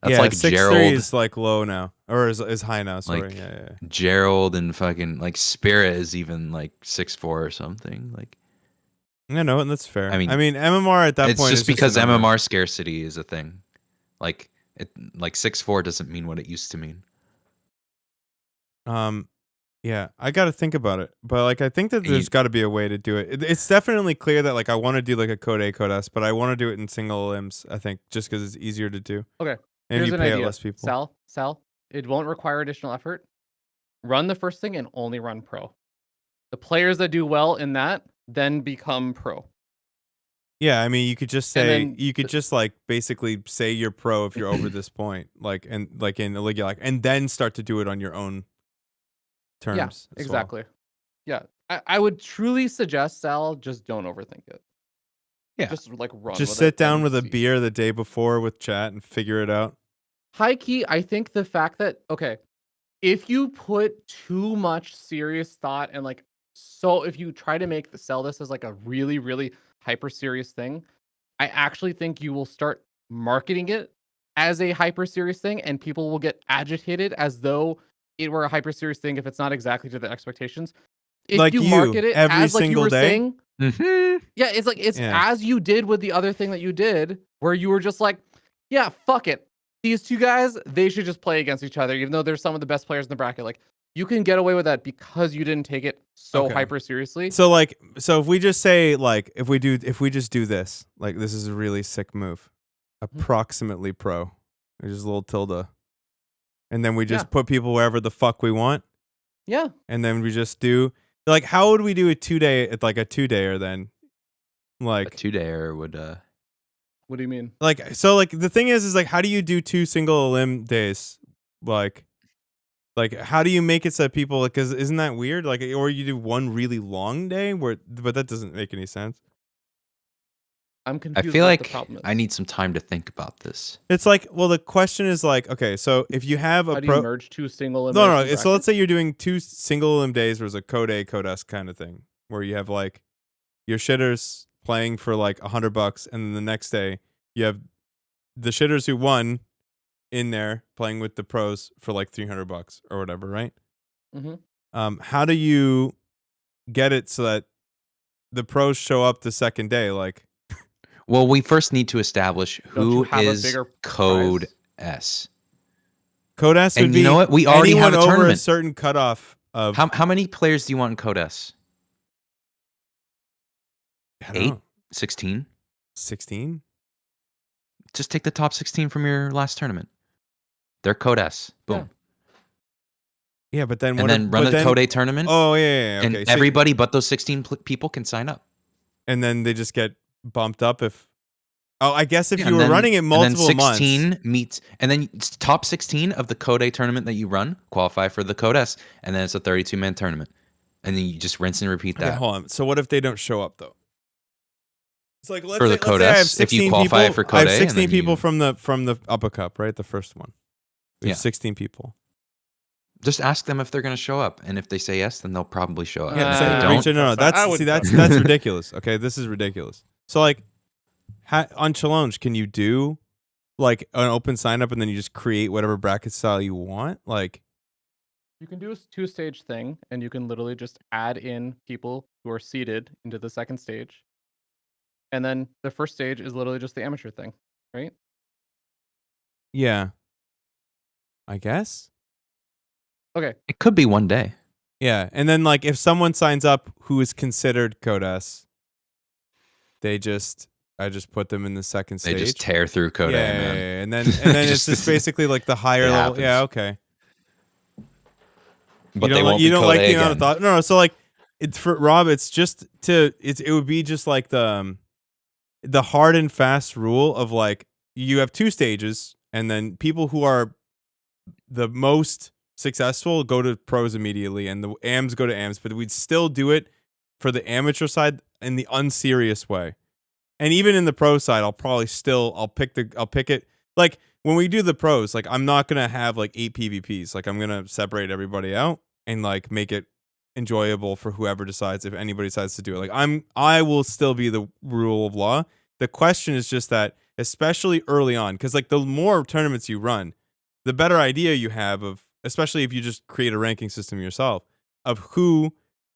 That's yeah, like 6'3" Gerald. is like low now, or is high now. Sorry, Like yeah. Gerald and fucking like Spirit is even like 6'4" or something. Like I know, and that's fair. I mean, MMR at that it's point just is because a number. MMR scarcity is a thing. Like 6'4" doesn't mean what it used to mean. Yeah, I got to think about it, but like I think that there's got to be a way to do it. It's definitely clear that like I want to do like a code A, code S, but I want to do it in single limbs. I think just because it's easier to do. Okay. And Here's you an pay idea. less people. Sal, it won't require additional effort. Run the first thing and only run pro. The players that do well in that then become pro. Yeah, I mean, you could just And say then you could just like basically say you're pro if you're over this point, like and like in the league, like, and then start to do it on your own terms. Yeah, as well. exactly. Yeah, I would truly suggest, Sal, just don't overthink it. Yeah. Just like run. Just with sit it down and with a see. beer the day before with chat and figure it out. High key, I think the fact that if you put too much serious thought and like, so if you try to sell this as like a really, really hyper serious thing, I actually think you will start marketing it as a hyper serious thing, and people will get agitated as though it were a hyper serious thing if it's not exactly to their expectations. If Like you you, market it every as like you single were day? saying, yeah, it's like Yeah. as you did with the other thing that you did, where you were just like, yeah, fuck it. These two guys, they should just play against each other, even though they're some of the best players in the bracket. Like, you can get away with that because you didn't take it so Okay. hyper seriously. So if we just say like if we just do this, like this is a really sick move, approximately pro, there's just a little tilde, and then we just put people wherever the fuck we want. Yeah. And then we just do like how would we do a 2-day like a 2-dayer then? Like a 2-dayer would What do you mean? like so like the thing is like how do you do 2 single elim days? Like how do you make it so that people, because isn't that weird? Like, or you do one really long day but that doesn't make any sense. I'm I confused. feel what like the problem is. I need some time to think about this. It's like, well, the question is like, okay, so if you have a How do you pro, merge two single no, elimination so let's brackets? say you're doing 2 single elim days where it's a code A, code S kind of thing, where you have like your shitters playing for like $100, and then the next day you have the shitters who won in there playing with the pros for like $300 or whatever, right? Mm-hmm. How do you get it so that the pros show up the second day? Like, Well, we first need to establish Don't you who have a is bigger Code prize? S. Code S would And be you know what? We already anyone have a over a tournament. certain cutoff of How many players do you want in Code S? I don't 8? know, 16? 16. Just take the top 16 from your last tournament. They're Code S. Boom. Yeah, but then And then run the Code A tournament. Oh yeah, And okay. So- everybody but those 16 people can sign up. and then they just get bumped up if. Oh, I guess if Yeah, you and were then- running it multiple and then months. 16 meets, and then top 16 of the Code A tournament that you run qualify for the Code S, and then it's a 32-man tournament. And then you just rinse and repeat Okay, that. hold on. So what if they don't show up though? It's like For the Code I have S, if you 16 qualify people. for I Code have A, and 16 then people you- from the Upper Cup, right? The first one. We have Yeah. 16 people. Just ask them if they're going to show up, and if they say yes, then they'll probably show up. Yeah, And if so- they Rachel, don't, no, I would that's ridiculous. Okay, this is ridiculous. So like, on Challenge, can you do like an open sign up and then you just create whatever bracket style you want? Like, You can do a 2-stage thing, and you can literally just add in people who are seeded into the second stage. And then the first stage is literally just the amateur thing, right? yeah, I guess. Okay. it could be one day. Yeah, and then like if someone signs up who is considered Code S, I just put them in the second They stage. just tear through Code A, yeah, man. yeah, and then it's just basically like the higher It level. Yeah, happens. okay. But you they don't won't like, you be don't Code like A the amount of again. thought. No, so like it's for Rob. It's just it would be just like the hard and fast rule of like you have 2 stages, and then people who are the most successful go to pros immediately, and the AMs go to AMs. But we'd still do it for the amateur side in the unserious way. And even in the pro side, I'll pick it like when we do the pros, like I'm not gonna have like 8 PvPs. Like I'm gonna separate everybody out and like make it enjoyable for whoever decides, if anybody decides to do it. Like I will still be the rule of law. The question is just that, especially early on, because like the more tournaments you run, the better idea you have of, especially if you just create a ranking system yourself, of who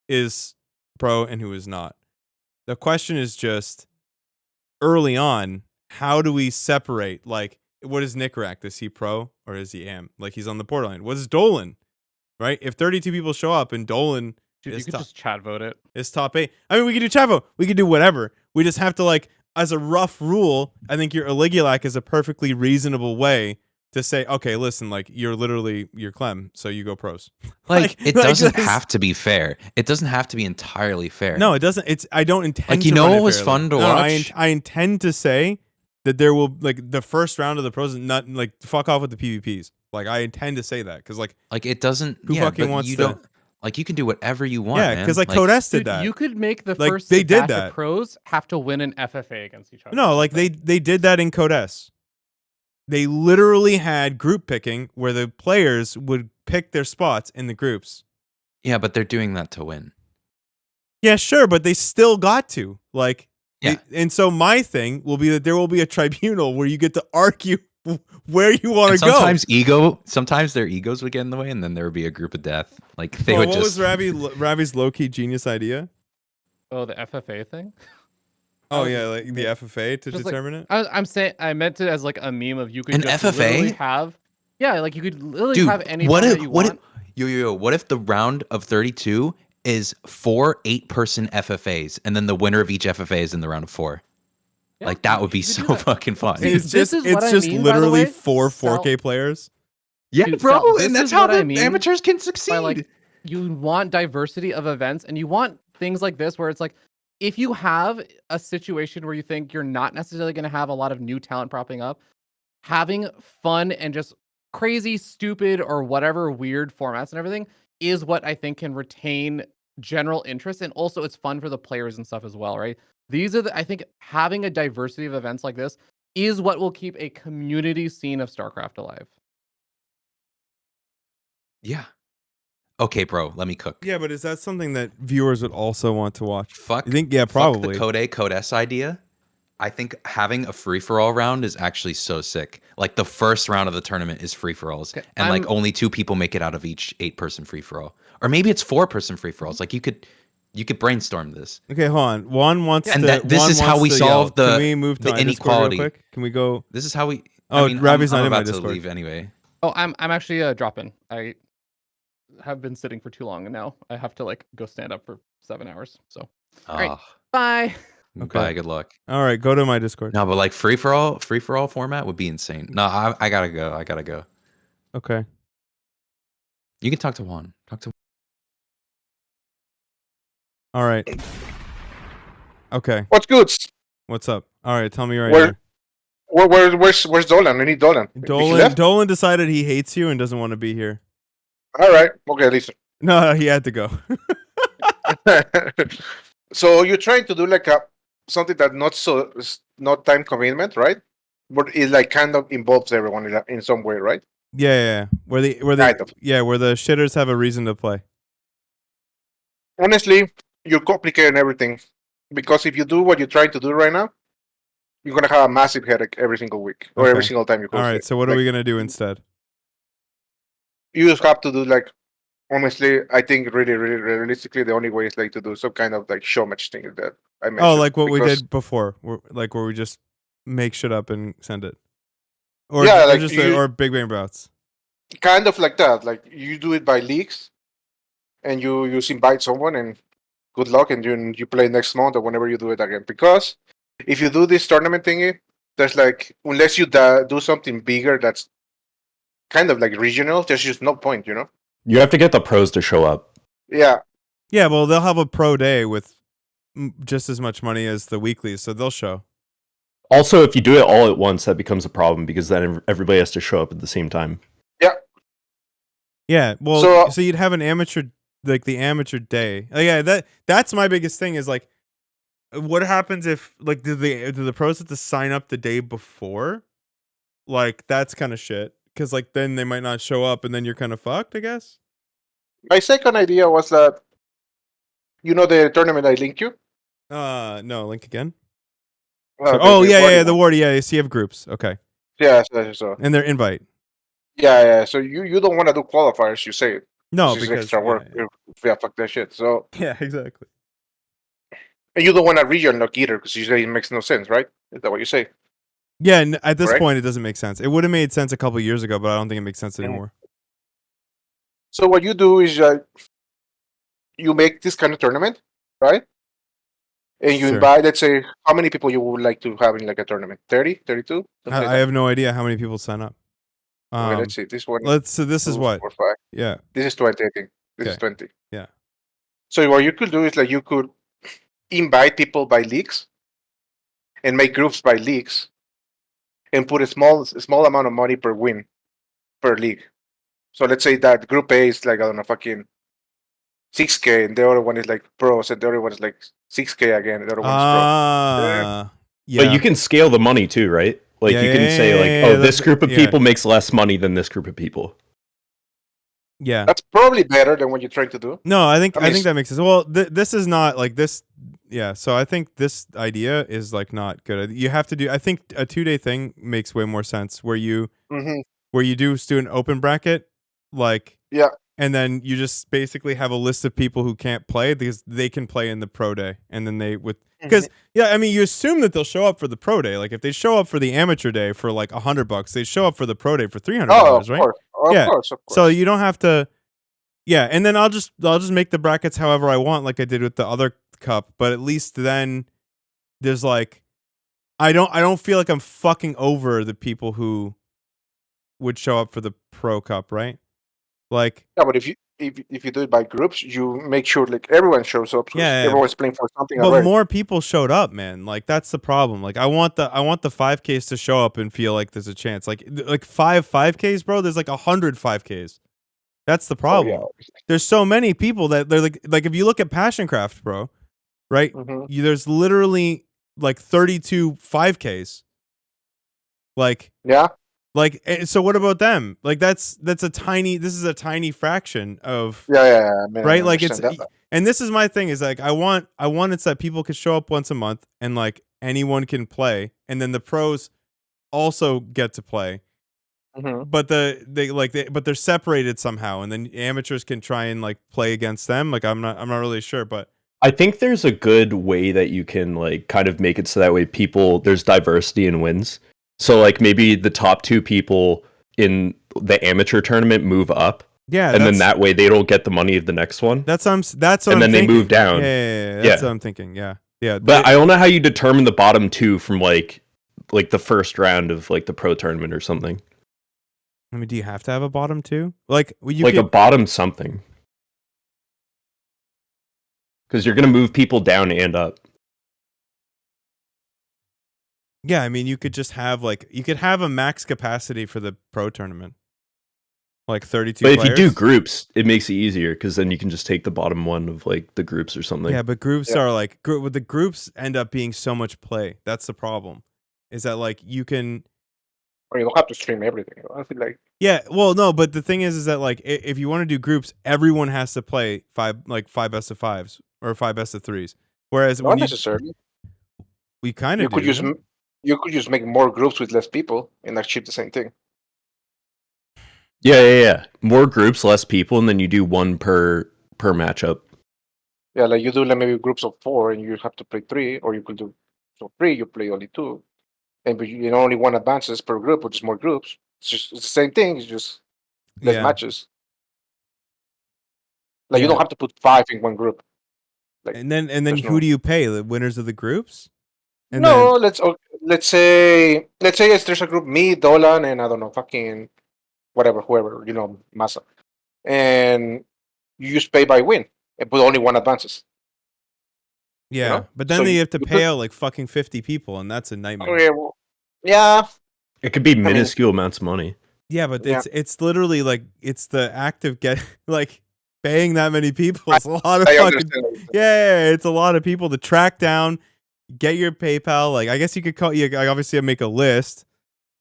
is pro and who is not. The question is just early on, how do we separate? Like, what is Nickerack? Is he pro or is he am? Like, he's on the borderline. What is Dolan? Right? If 32 people show up and Dolan Dude, you is could top, just chat vote it. is top 8. I mean, we could do Chavo. We could do whatever. We just have to, like, as a rough rule, I think your Eligulac is a perfectly reasonable way to say, okay, listen, like, you're Clem, so you go pros. Like, it like doesn't this- have to be fair. It doesn't have to be entirely fair. No, it doesn't. I don't intend Like, to you know run what it was fairly. fun to No, watch? I intend to say that there will, like, the first round of the pros, not, like, fuck off with the PvPs. Like, I intend to say that, because, like, It doesn't. Who yeah, fucking but wants you to- don't. Like, you can do whatever you want. yeah, man. because, like, Code S did Dude, that. you could make the Like, first they did batch that. of pros have to win an FFA against each other. No, like, they did that in Code S. They literally had group picking where the players would pick their spots in the groups. Yeah, but they're doing that to win. Yeah, sure, but they still got to. Like, Yeah. and so my thing will be that there will be a tribunal where you get to argue where you want And to go. sometimes their egos would get in the way, and then there would be a group of death. Like, they Oh, would what just. was Ravi's low-key genius idea? Oh, the FFA thing? Oh, was yeah, just- like the FFA to Just like- determine it? I'm saying I meant it as like a meme of you could An just FFA? literally have. Yeah, like you could literally Dude, have any what time if that you what want. if what if the round of 32 is 4 8-person FFAs, and then the winner of each FFA is in the round of 4? Yeah, Like, that you would be could do so that. fucking fun. See, It's this just, is what I just mean, by the literally way. 4 Sell- 4K players. Yeah, Dude, bro, Sal, this and that's is how what I the mean amateurs can succeed. By like, you want diversity of events, and you want things like this where it's like, if you have a situation where you think you're not necessarily going to have a lot of new talent propping up, having fun and just crazy, stupid, or whatever weird formats and everything is what I think can retain general interest. And also it's fun for the players and stuff as well, right? These are I think having a diversity of events like this is what will keep a community scene of StarCraft alive. Yeah. Okay, bro, let me cook. Yeah, but is that something that viewers would also want to watch? Fuck. You think? Yeah, Fuck probably. the Code A, Code S idea. I think having a free for all round is actually so sick. Like the first round of the tournament is free for alls, Okay, and like I'm- only 2 people make it out of each 8-person free for all, or maybe it's 4-person free for alls. Like you could brainstorm this. Okay, hold on. Juan wants And to. this Juan is how wants we to solve yell. the Can we move to the my Discord real inequality. quick? Can we go? This is how we. Oh, I mean, Ravi's I'm not in my about to Discord. leave anyway. Oh, I'm actually dropping. I have been sitting for too long, and now I have to like go stand up for 7 hours. So, all right, Oh, bye. Okay. bye. Good luck. All right, go to my Discord. No, but like free for all format would be insane. No, I gotta go. I gotta go. Okay. You can talk to Juan. Talk to. All right. Okay. What's good? What's up? All right, tell me right Where- here. Where's Dolan? I need Dolan. He left? Dolan decided he hates you and doesn't want to be here. All right. Okay, listen. No, he had to go. So you're trying to do like something that not time commitment, right? But it like kind of involves everyone in some way, right? Yeah. Where the Kind of. where the shitters have a reason to play. Honestly, you're complicating everything because if you do what you're trying to do right now, you're gonna have a massive headache every single week or every Okay. single time you go. All right, so what are we gonna do instead? You just have to do like. Honestly, I think really realistically, the only way is like to do some kind of like show match thing that I mentioned. Oh, like what we because- did before, where we just make shit up and send it, or Yeah, or like just you- or Big Bang Bouts. Kind of like that. Like you do it by leagues, and you just invite someone, and good luck, and you play next month or whenever you do it again. Because if you do this tournament thingy, there's like unless you do something bigger that's kind of like regional, there's just no point, you know. You have to get the pros to show up. Yeah, Yeah, well, they'll have a pro day with just as much money as the weeklies, so they'll show. Also, if you do it all at once, that becomes a problem because then everybody has to show up at the same time. Yeah, well, So- so you'd have an amateur, like the amateur day. Yeah, that's my biggest thing is like, what happens if like do the pros have to sign up the day before? Like that's kind of shit because like then they might not show up and then you're kind of fucked, I guess. my second idea was that the tournament I linked you. No, link again. The Yeah, party the one. Wardy, yeah. So you have groups, okay, Yeah, so and their invite. yeah. So you don't want to do qualifiers, you say. No, This is because extra work. Yeah, fuck that shit. So yeah, exactly. and you don't want a region lock either because you say it makes no sense, right? Is that what you say? Yeah, at this Correct? point, it doesn't make sense. It would have made sense a couple years ago, but I don't think it makes sense anymore. So what you do is you make this kind of tournament, right? And you Sure. invite, let's say, how many people you would like to have in like a tournament? 30, 32? Something like I that. have no idea how many people sign up. Okay, let's see. This one. So this is two, what? 4, 5. Yeah. This is 20, I think. This is Okay. 20. Yeah. So what you could do is like you could invite people by leagues and make groups by leagues and put a small amount of money per win per league. So let's say that group A is like, I don't know, fucking 6K, and the other one is like pros, and the other one is like 6K again, and the other one is pro. Yeah. But you can scale the money too, right? Like Yeah, you can yeah, say yeah, like, yeah, oh, this that's- group of yeah. people makes less money than this group of people. Yeah. That's probably better than what you're trying to do. No, I think I mean, that makes sense. Well, this is not like this. Yeah, so I think this idea is like not good. You have to do. I think a 2-day thing makes way more sense where you do an open bracket, like Yeah. and then you just basically have a list of people who can't play because they can play in the pro day, and then they would because yeah, I mean you assume that they'll show up for the pro day. Like if they show up for the amateur day for like $100, they show up for the pro day for $300, Oh, of right? course. Of Yeah. course, of course. So you don't have to. Yeah, and then I'll just make the brackets however I want, like I did with the other cup. But at least then there's like, I don't feel like I'm fucking over the people who would show up for the pro cup, right? Like, Yeah, but if you do it by groups, you make sure like everyone shows up. So Yeah, yeah, everyone's playing for something but already. more people showed up, man. Like that's the problem. Like I want the 5Ks to show up and feel like there's a chance. Like 5Ks, bro. There's like 100 5Ks. That's the problem. There's so many people that they're like if you look at Passioncraft, bro, right? There's literally like 32 5Ks. Like yeah. Like so what about them? Like this is a tiny fraction of Yeah, I mean, I right? Like it's understand that. and this is my thing is like I want it's that people could show up once a month and anyone can play, and then the pros also get to play. Mhm. But but they're separated somehow, and then amateurs can try and like play against them. Like I'm not really sure, but I think there's a good way that you can like kind of make it so that way there's diversity in wins. So like maybe the top 2 people in the amateur tournament move up, yeah, and then that way they don't get the money of the next one. that's what and I'm then they thinking. move down. Yeah, that's Yeah. what I'm thinking. Yeah. But I don't know how you determine the bottom 2 from like the first round of like the pro tournament or something. I mean, do you have to have a bottom 2? Like you Like could, a bottom something. Because you're gonna move people down and up. yeah. I mean, you could just have you could have a max capacity for the pro tournament, like 32 But players. if you do groups, it makes it easier because then you can just take the bottom one of like the groups or something. Yeah, but groups are like the groups end up being so much play. That's the problem. Is that like you can. Or you don't have to stream everything. I feel like Yeah, well, no, but the thing is that like if you want to do groups, everyone has to play 5 best of 5s or 5 best of 3s. Whereas not when necessarily. we kind You of could do. use you could just make more groups with less people and achieve the same thing. Yeah. More groups, less people, and then you do one per matchup. Yeah, like you do like maybe groups of 4 and you have to play 3, or you could do 3, you play only 2. And but you know, only 1 advances per group, which is more groups. It's the same thing, it's just less Yeah. matches. Like you Yeah. don't have to put 5 in one group. Like And then there's who no- do you pay? The winners of the groups? And no, then let's say there's a group, me, Dolan, and I don't know, fucking whoever, you know, Massa. And you just pay by win, but only 1 advances. yeah, know? but then So you have to you pay could- out like fucking 50 people, and that's a nightmare. Okay, well, yeah. It could be minuscule amounts of money. Yeah, but Yeah. it's literally like it's the act of like paying that many people is a lot of I fucking understand. yeah, it's a lot of people to track down, get your PayPal. Like I guess you could call I obviously make a list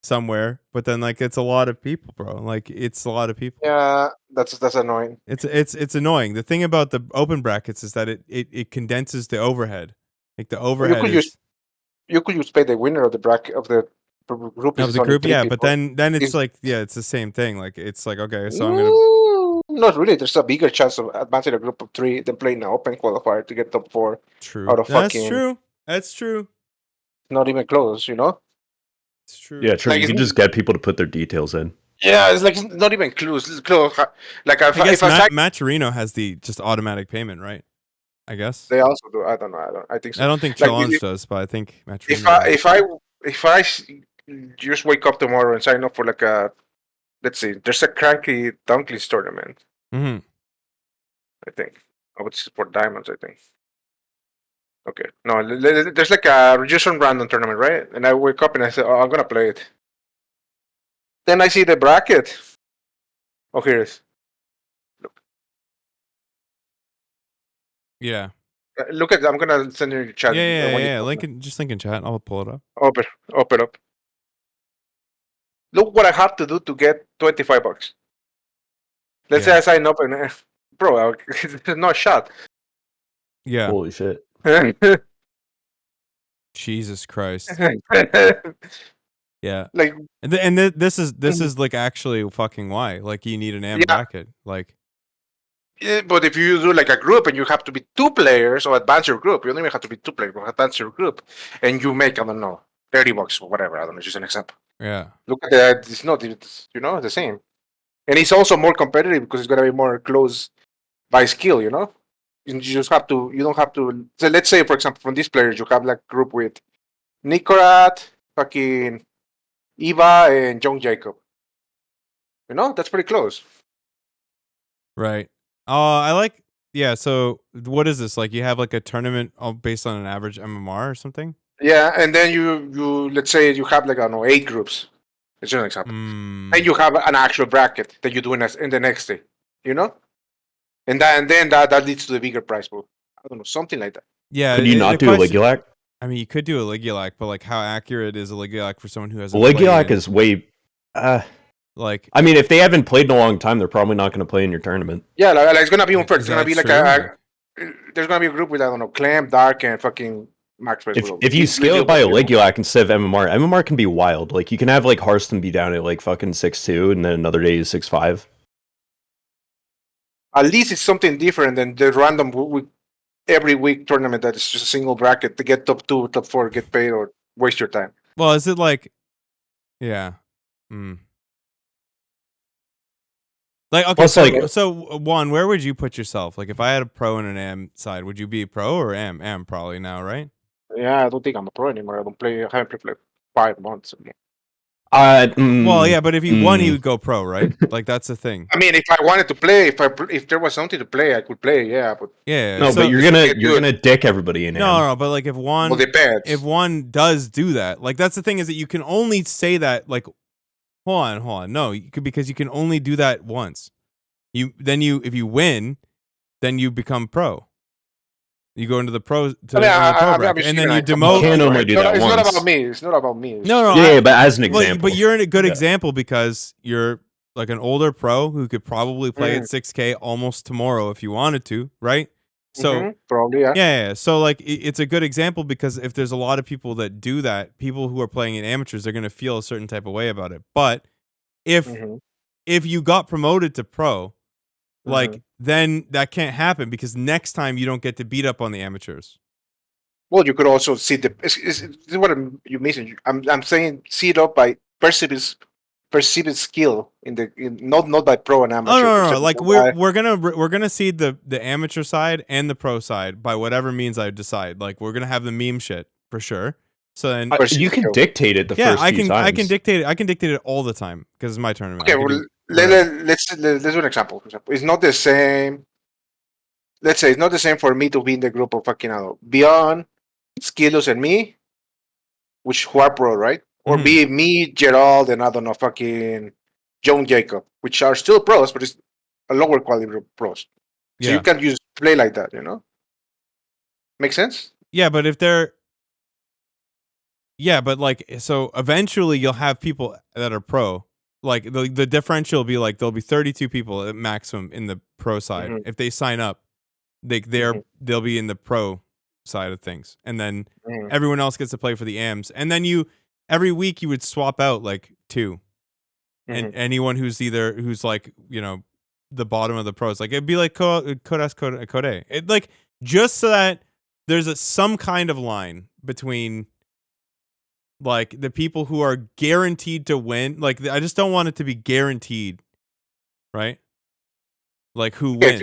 somewhere, but then like it's a lot of people, bro. Like it's a lot of people. Yeah, that's annoying. It's annoying. The thing about the open brackets is that it condenses the overhead. Like the overhead You could just pay the winner of the bracket of the group. of Is the only group, 3 yeah. people. But then it's Is- like it's the same thing. Like it's like okay, so I'm gonna Not really. There's a bigger chance of advancing a group of 3 than playing an open qualifier to get top 4 true. out of That's fucking. true. That's true. Not even close, you know. It's true. Yeah, true. Like, You can just get people to put their details in. Yeah, it's like it's not even close. It's close. Like I guess if I Matt Torino has the just automatic payment, right? I guess. they also do. I don't know. I think so. I don't think Like, Challenge if- does, but I think Matt If Torino I does. if I just wake up tomorrow and sign up for like a, let's see, there's a Cranky Dunkley's tournament. Mhm. I think I would support diamonds. I think. Okay, no, there's like a just on random tournament, right? And I wake up and I say, oh, I'm gonna play it. Then I see the bracket. Oh, here it is. Yeah. Look at. I'm gonna send you in the chat. Yeah. Link in chat. I'll pull it up. Open up. Look what I have to do to get $25. Let's say Yeah. I sign up and bro, there's no shot. Yeah. Holy shit. Jesus Christ. Yeah. Like This is like actually fucking why. Like you need an AM bracket. Like yeah, but if you do like a group and you have to be 2 players or advance your group, you don't even have to be 2 players, but advance your group, and you make, I don't know, $30 or whatever. I don't know, just an example. yeah. Look at that. It's not, it's, you know, the same. And it's also more competitive because it's gonna be more close by skill. You know, you just have to. You don't have to. So let's say, for example, from these players, you have like a group with Nicorat, fucking Eva, and John Jacob. You know, that's pretty close. Right. I like yeah, so what is this? Like you have like a tournament based on an average MMR or something? Yeah, and then you let's say you have like I don't know 8 groups. It's just an example. Mm. And you have an actual bracket that you do in the next day. You know, and then that leads to the bigger prize pool. I don't know, something like that. Yeah. Could you not do a Ligulac? I mean, you could do a Ligulac, but like how accurate is a Ligulac for someone who has Ligulac is way like I mean, if they haven't played in a long time, they're probably not going to play in your tournament. Yeah, like it's gonna be unfair. It's Is gonna that be like true? there's gonna be a group with I don't know Clam, Dark, and fucking max price If will if you scale it by a League will be. Legulac instead of MMR, MMR can be wild. Like you can have like Hearthstone be down at like fucking 6-2, and then another day is 6-5. At least it's something different than the random every week tournament that is just a single bracket to get top 2, top 4, get paid, or waste your time. Well, is it like, yeah, like okay, Plus, like- so Juan, where would you put yourself? Like, if I had a pro and an am side, would you be pro or am? Am probably now, right? Yeah, I don't think I'm a pro anymore. I haven't played for like 5 months. Well, yeah, but if you won, you would go pro, right? Like that's the thing. I mean, if I wanted to play, if there was something to play, I could play. Yeah, but Yeah. No, so, but you're gonna dick everybody in. No, but like if one, well, depends. if one does do that, like that's the thing is that you can only say that like, hold on, no, because you can only do that once. If you win, then you become pro. You go into the pro, pro bracket, and then you demote. You can only do that it's once. not about me. It's not about me. No, yeah, but as an example. But you're in a good example because you're like an older pro who could probably play at 6K almost tomorrow if you wanted to, right? So probably, yeah. Yeah. So like it's a good example because if there's a lot of people that do that, people who are playing in amateurs, they're gonna feel a certain type of way about it. But if you got promoted to pro, like then that can't happen because next time you don't get to beat up on the amateurs. Well, you could also see this is what you missing. I'm saying see it up by perceived skill not by pro and amateur. No. Like we're gonna see the amateur side and the pro side by whatever means I decide. Like we're gonna have the meme shit for sure. So then you can dictate it the first few times. I can dictate it. I can dictate it all the time because it's my tournament. Okay, well, let's do an example. For example, it's not the same. Let's say it's not the same for me to be in the group of fucking Beyond, Skillos, and me, who are pro, right? Or be me, Gerald, and I don't know, fucking John Jacob, which are still pros, but it's a lower quality pros. So you can use play like that, you know? Make sense? Yeah, but if they're but like so eventually you'll have people that are pro. Like the differential will be like there'll be 32 people at maximum in the pro side. If they sign up, they'll be in the pro side of things. And then everyone else gets to play for the AMs. And then every week you would swap out like 2. And anyone who's like, you know, the bottom of the pros. Like it'd be like Code. It like just so that there's some kind of line between like the people who are guaranteed to win. Like I just don't want it to be guaranteed, right? Like who wins?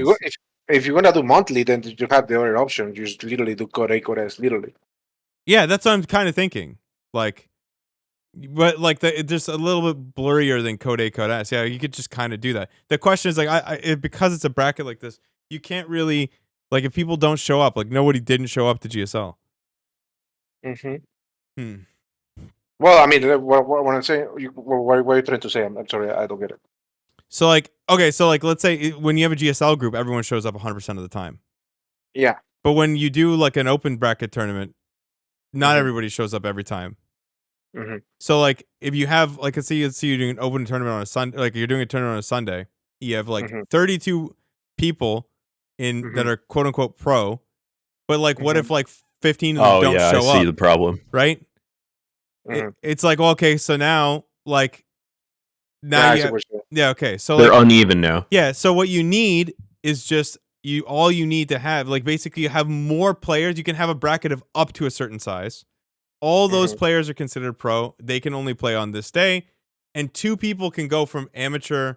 If you're gonna do monthly, then you have the other option. You just literally do Code A, Code S, literally. Yeah, that's what I'm kind of thinking. Like, but like it's just a little bit blurrier than Code A, Code S. Yeah, you could just kind of do that. The question is like, because it's a bracket like this, you can't really like if people don't show up. Like nobody didn't show up to GSL. Well, I mean, what I'm saying, what are you trying to say? I'm sorry, I don't get it. So like, okay, so like, let's say when you have a GSL group, everyone shows up 100% of the time. Yeah. But when you do like an open bracket tournament, not everybody shows up every time. So like, if you have like, let's say you're doing an open tournament on a Sunday, like you're doing a tournament on a Sunday, you have like 32 people in that are quote unquote pro, but like, what if like 15 of them don't show up? I see the problem, right? It's like, okay, so now like now okay, so they're uneven now. Yeah, so what you need is just all you need to have like basically you have more players. You can have a bracket of up to a certain size. All those players are considered pro. They can only play on this day, and 2 people can go from amateur.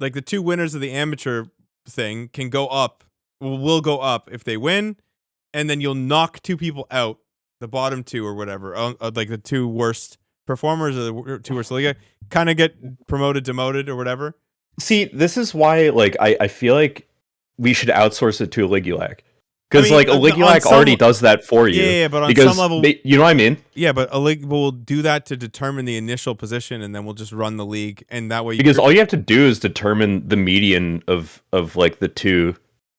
Like the 2 winners of the amateur thing can go up. Will go up if they win, and then you'll knock 2 people out. The bottom 2 or whatever, like the 2 worst performers or the 2 worst liga, kind of get promoted, demoted, or whatever. See, this is why, like, I feel like we should outsource it to a Ligulac. Because, like, a Ligulac already does that for you. Yeah, but on some level... you know what I mean? Yeah, but a league will do that to determine the initial position, and then we'll just run the league, and that way... Because all you have to do is determine the median of like, the 2,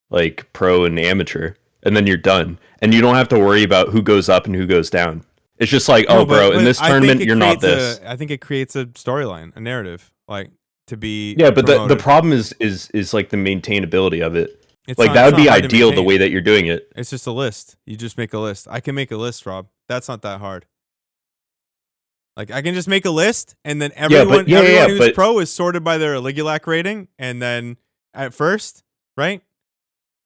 like, pro and amateur, and then you're done. And you don't have to worry about who goes up and who goes down. It's just like, but in this tournament, you're not this. I think it creates a storyline, a narrative, like to be. Yeah, but the problem is like the maintainability of it. It's Like not- that it's would be not hard to ideal the maintain. way that you're doing it. It's just a list. You just make a list. I can make a list, Rob. That's not that hard. Like I can just make a list, and then everyone who's but- pro is sorted by their Ligulac rating, and then at first, right?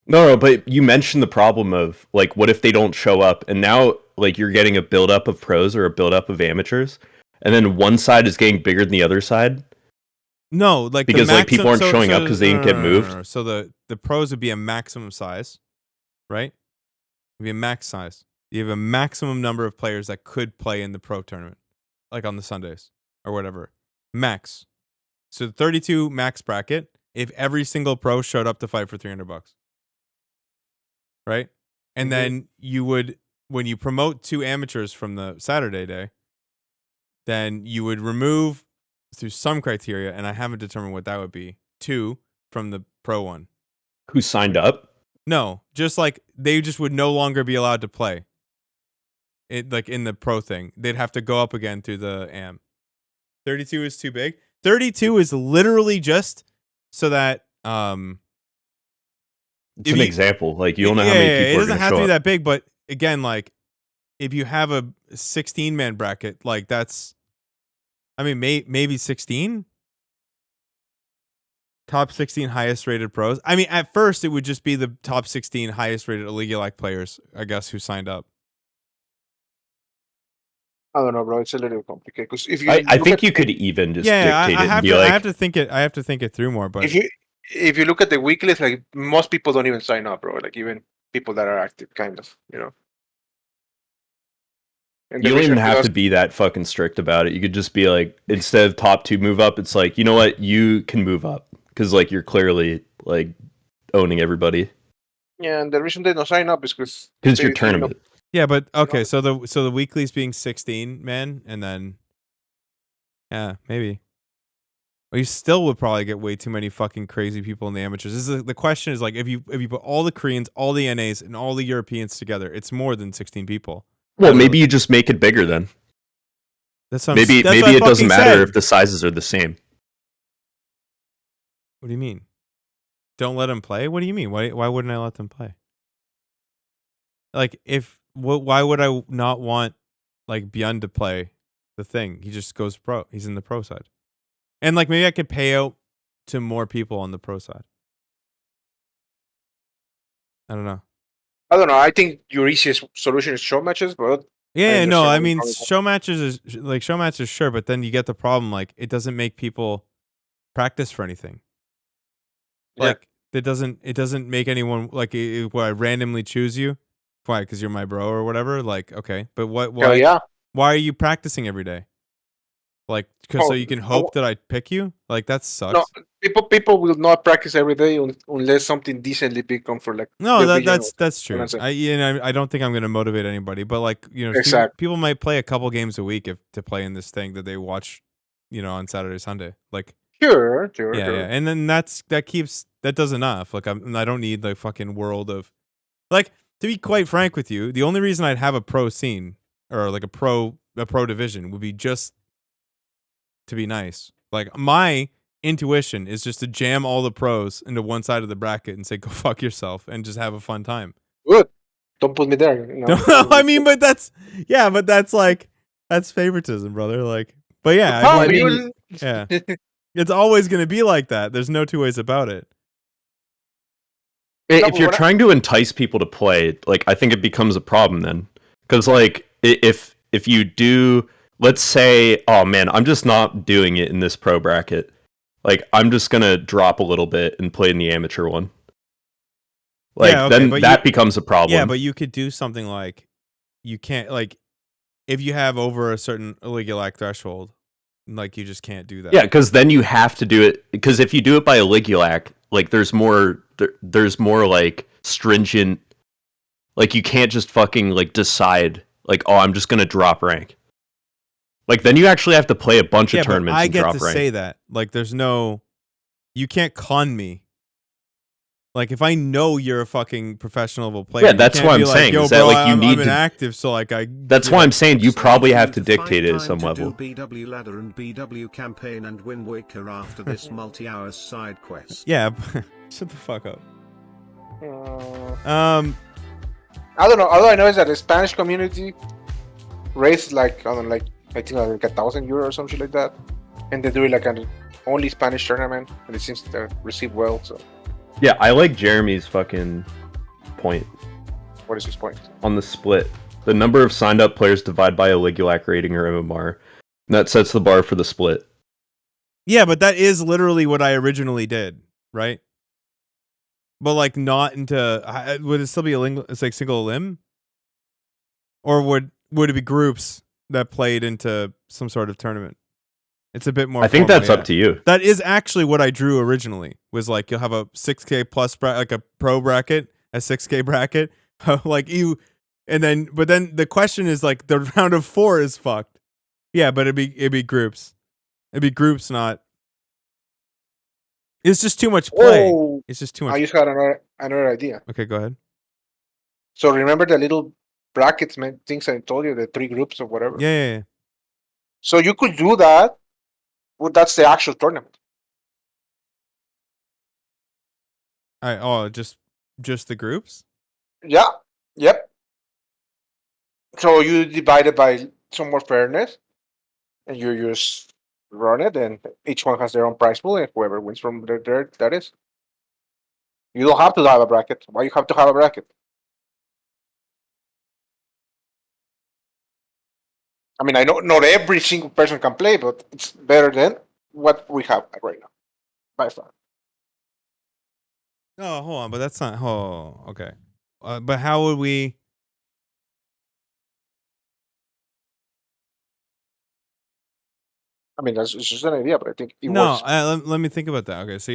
No, but you mentioned the problem of like, what if they don't show up, and now like you're getting a buildup of pros or a buildup of amateurs, and then one side is getting bigger than the other side. No, like Because, the like, people aren't showing up 'cause they didn't get moved? So the pros would be a maximum size, right? It'd be a max size. You have a maximum number of players that could play in the pro tournament, like on the Sundays or whatever. Max. So 32 max bracket. If every single pro showed up to fight for $300, right? And then you would, when you promote 2 amateurs from the Saturday day, then you would remove through some criteria, and I haven't determined what that would be, 2 from the pro one. Who signed up? No, just like they just would no longer be allowed to play. It like in the pro thing, they'd have to go up again through the AM. 32 is too big. 32 is literally just so that It's an example. Like you don't know how many people it are doesn't going to have show to be up. that big, but again, like if you have a 16-man bracket, like that's, I mean, maybe 16. Top 16 highest rated pros. I mean, at first it would just be the top 16 highest rated Illegal players, I guess, who signed up. I don't know, bro. It's a little complicated because if you, I look think at- you could even just Yeah, dictate I it and have be to. like, I have to think it. I have to think it through more. But if you look at the weeklies, like most people don't even sign up, bro. Like even people that are active, kind of, you know. And you the don't even reason have was- to be that fucking strict about it. You could just be like, instead of top 2 move up, it's like, you know what, you can move up because like you're clearly like owning everybody Yeah, and the reason they don't sign up is because because your tournament. yeah, but okay. So the weeklies being 16 man, and then yeah, maybe. Well, you still would probably get way too many fucking crazy people in the amateurs. This is the question is like if you put all the Koreans, all the NAs, and all the Europeans together, it's more than 16 people. Well, maybe you just make it bigger then. That's what Maybe that's what maybe I it doesn't fucking matter said. if the sizes are the same. What do you mean? Don't let them play? What do you mean? Why wouldn't I let them play? Like why would I not want like Bjorn to play the thing? He just goes pro. He's in the pro side. And like maybe I could pay out to more people on the pro side. I don't know. I don't know. I think your easiest solution is show matches, but Yeah, no, understand I where mean you're show matches sure, but then you get the problem like it doesn't make people practice for anything. Yeah. Like it doesn't make anyone like where I randomly choose you. Why? Because you're my bro or whatever. Like okay, but why? Hell yeah. Why are you practicing every day? Like because so Oh, you can hope that I pick you? Like that sucks. No, people will not practice every day unless something decently big come for like. No, the regional that's true. tournaments. I don't think I'm gonna motivate anybody, but like Exact. people might play a couple games a week to play in this thing that they watch, on Saturday Sunday. Like Sure. yeah, and then that does enough. Like I don't need the fucking world of like to be quite frank with you. The only reason I'd have a pro scene or like a pro division would be just to be nice. Like my intuition is just to jam all the pros into one side of the bracket and say go fuck yourself and just have a fun time. Good. Don't put me there. You know? I mean, but that's favoritism, brother. Like, but yeah, Oh, I mean, you'll- yeah, it's always gonna be like that. There's no two ways about it. No, If but you're what I- trying to entice people to play, like I think it becomes a problem then, because like if you do, let's say, oh man, I'm just not doing it in this pro bracket. Like I'm just gonna drop a little bit and play in the amateur one. Like Yeah, okay, then but that becomes a problem. Yeah, but you could do something like you can't like if you have over a certain illegal threshold, like you just can't do that. Yeah, because then you have to do it. Because if you do it by a Ligulac, like there's more like stringent. Like you can't just fucking like decide like, oh, I'm just gonna drop rank. Like then you actually have to play a bunch of but tournaments I and get drop to rank. say that. Like there's no, you can't con me. Like if I know you're a fucking professional level player, Yeah, you that's can't what be I'm like, saying, Yo, is that, bro, like, you I'm need to- inactive, so like I. That's why I'm saying you So probably you have need to find dictate it at time some to level. do BW ladder and BW campaign and win Wicker after this multi-hour side quest. Yeah, shut the fuck up. I don't know. All I know is that the Spanish community raised like I don't know, like I think like €1,000 or something like that, and they do it like an only Spanish tournament, and it seems to receive well. So Yeah, I like Jeremy's fucking point what is his point? on the split. The number of signed up players divided by a Ligulac rating or MMR. That sets the bar for the split. Yeah, but that is literally what I originally did, right? But like not into. Would it still be it's like single limb, or would it be groups that played into some sort of tournament? It's a bit more. I think formal, that's up to you. That is actually what I drew originally. Was like you'll have a 6K plus like a pro bracket, a 6K bracket, like you, but then the question is like the round of 4 is fucked. Yeah, but it'd be groups. It'd be groups, not. It's just too much play. Oh, It's just too much. I just had another idea. Okay, go ahead. So remember the little brackets, man, things I told you, the 3 groups or whatever. Yeah. So you could do that. Well, that's the actual tournament. All right. Oh, just the groups. Yeah. Yep. So you divide it by some more fairness, and you just run it, and each one has their own prize pool, and whoever wins from there, that is. You don't have to have a bracket. Why you have to have a bracket? I mean, I know not every single person can play, but it's better than what we have right now, by far. Oh, hold on, but that's not. Oh, okay. But how would we? I mean, that's it's just an idea, but I think it No, works. let me think about that. Okay, so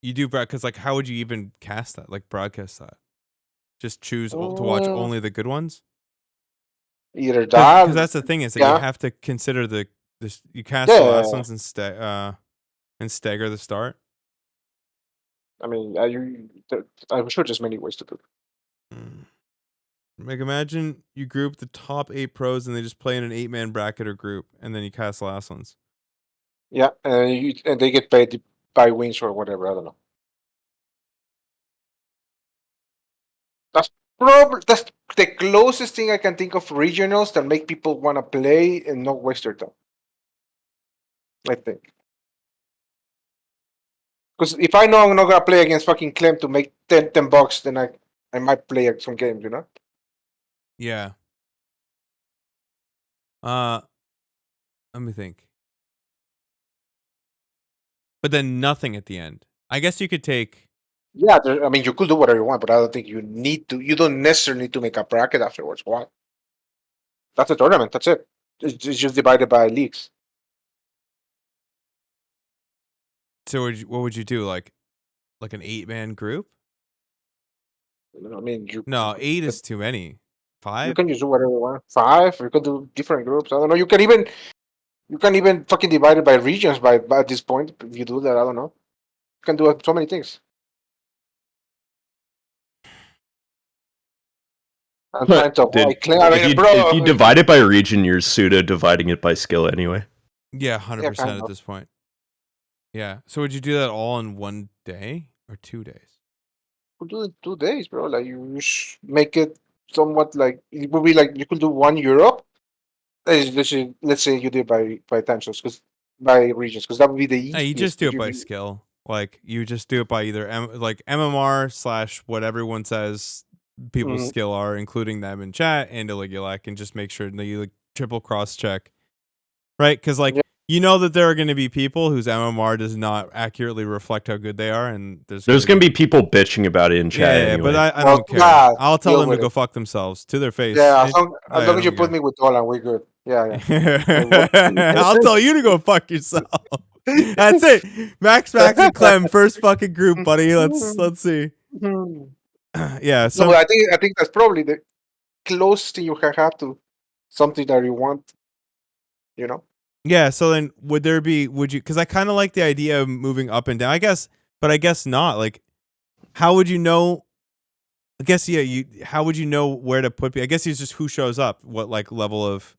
you do because like how would you even cast that? Like broadcast that? Just choose to watch only the good ones. Either that, Because that's the thing is that yeah. you have to consider you cast Yeah, the yeah, last yeah. ones and stagger the start. I mean, I'm sure there's many ways to do it. Like imagine you group the top 8 pros and they just play in an 8-man bracket or group, and then you cast the last ones. Yeah, and they get paid by wins or whatever. I don't know. That's the closest thing I can think of regionals that make people want to play and not waste their time. I think. Because if I know I'm not gonna play against fucking Clem to make $10, then I might play some games, you know. Yeah. Let me think. But then nothing at the end. I guess you could take. Yeah, I mean, you could do whatever you want, but I don't think you need to. You don't necessarily need to make a bracket afterwards. Why? That's a tournament. That's it. It's just divided by leagues. So what would you do? Like an 8-man group? I mean, No, 8 is too many. you 5? can just do whatever you want. 5. You could do different groups. I don't know. You can even fucking divide it by regions by at this point. If you do that, I don't know. You can do so many things. I'm trying to avoid If you divide it by region, you're pseudo dividing it by skill anyway. Yeah, 100% kind at of. this point. Yeah. So would you do that all in one day or 2 days? We'll do it 2 days, bro. Like you make it somewhat like it would be like you could do one Europe. Let's say you do it by time zones, by regions, because that would be the No, you easiest. just do it by skill. Like you just do it by either like MMR / what everyone says people's Mhm. skill are, including them in chat and Iligulak, and just make sure that you like triple cross check, right? Because like Yeah. you know that there are going to be people whose MMR does not accurately reflect how good they are, and There's going to be people bitching about it in chat. Yeah, anyway. but I Well, don't care. yeah, I'll tell deal them to with go it. fuck themselves to their face. Yeah, as It- long I as you don't put care. me with Dolan, we're good. Yeah, yeah. I'll tell you to go fuck yourself. That's it. Max, and Clem, first fucking group, buddy. Let's see. Yeah. So No, but I think that's probably the closest thing you can have to something that you want. You know. yeah. So then, would you? Because I kind of like the idea of moving up and down. I guess, but I guess not. Like, how would you know? I guess yeah. How would you know where to put? I guess it's just who shows up. What like level of?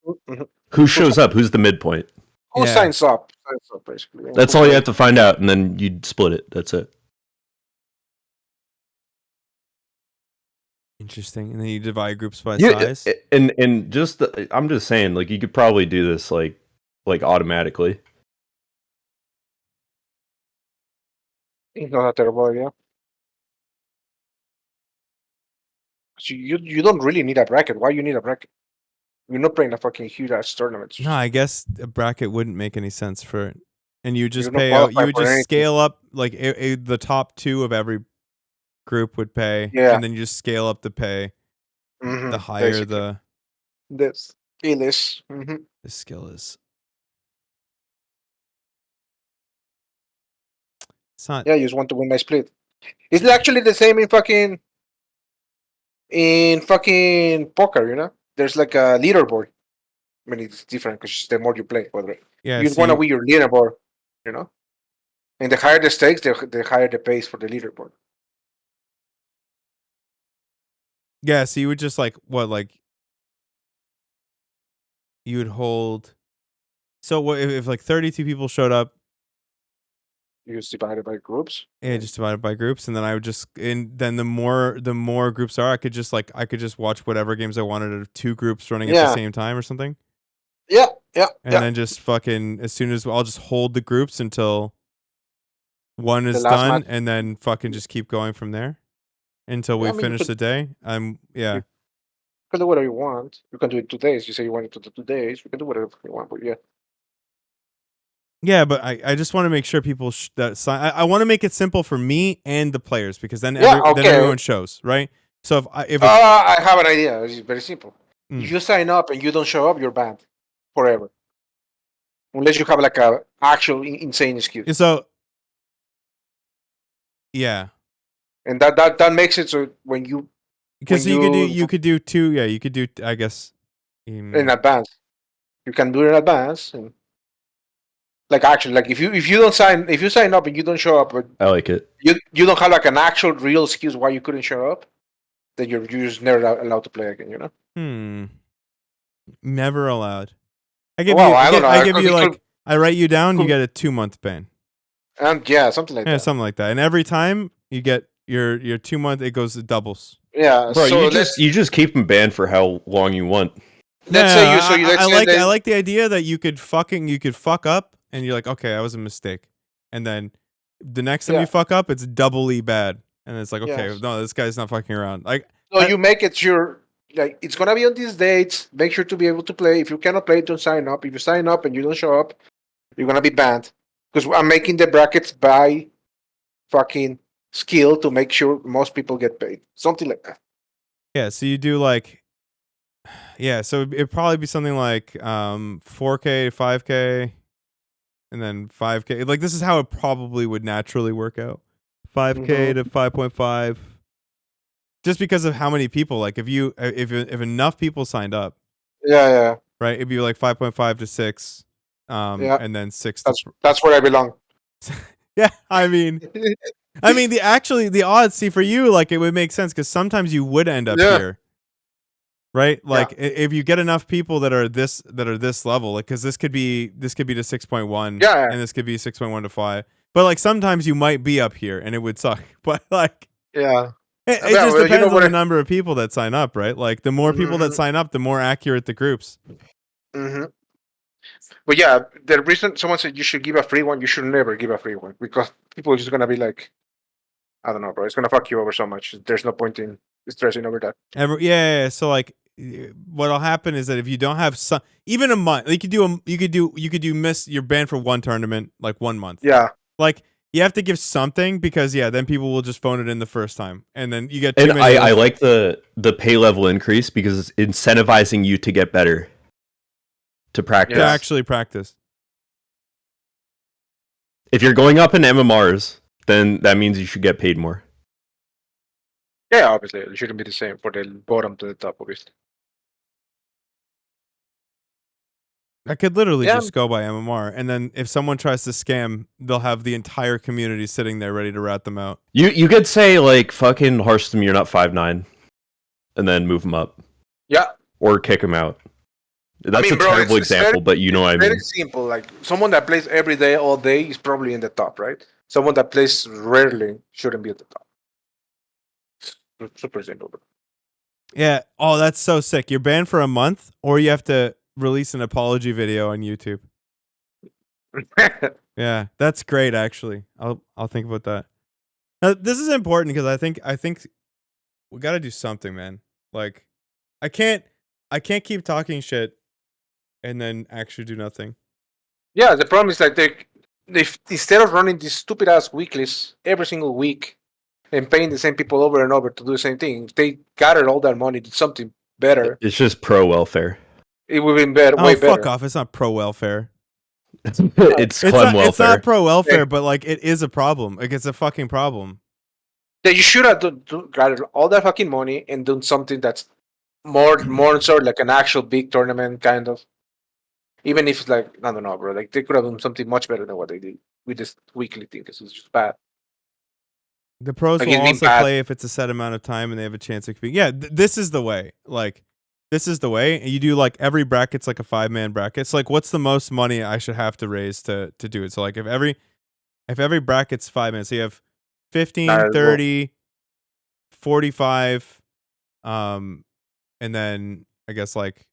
Mhm. Who shows up? Who's the midpoint? Who Yeah. signs up? Basically. That's all you have to find out, and then you split it. That's it. Interesting. And then you divide groups by Yeah, size. and just I'm just saying, like you could probably do this like automatically. It's not a terrible idea. So you don't really need a bracket. Why you need a bracket? You're not playing a fucking huge ass tournament. No, I guess a bracket wouldn't make any sense for it. And you You're just not pay out. You qualified would for just anything. scale up. Like the top 2 of every group would pay, Yeah. and then you just scale up the pay. The higher Basically. the This it is. the skill is. It's not. Yeah, you just want to win my split. It's actually the same in fucking poker, you know? There's like a leaderboard. I mean, it's different because the more you play, whether Yeah. you So want to win your leaderboard, you know? And the higher the stakes, the higher the pace for the leaderboard. yeah. So you would just like what like. You would hold. So what if like 32 people showed up? You just divide it by groups. Yeah, just divided by groups, and then I would just and then the more groups are, I could just watch whatever games I wanted of 2 groups running at the Yeah. same time or something. Yeah, And then just fucking as soon as I'll just hold the groups until one The is last done, match. and then fucking just keep going from there until we Yeah, I mean, you finish could, the day. Yeah. you can do whatever you want. You can do it 2 days. You say you want it to do 2 days. You can do whatever you want. But yeah. Yeah, but I just want to make sure people that sign. I want to make it simple for me and the players because then Yeah, then okay. everyone shows, right? So if it's I have an idea. It's very simple. Mm. If you sign up and you don't show up, you're banned forever. Unless you have like a actual insane excuse. so yeah, And that makes it so when you because when you could do 2. Yeah, you could do I guess. in advance, you can do it in advance. And like actually, like if you sign up and you don't show up, but I like it. you don't have like an actual real excuse why you couldn't show up, then you're just never allowed to play again. You know. Never allowed. I give Well, you. I don't know. I give you It could- like I write you down. You get a 2-month ban. And yeah, something like Yeah, that. something like that. And every time you get your 2-month, it goes to doubles. Yeah, Bro, so you just keep them banned for how long you want. let's say you. So you. Let's I say like that- I like the idea that you could fuck up and you're like, okay, that was a mistake, and then the next time Yeah. you fuck up, it's doubly bad, and it's like, okay, Yes. no, this guy's not fucking around. Like, So you make it sure, like it's gonna be on these dates. Make sure to be able to play. If you cannot play, don't sign up. If you sign up and you don't show up, you're gonna be banned. Because I'm making the brackets by fucking skill to make sure most people get paid. Something like that. yeah, so you do like, yeah, so it'd probably be something like 4K, 5K, and then 5K. Like this is how it probably would naturally work out. 5K to 5.5. Just because of how many people, like if enough people signed up, Yeah. right, it'd be like 5.5 to 6, Yeah. and then 6 to That's where I belong. yeah. I mean the odds. See, for you, like it would make sense because sometimes you would end up Yeah. here, right? Like if you get enough people that are this level, like because this could be to 6.1, Yeah. and this could be 6.1 to 5. But like sometimes you might be up here, and it would suck. But like. Yeah. It Yeah, just well, you depends know on what the I- number of people that sign up, right? Like the more people that Mhm. sign up, the more accurate the groups. But yeah, the reason someone said you should give a free one, you should never give a free one because people are just gonna be like, I don't know, bro. It's gonna fuck you over so much. There's no point in stressing over that. Yeah. So like, what'll happen is that if you don't have some, even a month, you could do miss your ban for one tournament, like 1 month. Yeah. Like you have to give something because then people will just phone it in the first time, and then you get too And many. I like the pay level increase because it's incentivizing you to get better, to practice. to actually practice. If you're going up in MMRs, then that means you should get paid more. Yeah, obviously. It shouldn't be the same for the bottom to the top, obviously. I could literally Yeah. just go by MMR, and then if someone tries to scam, they'll have the entire community sitting there ready to rat them out. You could say like fucking Hearthstone, you're not 5'9", and then move them up. Yeah. Or kick them out. That's mean, a bro, terrible it's example, but you know what I mean. Very simple. Like someone that plays every day, all day, is probably in the top, right? Someone that plays rarely shouldn't be at the top. Super simple. Bro. Yeah. Oh, that's so sick. You're banned for a month, or you have to release an apology video on YouTube. Yeah, that's great. Actually, I'll think about that. Now, this is important because I think we got to do something, man. Like, I can't keep talking shit and then actually do nothing. Yeah, the problem is like they instead of running these stupid ass weeklies every single week and paying the same people over and over to do the same thing, if they gathered all that money, did something better, It's just pro welfare. it would have been better, Oh, way fuck better. off! It's not pro welfare. It's It's clem welfare. It's not pro welfare, Yeah. but like it is a problem. Like it's a fucking problem. That you should have gathered all that fucking money and done something that's more sort of like an actual big tournament kind of. Even if it's like I don't know, bro. Like they could have done something much better than what they did with this weekly thing. Because it's just bad. The pros Like, will it's been also bad. play if it's a set amount of time and they have a chance to compete. Yeah, this is the way. Like, this is the way. And you do like every bracket's like a 5-man bracket. It's like, what's the most money I should have to raise to do it? So like if every bracket's 5 minutes, so you have 15, Nah, 30, 45, and then I guess like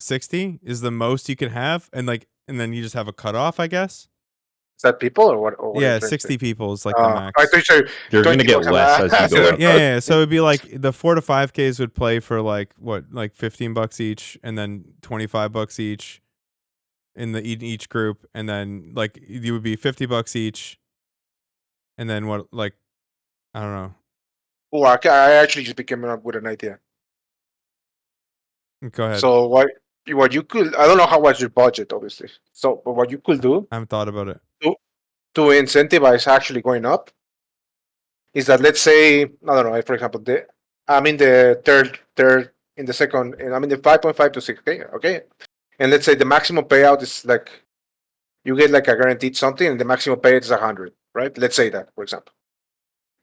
60 is the most you can have, and then you just have a cutoff, I guess. Is that people or what? Or what are Yeah, you trying to 60 say? people is like the I max. thought you said You're gonna 20 get bucks a less month. as you go up. Yeah, so it'd be like the 4 to 5Ks would play for like what, like $15 each, and then $25 each in each group, and then like you would be $50 each, and then what, like, I don't know. Oh, I actually just came up with an idea. Go ahead. So what you could, I don't know how was your budget, obviously. So but what you could do I haven't thought about it. to incentivize actually going up is that, let's say, I don't know, for example, I'm in the third in the second, and I'm in the 5.5 to 6K, okay? And let's say the maximum payout is like you get like a guaranteed something, and the maximum payout is 100, right? Let's say that, for example.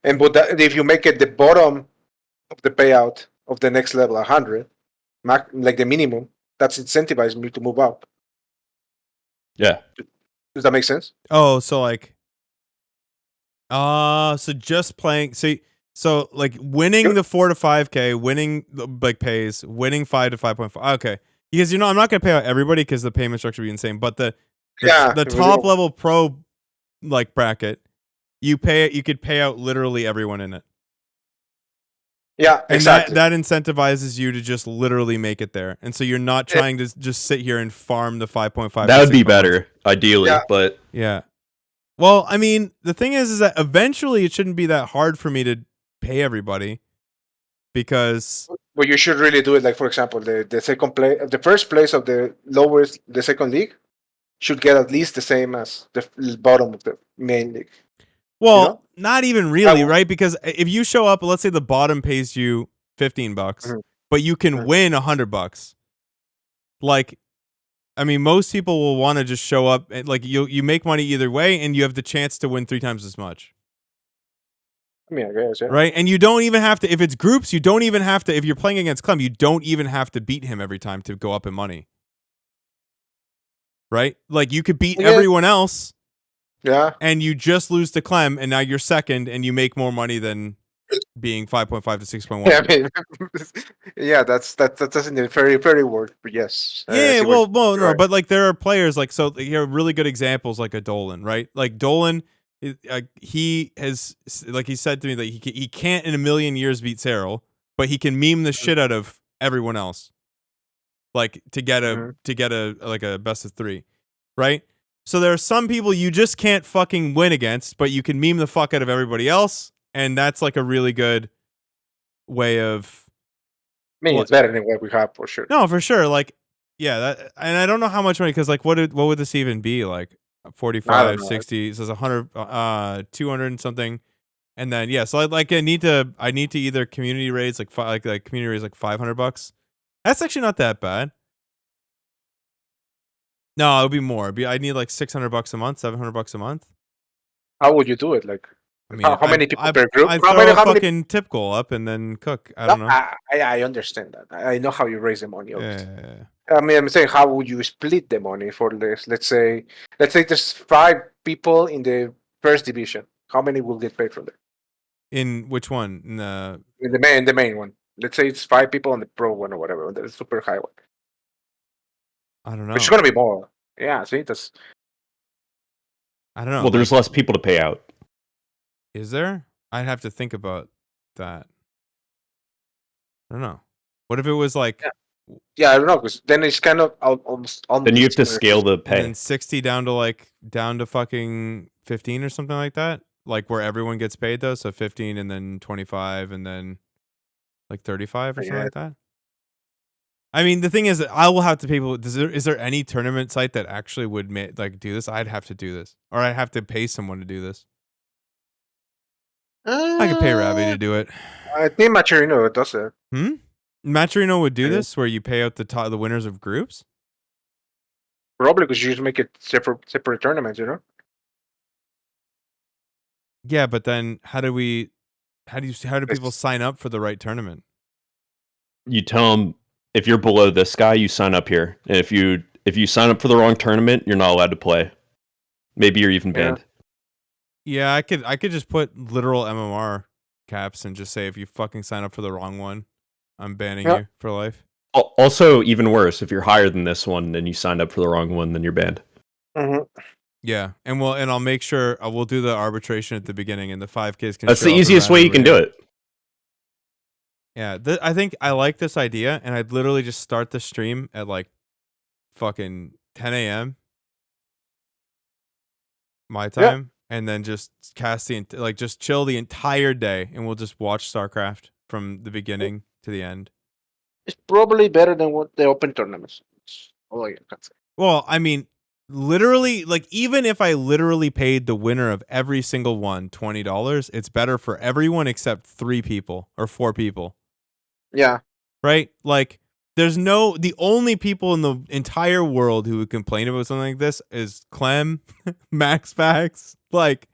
And but if you make it the bottom of the payout of the next level 100, like the minimum, that's incentivizing me to move up. Yeah. Does that make sense? Oh, so like, so just playing, so like winning the 4 to 5K, winning like pays, winning 5 to 5.5. Okay, because I'm not gonna pay out everybody because the payment structure would be insane. But the top level pro like bracket, you could pay out literally everyone in it. Yeah, And exactly. that incentivizes you to just literally make it there. And so you're not trying to just sit here and farm the 5.5. That would be better, ideally, but yeah. Well, I mean, the thing is that eventually it shouldn't be that hard for me to pay everybody, because But you should really do it. Like, for example, the second place, the first place of the second league should get at least the same as the bottom of the main league. well, not even really, Oh. right? Because if you show up, let's say the bottom pays you $15, Mhm. but you can win $100. Like, I mean, most people will want to just show up and like you make money either way, and you have the chance to win 3 times as much. I mean, I guess, yeah. Right? And you don't even have to, if it's groups, you don't even have to, if you're playing against Clem, you don't even have to beat him every time to go up in money. Right? Like you could beat Yeah. everyone else, Yeah. and you just lose to Clem, and now you're second, and you make more money than being 5.5 to 6.1. Yeah, I mean, yeah, that doesn't very very work. But yes. I Yeah, see well, what- no, right. but like there are players like, so here are really good examples like a Dolan, right? Like Dolan, he has, like he said to me that he can't in a million years beat Cyril, but he can meme the shit out of everyone else, like to get a like a best of 3, right? So there are some people you just can't fucking win against, but you can meme the fuck out of everybody else, and that's like a really good way of. I mean, it's better than what we have for sure. No, for sure. Like, yeah, that, and I don't know how much money, because like, what would this even be? Like, I don't 45, know. 60, so it's 100, 200 and something, and then yeah, so I need to either community raise like community raise like $500. That's actually not that bad. No, it would be more. I need like $600 a month, $700 a month. How would you do it? Like, I mean, how many people per group? I How throw many? a How many? fucking tip goal up and then cook. I No, don't know. I understand that. I know how you raise the money. Obviously. Yeah. I mean, I'm saying, how would you split the money for this? Let's say there's 5 people in the first division. How many will get paid for that? In which one? In the main one. let's say it's 5 people on the pro one or whatever, the super high one. I don't know. Which is gonna be more. Yeah, see, that's I don't know. Well, there's less people to pay out. Is there? I'd have to think about that. I don't know. What if it was like yeah, I don't know, because then it's kind of almost Then you have to similar. scale the and pay. then 60 down to fucking 15 or something like that? Like where everyone gets paid though, so 15 and then 25 and then like 35 or something Yeah. like that? I mean, the thing is that I will have to pay people. Is there any tournament site that actually would do this? I'd have to do this, or I'd have to pay someone to do this. I could pay Ravi to do it. I think Macherino does it. Macherino would do Yeah. this, where you pay out the winners of groups. Probably because you just make it separate tournaments, you know? Yeah, but then how do people sign up for the right tournament? You tell them if you're below this guy, you sign up here, and if you sign up for the wrong tournament, you're not allowed to play. Maybe you're even banned. Yeah, I could just put literal MMR caps and just say if you fucking sign up for the wrong one, I'm banning you for life. Also, even worse, if you're higher than this one and you signed up for the wrong one, then you're banned. Mm-hmm. Yeah, and I'll make sure we'll do the arbitration at the beginning, and the 5Ks can. That's show the up easiest way you can do it. Yeah, I think I like this idea, and I'd literally just start the stream at like fucking 10 a.m. my time, and then just cast just chill the entire day, and we'll just watch StarCraft from the beginning to the end. It's probably better than what the open tournaments. Oh, yeah, that's it. Well, I mean, literally, like even if I literally paid the winner of every single one $20, it's better for everyone except 3 people or 4 people. Yeah. Right? Like the only people in the entire world who would complain about something like this is Clem, Max Pax, like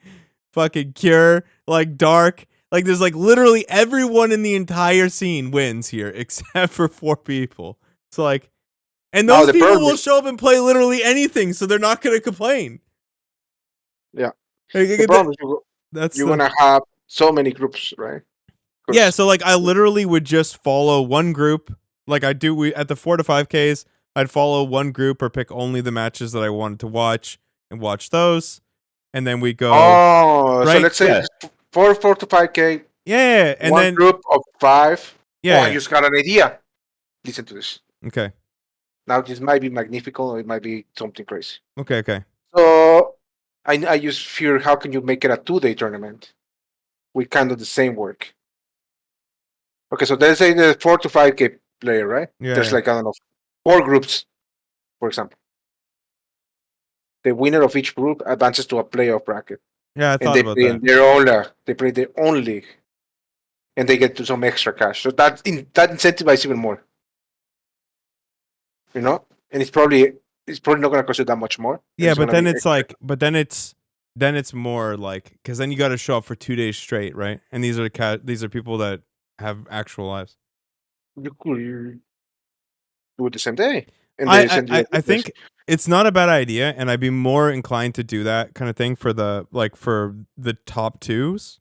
fucking Cure, like Dark. Like there's like literally everyone in the entire scene wins here except for 4 people. So like, and those people will show up and play literally anything, so they're not gonna complain. Yeah. Like, the problem is you're gonna have so many groups, right? Yeah, so like I literally would just follow one group, like I do at the 4 to 5Ks. I'd follow one group or pick only the matches that I wanted to watch and watch those, and then we go. Oh, right? So let's say 4 to 5K. Yeah, and one then group of 5. Yeah, I just got an idea. Listen to this. Okay. Now this might be magnifical, or it might be something crazy. Okay. So I use fear. How can you make it a 2-day tournament with kind of the same work? Okay, so let's say the 4 to 5K player, right? Yeah. There's like, I don't know, 4 groups, for example. The winner of each group advances to a playoff bracket. Yeah, I thought about that. They play their own league, and they get to some extra cash. So that incentivizes even more. You know, and it's probably not going to cost you that much more. Yeah, but then it's like, then it's more like, because then you got to show up for 2 days straight, right? And these are people that have actual lives. You could do it the same day. And I think it's not a bad idea, and I'd be more inclined to do that kind of thing for the top 2s,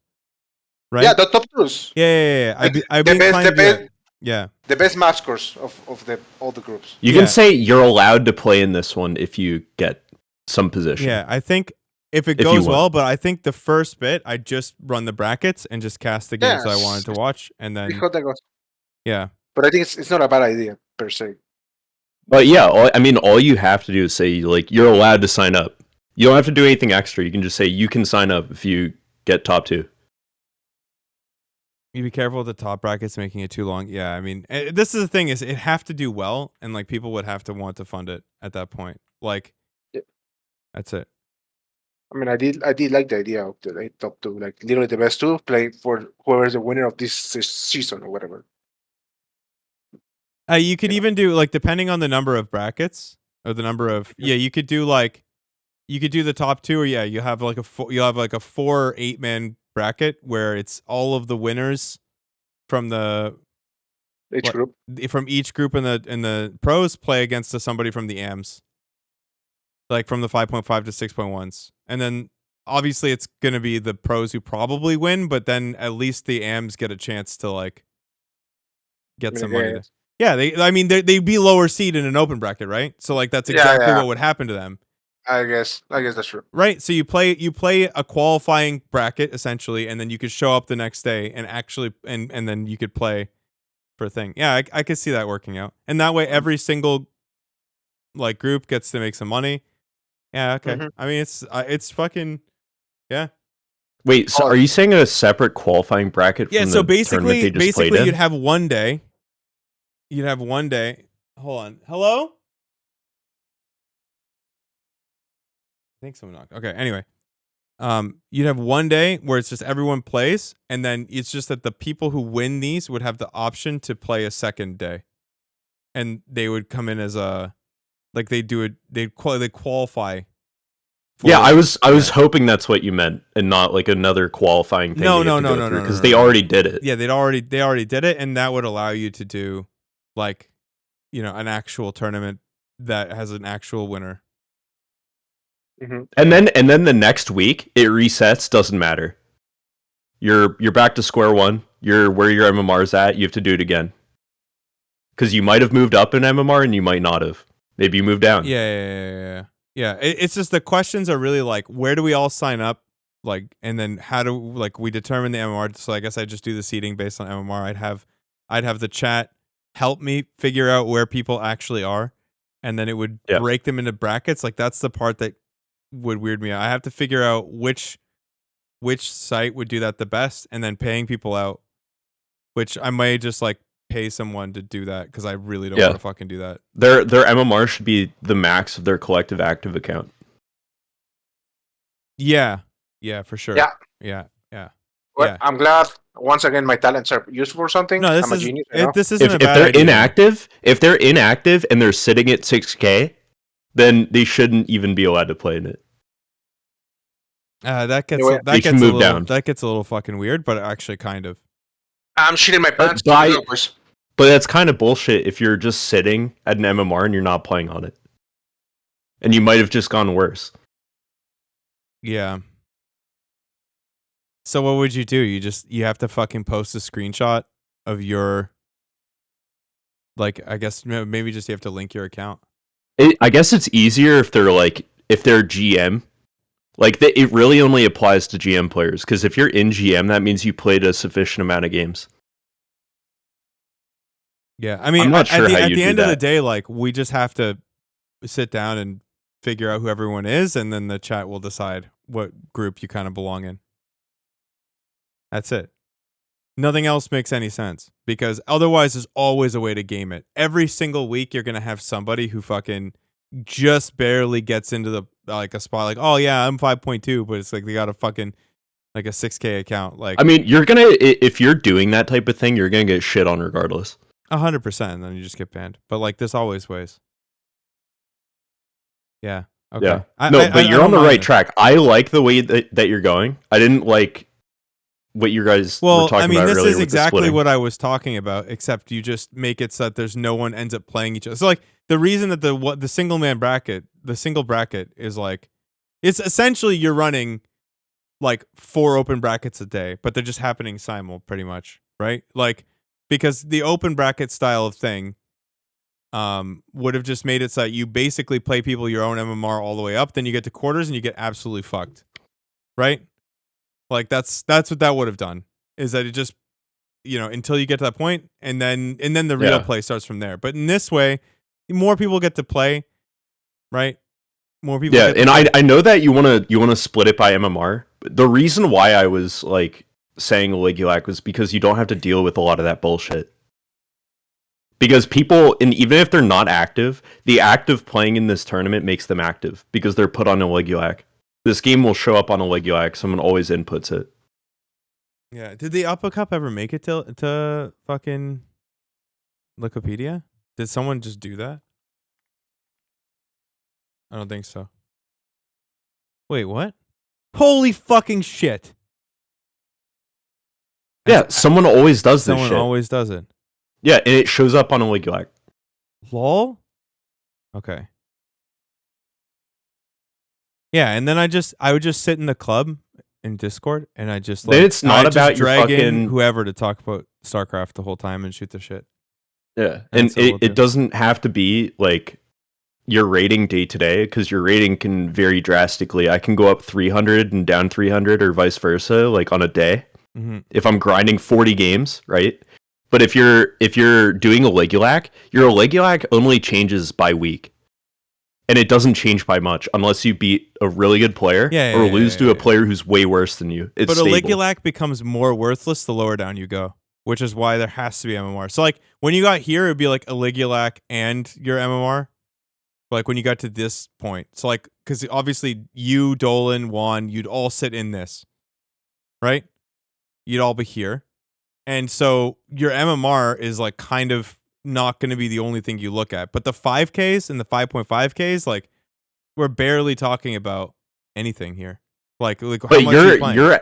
right? Yeah, the top 2s. Yeah. I'd be inclined to do that. Yeah. The best match scores of all the groups. You can say you're allowed to play in this one if you get some position. Yeah, I think if it goes well, but I think the first bit I just run the brackets and just cast the games I wanted to watch, and then yeah. But I think it's not a bad idea per se. But yeah, all you have to do is say like you're allowed to sign up. You don't have to do anything extra. You can just say you can sign up if you get top 2. You be careful with the top brackets making it too long. Yeah, I mean, this is the thing: is it have to do well, and like people would have to want to fund it at that point. Like, that's it. I mean, I did like the idea of the top 2, like literally the best 2 play for whoever's the winner of this season or whatever. You could even do like depending on the number of brackets or the number of you could do the top 2, or you have like a 4 or 8 man bracket where it's all of the winners from each group in the pros play against somebody from the AMs, like from the 5.5 to 6.1s, and then obviously it's gonna be the pros who probably win, but then at least the AMs get a chance to like get some Yeah, money there. Yeah, they'd be lower seed in an open bracket, right? So like that's exactly what would happen to them. I guess that's true. Right. So you play a qualifying bracket essentially, and then you could show up the next day and actually and then you could play for a thing. Yeah, I could see that working out. And that way every single like group gets to make some money. Yeah, okay. Mhm. I mean it's fucking yeah. Wait, so are you saying a separate qualifying bracket from so the tournament they just played in? you'd have one day. Hold on. Hello? I think someone knocked. Okay, anyway. You'd have one day where it's just everyone plays, and then it's just that the people who win these would have the option to play a second day. And they would come in as a like they qualify. Yeah, I was hoping that's what you meant, and not like another qualifying thing. No, because they already did it. Yeah, they already did it, and that would allow you to do like, an actual tournament that has an actual winner. Mm-hmm. And then the next week it resets. Doesn't matter. You're back to square one. You're where your MMR's at. You have to do it again. Because you might have moved up in MMR and you might not have. Maybe you moved down. Yeah. It's just the questions are really like, where do we all sign up? Like, and then how do we determine the MMR? So I guess I just do the seeding based on MMR. I'd have the chat help me figure out where people actually are, and then it would break them into brackets. Like that's the part that would weird me out. I have to figure out which site would do that the best, and then paying people out, which I may just like pay someone to do that because I really don't want to fucking do that. Their MMR should be the max of their collective active account. Yeah, for sure. Yeah. Well, I'm glad once again my talents are useful for something. No, I'm a genius. This isn't a bad If they're idea. if they're inactive and they're sitting at 6K, then they shouldn't even be allowed to play in it. That gets a little fucking weird, but actually kind of. I'm shitting my pants. But that's kind of bullshit if you're just sitting at an MMR and you're not playing on it. And you might have just gone worse. Yeah. So what would you do? You have to fucking post a screenshot of your, like, I guess maybe just you have to link your account. I guess it's easier if they're GM. Like, it really only applies to GM players, because if you're in GM, that means you played a sufficient amount of games. Yeah, I mean, I'm not sure at the end of the day, like, we just have to sit down and figure out who everyone is, and then the chat will decide what group you kind of belong in. That's it. Nothing else makes any sense, because otherwise there's always a way to game it. Every single week you're going to have somebody who fucking just barely gets into the a spot like, oh yeah, I'm 5.2, but it's like they got a fucking like a 6K account. Like, I mean, if you're doing that type of thing, you're gonna get shit on regardless. 100%, and then you just get banned. But like, there's always ways. Yeah. Okay. Yeah. But you're on the right track. I like the way that you're going. I didn't like what you guys were talking about earlier. This is exactly what I was talking about, except you just make it so that there's no one ends up playing each other. So like, the reason that the single bracket is like, it's essentially you're running like 4 open brackets a day, but they're just happening simul pretty much, right? Like, because the open bracket style of thing would have just made it so that you basically play people your own MMR all the way up, then you get to quarters and you get absolutely fucked, right? Like that's what that would have done, is that it just, until you get to that point, and then the real play starts from there. But in this way, more people get to play, right? More people. Yeah, and I know that you want to split it by MMR. The reason why I was like saying Ligulac was because you don't have to deal with a lot of that bullshit. Because people, and even if they're not active, the act of playing in this tournament makes them active because they're put on a Ligulac. This game will show up on a Ligulac. Someone always inputs it. Yeah. Did the Upper Cup ever make it to fucking Wikipedia? Did someone just do that? I don't think so. Wait, what? Holy fucking shit. Yeah, someone always does this shit. Someone always does it. Yeah, and it shows up on a Ligulac. Lol? Okay. Yeah, and then I would just sit in the club in Discord, and I just like, then it's not about your drag in fucking whoever to talk about StarCraft the whole time and shoot the shit. Yeah, And and so we'll do. it doesn't have to be like your rating day to day, because your rating can vary drastically. I can go up 300 and down 300, or vice versa, like on a day. Mm-hmm. If I'm grinding 40 games, right? But if you're doing a Legulac, your Legulac only changes by week, and it doesn't change by much unless you beat a really good player or lose to a player who's way worse than you. It's but stable. a Legulac becomes more worthless the lower down you go, which is why there has to be MMR. So like when you got here, it'd be like a Legulac and your MMR. Like when you got to this point, so like because obviously you, Dolan, Juan, you'd all sit in this, right? You'd all be here, and so your MMR is like kind of not going to be the only thing you look at. But the 5Ks and the 5.5Ks, like we're barely talking about anything here. Like how But much are you playing?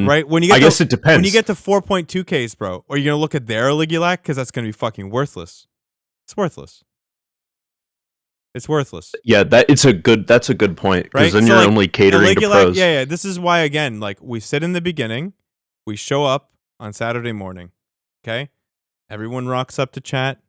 Right? When you get I guess it depends. When you get to 4.2Ks, bro, are you gonna look at their Legulac? Because that's gonna be fucking worthless. It's worthless. It's worthless. Yeah, that's a good point, because Right? then So, you're like, only catering to Legulac, pros. yeah. This is why, again, like we sit in the beginning, we show up on Saturday morning. Okay? Everyone rocks up to chat,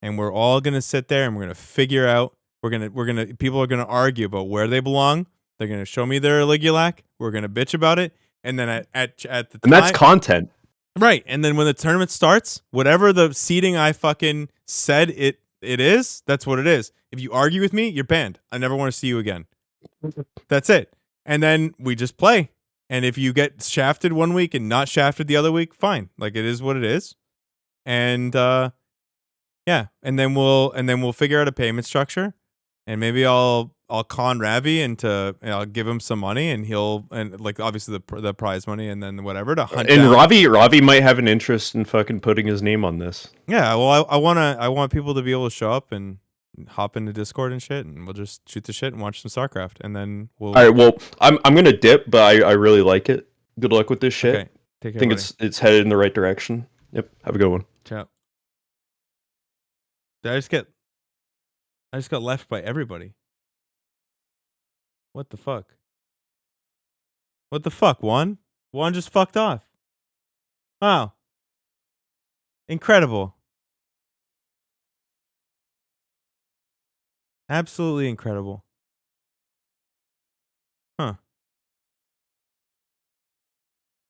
and we're all gonna sit there and we're gonna figure out. People are gonna argue about where they belong. They're gonna show me their Legulac. We're gonna bitch about it, and then at the time, And that's content. right? And then when the tournament starts, whatever the seeding I fucking said it is, that's what it is. If you argue with me, you're banned. I never want to see you again. That's it. And then we just play. And if you get shafted one week and not shafted the other week, fine. Like it is what it is. And yeah, and then we'll figure out a payment structure. And maybe I'll con Ravi into, I'll give him some money, and like obviously the prize money, and then whatever to hunt. And down. Ravi might have an interest in fucking putting his name on this. Yeah, well, I want people to be able to show up and hop into Discord and shit, and we'll just shoot the shit and watch some StarCraft, and then we'll. All right, well, I'm gonna dip, but I really like it. Good luck with this shit. Okay, take care. I think buddy. it's headed in the right direction. Yep, have a good one. Ciao. Did I just got left by everybody. What the fuck? What the fuck, Juan? Juan just fucked off. Wow. Incredible. Absolutely incredible. Huh.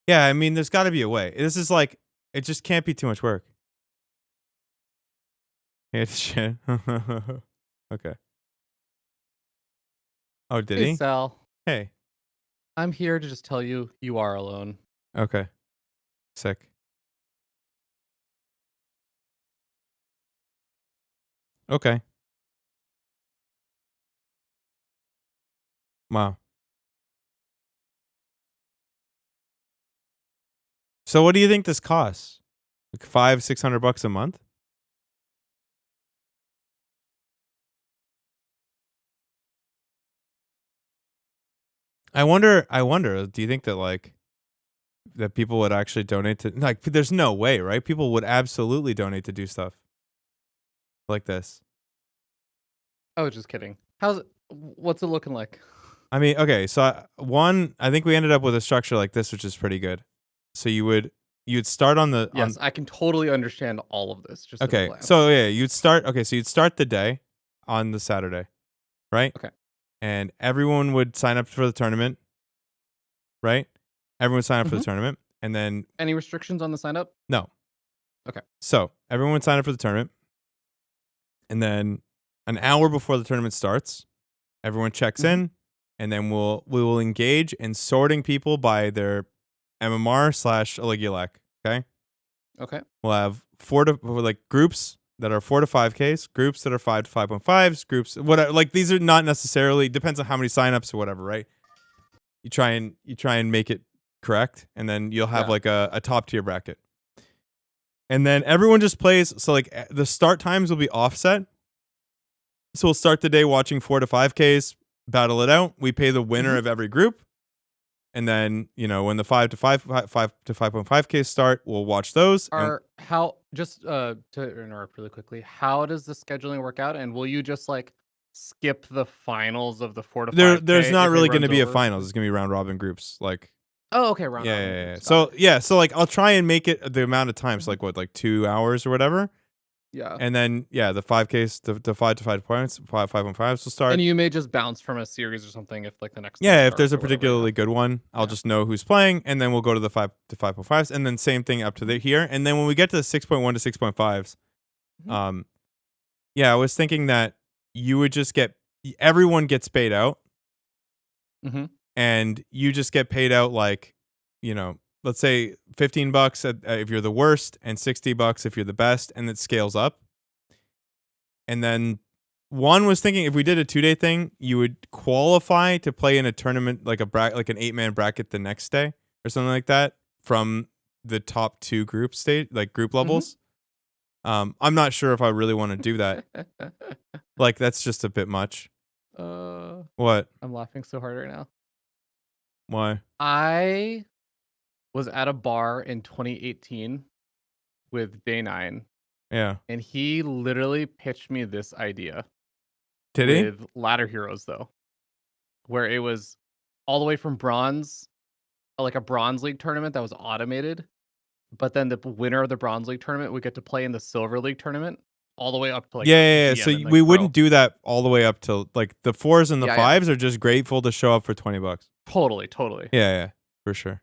Yeah, I mean, there's got to be a way. This is like, it just can't be too much work. It's shit. Okay. Oh, did Hey, he? Sal. Hey. I'm here to just tell you you are alone. Okay. Sick. Okay. Wow. So what do you think this costs? Like $500-600 a month? I wonder, do you think that like that people would actually donate to, like, there's no way, right? People would absolutely donate to do stuff like this. Oh, just kidding. What's it looking like? I mean, okay, so I think we ended up with a structure like this, which is pretty good. So you'd start on the Yes, I can totally understand all of this. Just okay. So yeah, you'd start the day on the Saturday, right? Okay. And everyone would sign up for the tournament, right? Everyone would sign up for the tournament, and then any restrictions on the sign up? no. Okay. So everyone would sign up for the tournament, and then an hour before the tournament starts, everyone checks in, and then we will engage in sorting people by their MMR/Legulac. Okay. Okay. We'll have groups that are 4 to 5Ks, groups that are 5 to 5.5s, groups whatever. Like these are not necessarily, depends on how many signups or whatever, right? You try and make it correct, and then you'll have like a top tier bracket. And then everyone just plays, so like the start times will be offset. So we'll start the day watching 4 to 5Ks, battle it out. We pay the winner of every group. And then, when the 5 to 5.5Ks start, we'll watch those. Just to interrupt really quickly, how does the scheduling work out? And will you just like skip the finals of the 4 to 5K? There's not really going to be a finals. It's going to be round robin groups. Like, Oh, okay, round Yeah, robin yeah, yeah. groups. Got So it. yeah, so like I'll try and make it the amount of times, like what, like 2 hours or whatever, Yeah. and then yeah, the 5Ks, the 5 points, 5 on 5s will start. And you may just bounce from a series or something if like the next. Yeah, thing if there's a starts or whatever, particularly good one, I'll Yeah. just know who's playing, and then we'll go to the 5.5s, and then same thing up to the here, and then when we get to the 6.1 to 6.5s, Mhm. yeah, I was thinking that you would just get everyone gets paid out, Mhm. and you just get paid out like, let's say $15 if you're the worst, and $60 if you're the best, and it scales up. And then one was thinking if we did a 2-day thing, you would qualify to play in a tournament like like an 8-man bracket the next day or something like that from the top 2 group group levels. I'm not sure if I really want to do that. Like that's just a bit much. What? I'm laughing so hard right now. Why? I was at a bar in 2018 with Day 9, Yeah. and he literally pitched me this idea Did he? with Ladder Heroes, though, where it was all the way from bronze, like a Bronze League tournament that was automated, but then the winner of the Bronze League tournament would get to play in the Silver League tournament all the way up to like Yeah. GM So and, like, we pro. wouldn't do that all the way up to like the 4s and the Yeah, 5s are just grateful to show up for $20. Totally. Yeah, for sure.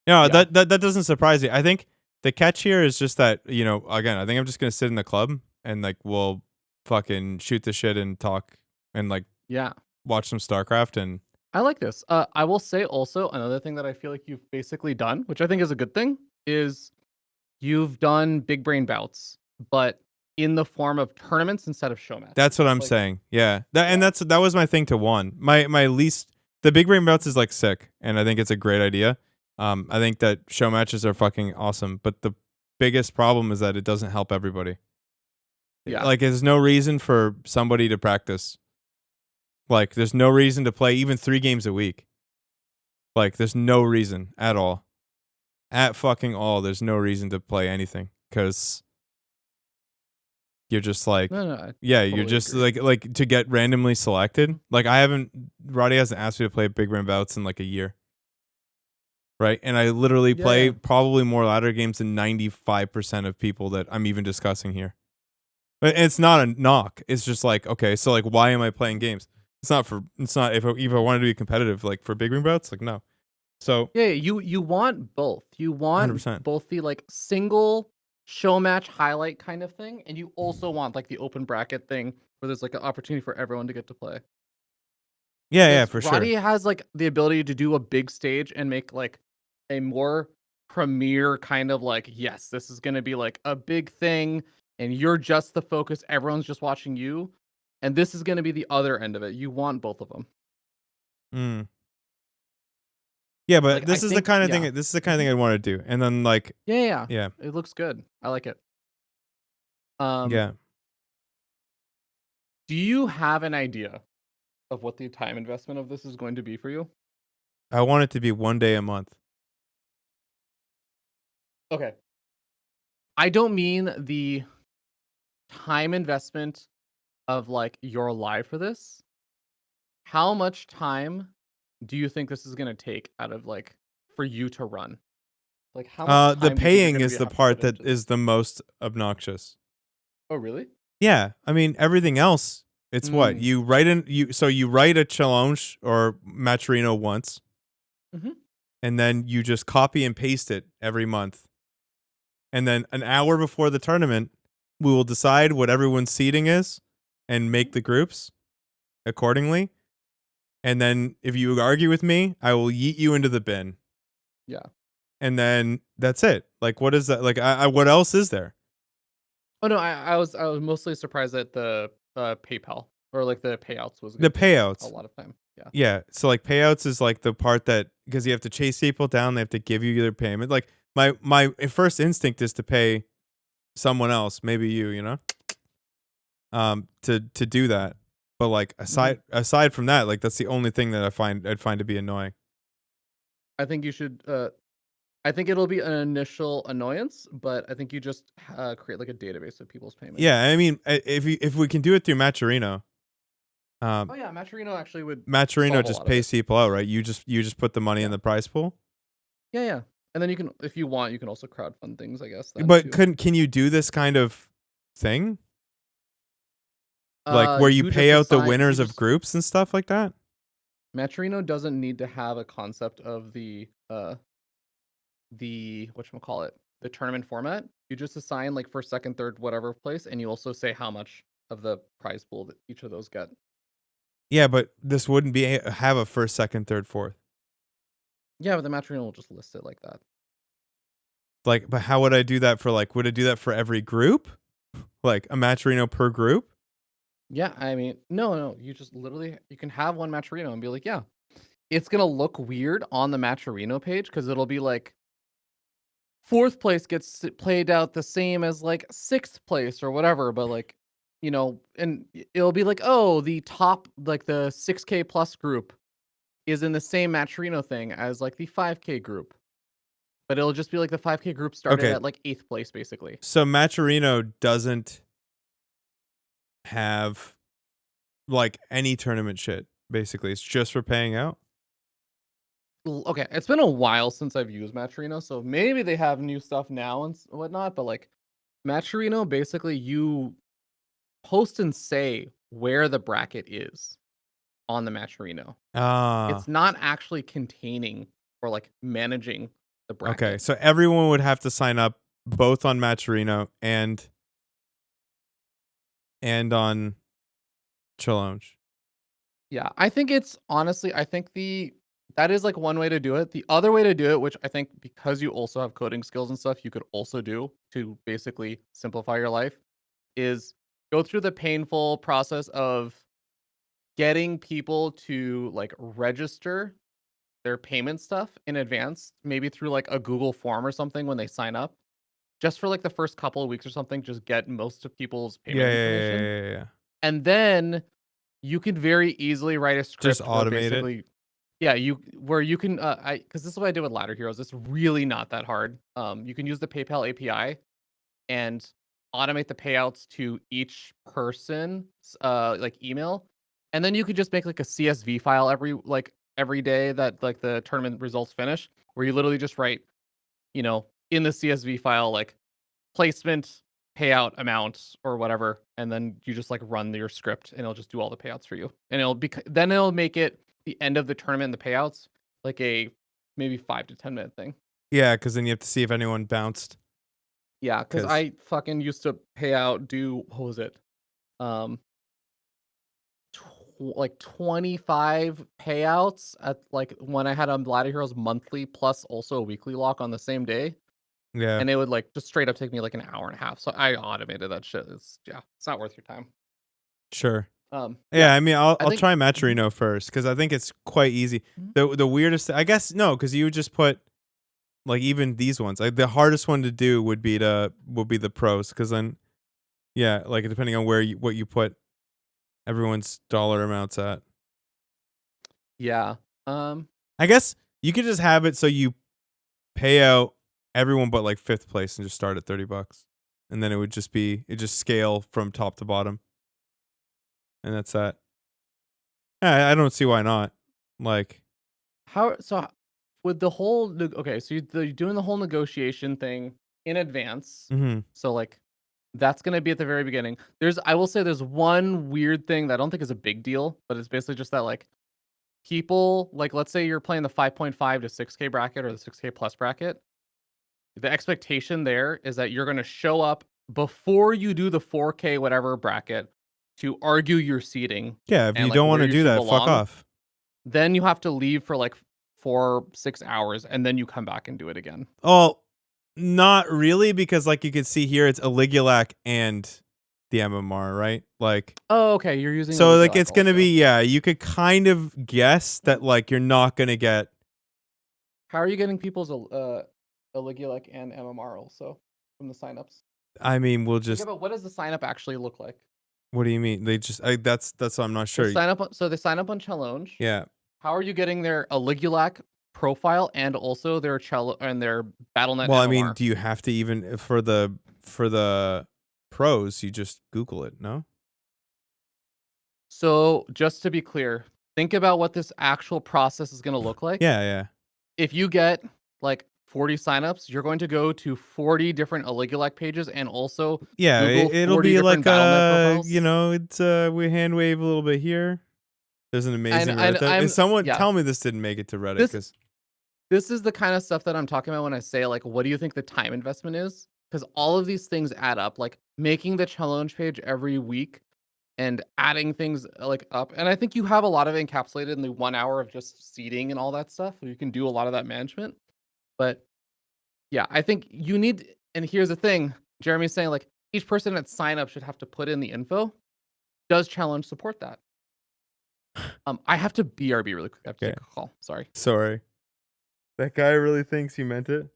No, Yeah. that doesn't surprise me. I think the catch here is just that, again, I think I'm just gonna sit in the club and like we'll fucking shoot the shit and talk and like Yeah. watch some StarCraft and I like this. I will say also another thing that I feel like you've basically done, which I think is a good thing, is you've done big brain bouts, but in the form of tournaments instead of show matches. that's what I'm Like, saying. Yeah. And that was my thing to one. My least the big brain bouts is like sick and I think it's a great idea. I think that show matches are fucking awesome, but the biggest problem is that it doesn't help everybody. Yeah. Like there's no reason for somebody to practice. Like there's no reason to play even 3 games a week. Like there's no reason at all. At fucking all, there's no reason to play anything cuz you're just like No, I yeah, you're totally just agree. like to get randomly selected. Like Roddy hasn't asked me to play big brain bouts in like a year. Right? And I literally play Yeah. probably more ladder games than 95% of people that I'm even discussing here. But it's not a knock. It's just like, okay, so like why am I playing games? It's not if I wanted to be competitive like for big ring bouts, like no. So Yeah, you want both. You want 100%. both the like single show match highlight kind of thing, and you also want like the open bracket thing where there's like an opportunity for everyone to get to play. Yeah, Because for Roddy sure. has like the ability to do a big stage and make like a more premier kind of like, yes, this is gonna be like a big thing, and you're just the focus. Everyone's just watching you, and this is gonna be the other end of it. You want both of them. Mm. Yeah, but Like, this I is the think, kind of yeah. thing. This is the kind of thing I'd want to do. And then like, Yeah. yeah, It looks good. I like it. yeah. Do you have an idea of what the time investment of this is going to be for you? I want it to be 1 day a month. Okay. I don't mean the time investment of like you're alive for this. How much time do you think this is going to take out of like for you to run? Like how much The time do you think you're paying gonna is the have to part put that into this? is the most obnoxious. Oh, really? Yeah, I mean everything else. It's what Mm. you write you write a challenge or Maturino once, Mhm. and then you just copy and paste it every month, and then an hour before the tournament, we will decide what everyone's seating is, and make the groups accordingly. And then if you argue with me, I will yeet you into the bin. Yeah. And then that's it. Like what is that? Like what else is there? Oh no, I was mostly surprised that the PayPal or like the payouts was The gonna take a payouts. lot of time. Yeah. Yeah. So like payouts is like the part that because you have to chase people down, they have to give you their payment. Like my first instinct is to pay someone else, maybe you, to do that. But like aside from that, like that's the only thing that I'd find to be annoying. I think you should I think it'll be an initial annoyance, but I think you just create like a database of people's payments. Yeah, I mean if we can do it through Maturino, Oh yeah, Maturino actually would Maturino solve a just lot of it. pays people out, right? You just put the money in the prize pool. Yeah. And then you can, if you want, you can also crowdfund things, I guess. Then But too. can you do this kind of thing? Like where you You just pay out the assign. winners of groups and stuff like that? Matcherino doesn't need to have a concept of the whatchamacallit, the tournament format. You just assign like first, second, third, whatever place, and you also say how much of the prize pool that each of those get. Yeah, but this wouldn't be have a first, second, third, fourth. Yeah, but the Matcherino will just list it like that. Like, but how would I do that for like? Would I do that for every group? Like a Matcherino per group? Yeah, I mean, no. You just literally you can have one Matcherino and be like, yeah, it's gonna look weird on the Matcherino page because it'll be like fourth place gets played out the same as like sixth place or whatever, but like, and it'll be like, oh, the top, like the 6K plus group is in the same Matcherino thing as like the 5K group, but it'll just be like the 5K group started Okay. at like 8th place basically. So Matcherino doesn't have like any tournament shit. Basically, it's just for paying out. Okay, it's been a while since I've used Matcherino, so maybe they have new stuff now and whatnot, but like Matcherino, basically you post and say where the bracket is on the Matcherino. Ah, It's not actually containing or like managing the bracket. okay. So everyone would have to sign up both on Matcherino and on Challenge. Yeah, I think it's honestly, I think that is like one way to do it. The other way to do it, which I think because you also have coding skills and stuff, you could also do to basically simplify your life, is go through the painful process of getting people to like register their payment stuff in advance, maybe through like a Google form or something when they sign up. Just for like the first couple of weeks or something, just get most of people's payment information. Yeah. And then you can very easily write a script Just where automate it. basically, yeah, you can because this is what I did with Ladder Heroes. It's really not that hard. You can use the PayPal API and automate the payouts to each person's like email, and then you could just make like a CSV file every day that like the tournament results finish, where you literally just write, in the CSV file like placement, payout amount or whatever, and then you just like run your script and it'll just do all the payouts for you, and it'll make it the end of the tournament and the payouts like a maybe 5 to 10 minute thing. Yeah, because then you have to see if anyone bounced. Yeah, because I fucking used to what was it? Like 25 payouts at like when I had a Ladder Heroes monthly plus also a weekly lock on the same day. Yeah, And it would like just straight up take me like an hour and a half. So I automated that shit. It's not worth your time. sure. Yeah, I mean, I'll think- try Matcherino first because I think it's quite easy. The weirdest, I guess, no, because you would just put like even these ones. Like the hardest one to do would be the pros because then, yeah, like depending on what you put everyone's dollar amounts at. Yeah. I guess you could just have it so you pay out everyone but like fifth place and just start at $30, and then it just scale from top to bottom, and that's that. I don't see why not. Like, With the whole so you're doing the whole negotiation thing in advance. mhm. So like that's gonna be at the very beginning. I will say there's one weird thing that I don't think is a big deal, but it's basically just that like people, like let's say you're playing the 5.5 to 6K bracket or the 6K plus bracket. The expectation there is that you're gonna show up before you do the 4K whatever bracket to argue your seating. Yeah, if and, you like, don't want where to you do should that, belong. fuck off. Then you have to leave for like 4-6 hours and then you come back and do it again. Oh, not really, because like you can see here, it's Aligulac and the MMR, right? Like, Oh, okay. You're using so like Aligulac it's gonna also. be you could kind of guess that like you're not gonna get. How are you getting people's Aligulac and MMR also from the signups? I mean, we'll just. Think about what does the sign up actually look like? What do you mean? They just. That's what I'm not sure. They sign up on Challenge. Yeah. How are you getting their Aligulac profile and also their their BattleNet? Well, MMR? I mean, do you have to even for the pros? You just Google it, no? So just to be clear, think about what this actual process is going to look like. Yeah. If you get like 40 signups, you're going to go to 40 different Aligulac pages and also Yeah, Google it'll 40 be different like Battle.net profiles. you know, it's we hand wave a little bit here. There's an amazing Reddit. If someone tell me this didn't make it to Reddit, because This is the kind of stuff that I'm talking about when I say, like, what do you think the time investment is? Because all of these things add up, like making the challenge page every week and adding things like up. And I think you have a lot of it encapsulated in the 1 hour of just seeding and all that stuff. You can do a lot of that management. But yeah, I think you need, and here's the thing, Jeremy's saying, like, each person that sign up should have to put in the info. Does challenge support that? I have to BRB really quick. I have to take a call. Sorry. That guy really thinks you meant it.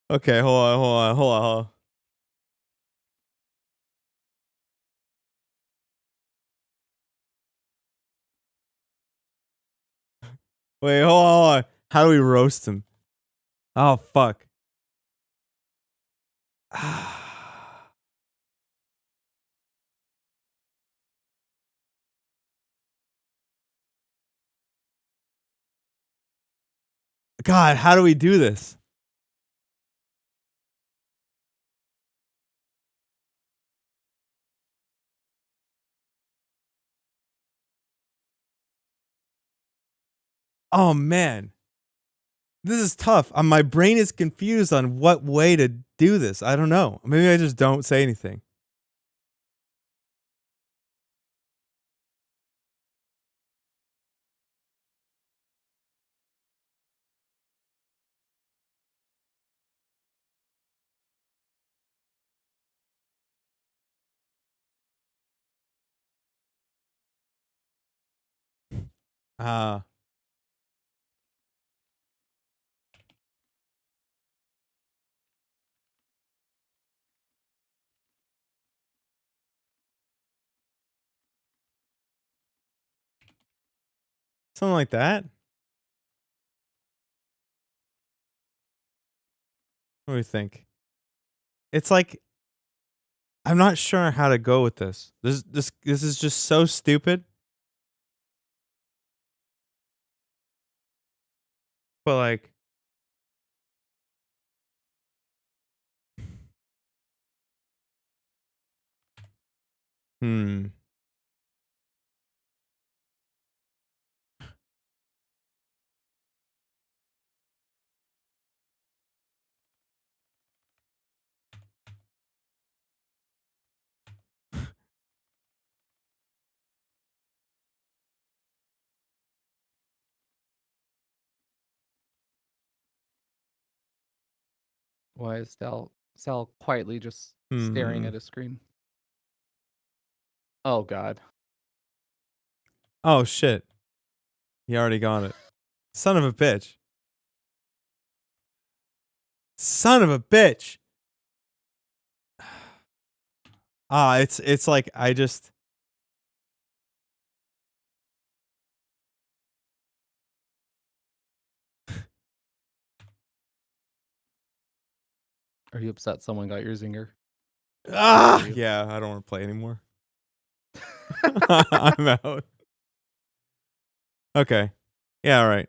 Okay, hold on. Wait, hold on. How do we roast him? Oh, fuck. God, how do we do this? Oh, man. This is tough. My brain is confused on what way to do this. I don't know. Maybe I just don't say anything. Something like that. What do you think? It's like I'm not sure how to go with this. This is just so stupid. But like Why is Sal quietly just staring at his screen? Oh, God. Oh, shit. He already got it. Son of a bitch. Son of a bitch. It's like I just Are you upset someone got your zinger? yeah, I don't want to play anymore. I'm out. Okay. Yeah, all right.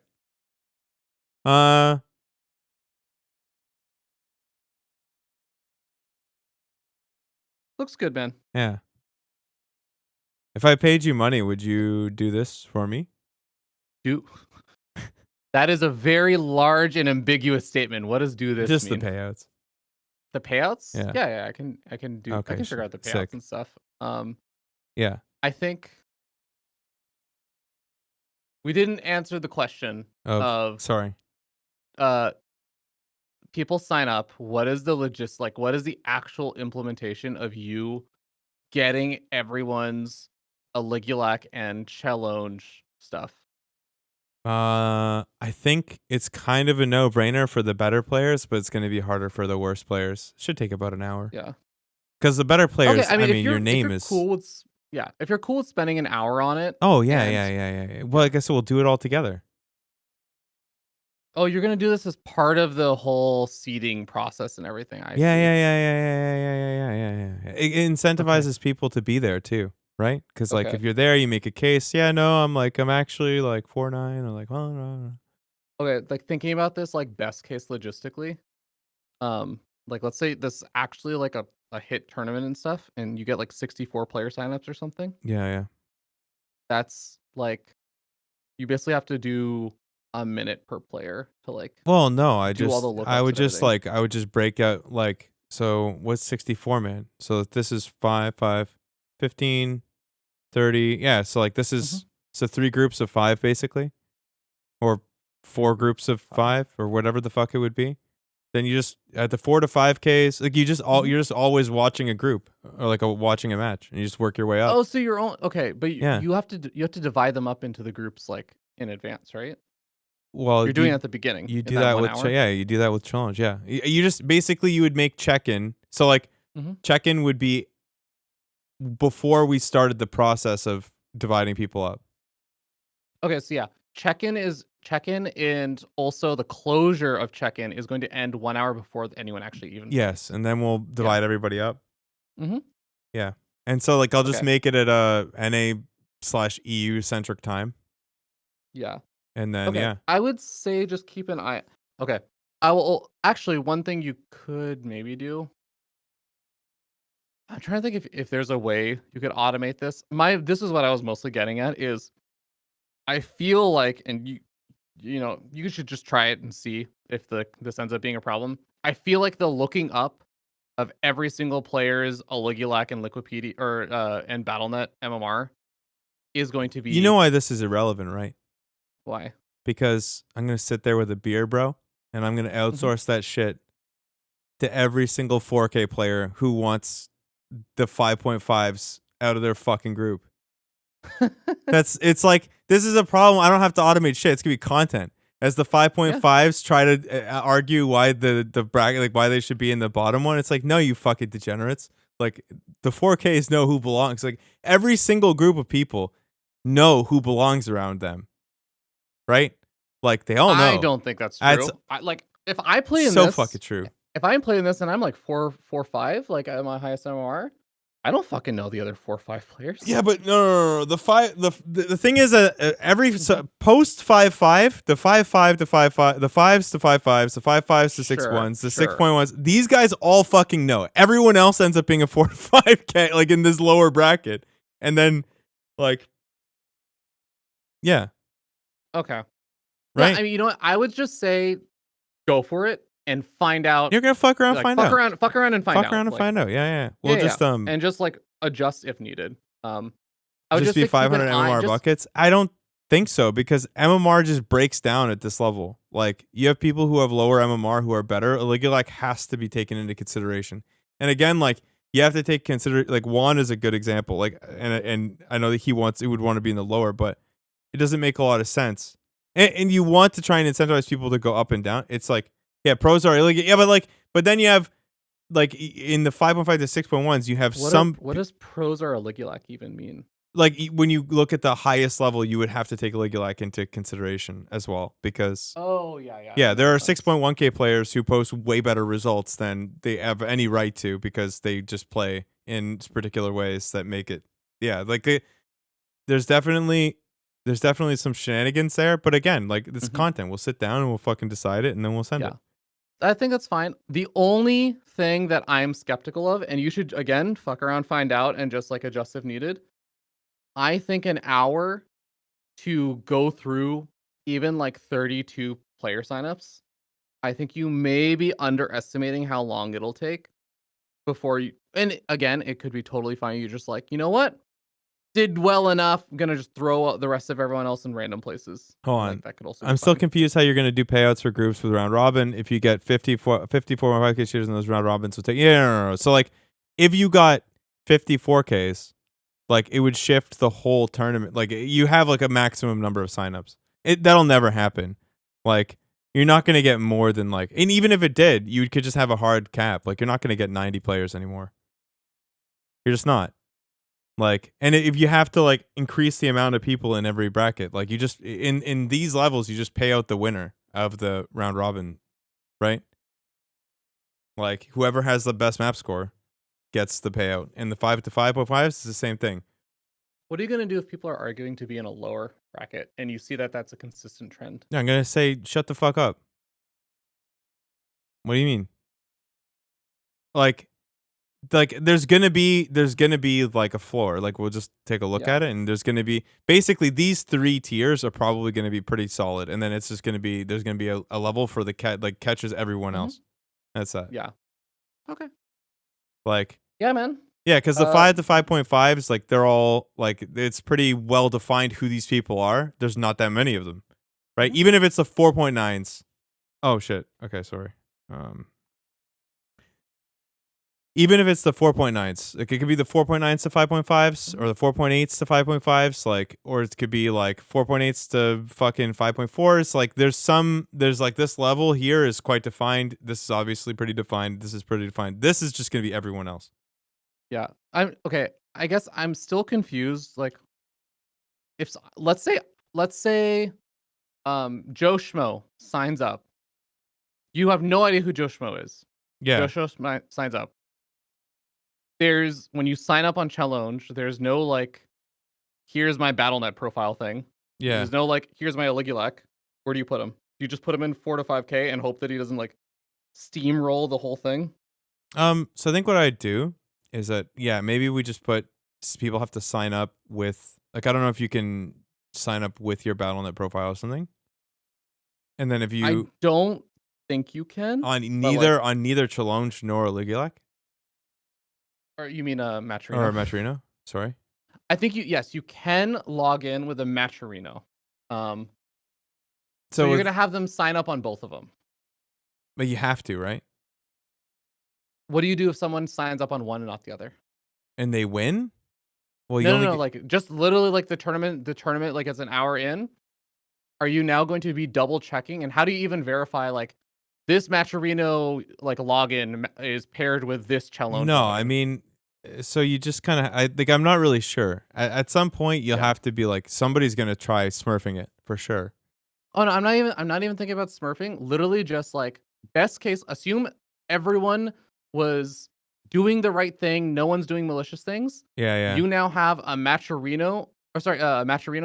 Looks good, man. Yeah. If I paid you money, would you do this for me? That is a very large and ambiguous statement. What does do this Just mean? the payouts. The payouts? Yeah. Yeah, I can do Okay, I can figure out the payouts sick. and stuff. Yeah. I think we didn't answer the question of sorry. People sign up. What is the what is the actual implementation of you getting everyone's Aligulac and challenge stuff? I think it's kind of a no-brainer for the better players, but it's going to be harder for the worst players. Should take about an hour. Yeah. Because the better players, Okay, I mean, if your name you're is cool with Yeah, if you're cool with spending an hour on it. Oh yeah, and- yeah. Well, I guess we'll do it all together. Oh, you're gonna do this as part of the whole seeding process and everything. I Yeah, see. yeah. It incentivizes people to be there too, right? Because like Okay. if you're there, you make a case. Yeah, no, I'm actually like 4-9 or like well, no. Okay, like thinking about this, like best case logistically, like let's say this actually like a hit tournament and stuff, and you get like 64 player signups or something. Yeah. That's like you basically have to do a minute per player to like Well, no, do all the lookups and everything. I would just break out like so what's 64 man? So this is 5, 5, 15, 30. Yeah, so like this is so 3 groups of 5 basically or 4 groups of 5 or whatever the fuck it would be. Then you just at the 4 to 5Ks, like you're just always watching a group or like watching a match and you just work your way up. Oh, so you're on okay, but Yeah. you have to divide them up into the groups like in advance, right? Well, You're doing it at the beginning. You in do that 1 with hour? you do that with challenge. Yeah, you just basically you would make check-in. So like check-in would be before we started the process of dividing people up. Okay, so yeah, check-in and also the closure of check-in is going to end 1 hour before anyone actually even. Yes, and then we'll divide everybody up. Mhm. Yeah, and so like I'll just Okay. make it at a NA/EU centric time, Yeah. and then Okay. yeah, I would say just keep an eye. Okay. I will actually one thing you could maybe do. I'm trying to think if there's a way you could automate this. This is what I was mostly getting at is I feel like and you know, you should just try it and see if this ends up being a problem. I feel like the looking up of every single player's Oligulac and Liquipedia or and BattleNet MMR is going to be you know why this is irrelevant, right? why? Because I'm gonna sit there with a beer, bro, and I'm gonna outsource that shit to every single 4K player who wants the 5.5s out of their fucking group. It's like this is a problem. I don't have to automate shit. It's gonna be content. As the 5.5s try to argue why the bracket, like why they should be in the bottom one, it's like no, you fucking degenerates. Like the 4Ks know who belongs. Like every single group of people know who belongs around them, right? Like they all know. I don't think that's true. Like if I play in so this, fucking true. If I'm playing this and I'm like 4-5, like at my highest MMR, I don't fucking know the other 4-5 players. Yeah, but no. The thing is every post 5-5, the 5-5 to 5-5, the 5s to 5-5s, the 5-5s to 6-1s, the 6.1s. These guys all fucking know. Everyone else ends up being a 4-5K, like in this lower bracket, and then like, yeah, Okay. right. Yeah, I mean, you know what? I would just say, go for it and find out. You're gonna fuck around, like, find fuck out. around and find out. Fuck around and like, find out. Yeah. We'll just and just like adjust if needed. I would just be say keep an 500 eye- MMR just- buckets. I don't think so because MMR just breaks down at this level. Like you have people who have lower MMR who are better. Oligulac has to be taken into consideration. And again, like you have to take like Juan is a good example. Like and I know that he would want to be in the lower, but it doesn't make a lot of sense. And you want to try and incentivize people to go up and down. It's like yeah, pros are illegal. Yeah, but then you have like in the 5.5 to 6.1s, you have What does pros are Oligulac even mean? Like when you look at the highest level, you would have to take Oligulac into consideration as well because yeah. there are 6.1K players who post way better results than they have any right to because they just play in particular ways that make it there's definitely some shenanigans there, but again, like this content, we'll sit down and we'll fucking decide it and then we'll send it. I think that's fine. The only thing that I'm skeptical of, and you should again fuck around, find out, and just like adjust if needed. I think an hour to go through even like 32 player signups. I think you may be underestimating how long it'll take before you. And again, it could be totally fine. You're just like, you know what? Did well enough. I'm gonna just throw out the rest of everyone else in random places. Hold on. Like, that could also be I'm still fine. confused how you're going to do payouts for groups with round robin. If you get 54 5K shooters in those round robins, will take no. So like, if you got 54Ks, like it would shift the whole tournament. Like you have like a maximum number of signups. That'll never happen. Like you're not going to get more than like, and even if it did, you could just have a hard cap. Like you're not going to get 90 players anymore. You're just not. Like, and if you have to like increase the amount of people in every bracket, like you just in these levels, you just pay out the winner of the round robin, right? Like whoever has the best map score gets the payout. And the 5 to 5.5 is the same thing. What are you gonna do if people are arguing to be in a lower bracket and you see that that's a consistent trend? Yeah, I'm gonna say shut the fuck up. What do you mean? Like there's gonna be like a floor. Like we'll just take a look Yeah. at it, and there's gonna be basically these 3 tiers are probably gonna be pretty solid, and then it's just gonna be there's gonna be a level for the catches everyone Mhm. else. That's that. Yeah. Okay. Like Yeah, man. yeah, because the 5 to 5.5s, like they're all like it's pretty well defined who these people are. There's not that many of them, right? Mhm. Even if it's the 4.9s. Oh shit. Okay, sorry. Even if it's the 4.9s, like it could be the 4.9s to 5.5s or the 4.8s to 5.5s, like, or it could be like 4.8s to fucking 5.4s. Like there's like this level here is quite defined. This is obviously pretty defined. This is pretty defined. This is just going to be everyone else. Yeah. I'm okay. I guess I'm still confused. Like, if let's say Joe Schmo signs up. You have no idea who Joe Schmo is. Yeah. Joe Schmo signs up. There's when you sign up on Challenge, there's no like, here's my BattleNet profile thing. Yeah. There's no like, here's my Oligulek. Where do you put him? You just put him in 4 to 5K and hope that he doesn't like steamroll the whole thing. So I think what I'd do is that maybe we just put people have to sign up with like I don't know if you can sign up with your BattleNet profile or something. And then if I you don't think you can on but, neither Challenge nor Oligulek or you mean Maturino? or Maturino, sorry. I think you can log in with a Maturino. So you're gonna have them sign up on both of them. But you have to, right? What do you do if someone signs up on one and not the other? And they win? Well, you No, only like just literally like the tournament like it's an hour in. Are you now going to be double checking? And how do you even verify like this Maturino like login is paired with this challenge? No, login? I mean, so you just kind of I'm not really sure. At some point, you'll have to be like somebody's gonna try smurfing it for sure. Oh no, I'm not even thinking about smurfing. Literally, just like best case, assume everyone was doing the right thing. No one's doing malicious things. Yeah. You now have a Maturino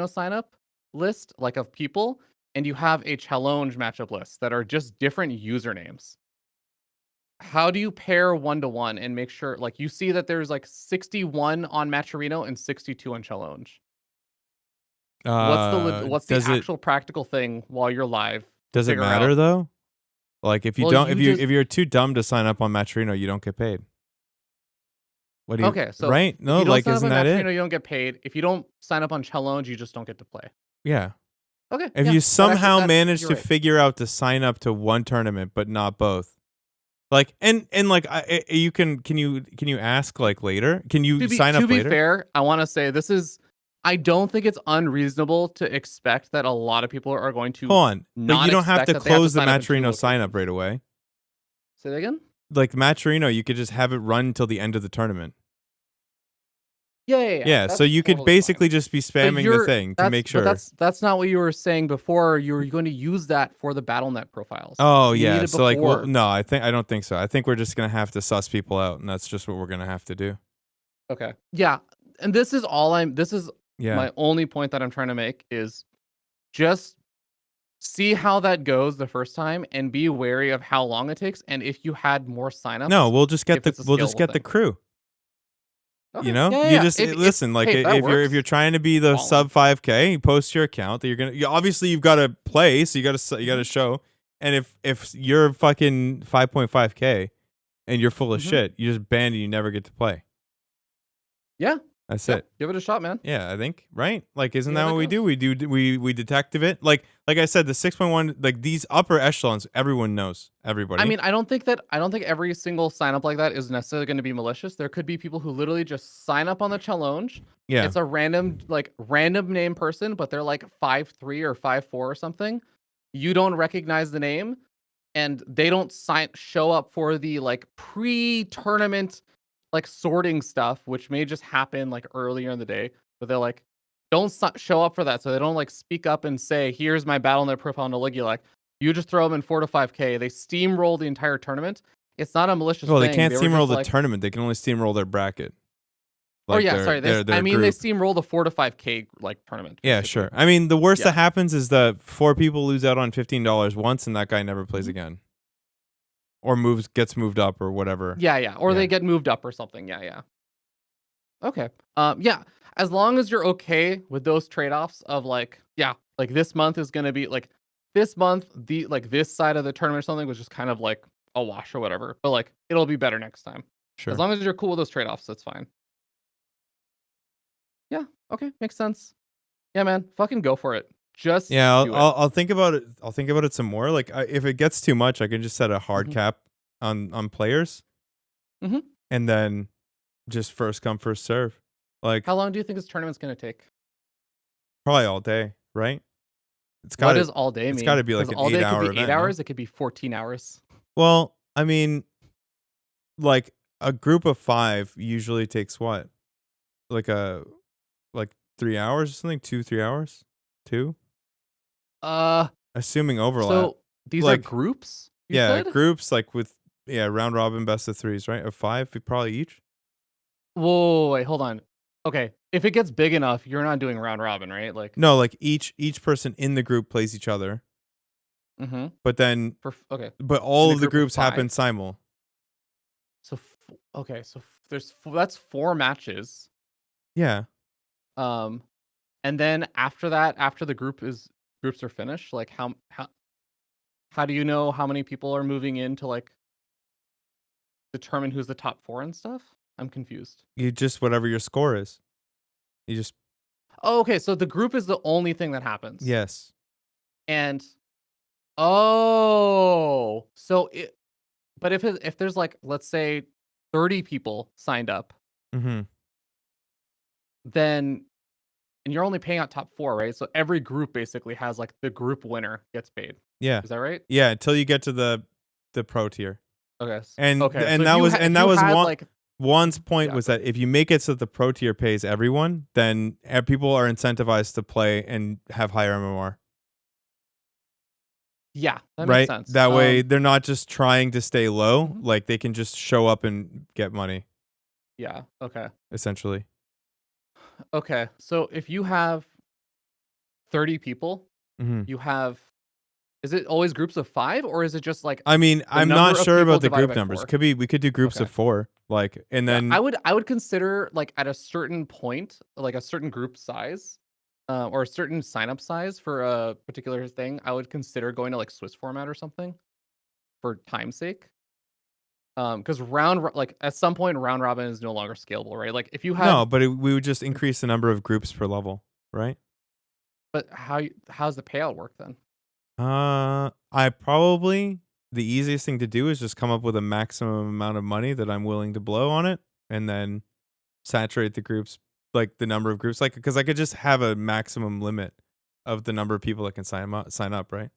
sign up list like of people, and you have a challenge matchup list that are just different usernames. How do you pair 1-to-1 and make sure like you see that there's like 61 on Maturino and 62 on challenge? What's the actual practical thing while you're live? Does it matter though? Like if you Well, don't, you if you're too dumb to sign up on Maturino, you don't get paid. What do you? Okay, so right? if No, you don't like sign up isn't on that Maturino, it? you don't get paid. If you don't sign up on challenge, you just don't get to play. Yeah. Okay. If yeah, you somehow manage you're to right. figure out to sign up to one tournament but not both, like and like you can you ask like later? Can you sign up To be later? fair, I want to say this is. I don't think it's unreasonable to expect that a lot of people are going to. Hold on, but you don't have to close the Maturino sign up right away. Say that again. Like Maturino, you could just have it run until the end of the tournament. Yeah. So you could basically just be spamming the thing to make sure. But that's not what you were saying before. You were going to use that for the BattleNet profiles. Oh You need yeah. it So like, well, before. no, I don't think so. I think we're just gonna have to suss people out, and that's just what we're gonna have to do. Okay. Yeah. And this is Yeah. my only point that I'm trying to make is just see how that goes the first time and be wary of how long it takes. And if you had more signups, No, we'll just get the scalable thing. crew. Okay. You know, Yeah, you yeah. just listen. Like hey, if you're trying to be the sub 5K, you post your account that you're gonna. Obviously, you've got to play, so you got to show. And if you're fucking 5.5K and you're full of shit, you just banned and you never get to play. Yeah. That's it. Give it a shot, man. Yeah, I think right. Like, isn't Yeah, that what we do? We detective it. Like I said, the 6.1, like these upper echelons, everyone knows everybody. I mean, I don't think every single sign up like that is necessarily going to be malicious. There could be people who literally just sign up on the challenge. Yeah. It's a random name person, but they're like 5'3" or 5'4" or something. You don't recognize the name, and they don't show up for the like pre-tournament like sorting stuff, which may just happen like earlier in the day, but they're like, don't show up for that. So they don't like speak up and say, here's my Battle.net profile on Oligulek. You just throw them in 4 to 5K. They steamroll the entire tournament. It's not a malicious Well, thing. they can't were steamroll just the like, tournament. They can only steamroll their bracket. oh yeah, their- sorry. their I mean, group. they steamroll the 4 to 5K like tournament. Yeah, basically. sure. I mean, the worst Yeah. that happens is that 4 people lose out on $15 once, and that guy never plays again, or gets moved up, or whatever. Yeah. Or Yeah. they get moved up or something. Yeah. Okay. Yeah. As long as you're okay with those trade-offs of like, yeah, like this month is gonna be like this month, the like this side of the tournament or something was just kind of like a wash or whatever. But like it'll be better next time. Sure. As long as you're cool with those trade-offs, that's fine. Yeah. Okay. Makes sense. Yeah, man. Fucking go for it. Just Yeah, do it. I'll think about it. I'll think about it some more. Like, if it gets too much, I can just set a hard cap on players, Mhm. and then just first come first serve. Like, How long do you think this tournament's gonna take? probably all day, right? It's What got does all day mean? It's got to be like 'Cause an all day 8-hour could be 8 event. no? hours. It could be 14 hours. Well, I mean, like a group of 5 usually takes what, like 3 hours or something, 2-3 hours, 2. Assuming overlap. So these are Like, groups? You Yeah, said? groups like with round robin best of 3s, right? Of 5 probably each. Whoa, wait, hold on. Okay, if it gets big enough, you're not doing round robin, right? Like, No, like each person in the group plays each other, mm-hmm. but then Okay. but all In a of the group of groups happen 5? simul. So okay, so that's 4 matches. Yeah. And then after that, after the groups are finished, like how do you know how many people are moving in to like determine who's the top 4 and stuff? I'm confused. You just whatever your score is. You just Oh, okay, so the group is the only thing that happens. yes. And oh, so but if there's like, let's say 30 people signed up, Mhm. then and you're only paying out top 4, right? So every group basically has like the group winner gets paid. Yeah. Is that right? Yeah, until you get to the pro tier. Okay. And okay. and so that if you was ha- and if that you was had, one like, Juan's point Yeah, was go that if you make it so the pro tier pays everyone, then people are incentivized to play and have higher MMR. yeah, that Right? makes sense. That way they're not just trying to stay low, Mhm. like they can just show up and get money, Yeah. Okay. essentially. Okay. So if you have 30 people, Mhm. you have. Is it always groups of 5, or is it just like I mean, I'm number not of sure people about the divided group by numbers. 4? We could do groups Okay. of 4, like, and Yeah, then I would consider like at a certain point, like a certain group size, or a certain sign up size for a particular thing, I would consider going to like Swiss format or something for time's sake. Because like at some point round robin is no longer scalable, right? Like if you had no, but we would just increase the number of groups per level, right? but how's the payout work then? I probably the easiest thing to do is just come up with a maximum amount of money that I'm willing to blow on it, and then saturate the groups, like the number of groups, like because I could just have a maximum limit of the number of people that can sign up, right?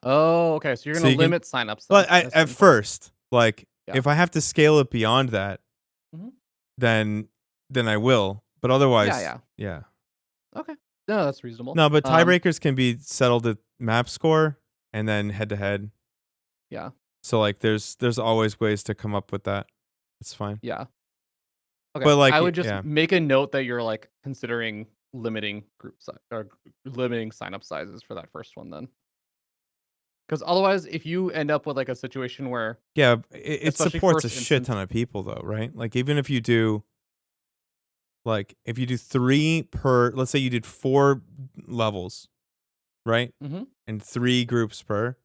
Oh, okay. So you're So gonna you can- limit signups. But Then, at first, like Yeah. if I have to scale it beyond that, Mhm. then I will. But otherwise, yeah. Okay. No, that's reasonable. No, but tiebreakers can be settled at map score and then head to head. Yeah. So like there's always ways to come up with that. It's fine. Yeah. Okay. But, like, I would just yeah. make a note that you're like considering limiting group size or limiting sign up sizes for that first one then. Because otherwise, if you end up with like a situation where Yeah, it Especially supports a first shit instance. ton of people though, right? Like even if you do like if you do 3 per, let's say you did 4 levels, right? Mhm. And 3 groups per.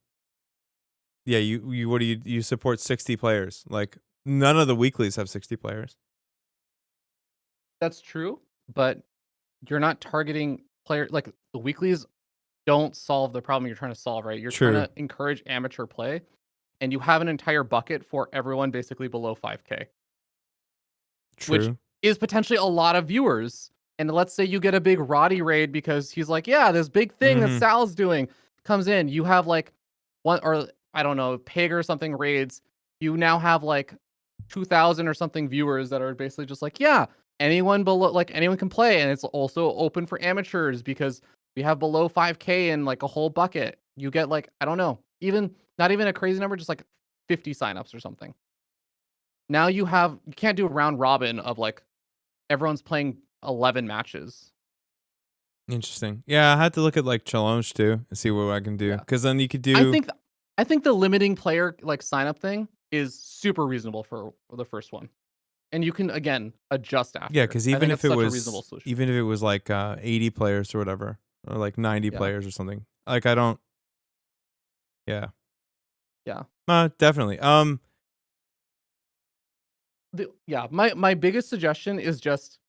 Yeah, you what do you support 60 players. Like none of the weeklies have 60 players. that's true, but you're not targeting player like the weeklies don't solve the problem you're trying to solve, right? You're True. trying to encourage amateur play, and you have an entire bucket for everyone basically below 5K. True. Which is potentially a lot of viewers. And let's say you get a big Roddy raid because he's like, yeah, this big thing that Mhm. Sal's doing comes in. You have like one, or I don't know, Pig or something raids. You now have like 2,000 or something viewers that are basically just like, yeah, anyone below, like anyone can play, and it's also open for amateurs because we have below 5K and like a whole bucket. You get like, I don't know, even not even a crazy number, just like 50 signups or something. Now you can't do a round robin of like everyone's playing 11 matches. Interesting. Yeah, I had to look at like challenge too and see what I can do. Yeah. Because then you could do. I think the limiting player like sign up thing is super reasonable for the first one, and you can again adjust after. Yeah, because I even think if it's it such a was reasonable solution. even if it was like 80 players or whatever, or like 90 Yeah. players or something, like I don't. Yeah. Yeah. Definitely. My biggest suggestion is just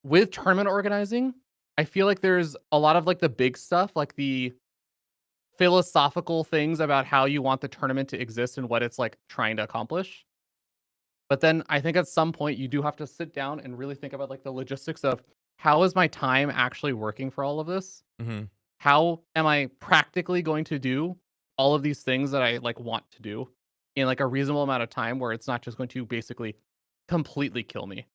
with tournament organizing, I feel like there's a lot of like the big stuff, like the philosophical things about how you want the tournament to exist and what it's like trying to accomplish. But then I think at some point you do have to sit down and really think about like the logistics of how is my time actually working for all of this? mhm. How am I practically going to do all of these things that I like want to do in like a reasonable amount of time where it's not just going to basically completely kill me?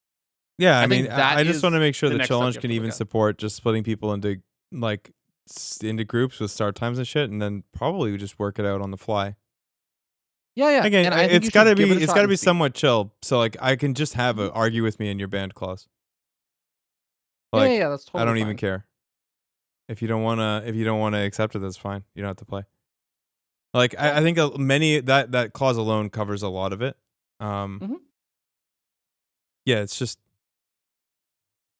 Yeah, I I mean, think that I just want to is make sure the the next step you challenge have can to look even at. support just splitting people into like into groups with start times and shit, and then probably we just work it out on the fly. Yeah. Again, And I think you it's gotta should give it be a it's shot gotta and be see. somewhat chill. So like I can just have Mhm. a argue with me in your band clause. Yeah, Like that's I totally don't even fine. care. If you don't wanna accept it, that's fine. You don't have to play. Like Yeah. I think many that clause alone covers a lot of it. Mhm. Yeah, it's just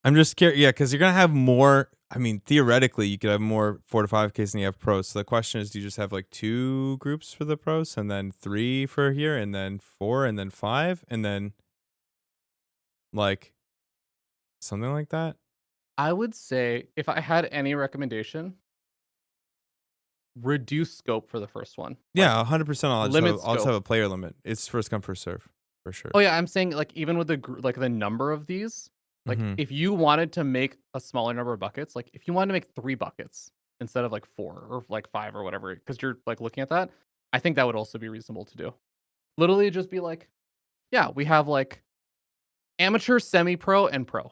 I'm just scared. Yeah, because you're gonna have more. I mean, theoretically, you could have more 4 to 5Ks than you have pros. So the question is, do you just have like 2 groups for the pros, and then 3 for here, and then 4, and then 5, and then like something like that? I would say if I had any recommendation, reduce scope for the first one. Like Yeah, 100%. limit I'll just have scope. a player limit. It's first come first serve for sure. Oh yeah, I'm saying like even with like the number of these, like Hmm. if you wanted to make a smaller number of buckets, like if you wanted to make 3 buckets instead of like 4 or like 5 or whatever, because you're like looking at that, I think that would also be reasonable to do. Literally just be like, yeah, we have like amateur, semi-pro, and pro.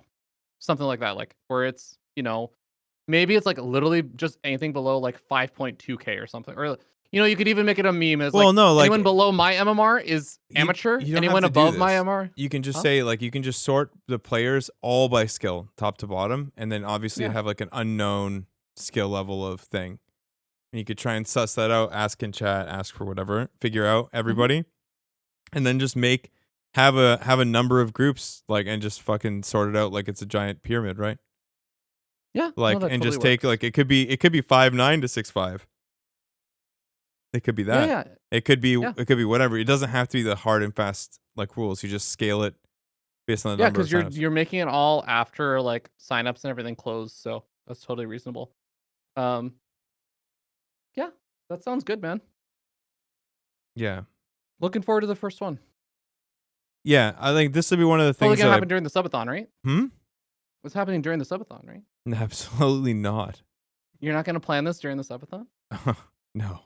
Something like that. Like where it's, maybe it's like literally just anything below like 5.2K or something. Or you could even make it a meme as Well, like no, like anyone below my MMR is amateur. you don't have Anyone to do above my this. MMR? You can just Huh? say like you can just sort the players all by skill, top to bottom, and then obviously Yeah. have like an unknown skill level of thing. And you could try and suss that out, ask in chat, ask for whatever, figure out everybody, and then just have a number of groups like and just fucking sort it out like it's a giant pyramid, right? Yeah. No, Like that and totally just take works. like it could be 5-9 to 6-5. It could be Yeah, that. yeah. Yeah. It could be whatever. It doesn't have to be the hard and fast like rules. You just scale it based on the Yeah, number of because you're signups. you're making it all after like signups and everything closed, so that's totally reasonable. Um, yeah, that sounds good, man. Yeah. Looking forward to the first one. Yeah, I think this would be one of the Probably things gonna that happen during the subathon, right? Hmm? What's happening during the subathon, right? Absolutely not. You're not gonna plan this during the subathon? No.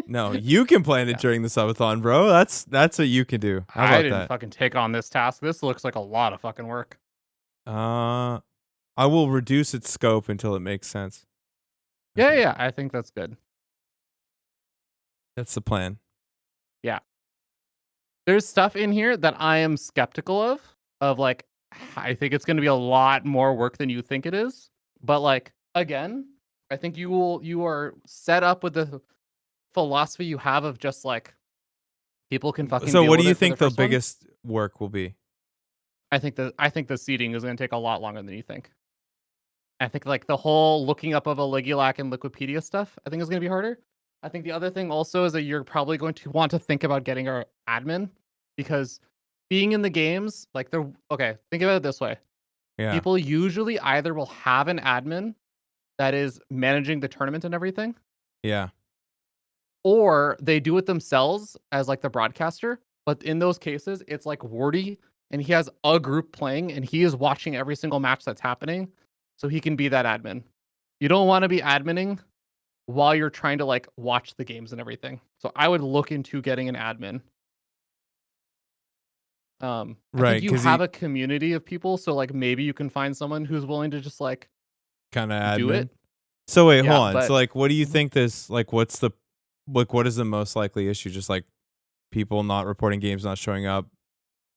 No, you can plan it Yeah. during the subathon, bro. That's what you can do. How I about didn't that? fucking take on this task. This looks like a lot of fucking work. I will reduce its scope until it makes sense. Yeah, I think that's good. That's the plan. Yeah. There's stuff in here that I am skeptical of like, I think it's gonna be a lot more work than you think it is. But like, again, I think you are set up with the philosophy you have of just like people can fucking So deal what do with you it for the think the first one. biggest work will be? I think the seeding is gonna take a lot longer than you think. I think like the whole looking up of a Ligulac and Liquipedia stuff, I think is gonna be harder. I think the other thing also is that you're probably going to want to think about getting our admin because being in the games, like think about it this way. Yeah. People usually either will have an admin that is managing the tournament and everything, Yeah. or they do it themselves as like the broadcaster. But in those cases, it's like Wardy and he has a group playing and he is watching every single match that's happening. So he can be that admin. You don't want to be adminning while you're trying to like watch the games and everything. So I would look into getting an admin. I Right, think you 'cause have he a community of people, so like maybe you can find someone who's willing to just like kind of do admin. it. So wait, Yeah, hold on. So but like, what do you Mhm. think this like? What's the like? What is the most likely issue? Just like people not reporting games, not showing up.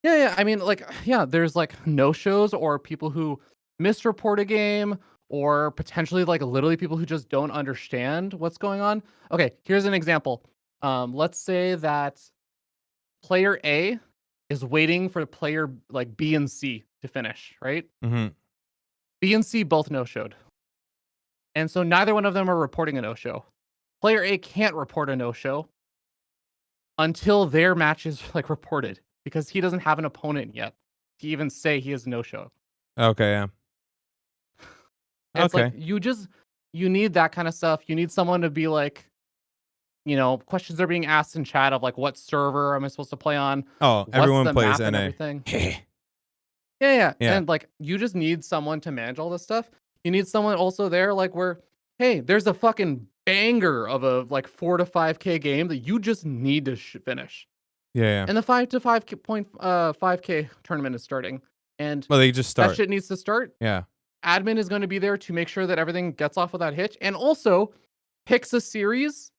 Yeah. I mean, like, yeah, there's like no shows or people who misreport a game or potentially like literally people who just don't understand what's going on. Okay, here's an example. Let's say that player A is waiting for player like B and C to finish, right? Mm-hmm. B and C both no showed. And so neither one of them are reporting a no show. Player A can't report a no show until their match is like reported because he doesn't have an opponent yet to even say he has no show. Okay. Yeah. It's like Okay. you need that kind of stuff. You need someone to be like, questions are being asked in chat of like what server am I supposed to play on? Oh, What's everyone the plays map and NA. everything? Yeah. Yeah. And like you just need someone to manage all this stuff. You need someone also there like where, hey, there's a fucking banger of a like 4 to 5K game that you just need to finish. Yeah. And the 5 to 5K tournament is starting. And Well, they just that start. shit needs to start. Yeah. Admin is going to be there to make sure that everything gets off without hitch and also picks a series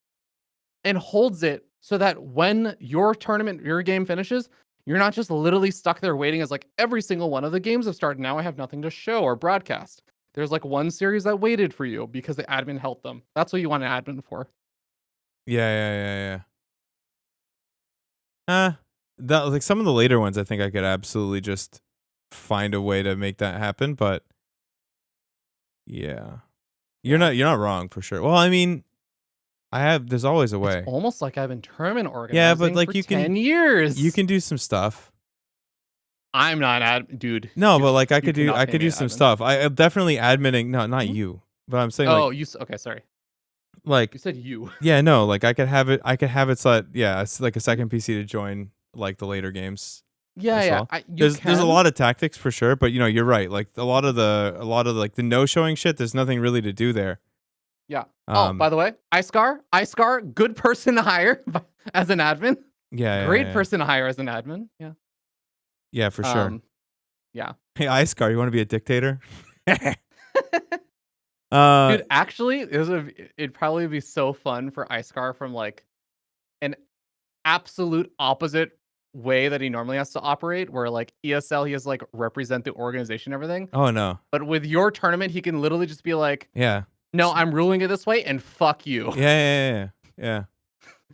and holds it so that when your game finishes, you're not just literally stuck there waiting as like every single one of the games have started. Now I have nothing to show or broadcast. There's like one series that waited for you because the admin helped them. That's what you want an admin for. Yeah. That like some of the later ones, I think I could absolutely just find a way to make that happen. But yeah, you're not wrong for sure. Well, I mean, there's always a It's way. almost like I've been tournament organizing Yeah, but like for you 10 can years. you can do some stuff. I'm not dude. No, but like I could cannot pay do me some admin. stuff. I'm definitely adminning. No, not Mhm. you. But I'm saying Oh, like okay, sorry. like You said you. yeah, no, like I could have it so that, yeah, it's like a second PC to join like the later games Yeah, as yeah. well. You There's a can. lot of tactics for sure, but you're right. Like a lot of like the no showing shit, there's nothing really to do there. Yeah. Oh, by the way, iScar, good person to hire as an admin. Yeah, Great person to hire as an admin. Yeah. Yeah, for sure. Yeah. Hey, Icecar, you want to be a dictator? Dude, actually, it'd probably be so fun for iScar from like an absolute opposite way that he normally has to operate, where like ESL he has to, like represent the organization and everything. Oh no. But with your tournament, he can literally just be like, Yeah. no, I'm ruling it this way and fuck you. Yeah.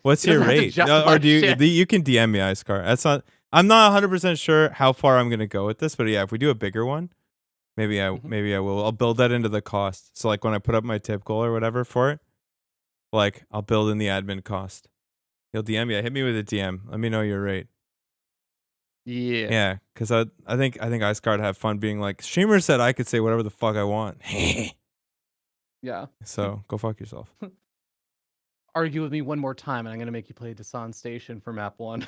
What's He your doesn't have to rate? justify Or do you shit. you can DM me, Icecar. I'm not 100% sure how far I'm gonna go with this, but yeah, if we do a bigger one, maybe I will. I'll build that into the cost. So like when I put up my tip goal or whatever for it, like I'll build in the admin cost. He'll DM me. Hit me with a DM. Let me know your rate. Yeah. Yeah, because I think Icecar would have fun being like, streamer said I could say whatever the fuck I want. Yeah. So go fuck yourself. Argue with me one more time, and I'm gonna make you play Dasan Station for map 1.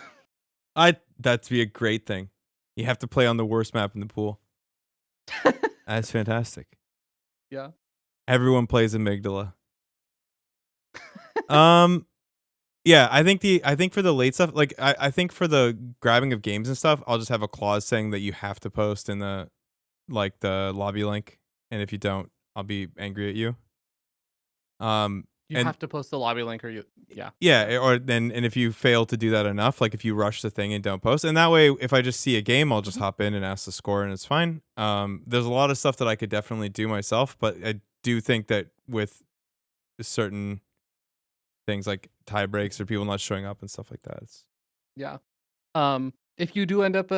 That'd be a great thing. You have to play on the worst map in the pool. That's fantastic. Yeah. Everyone plays Amygdala. Yeah, I think for the late stuff, like I think for the grabbing of games and stuff, I'll just have a clause saying that you have to post in the lobby link, and if you don't, I'll be angry at you. You And have to post the lobby link, or yeah. yeah, or then and if you fail to do that enough, like if you rush the thing and don't post, and that way, if I just see a game, I'll just hop in and ask the score, and it's fine. There's a lot of stuff that I could definitely do myself, but I do think that with certain things like tie breaks or people not showing up and stuff like that, Yeah. If you do end up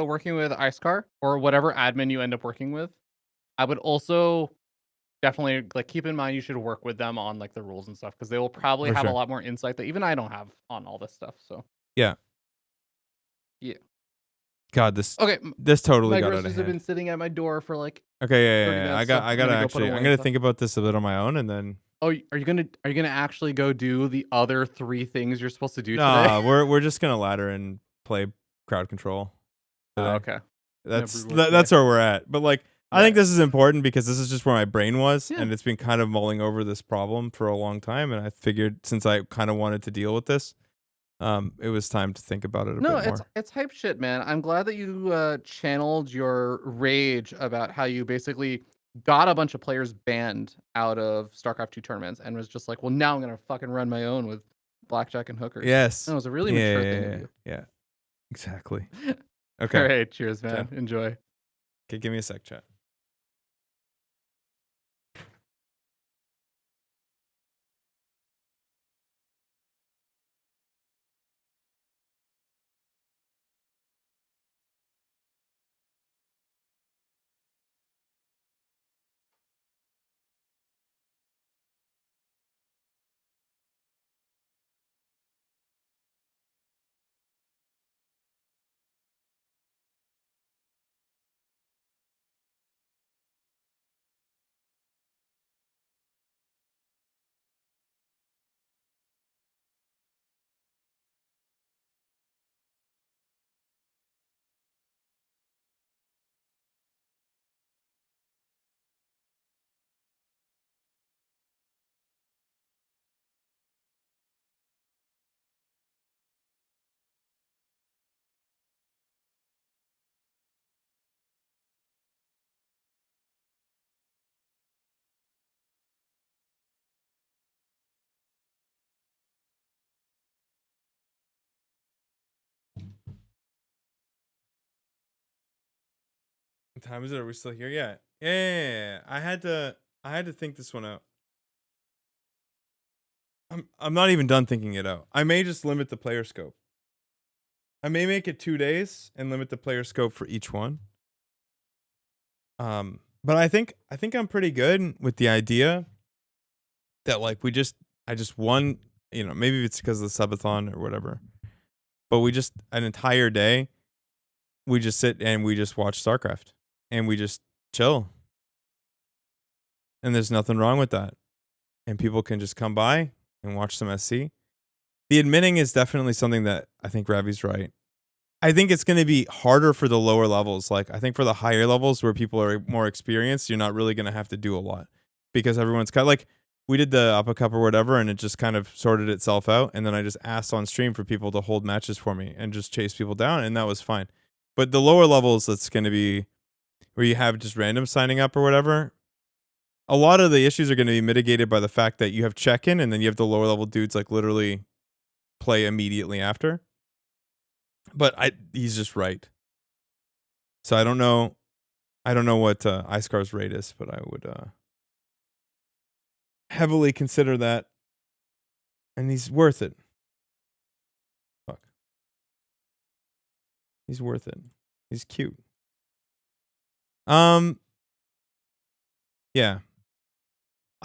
working with iScar or whatever admin you end up working with, I would also definitely like keep in mind you should work with them on like the rules and stuff, because they will probably For have a sure. lot more insight that even I don't have on all this stuff. So yeah. Yeah. God, this Okay. totally My got out groceries of have hand. been sitting at my door for like. Okay, 30 yeah. minutes, I so gotta go actually. put I'm away gonna stuff. think about this a bit on my own, and then. Oh, are you gonna actually go do the other 3 things you're supposed to do Nah, today? we're just gonna ladder and play crowd control. Oh, today. okay. That's brutal that's day. where we're at. But like, I think this is important because this is just where my brain was, Yeah. and it's been kind of mulling over this problem for a long time. And I figured since I kind of wanted to deal with this, it was time to think about it a No, bit more. it's hype shit, man. I'm glad that you channeled your rage about how you basically got a bunch of players banned out of StarCraft 2 tournaments and was just like, well, now I'm gonna fucking run my own with blackjack and hookers. Yes. That was a really Yeah, mature yeah, thing yeah, of yeah, you. yeah. Exactly. All Okay. right, cheers, man. Chat. Enjoy. Okay, give me a sec, chat. What time is it? Are we still here? Yeah. Yeah. I had to think this one out. I'm not even done thinking it out. I may just limit the player scope. I may make it 2 days and limit the player scope for each one. But I think I'm pretty good with the idea that like I just won, maybe it's because of the subathon or whatever. But we just an entire day, we just sit and we just watch StarCraft and we just chill. And there's nothing wrong with that. And people can just come by and watch some SC. The admitting is definitely something that I think Ravi's right. I think it's going to be harder for the lower levels. Like, I think for the higher levels where people are more experienced, you're not really going to have to do a lot because everyone's kind of like, we did the Upper Cup or whatever, and it just kind of sorted itself out. And then I just asked on stream for people to hold matches for me and just chase people down, and that was fine. But the lower levels, that's going to be where you have just random signing up or whatever. A lot of the issues are going to be mitigated by the fact that you have check-in, and then you have the lower level dudes like literally play immediately after. But he's just right. So I don't know what Icecar's rate is, but I would heavily consider that. And he's worth it. Fuck. He's worth it. He's cute. Yeah.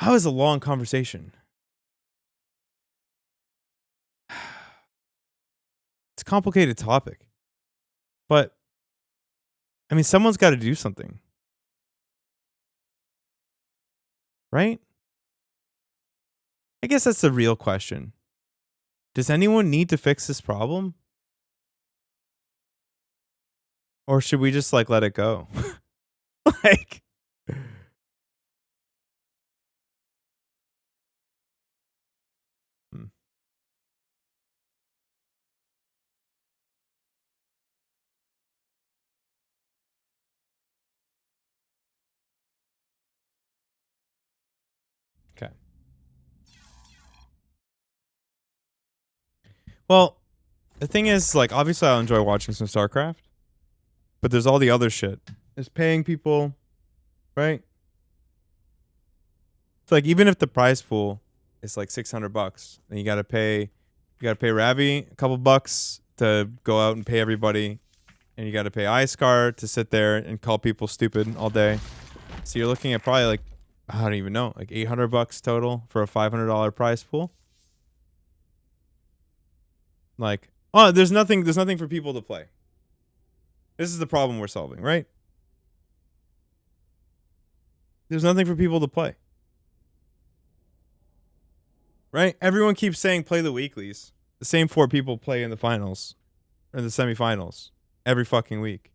That was a long conversation. It's a complicated topic. But I mean, someone's got to do something. Right? I guess that's the real question. Does anyone need to fix this problem? Or should we just like let it go? Like Okay. Well, the thing is, like, obviously I'll enjoy watching some StarCraft, but there's all the other shit. There's paying people, right? It's like even if the prize pool is like $600, then you gotta pay Ravi a couple bucks to go out and pay everybody, and you gotta pay Icecar to sit there and call people stupid all day. So you're looking at probably like, I don't even know, like $800 total for a $500 prize pool. Like, oh, there's nothing for people to play. This is the problem we're solving, right? There's nothing for people to play. Right? Everyone keeps saying play the weeklies. The same 4 people play in the finals or the semifinals every fucking week.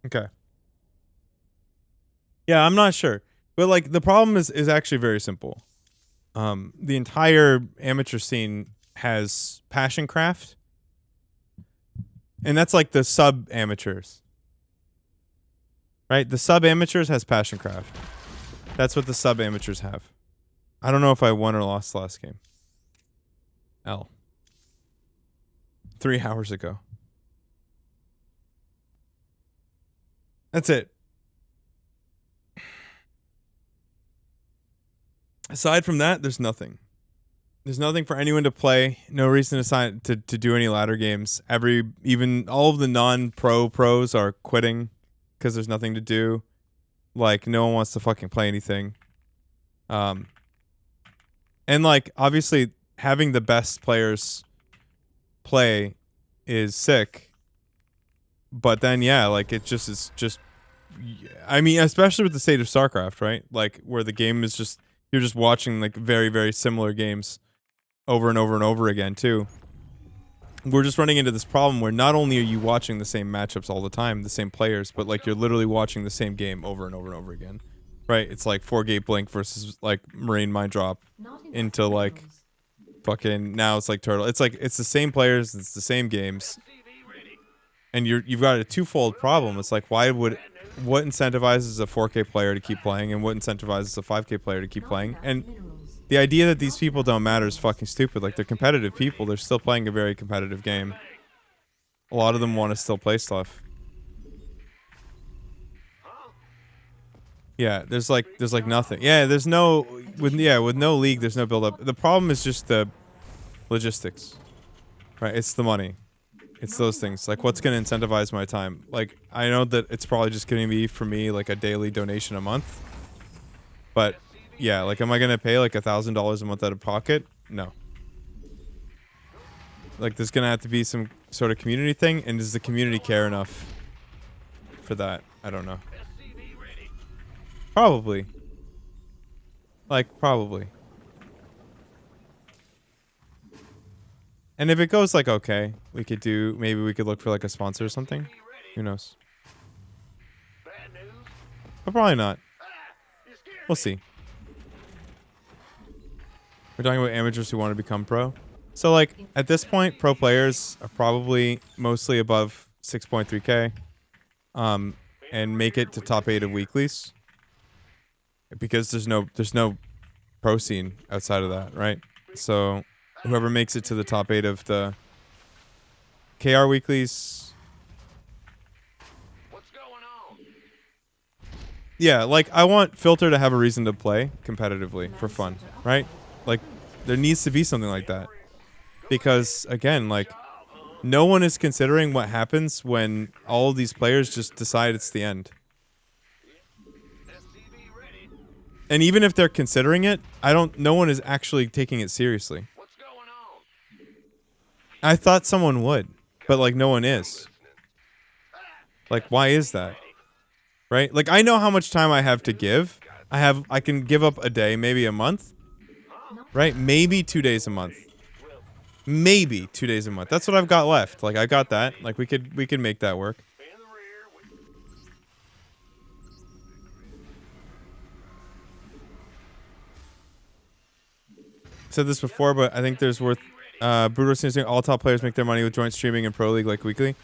Okay. Yeah, I'm not sure. But like the problem is actually very simple. The entire amateur scene has passion craft. And that's like the sub amateurs. Right? The sub amateurs has passion craft. That's what the sub amateurs have. I don't know if I won or lost the last game. L. 3 hours ago. That's it. Aside from that, there's nothing. There's nothing for anyone to play. No reason to do any ladder games. Even all of the non-pro pros are quitting because there's nothing to do. Like no one wants to fucking play anything. And like obviously having the best players play is sick. But then yeah, like it just is just. I mean, especially with the state of StarCraft, right? Like where the game is just you're just watching like very very similar games over and over and over again too. We're just running into this problem where not only are you watching the same matchups all the time, the same players, but like you're literally watching the same game over and over and over again. Right? It's like 4-gate blink versus like Marine Mind Drop into like fucking now it's like Turtle. It's like it's the same players, it's the same games. And you've got a twofold problem. It's like what incentivizes a 4K player to keep playing and what incentivizes a 5K player to keep playing? And the idea that these people don't matter is fucking stupid. Like, they're competitive people. They're still playing a very competitive game. A lot of them want to still play stuff. Yeah, there's like nothing. Yeah, with no league, there's no build up. The problem is just the logistics. Right? It's the money. It's those things. Like, what's going to incentivize my time? Like, I know that it's probably just going to be, for me, like a daily donation a month. But yeah, like, am I gonna pay like $1,000 a month out of pocket? No. Like, there's gonna have to be some sort of community thing, and does the community care enough for that? I don't know. Probably. Like, probably. And if it goes like okay, maybe we could look for like a sponsor or something. Who knows? But probably not. We'll see. We're talking about amateurs who want to become pro. So, like, at this point, pro players are probably mostly above 6.3K. And make it to top 8 of weeklies. Because there's no pro scene outside of that, right? So, whoever makes it to the top 8 of the KR weeklies. What's going on? Yeah, like, I want Filter to have a reason to play competitively for fun, right? Like, there needs to be something like that. Because, again, like, no one is considering what happens when all of these players just decide it's the end. And even if they're considering it, no one is actually taking it seriously. What's going on? I thought someone would, but, like, no one is. Like, why is that? Right? Like, I know how much time I have to give. I can give up a day, maybe a month. Right? Maybe 2 days a month. Maybe 2 days a month. That's what I've got left. Like, I got that. Like, we could make that work. Said this before, but I think there's worth Brutal seems to all top players make their money with joint streaming and pro league like weekly.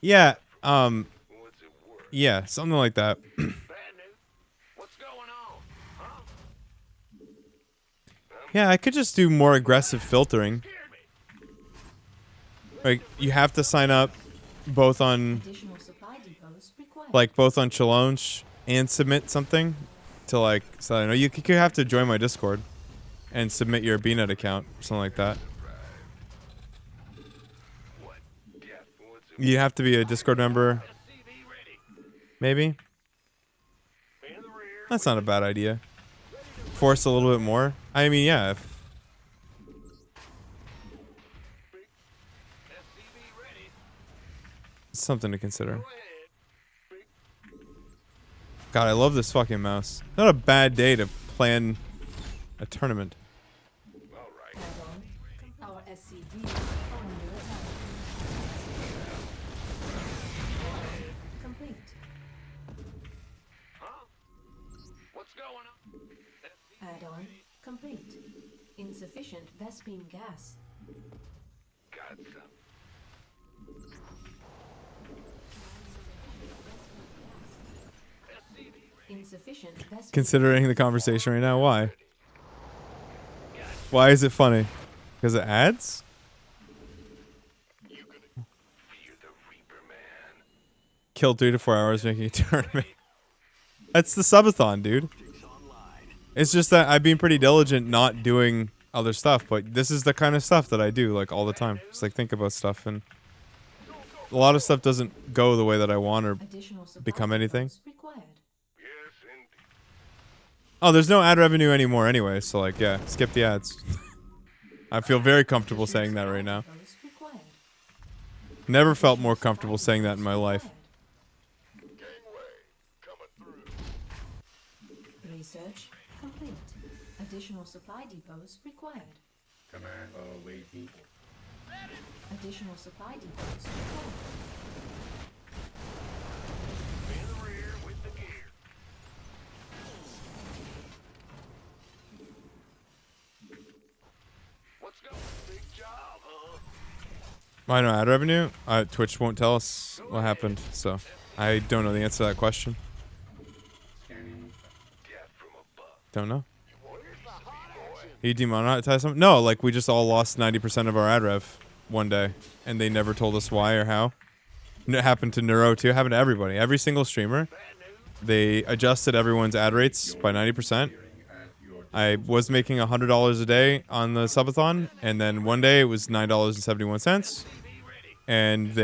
Yeah, yeah, something like that. Yeah, I could just do more aggressive filtering. Like, you have to sign up both on Challenge and submit something to, like, so I don't know, you could have to join my Discord and submit your BNet account, something like that. You have to be a Discord member. Maybe. That's not a bad idea. Force a little bit more. I mean, yeah. It's something to consider. God, I love this fucking mouse. Not a bad day to plan a tournament. Our SCV is under attack. Complete. Huh? What's going on? Add-on complete. Insufficient Vespine gas. Got some. Insufficient Vespine. Considering the conversation right now, why? Why is it funny? Because it adds? You gonna fear the Reaper, man? Kill 3 to 4 hours making a tournament. That's the subathon, dude. It's just that I've been pretty diligent not doing other stuff, but this is the kind of stuff that I do like all the time. Just like think about stuff, and a lot of stuff doesn't go the way that I want or Additional supply become anything. depots required. Yes, indeed. Oh, there's no ad revenue anymore anyway, so like, yeah, skip the ads. I feel very comfortable saying that right now. Depots required. Never felt more comfortable saying that in my life. Gangway coming through. Research complete. Additional supply depots required. Command awaiting. Additional supply depots required. In the rear with the gear. What's going? Big job, huh? Why no ad revenue? Twitch won't tell us what happened, so I don't know the answer to that question. Death from above. Don't know. You demonetize something? No, like we just all lost 90% of our ad rev one day, and they never told us why or how. And it happened to Neuro too. It happened to everybody. Every single streamer. They adjusted everyone's ad rates by 90%. I was making $100 a day on the subathon, and then one day it was $9.71. And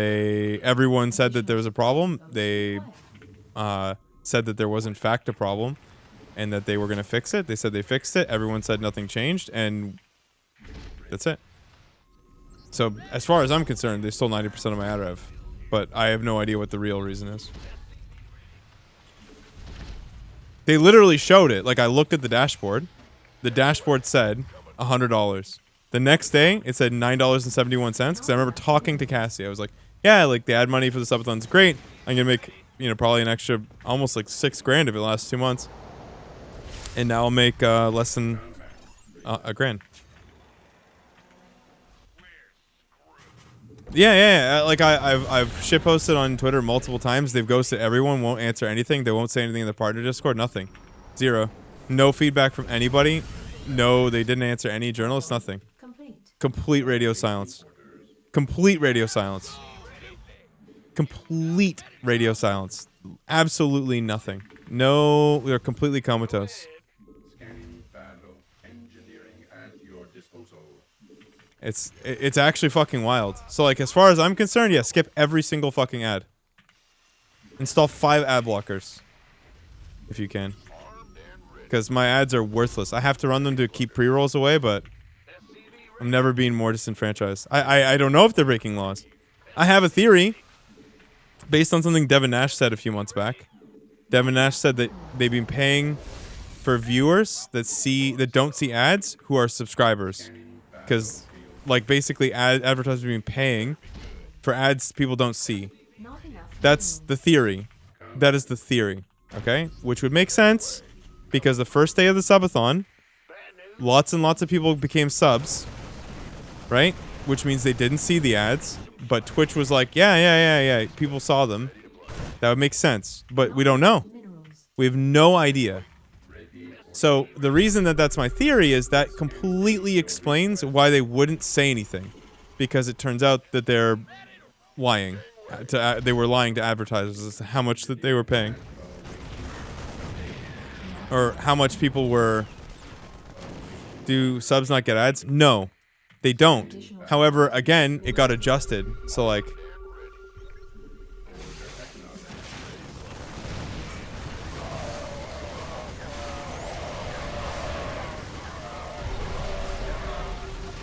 everyone said that there was a problem. They said that there was in fact a problem, and that they were going to fix it. They said they fixed it. Everyone said nothing changed, and that's it. So as far as I'm concerned, they stole 90% of my ad rev, but I have no idea what the real reason is. They literally showed it. Like, I looked at the dashboard. The dashboard said $100. The next day, it said $9.71, because I remember talking to Cassie. I was like, yeah, like, the ad money for the subathon's great. I'm going to make, probably an extra, almost like $6,000 if it lasts 2 months. And now I'll make less than $1,000. Yeah. Like I've shitposted on Twitter multiple times. They've ghosted everyone. Won't answer anything. They won't say anything in the partner Discord. Nothing. Zero. No feedback from anybody. No, they didn't answer any journalists. Nothing. Complete radio silence. Complete radio silence. Complete radio silence. Absolutely nothing. No, we are completely comatose. It's actually fucking wild. So like, as far as I'm concerned, yeah, skip every single fucking ad. Install 5 ad blockers, if you can, because my ads are worthless. I have to run them to keep pre-rolls away, but I'm never being more disenfranchised. I don't know if they're breaking laws. I have a theory based on something Devin Nash said a few months back. Devin Nash said that they've been paying for viewers that don't see ads who are subscribers, because like basically advertisers have been paying for ads people don't see. That's the theory. That is the theory. Okay? Which would make sense, because the first day of the subathon, lots and lots of people became subs, right? Which means they didn't see the ads, but Twitch was like, yeah, people saw them. That would make sense, but we don't know. We have no idea. So the reason that that's my theory is that completely explains why they wouldn't say anything, because it turns out that they're lying. They were lying to advertisers as to how much that they were paying, or how much people were. Do subs not get ads? No, they don't. However, again, it got adjusted. So like,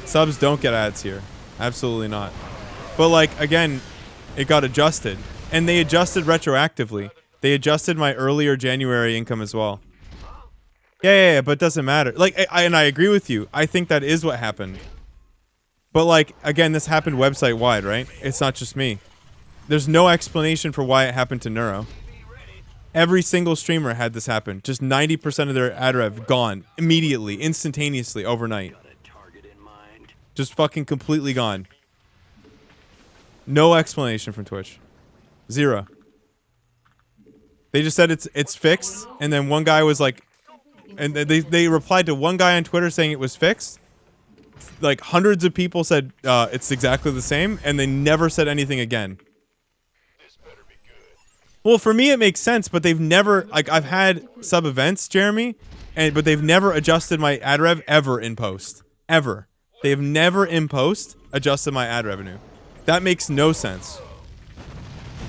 subs don't get ads here. Absolutely not. But like, again, it got adjusted. And they adjusted retroactively. They adjusted my earlier January income as well. Yeah, but it doesn't matter. Like, and I agree with you. I think that is what happened. But like, again, this happened website wide, right? It's not just me. There's no explanation for why it happened to Neuro. Every single streamer had this happen. Just 90% of their ad rev gone immediately, instantaneously, overnight. Just fucking completely gone. No explanation from Twitch. Zero. They just said it's fixed, and then one guy was like, and they replied to one guy on Twitter saying it was fixed. Like hundreds of people said it's exactly the same, and they never said anything again. Well, for me it makes sense, but they've never, like, I've had sub events, Jeremy, but they've never adjusted my ad rev ever in post. Ever. They have never in post adjusted my ad revenue. That makes no sense.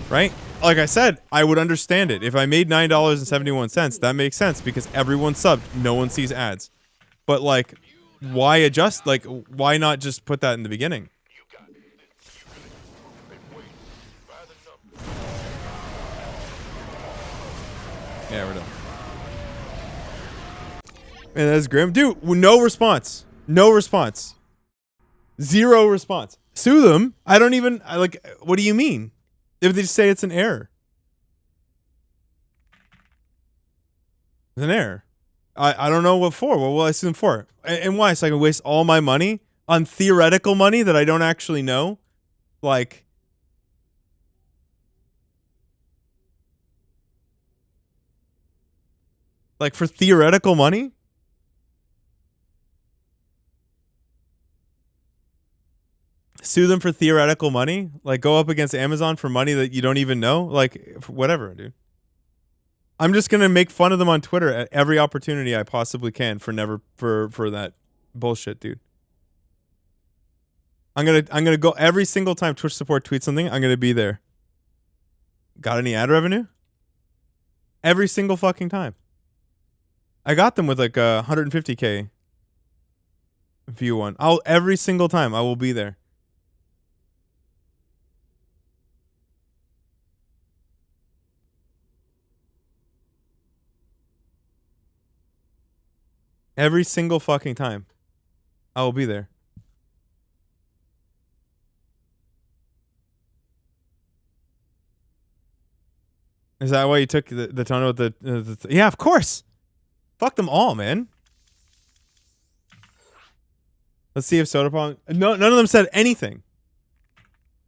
Right? Like I said, I would understand it. If I made $9.71, that makes sense because everyone's subbed. No one sees ads. But like, why adjust? Like, why not just put that in the beginning? Yeah, we're done. Man, that's grim. Dude, no response. No response. Zero response. Sue them. I don't even, like, what do you mean? If they just say it's an error. It's an error. I don't know what for. What will I sue them for? And why? So I can waste all my money on theoretical money that I don't actually know? Like, for theoretical money? Sue them for theoretical money? Like, go up against Amazon for money that you don't even know? Like, whatever, dude. I'm just gonna make fun of them on Twitter at every opportunity I possibly can for that bullshit, dude. I'm gonna go every single time Twitch support tweets something, I'm gonna be there. Got any ad revenue? Every single fucking time. I got them with like a 150K view one. Every single time I will be there. Every single fucking time I will be there. Is that why you took the tone with the yeah, of course. Fuck them all, man. Let's see if Sodapong. No, none of them said anything.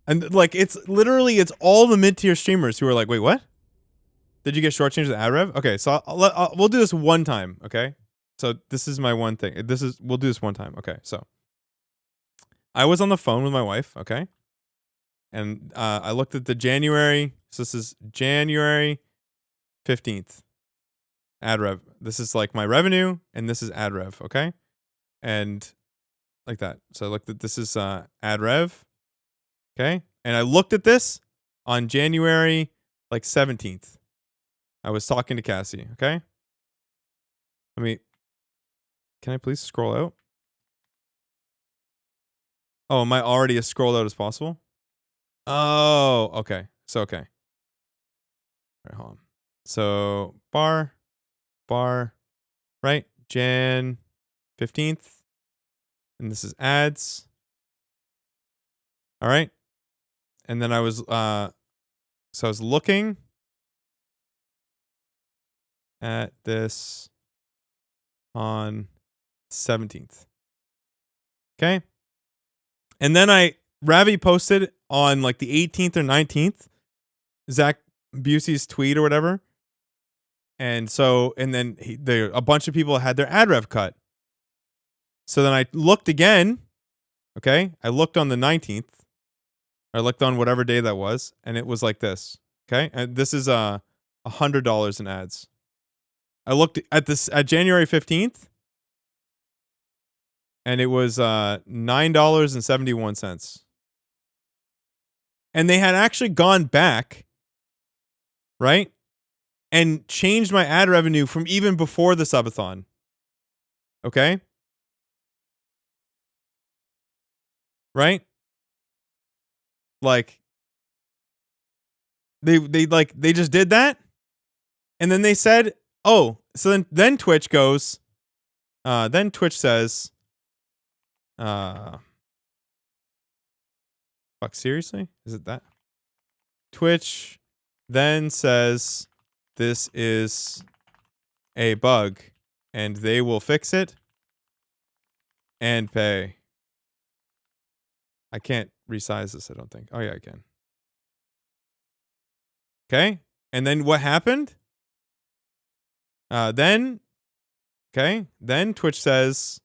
And like, it's literally, it's all the mid-tier streamers who are like, wait, what? Did you get shortchanged with ad rev? Okay, so we'll do this one time, okay? So this is my one thing. We'll do this one time, okay? So I was on the phone with my wife, okay? And I looked at the January. So this is January 15th. Ad rev. This is like my revenue, and this is ad rev, okay? And like that. So I looked at this is ad rev, okay? And I looked at this on January like 17th. I was talking to Cassie, okay? Can I please scroll out? Oh, am I already as scrolled out as possible? Oh, okay. So, okay. All right, hold on. So, bar, right? Jan 15th. And this is ads. All right. And then I was, so I was looking at this on 17th. Okay. And then Ravi posted on like the 18th or 19th, Zach Busey's tweet or whatever. And then a bunch of people had their ad rev cut. So then I looked again. Okay. I looked on the 19th. I looked on whatever day that was, and it was like this. Okay. And this is $100 in ads. I looked at this at January 15th, and it was $9.71. And they had actually gone back, right? And changed my ad revenue from even before the subathon. Okay? Right? Like, they just did that, and then they said, oh, so then Twitch goes, then Twitch says, fuck, seriously? Is it that? Twitch then says, this is a bug and they will fix it and pay. I can't resize this, I don't think. Oh, yeah, I can. Okay. And then what happened? Then Twitch says...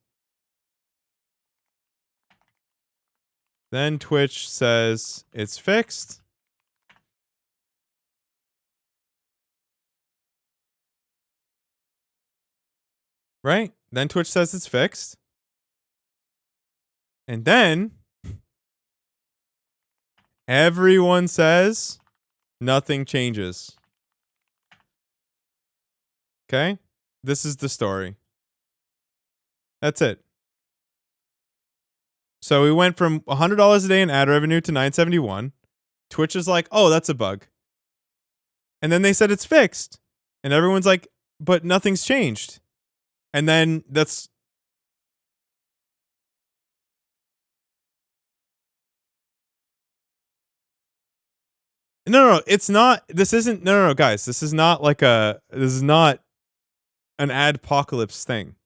Then Twitch says it's fixed. Right? Then Twitch says it's fixed. And then everyone says nothing changes. Okay? This is the story. That's it. So we went from $100 a day in ad revenue to $971. Twitch is like, oh, that's a bug. And then they said it's fixed. And everyone's like, but nothing's changed. And then that's... No, it's not. This isn't. No, guys. This is not like a. This is not an adpocalypse thing.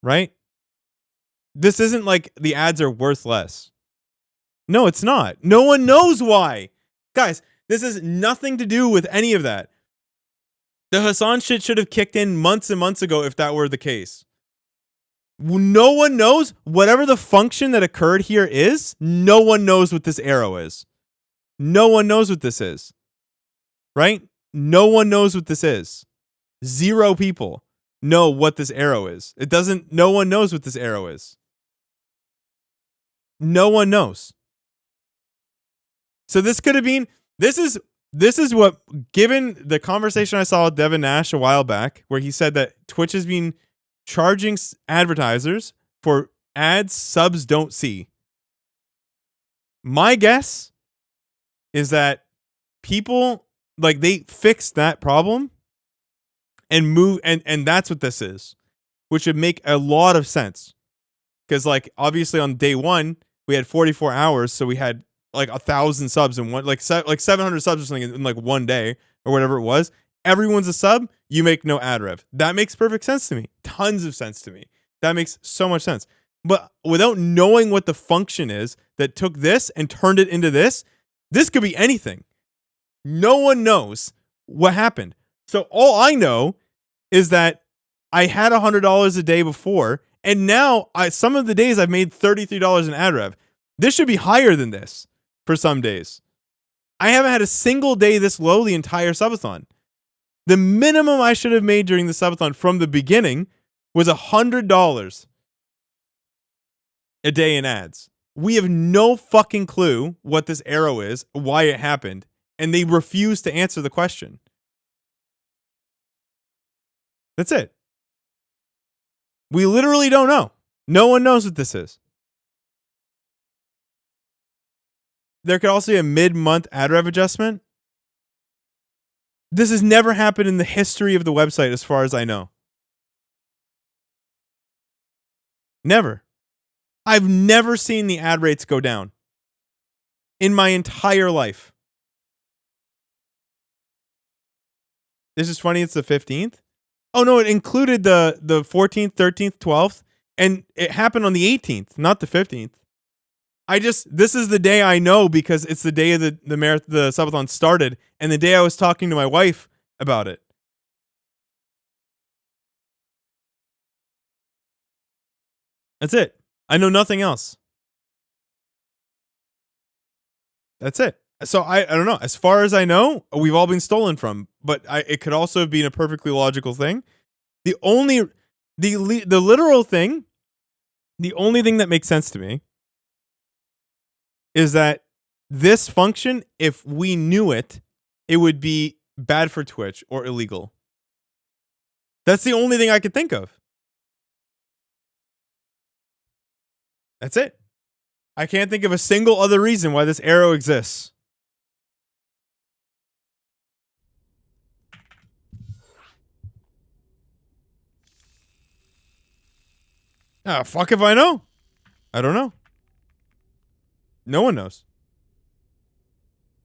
Right? This isn't like the ads are worth less. No, it's not. No one knows why. Guys, this has nothing to do with any of that. The Hassan shit should have kicked in months and months ago if that were the case. No one knows. Whatever the function that occurred here is, no one knows what this arrow is. No one knows what this is. Right? No one knows what this is. 0 people know what this arrow is. No one knows what this arrow is. No one knows. So this could have been, this is what, given the conversation I saw with Devin Nash a while back, where he said that Twitch has been charging advertisers for ads subs don't see. My guess is that people, like, they fixed that problem and move, and that's what this is, which would make a lot of sense. Because, like, obviously on day one, we had 44 hours, so we had like 1,000 subs in one, like 700 subs or something in like one day or whatever it was. Everyone's a sub, you make no ad rev. That makes perfect sense to me. Tons of sense to me. That makes so much sense. But without knowing what the function is that took this and turned it into this could be anything. No one knows what happened. So all I know is that I had $100 a day before, and now some of the days I've made $33 in ad rev. This should be higher than this for some days. I haven't had a single day this low the entire subathon. The minimum I should have made during the subathon from the beginning was $100 a day in ads. We have no fucking clue what this arrow is, why it happened, and they refuse to answer the question. That's it. We literally don't know. No one knows what this is. There could also be a mid-month ad rev adjustment. This has never happened in the history of the website as far as I know. Never. I've never seen the ad rates go down in my entire life. This is funny, it's the 15th. Oh no, it included the 14th, 13th, 12th, and it happened on the 18th, not the 15th. This is the day I know because it's the day of the subathon started and the day I was talking to my wife about it. That's it. I know nothing else. That's it. So I don't know. As far as I know, we've all been stolen from, but it could also have been a perfectly logical thing. The literal thing, the only thing that makes sense to me is that this function, if we knew it, it would be bad for Twitch or illegal. That's the only thing I could think of. That's it. I can't think of a single other reason why this arrow exists. Ah, fuck if I know. I don't know. No one knows.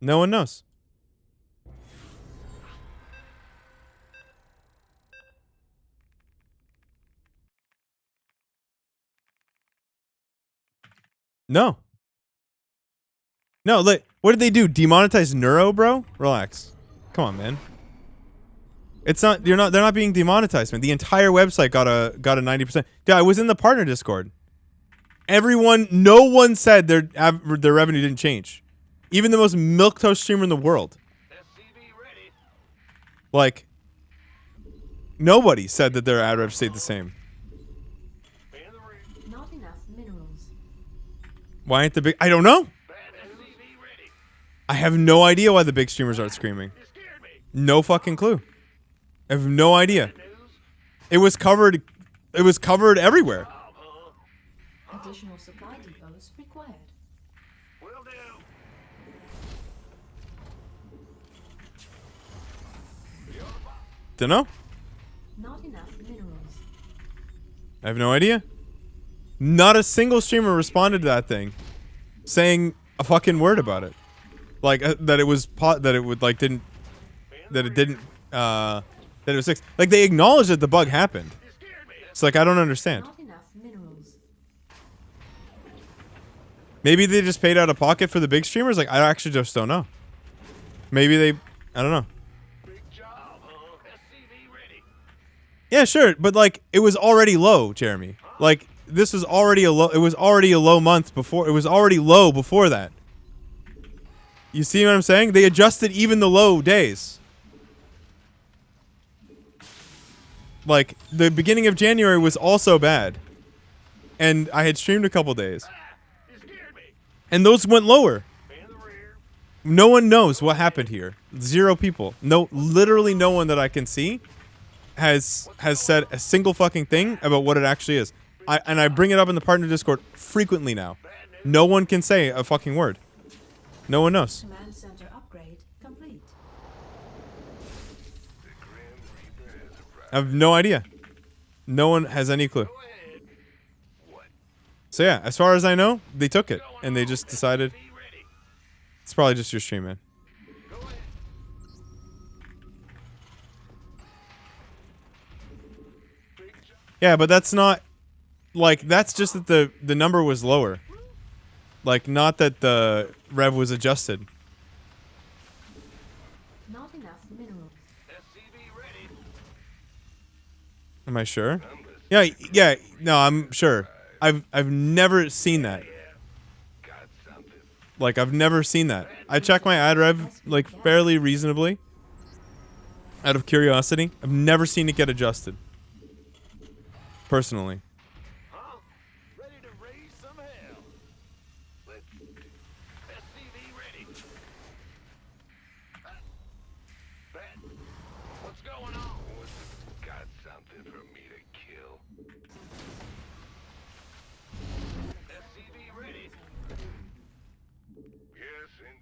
No one knows. No. No, like, what did they do? Demonetize Neuro, bro? Relax. Come on, man. It's not. They're not being demonetized, man. The entire website got a 90%. Dude, I was in the partner Discord. No one said their revenue didn't change. Even the most milquetoast streamer in the world. Like, nobody said that their ad rev stayed the same. Not enough minerals. Why ain't the big? I don't know. I have no idea why the big streamers aren't screaming. No fucking clue. I have no idea. It was covered. It was covered everywhere. Additional supply depots required. Will do. Dunno. Not enough minerals. I have no idea. Not a single streamer responded to that thing, saying a fucking word about it, like that it was that it would like didn't that it didn't that it was fixed. Like they acknowledged that the bug happened. It's like I don't understand. Not enough minerals. Maybe they just paid out of pocket for the big streamers. Like I actually just don't know. Maybe they. I don't know. Yeah, sure, but like it was already low, Jeremy. Like this was already a low. It was already a low month before. It was already low before that. You see what I'm saying? They adjusted even the low days. Like the beginning of January was also bad, and I had streamed a couple days, and those went lower. No one knows what happened here. 0 people. No, literally no one that I can see has said a single fucking thing about what it actually is. I bring it up in the partner Discord frequently now. No one can say a fucking word. No one knows. Command center upgrade complete. I have no idea. No one has any clue. So yeah, as far as I know, they took it and they just decided. It's probably just your stream, man. Yeah, but that's not like that's just that the number was lower. Like not that the rev was adjusted. Not enough minerals. Am I sure? Yeah, yeah. No, I'm sure. I've never seen that. Like I've never seen that. I check my ad rev like fairly reasonably. Out of curiosity, I've never seen it get adjusted. Personally. Ready to raise some hell. Let's SCV ready. Ben, what's going on? Got something for me to kill. SCV ready. Yes, and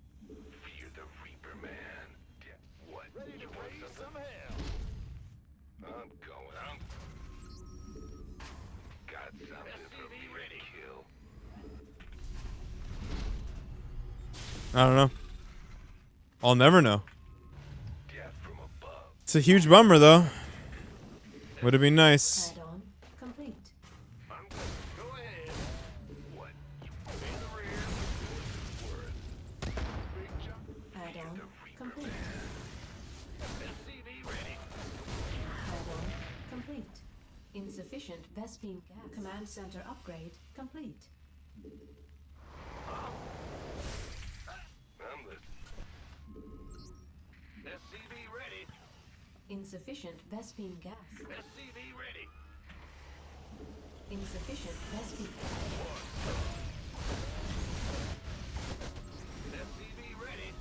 fear the Reaper Man. Yeah, what? Ready to raise some hell. I'm going. Got something for me to kill. I don't know. I'll never know. Death from above. It's a huge bummer though. Would it be nice? Add-on complete. I'm good. Go ahead. What? You in the rear? Word. Big jump. Add-on complete. SCV ready. Add-on complete. Insufficient Vespine gas. Command center upgrade complete. I'm listening. SCV ready. Insufficient Vespine gas. SCV ready. Insufficient Vespine gas. SCV ready.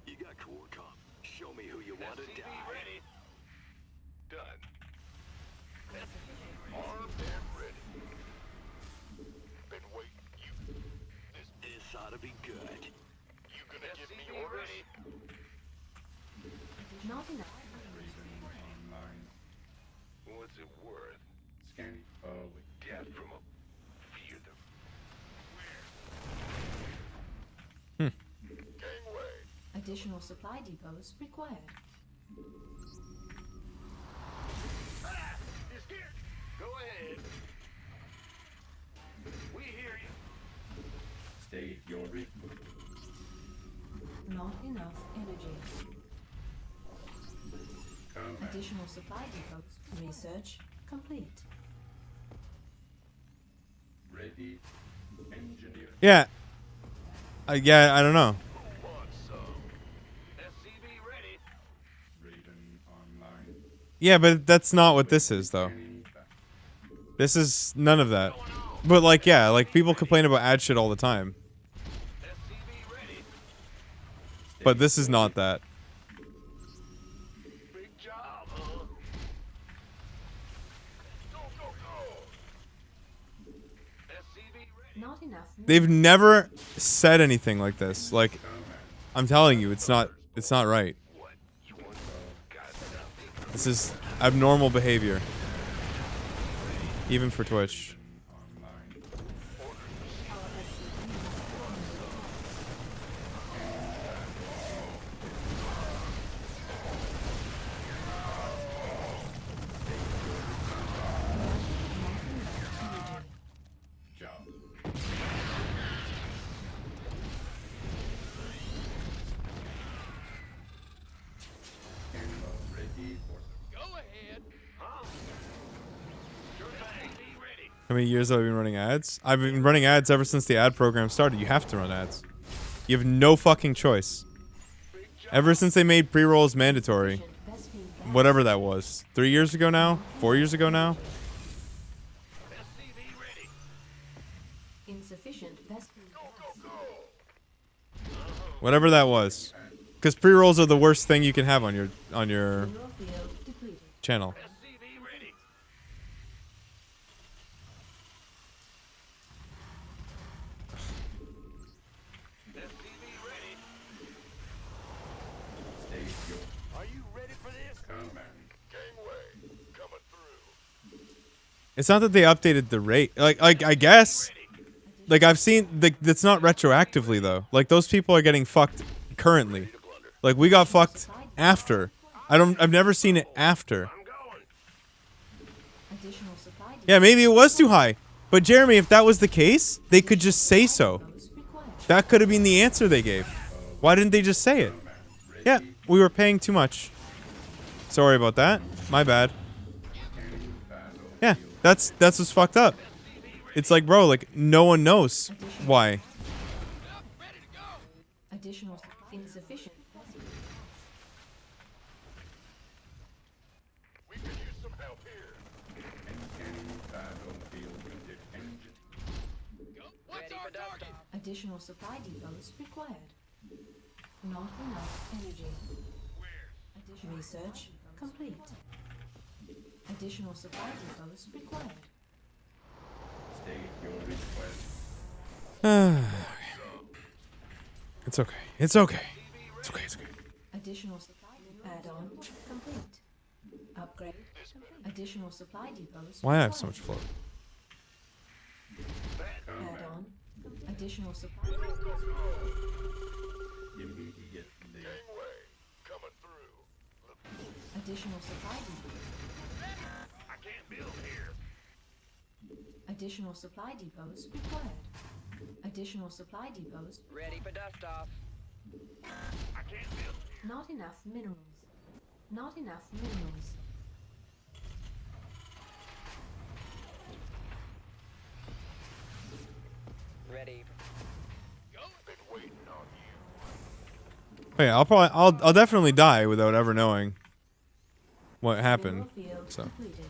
You got core comp. Show me who you want to die. Ready. Done. Armed and ready. Been waiting. This ought to be good. You gonna give me orders? Not enough. What's it worth? Scanning. Death from a fear the Gangway. Additional supply depots required. Not enough energy. Additional supply depots. Research complete. Yeah. Yeah, I don't know. Yeah, but that's not what this is, though. This is none of that. But, like, yeah, like, people complain about ad shit all the time. But this is not that. Not enough. They've never said anything like this. Like, I'm telling you, it's not right. This is abnormal behavior. Even for Twitch. How many years have I been running ads? I've been running ads ever since the ad program started. You have to run ads. You have no fucking choice. Ever since they made pre-rolls mandatory. Whatever that was. 3 years ago now? 4 years ago now? Insufficient best. Whatever that was. Because pre-rolls are the worst thing you can have on your Mineral field depleted. channel. It's not that they updated the rate. Like I guess. Like I've seen that's not retroactively though. Like those people are getting fucked currently. Like we got fucked after. I've never seen it after. Additional supply depots. Yeah, maybe it was too high. But Jeremy, if that was the case, they could just say so. That could have been the answer they gave. Why didn't they just say it? Yeah, we were paying too much. Sorry about that. My bad. Yeah, that's what's fucked up. It's like, bro, like no one knows why. Additional insufficient. Additional supply depots required. Not enough energy. Additional research complete. Additional supply depots required. It's okay. It's okay. It's okay. It's okay. Additional supply add-on complete. Upgrade. Additional supply depots. Why I have so much float? Add-on. Additional supply. Additional supply depots. I can't build here. Additional supply depots required. Additional supply depots. Ready for dust off. I can't build here. Not enough minerals. Not enough minerals. Ready. Been waiting on you. Wait, I'll definitely die without ever knowing what happened. Mineral field So completed.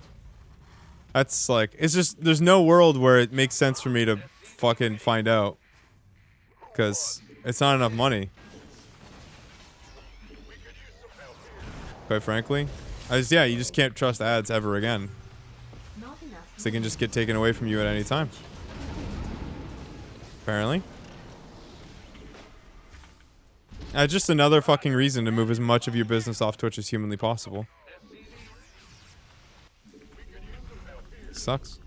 that's like, it's just there's no world where it makes sense for me to fucking find out, because it's not enough money. Quite frankly, yeah, you just can't trust ads ever again. Not enough. 'Cause they can just get taken away from you at any time. Apparently. Just another fucking reason to move as much of your business off Twitch as humanly possible. Sucks.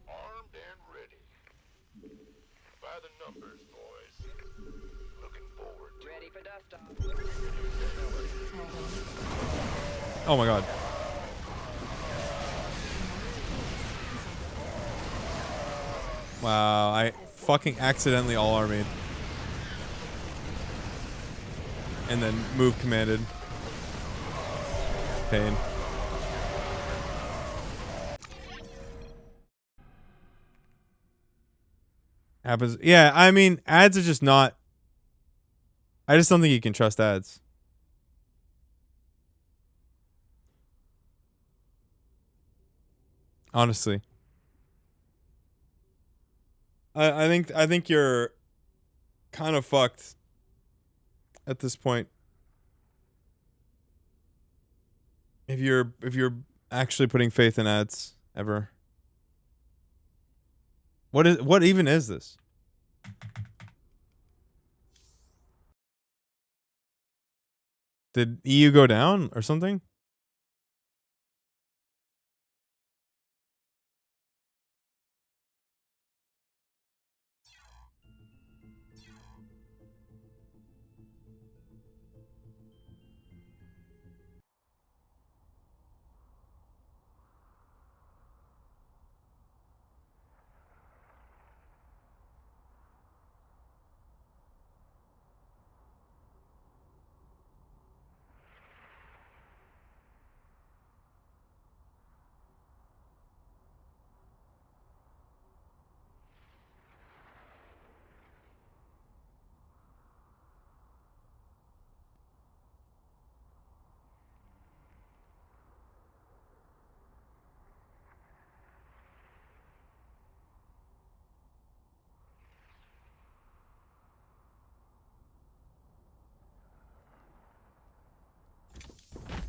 Armed and ready. By the numbers, boys. Looking forward to Ready for dust off. Oh my god. Wow, fucking accidentally all armade. And then move commanded. Pain. Happens. Yeah, I mean, ads are just not. I just don't think you can trust ads. Honestly. I think you're kind of fucked at this point. If you're actually putting faith in ads ever. What even is this? Did EU go down or something?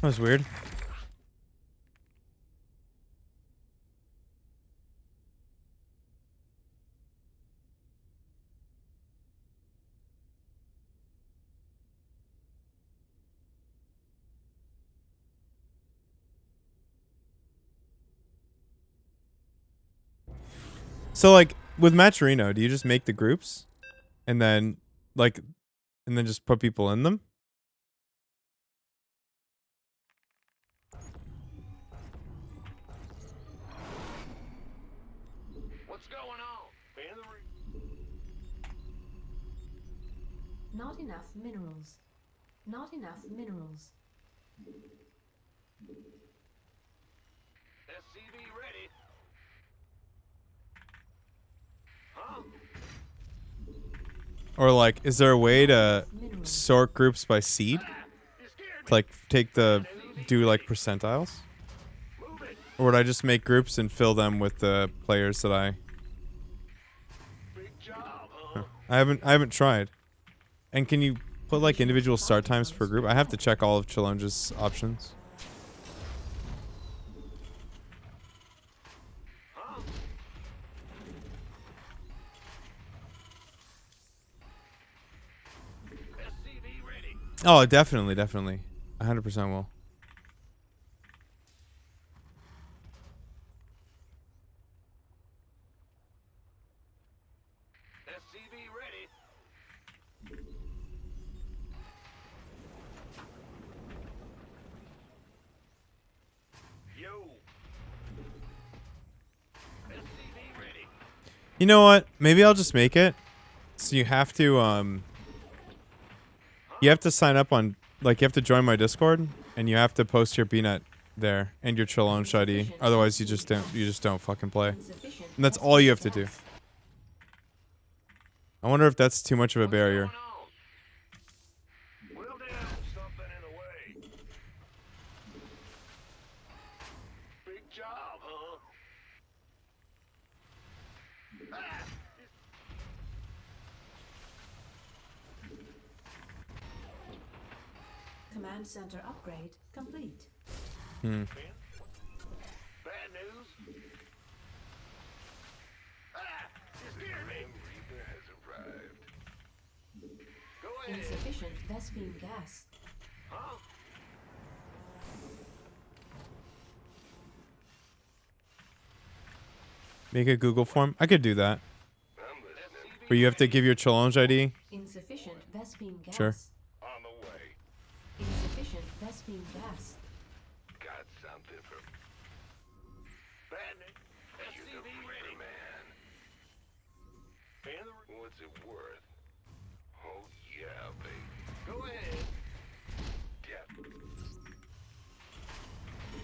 That was weird. So like with Matcherino, do you just make the groups and then just put people in them? What's going on? Not enough minerals. Not enough minerals. SCV ready. Huh? Or like, is there a way to sort groups by seed? To, like do like percentiles? Or would I just make groups and fill them with the players that I? Huh. I haven't tried. And can you put like individual start times per group? I have to check all of Challenge's options. Oh, definitely. 100% will. SCV ready. Yo. SCV ready. You know what? Maybe I'll just make it. So you have to sign up on, like, you have to join my Discord and you have to post your BNet there and your challenge ID. Otherwise you just don't fucking play. And that's all you have to do. I wonder if that's too much of a barrier. Well, there's something in the way. Big job, huh? Ah! Command center upgrade complete. Hmm. Bad news. Ah! You scared me. Reaper has arrived. Go ahead. Insufficient Vespine gas. Huh? Make a Google form. I could do that. Where you have to give your challenge ID. Insufficient Vespine gas. Sure. On the way. Insufficient Vespine gas. Got something for Bad news. SCV ready, man. In the What's it worth? Oh yeah, baby. Go ahead. Yeah.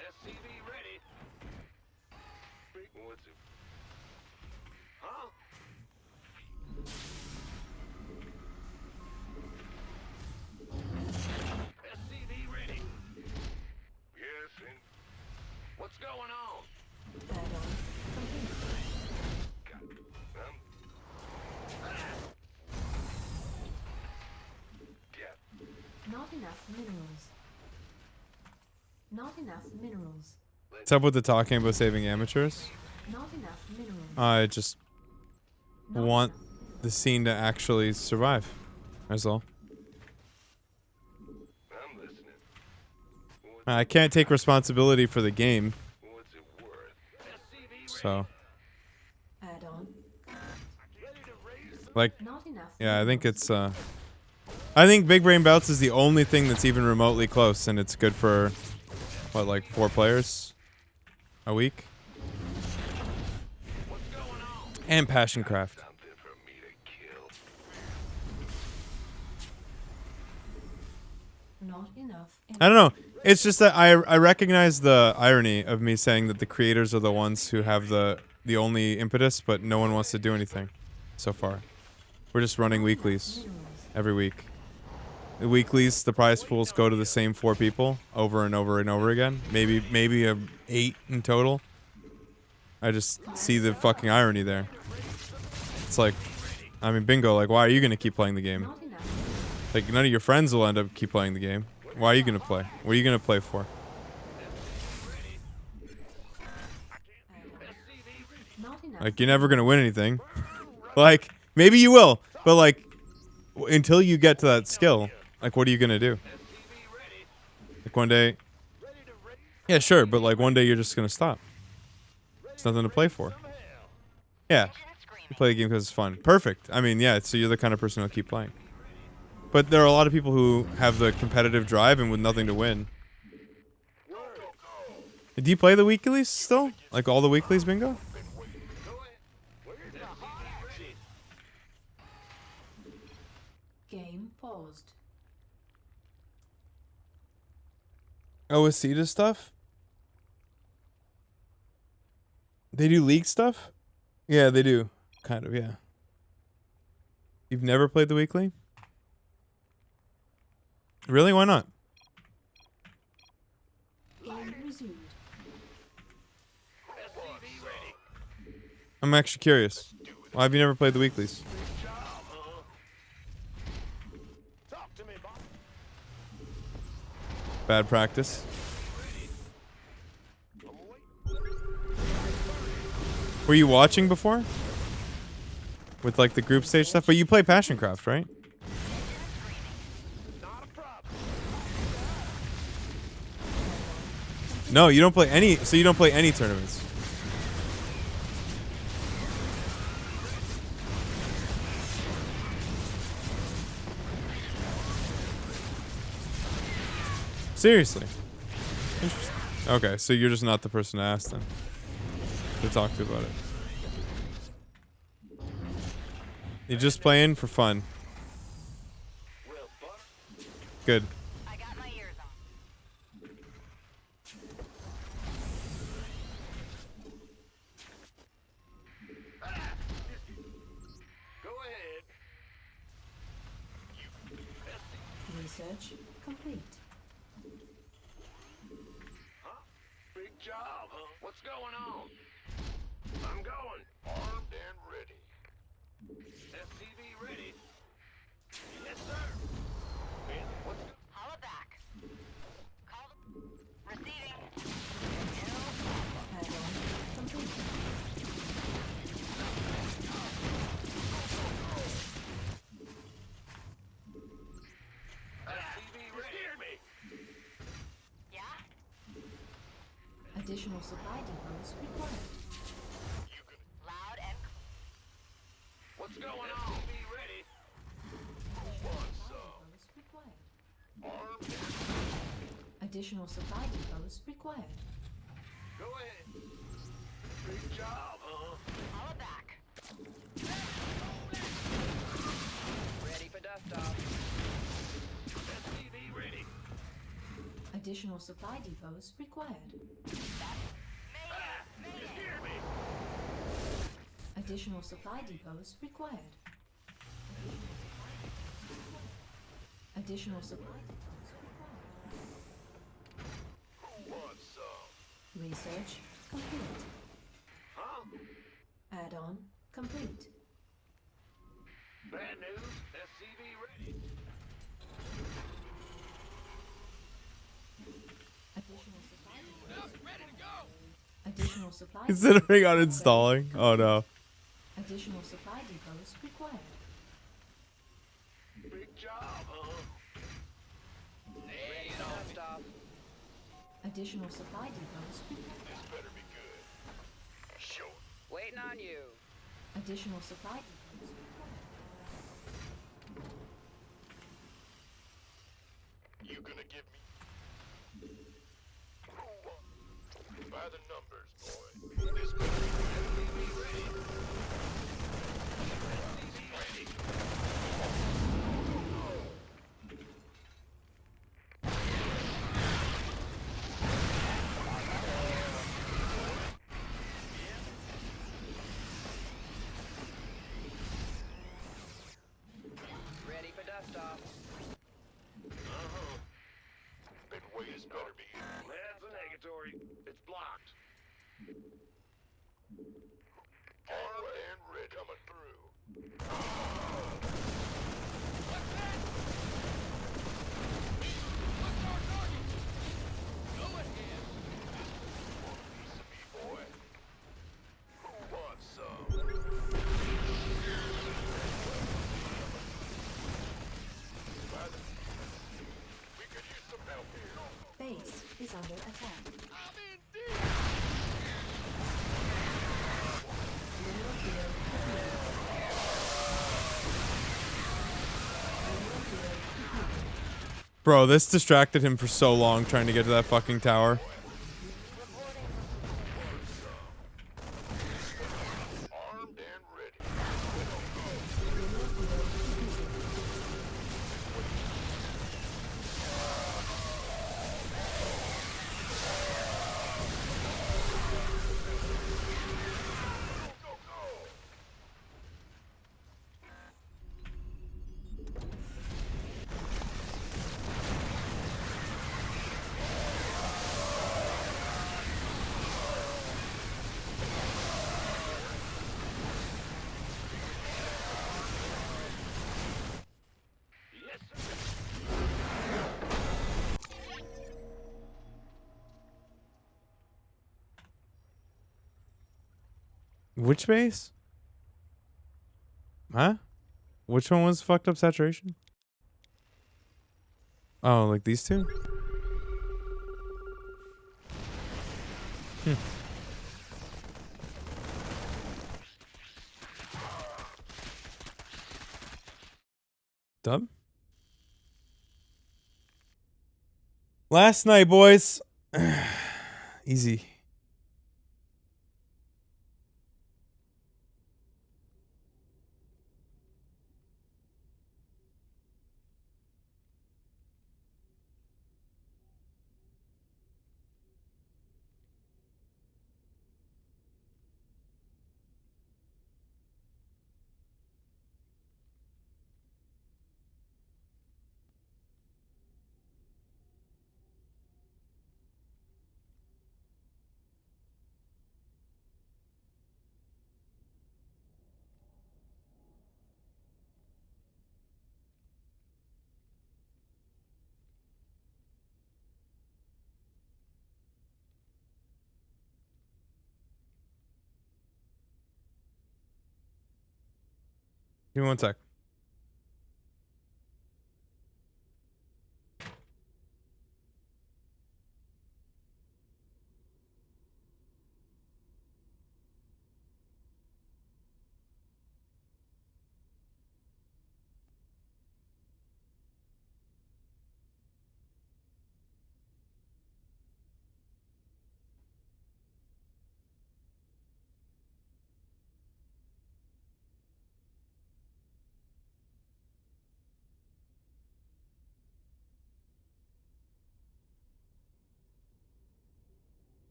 SCV ready. What's it? Huh? SCV ready. Yes, and what's going on? Add-on complete. Yeah. Not enough minerals. Not enough minerals. What's up with the talking about saving amateurs? Not enough minerals. I just Not want enough. the scene to actually survive. That's all. I'm listening. I can't take responsibility for the game, What's it worth? SCV so Add-on. like, Not enough. yeah, I think minerals. it's I think Big Brain Bouts is the only thing that's even remotely close, and it's good for what, like 4 players a week. And Passion Craft. something for me to kill. Not enough. I don't know. It's just that I recognize the irony of me saying that the creators are the ones who have the only impetus, but no one wants to do anything so far. We're just running weeklies every week. The weeklies, the prize pools go to the same 4 people over and over and over again. Maybe 8 in total. I just see the fucking irony there. It's like, I mean, bingo, like, why are you going to keep playing the game? Not enough. Like, none of your friends will end up keep playing the game. Why are you going to play? What are you going to play for? Not enough. Like, you're never going to win anything. Like, maybe you will, but like, until you get to that skill, like, what are you going to do? Like, one day, yeah, sure, but like, one day you're just going to stop. There's nothing to play for. Yeah, you play the game because it's fun. Perfect. I mean, yeah, so you're the kind of person who'll keep playing. But there are a lot of people who have the competitive drive and with nothing to win. Do you play the weeklies still? Like all the weeklies, bingo? Game paused. OSC to stuff? They do league stuff? Yeah, they do. Kind of, yeah. You've never played the weekly? Really? Why not? Game resumed. I'm actually curious. Why have you never played the weeklies? Bad practice. Were you watching before? With like the group stage stuff? But you play Passion Craft, right? No, you don't play any, so you don't play any tournaments. Seriously. Interesting. Okay, so you're just not the person to ask then. To talk to about it. You're just playing for fun. Good. I got my ears on. Go ahead. Research complete. Huh? Big job, huh? What's going on? I'm going. Armed and ready. SCV ready. Yes, sir. Man, what's go- Holla back. Call receiving. Add-on complete. SCV ready. Hear me. Yeah? Additional supply depots required. Loud and What's going on? SCV ready. Who wants some? Depots required. Armed and Additional supply depots required. go ahead. Big job, huh? holla back. Additional supply depots required. Additional supply depots required. Additional supply depots required. Who wants some? Research complete. Huh? Add-on complete. Bad news. SCV ready. Additional supply depots. Ready to go. Additional supply. Considering uninstalling. Oh no. Additional supply depots required. Big job, huh? Ready to dust off. Additional supply depots required. This better be good. Sure. Waiting on you. Additional supply depots required. You gonna give me? Who wants? By the numbers, boy. This better be good. SCV ready. SCV ready. Ready for dust off. Been waiting. This better be good. That's a negatory. It's blocked. Armed and ready. Coming through. Piece of me, boy. Who wants some? We could use some help here. Base is under attack. Mineral field completed. Mineral field completed. Bro, this distracted him for so long trying to get to that fucking tower. Armed and ready. Mineral field completed. Go, go! Yes, sir. Which base? Huh? Which one was fucked up saturation? Oh, like these two? Hmm. Dub? Last night, boys. Easy. Give me one sec.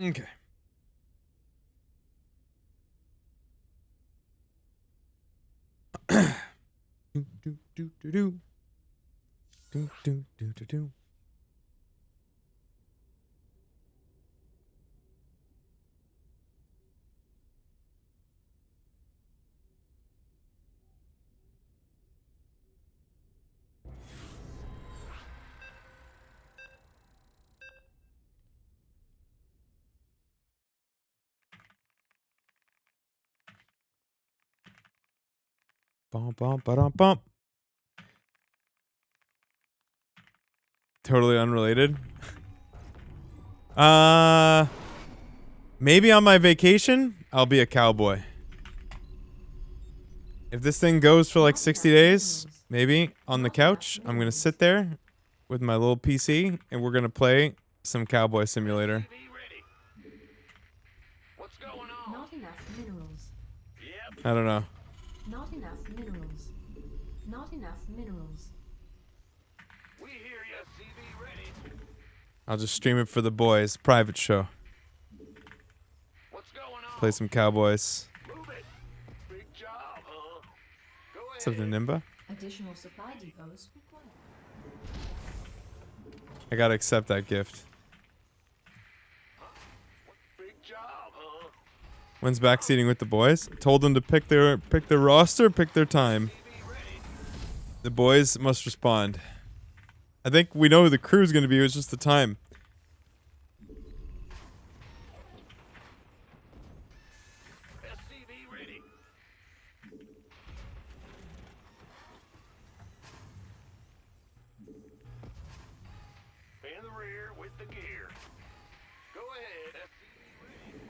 Okay. Do, do, do, do, do. Do, do, do, do, do. Bum, bum, ba-dum, bum. Totally unrelated. Maybe on my vacation, I'll be a cowboy. If this thing goes for like 60 days, maybe on the couch, I'm gonna sit there with my little PC and we're gonna play some Cowboy Simulator. What's going on? Not enough minerals. Yep. I don't know. Not enough minerals. Not enough minerals. We hear ya, CV ready. I'll just stream it for the boys. Private show. What's going on? Play some Cowboys. Move it. Big job, huh? Go ahead. What's up, Nimba? Additional supply depots required. I gotta accept that gift. Big job, huh? When's backseating with the boys? Told them to pick their roster, pick their time. The boys must respond. I think we know who the crew's gonna be. It's just the time. SCV ready. In the rear with the gear. Go ahead, SCV ready.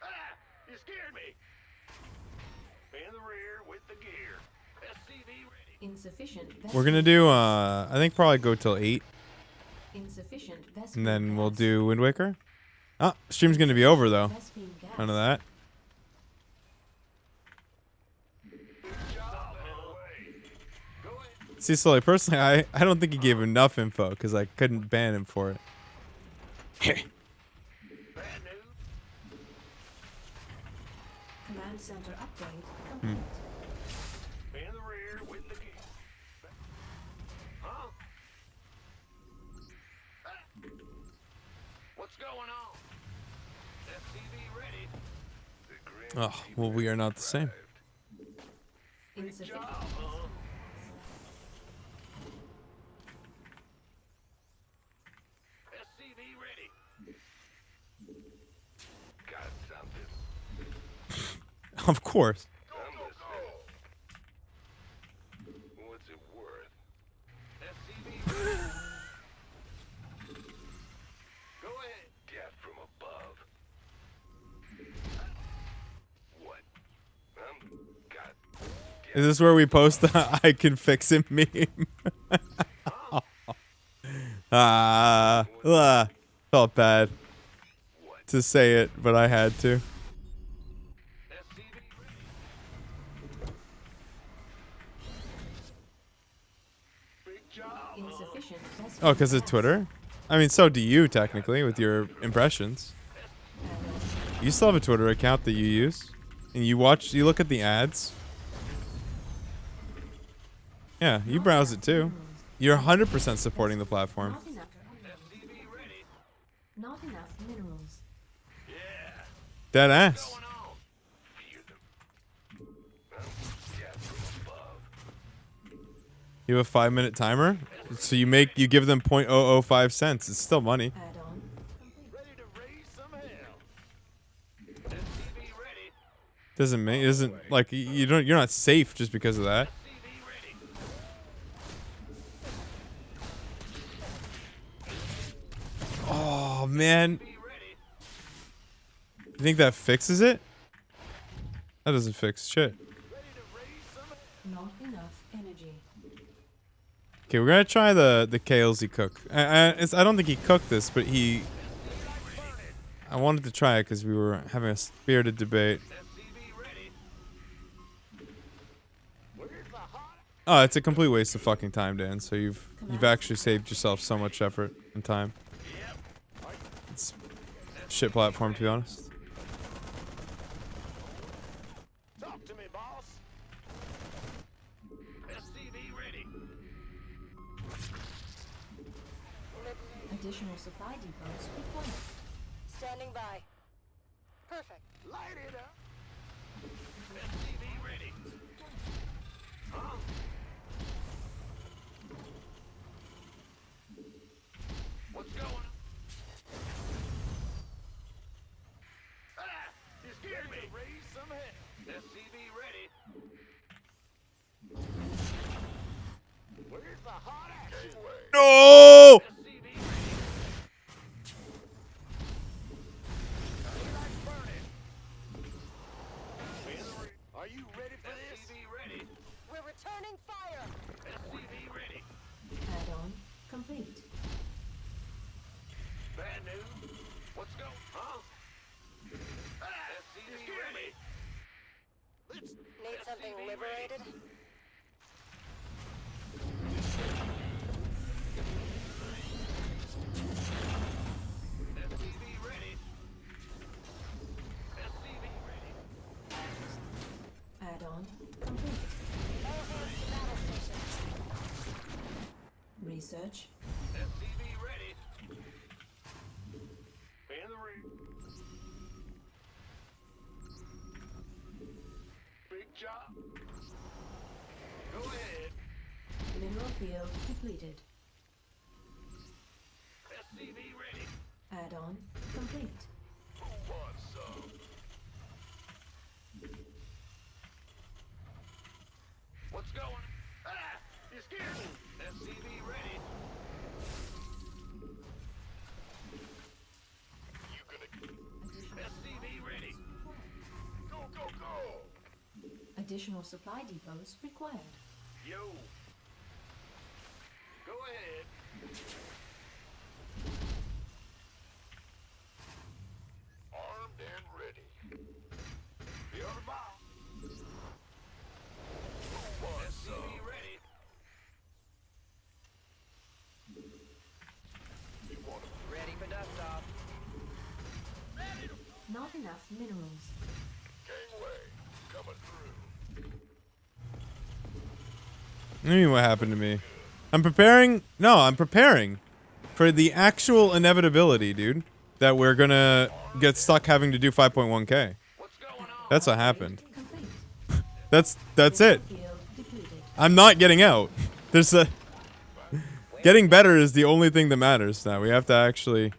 Ah! You scared me. In the rear with the gear. SCV ready. Insufficient. We're gonna do I think probably go till 8. Insufficient. And then we'll do Wind Waker. Oh, stream's gonna be over though. None of that. See, Sully, personally, I don't think he gave enough info because I couldn't ban him for it. Command center upgrade complete. In the rear with the gear. Huh? Ah! What's going on? SCV ready. Oh, well, we are not the same. Insufficient. SCV ready. Got something. Of course. What's it worth? SCV ready. Go ahead. Death from above. What? God. Is this where we post the I can fix it meme? Felt bad to say it, but I had to. Insufficient. Oh, because of Twitter? I mean, so do you, technically, with your impressions. You still have a Twitter account that you use? And you look at the ads? Yeah, you browse it too. You're 100% supporting the platform. Not enough. Not enough minerals. Dead ass. You have a 5-minute timer? So you give them 0.005 cents. It's still money. Add-on. Ready to raise some hell. SCV ready. Isn't like you're not safe just because of that. SCV ready. Oh man. SCV ready. You think that fixes it? That doesn't fix shit. Ready to raise some hell. Not enough energy. Okay, we're gonna try the kales he cooked. I don't think he cooked this, but I wanted to try it because we were having a spirited debate. SCV ready. Where's the hot? Oh, it's a complete waste of fucking time, Dan. So you've actually saved yourself so much effort and time. It's shit platform, to be honest. Talk to me, boss. SCV ready. Additional supply depots required. Standing by. Perfect. Light it up. SCV ready. Huh? What's going on? Ah! You scared me. Raise some hell. SCV ready. Where's the hot action? No! SCV ready. Daylight burning. Are you ready for this? SCV ready. We're returning fire. SCV ready. Add-on complete. Bad news. What's going? Huh? Ah, SCV ready. Let's Need something liberated? SCV ready. SCV ready. Add-on complete. All hands to battle station. Research. SCV ready. In the ring. Big job. Go ahead. Mineral field depleted. SCV ready. Add-on complete. Who wants some? What's going? Ah! You scared me. SCV ready. You gonna? SCV ready. Go, go, go! Additional supply depots required. Yo. Go ahead. Armed and ready. The other bomb. SCV ready. You want it? Ready for dust off. Not enough minerals. Gangway. Coming through. I mean, what happened to me? I'm preparing. No, I'm preparing for the actual inevitability, dude, that we're gonna get stuck having to do 5.1k. What's going on? That's what happened. Complete. That's it. Field depleted. I'm not getting out. There's a getting better is the only thing that matters now. We have to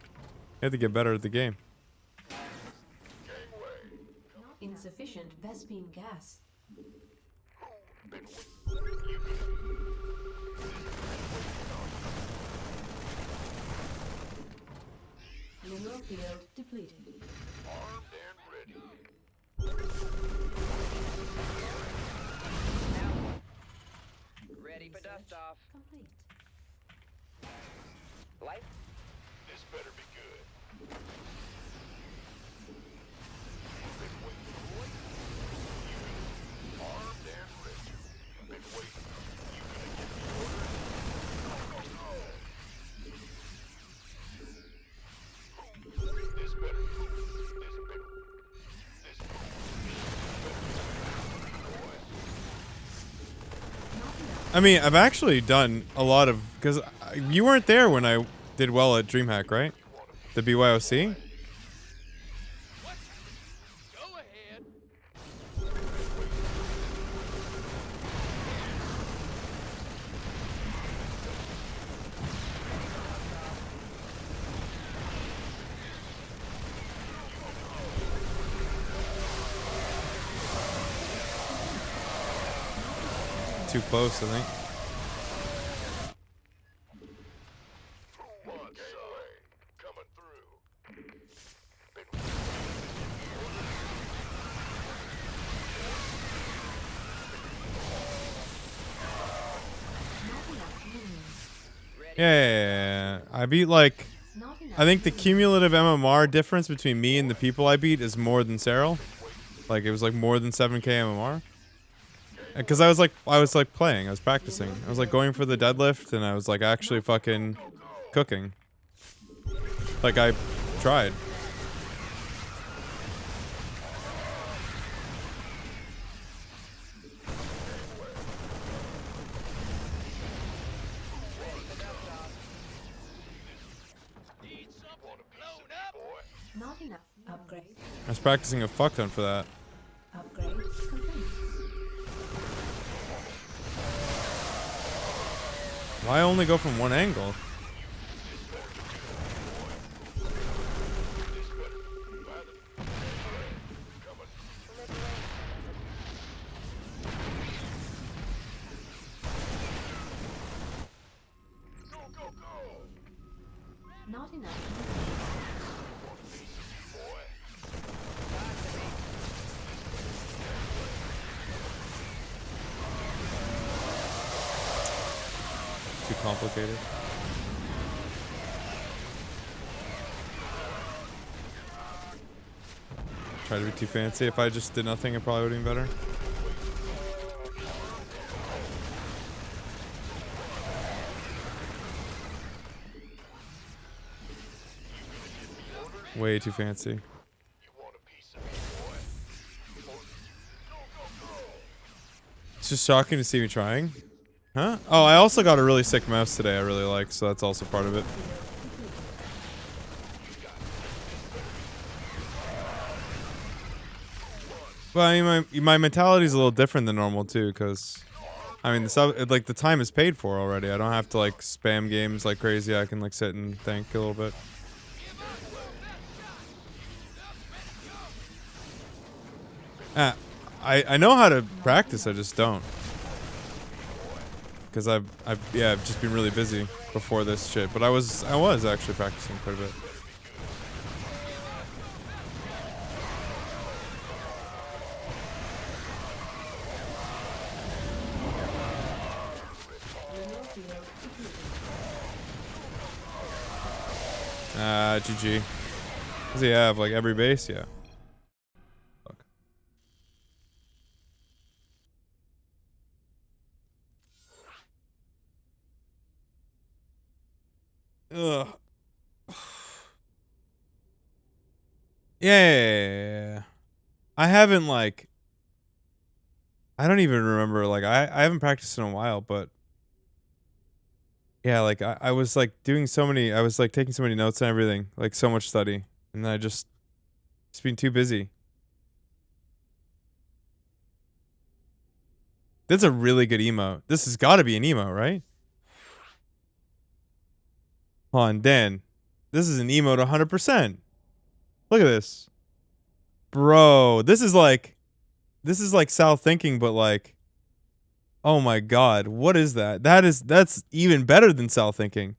get better at the game. Insufficient Vespine gas. Mineral field depleted. Armed and ready. Ready for dust off. Complete. Light. This better be good. Armed and ready. Been waiting. You gonna get the order? Go, go, go! This better. I mean, I've actually done a lot of because you weren't there when I did well at DreamHack, right? The BYOC. Go ahead. Too close, I think. Who wants some? Coming through. Yeah. I beat like I think the cumulative MMR difference between me and the people I beat is more than Cyril. Like it was like more than 7k MMR. Because I was like playing. I was practicing. I was like going for the deadlift, and I was like actually fucking cooking. Like I tried. Not enough. Upgrade. I was practicing a fuck ton for that. Upgrade complete. Why only go from one angle? Not enough. Too complicated. Try to be too fancy. If I just did nothing, it probably would have been better. Way too fancy. It's just shocking to see me trying. Huh? Oh, I also got a really sick mouse today I really like, so that's also part of it. But I mean, my mentality is a little different than normal too, because I mean, the time is paid for already. I don't have to like spam games like crazy. I can like sit and think a little bit. I know how to practice. I just don't, because I've just been really busy before this shit. But I was actually practicing quite a bit. GG. Does he have like every base? Yeah. Fuck. Ugh. Yeah. I haven't like. I don't even remember. Like I haven't practiced in a while, but. Yeah, like I was like doing so many. I was like taking so many notes and everything. Like so much study, and then I just been too busy. That's a really good emote. This has got to be an emote, right? Hold on, Dan. This is an emote 100%. Look at this. Bro, this is like Sal thinking, but like, oh my god, what is that? That's even better than Sal thinking.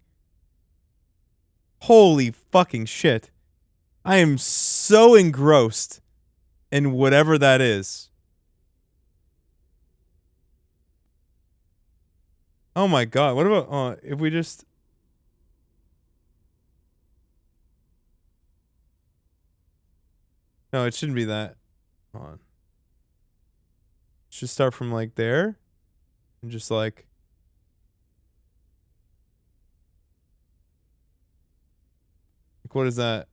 Holy fucking shit. I am so engrossed in whatever that is. Oh my god, what about if we just No, it shouldn't be that. Hold on. Let's just start from like there and just like what is that?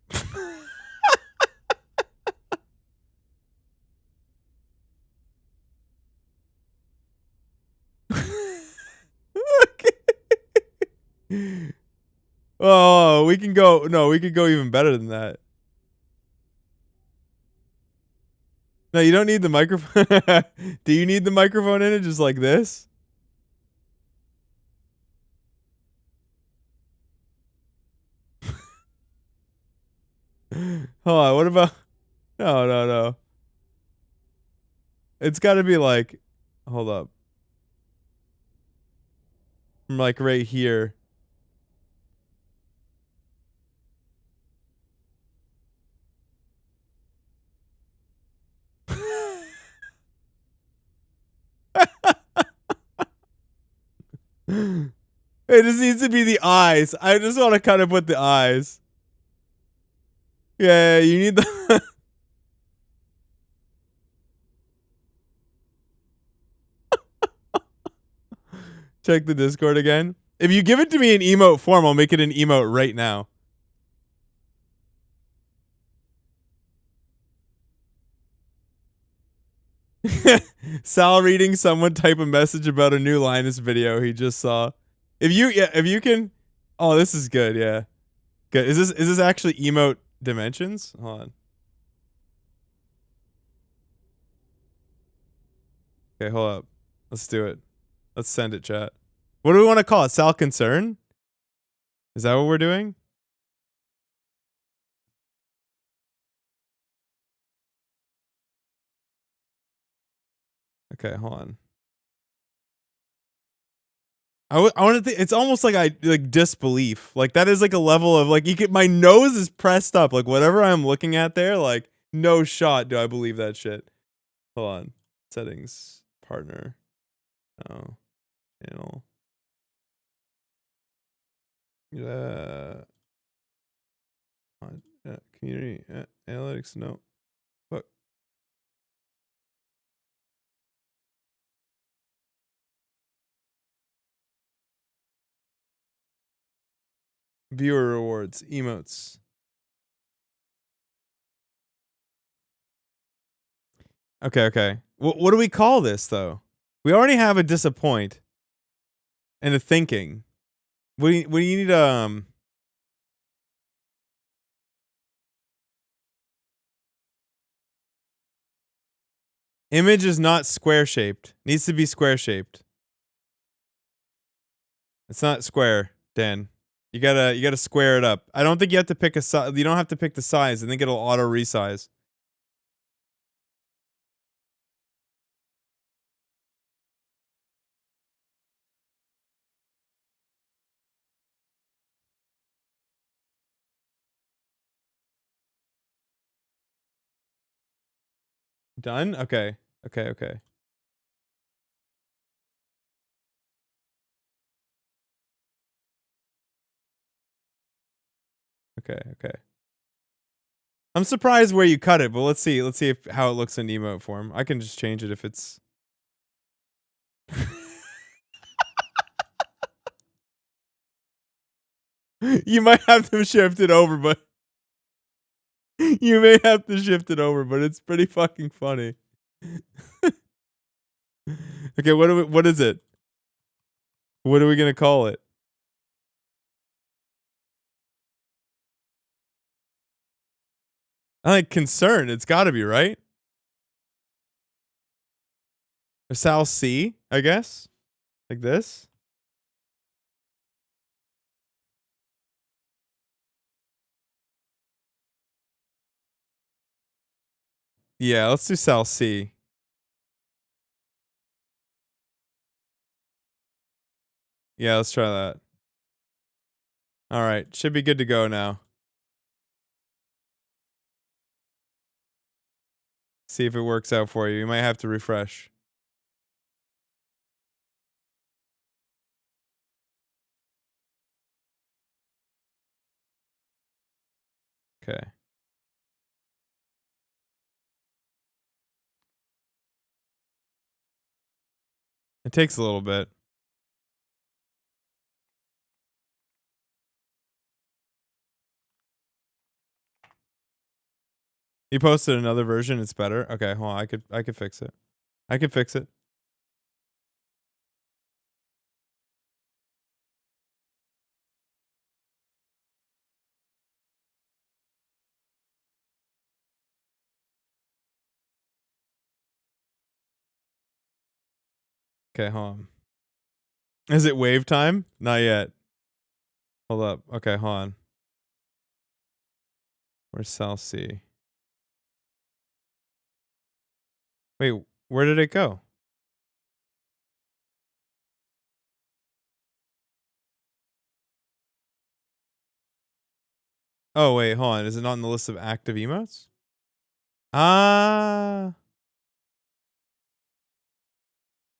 Oh, we can go. No, we could go even better than that. No, you don't need the microphone. Do you need the microphone in it just like this? Hold on, what about... No, no, no. It's got to be like... Hold up. From like right here. It just needs to be the eyes. I just want to kind of put the eyes. Yeah, you need the... Check the Discord again. If you give it to me in emote form, I'll make it an emote right now. Sal reading someone type a message about a new Linus video he just saw. If you can, oh, this is good. Yeah, good. Is this actually emote dimensions? Hold on. Okay, hold up. Let's do it. Let's send it, chat. What do we want to call it? Sal concern? Is that what we're doing? Okay, hold on. I want to think. It's almost like I like disbelief. Like that is like a level of like my nose is pressed up. Like whatever I'm looking at there, like no shot do I believe that shit. Hold on. Settings. Partner. No. Channel. Community. Analytics. No. Fuck. Viewer rewards. Emotes. Okay. What do we call this though? We already have a disappoint and a thinking. What do you need? Image is not square shaped. Needs to be square shaped. It's not square, Dan. You gotta square it up. I don't think you have to pick a size. You don't have to pick the size. I think it'll auto resize. Done? Okay. Okay. I'm surprised where you cut it, but let's see. Let's see how it looks in emote form. I can just change it if it's. You might have to shift it over, but you may have to shift it over, but it's pretty fucking funny. Okay, what is it? What are we gonna call it? I like concern. It's got to be right. Or Sal C, I guess, like this. Yeah, let's do Sal C. Yeah, let's try that. All right, should be good to go now. See if it works out for you. You might have to refresh. Okay. It takes a little bit. You posted another version. It's better. Okay, hold on. I could fix it. I could fix it. Okay, hold on. Is it wave time? Not yet. Hold up. Okay, hold on. Where's Sal C? Wait, where did it go? Oh, wait, hold on. Is it not on the list of active emotes? Ah.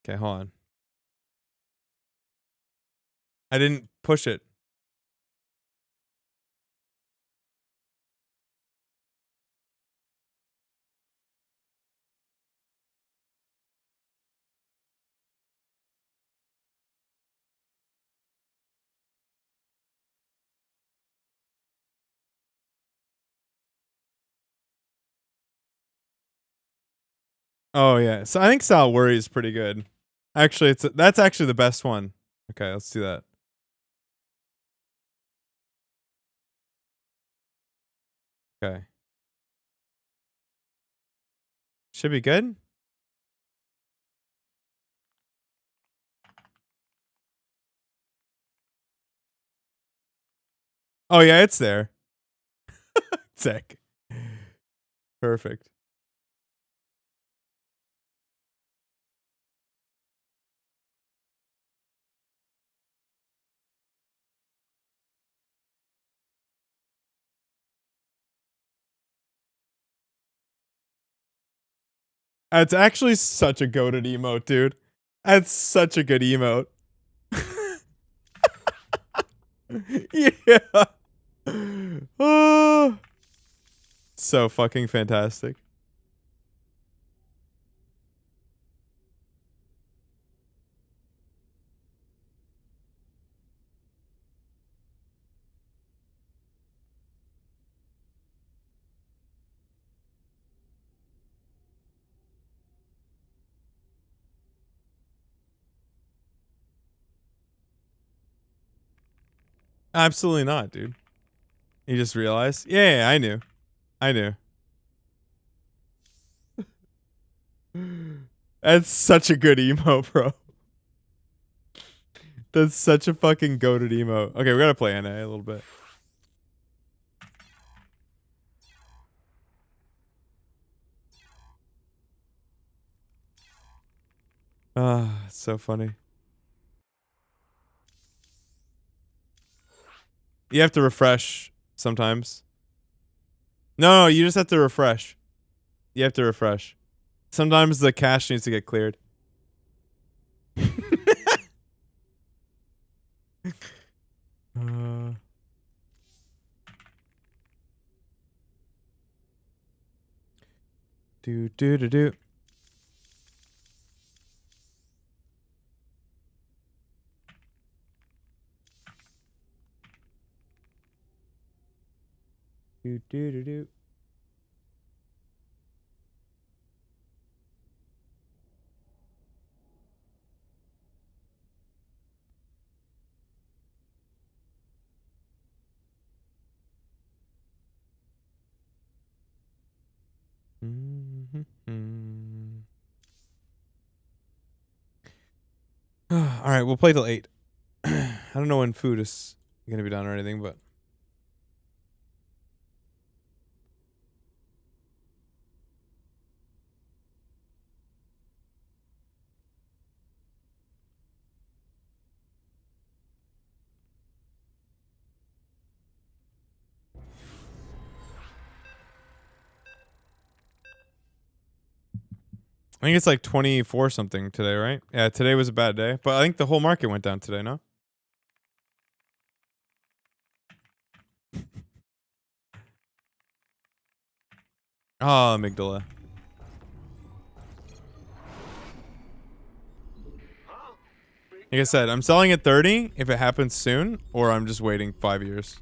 Okay, hold on. I didn't push it. Oh yeah. So I think Sal Worry is pretty good. Actually, that's actually the best one. Okay, let's do that. Okay. Should be good. Oh yeah, it's there. Sick. Perfect. That's actually such a goated emote, dude. That's such a good emote. Yeah. Oh, so fucking fantastic. Absolutely not, dude. You just realized? Yeah, I knew. I knew. That's such a good emo, bro. That's such a fucking goated emo. Okay, we gotta play NA a little bit. Ah, it's so funny. You have to refresh sometimes. No, you just have to refresh. You have to refresh. Sometimes the cache needs to get cleared. uh, do do do do. Do do do do. Mm-hmm. All right, we'll play till 8. I don't know when food is gonna be done or anything, but I think it's like 24 something today, right? Yeah, today was a bad day, but I think the whole market went down today, no? Oh, amygdala. Like I said, I'm selling at 30 if it happens soon, or I'm just waiting 5 years.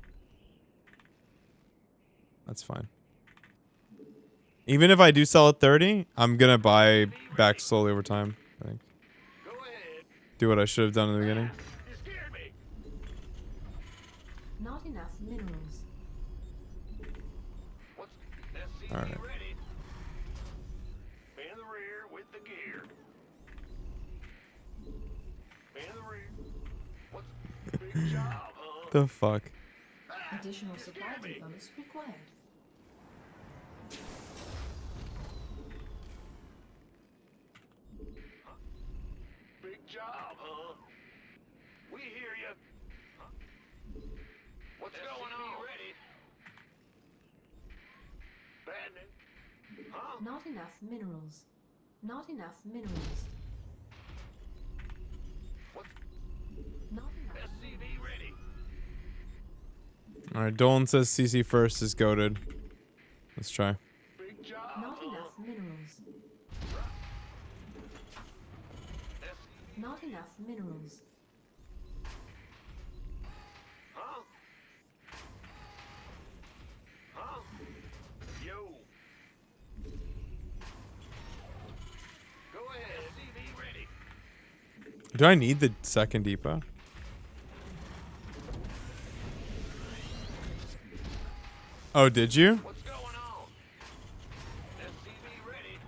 That's fine. Even if I do sell at 30, I'm gonna buy back slowly over time, I think. Do what I should have done in the beginning. Not enough minerals. Alright. In the rear with the gear. In the rear. What's big job, huh? The fuck? Additional supply depots required. Big job, huh? We hear you. What's going on? Ready? Bad news. Huh? Not enough minerals. Not enough minerals. What's Not enough. SCV ready? Alright, Dolan says CC first is goated. Let's try. Big job. Not enough minerals. Not enough minerals. Huh? Huh? Yo. Do I need the second depot? Oh, did you? What's going on? SCV ready.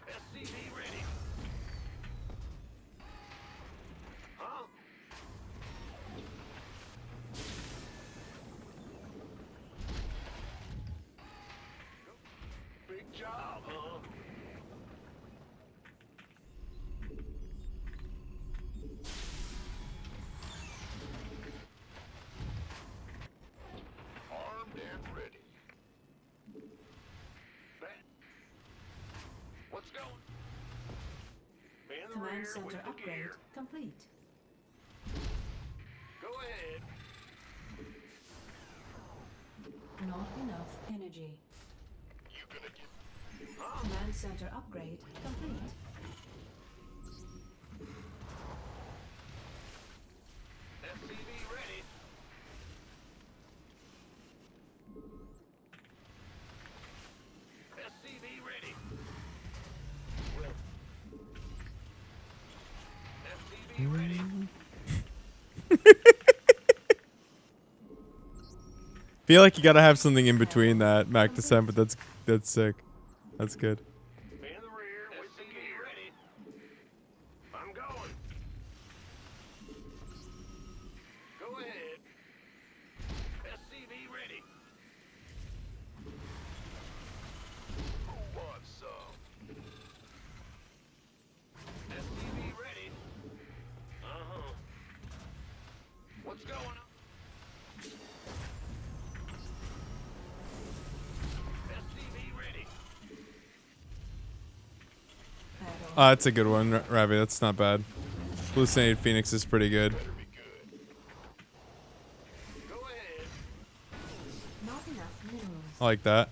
SCV ready. Huh? Big job, huh? Armed and ready. What's going? In the Command rear center with the upgrade gear. complete. Go ahead. Not enough energy. You gonna get? Huh? Command center upgrade complete. SCV ready. SCV ready. SCV ready. Feel like you gotta have something in between that, Mac Descent, but that's sick. That's good. In the rear with the gear. Ready. I'm going. Go ahead. SCV ready. Who wants some? SCV ready. Uh-huh. What's going on? SCV ready. That's a good one, Ravi. That's not bad. Hallucinated Phoenix is pretty good. Better be good. Go ahead. Not enough minerals. I like that.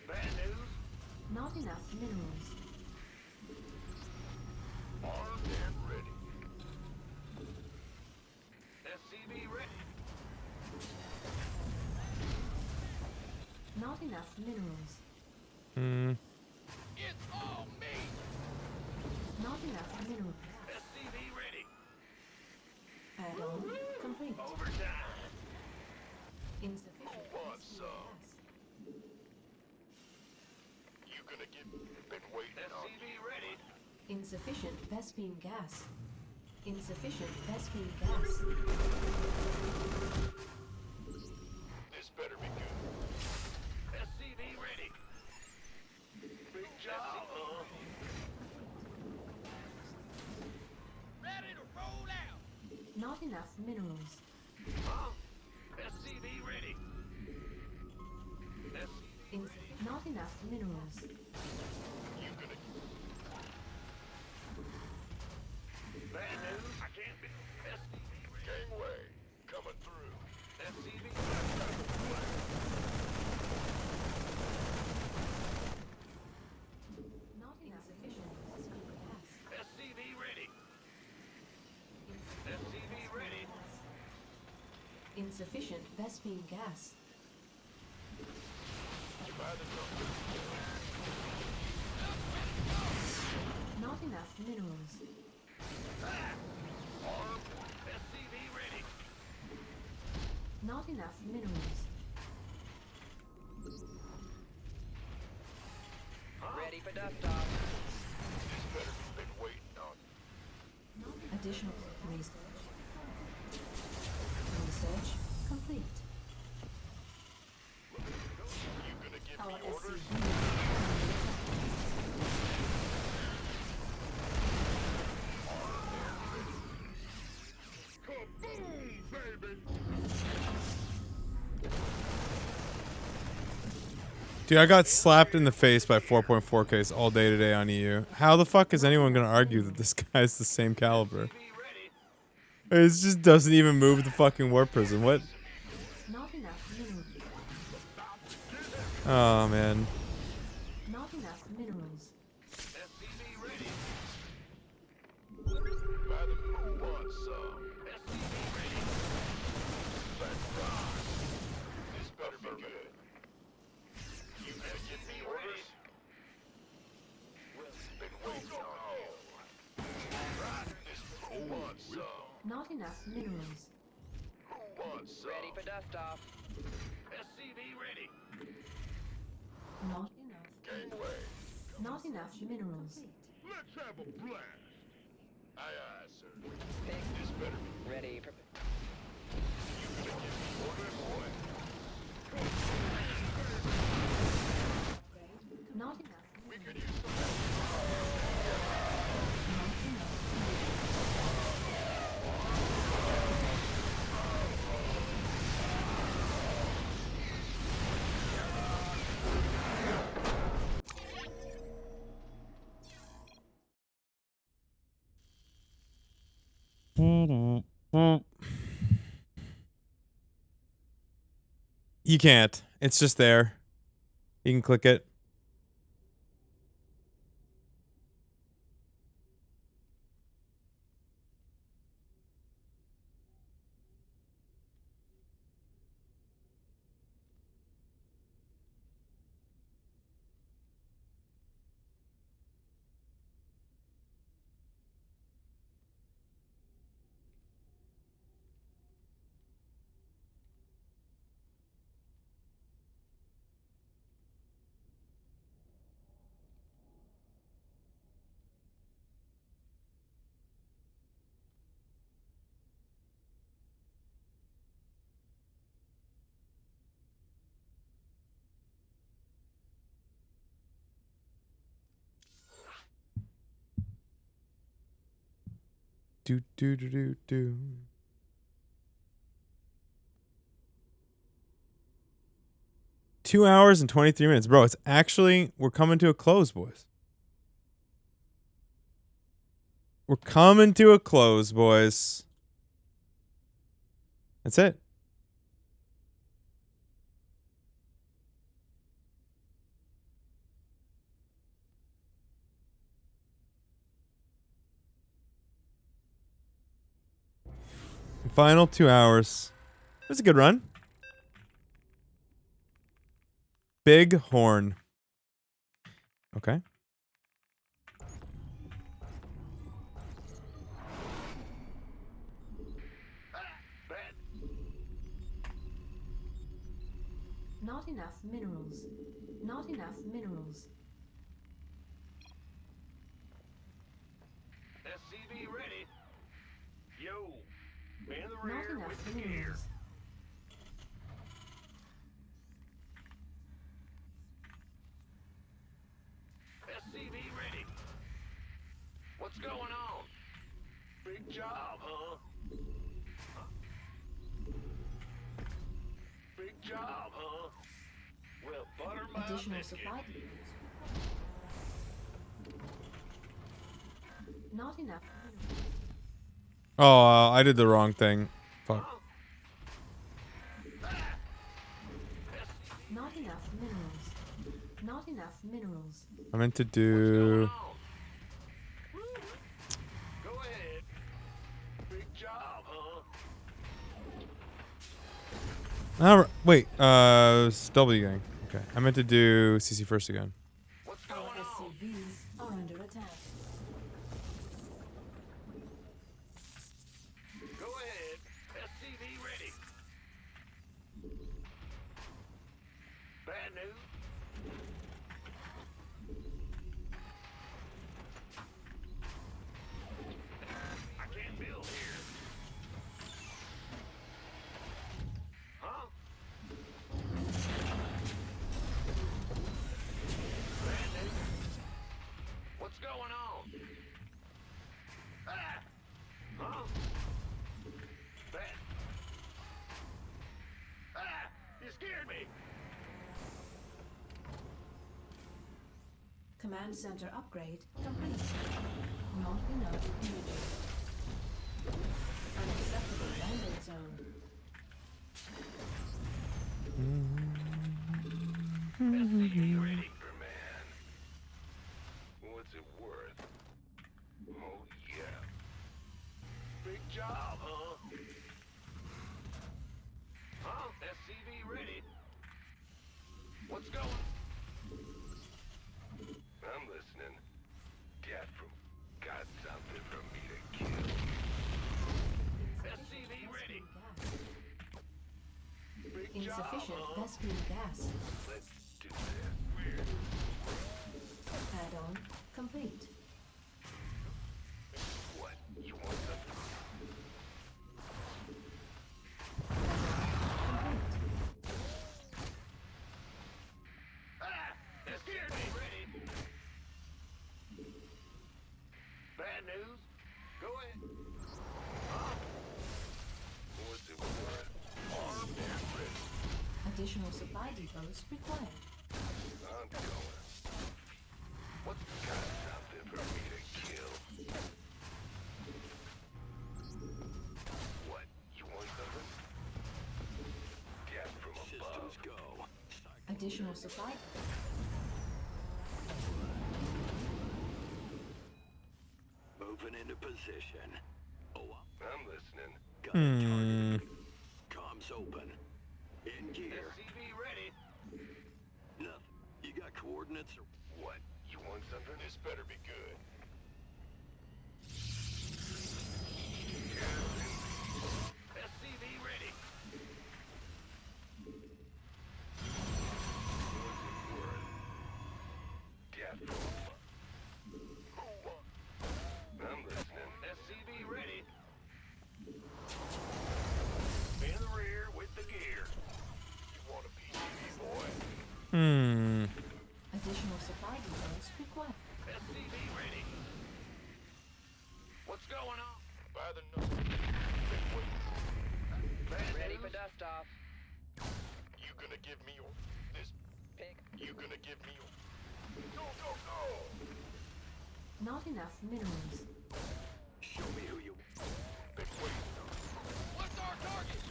Bad news. Not enough minerals. Armed and ready. SCV ready. Not enough minerals. Hmm. It's all me. Not enough minerals. SCV ready. Add-on complete. Overtime. Insufficient. Who wants SCV some? gas. You gonna get? Been waiting on. SCV ready. Insufficient Vespine gas. Insufficient Vespine gas. This better be good. SCV ready. Big job, huh? Ready to roll out. Not enough minerals. Huh? SCV ready. Not enough minerals. You gonna? Bad news. I can't be. SCV ready. Gangway coming through. SCV. Not insufficient Vespine gas. SCV ready. SCV ready. Insufficient Vespine gas. By the number. Not enough minerals. Armed. SCV ready. Not enough minerals. Ready for dust off. This better been waiting on. Additional research. Research complete. You gonna give Our me orders? SCV. Kaboom, baby! Dude, I got slapped in the face by 4.4Ks all day today on EU. How the fuck is anyone gonna argue that this guy's the same caliber? It just doesn't even move the fucking warp prism. What? Not enough minerals. Oh man. Not enough minerals. SCV ready. Madam, who wants some? SCV ready. Let's rock. This better be good. You better give me orders. We've been waiting on you. Right, this who wants some? Not enough minerals. Who wants some? Ready for dust off. SCV ready. Not enough. Gangway. Not enough minerals. Let's have a blast. Aye, aye, sir. Pick. This better be. Ready for... You gonna give me orders, boy? Not enough. We could use some help. Not enough. You can't. It's just there. You can click it. Do do do do do. Two hours and 23 minutes. Bro, it's actually, we're coming to a close, boys. We're coming to a close, boys. That's it. Final 2 hours. It was a good run. Big horn. Okay. Not enough minerals. Not enough minerals. SCV ready. Yo, in the Not rear enough with the gear. minerals. SCV ready. What's going on? Big job, huh? Big job, huh? Well, butter my Additional biscuit. supply. Not enough minerals. Oh, I did the wrong thing. Fuck. Not enough minerals. Not enough minerals. I meant to do. Go ahead. Big job, huh? Wait. It's W gang. Okay. I meant to do CC first again. What's going on? SCVs are under attack. Go ahead. SCV ready. Bad news. I can't build here. Huh? Bad news. What's going on? Ah! Huh? Bad. Ah! You scared me. Command center upgrade complete. Not enough energy. Unacceptable landing zone. SCV ready, man. Insufficient Vespene gas. Let's do that. Add-on complete. What? You want something? Ah! That scared me. Ready? Bad news? Go ahead. Huh? What's it worth? Armed and ready. Additional supply depots required. I'm going. What's got something for me to kill? What? You want something? Gas from above. Systems go. Additional supply. Moving into position. Oh, I'm listening. Comms open. In gear. SCV ready. Nothing. You got coordinates or what? You want something? This better be good. SCV ready. What's it worth? Gas from above. I'm listening. SCV ready. In the rear with the gear. You want a PCV, boy? Additional supply depots required. SCV ready. What's going on? By the nose. Ready for dust off. You gonna give me your this? Pick. You gonna give me your? Go go go! Not enough minerals. Show me who you. Been waiting on. What's our target?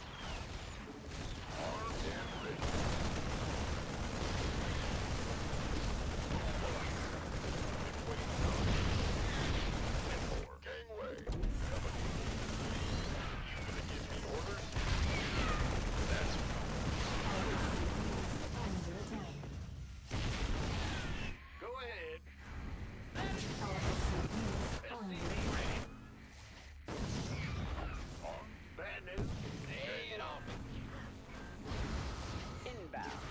Armed and ready. Been waiting on. And more. Gangway. Coming. You gonna give me orders? That's Under attack. go ahead. Our SCVs are under SCV ready. Bad news. Lay it on me. Inbound.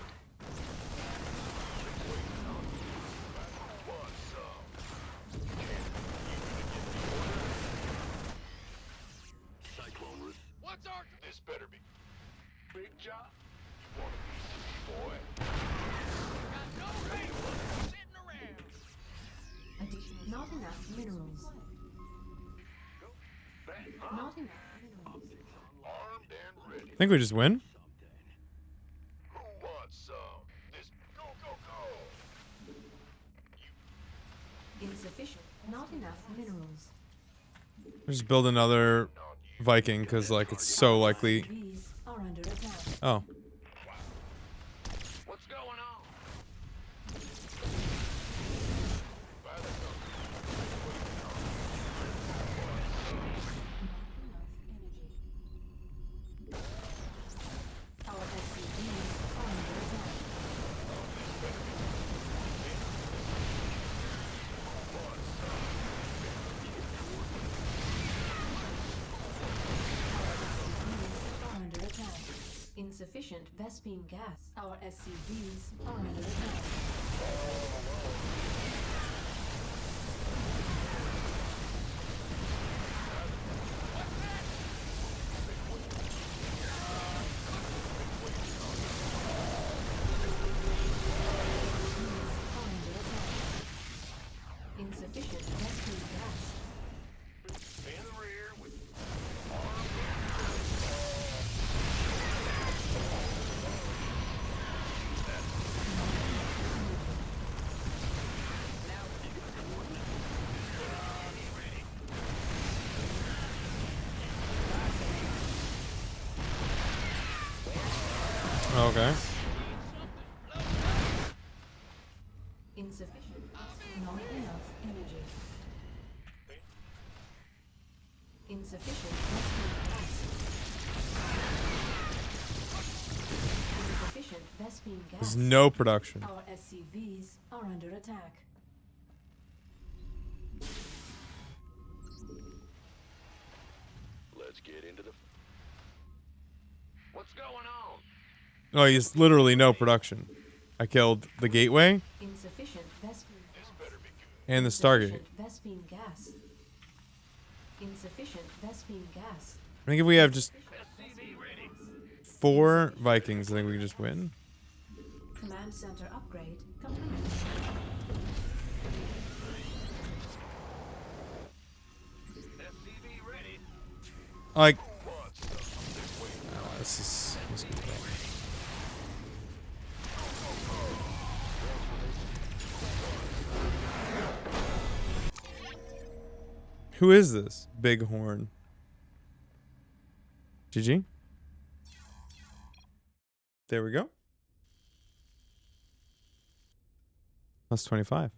Want some? Can't. You gonna give me orders? Cyclone Ruth. What's our? This better be. Big job. You want a piece of me, boy? Got no radar sitting around. additional. Not enough minerals. Go. Bad. Huh? Not enough minerals. Armed and ready. I think we just win. Who wants some? This. Go go go. Insufficient. Not enough minerals. Just build another Viking because like it's so likely. SCVs are under attack. Oh, What's going on? By the nose. Not enough energy. Our SCVs are under attack. Are under attack. Insufficient Vespene gas. Our SCVs are under attack. Are under attack. Insufficient Vespene gas. In the rear with okay. Insufficient. Not enough energy. Insufficient Vespene gas. Insufficient Vespene gas. There's no production. Our SCVs are under attack. let's get into the. What's going on? Oh, he's literally no production. I killed the gateway Insufficient Vespene gas. and the Stargate. Insufficient Vespene gas. Insufficient Vespene gas. I think if we have just Insufficient Vespene gas. 4 Vikings, I think we can just win. Command center upgrade complete. Like, this is gonna be bad. Who is this? Bighorn. GG. There we go. Plus 25.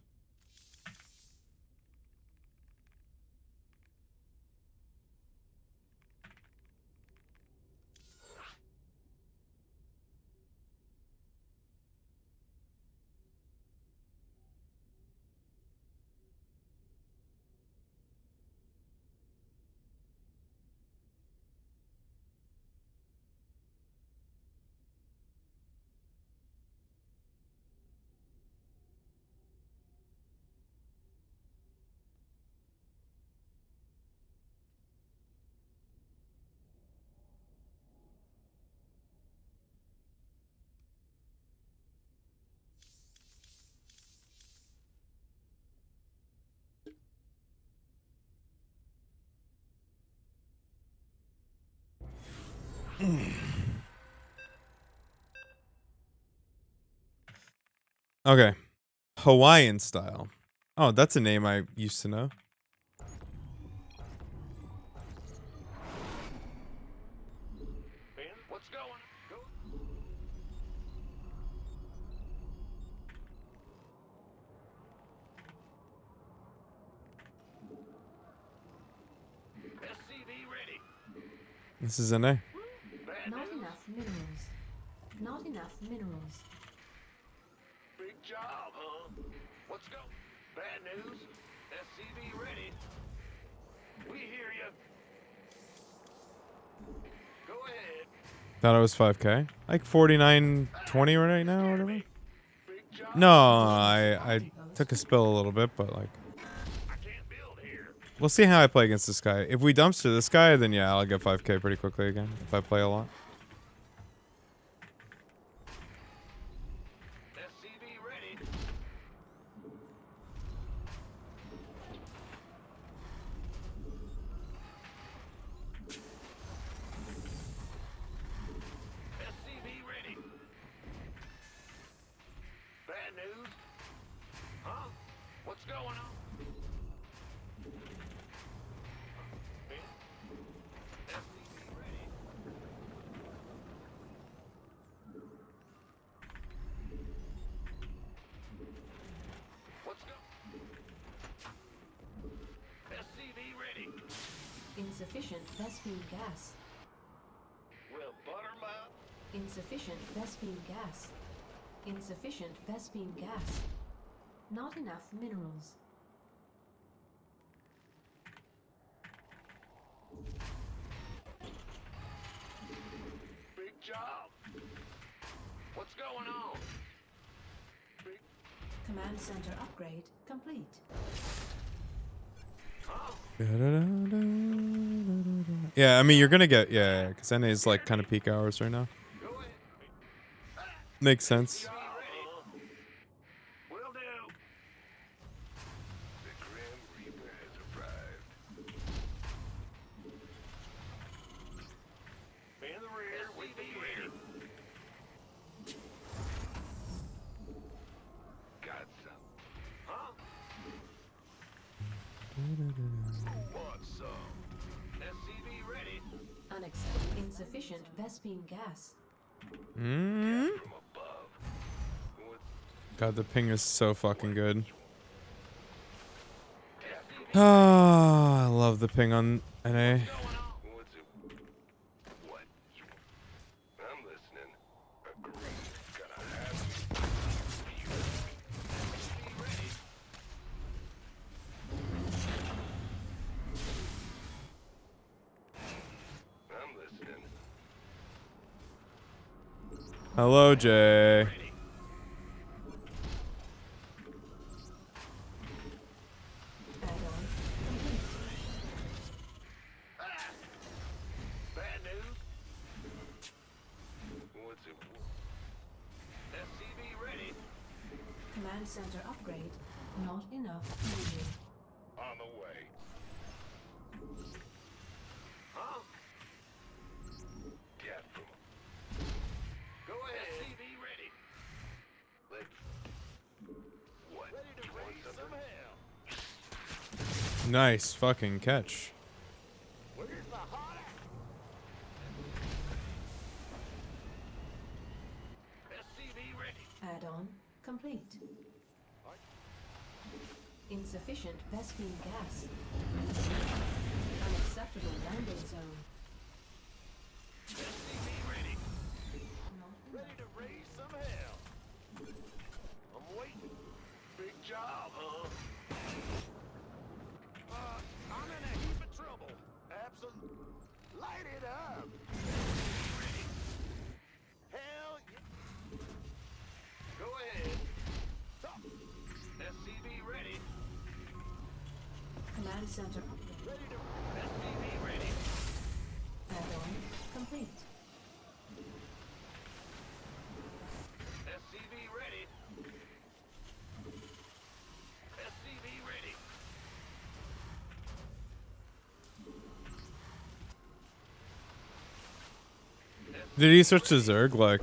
Okay. Hawaiian style. Oh, that's a name I used to know. What's going? Go. SCV ready. This is NA. Not enough minerals. Not enough minerals. Big job, huh? What's go? Bad news. SCV ready. We hear you. Go ahead. Thought it was 5K. Like 49.20 right now or whatever. Big job. No, I took a spill a little bit, but like I can't build here. we'll see how I play against this guy. If we dumpster this guy, then yeah, I'll get 5K pretty quickly again if I play a lot. SCV ready. SCV ready. Bad news? Huh? What's going on? SCV ready. What's go? SCV ready. Insufficient Vespene gas. Well, butter 'em up. Insufficient Vespene gas. Insufficient Vespene gas. Not enough minerals. Big job. What's going on? Big, Command center upgrade complete. huh? Yeah, I mean you're gonna get because NA is like kind of peak hours right now. Go ahead. Makes sense. Ready. Will do. The Grim Reaper has arrived. In the rear, we be ready. Got some. Huh? Want some? SCV ready. Insufficient Vespene gas. Mm? From above. What? God, the ping is so fucking good. Oh, I love the ping on NA. What's it? What? I'm listening. Agreed. Gonna have me. Ready. I'm listening. Hello, Jay. Add-on complete. Bad news. What's it? SCV ready. Command center upgrade. Not enough energy. On the way. Huh? Get them. Go ahead. SCV ready. Let's. What? Ready to raise some hell. Nice fucking catch. Where's the hot SCV ready. Add-on complete. Insufficient Vespine gas. Unacceptable landing zone. SCV ready. Not Ready to raise some hell. I'm waiting. Big job, huh? I'm in a heap of trouble. Absolutely. Light it up. Ready. Hell yeah. Go ahead. Talk. SCV ready. Command center upgrade. Ready to. SCV ready. Add-on complete. SCV ready. SCV ready. Did he switch to Zerg? Like,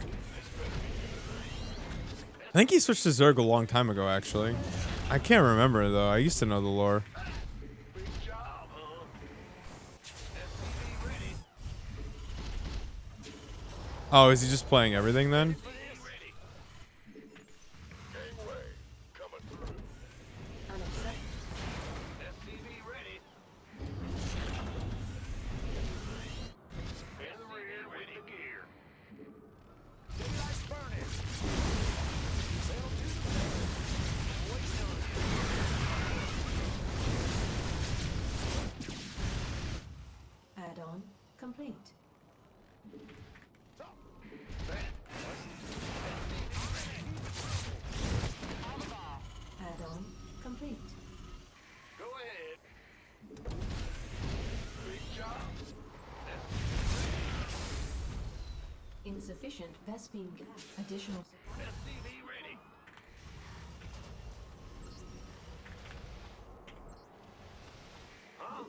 I think he switched to Zerg a long time ago, actually. I can't remember, though. I used to know the lore. Big job, huh? SCV ready. Oh, is he just playing everything then? Ready. Gangway coming through. Unacceptable. SCV ready. In the rear with the gear. Daylight's burning. Sail to the bridge. Waiting on you. Add-on complete. Top. Add-on complete. Go ahead. Big job. Insufficient Vespine gas. Additional supply. SCV ready. Huh?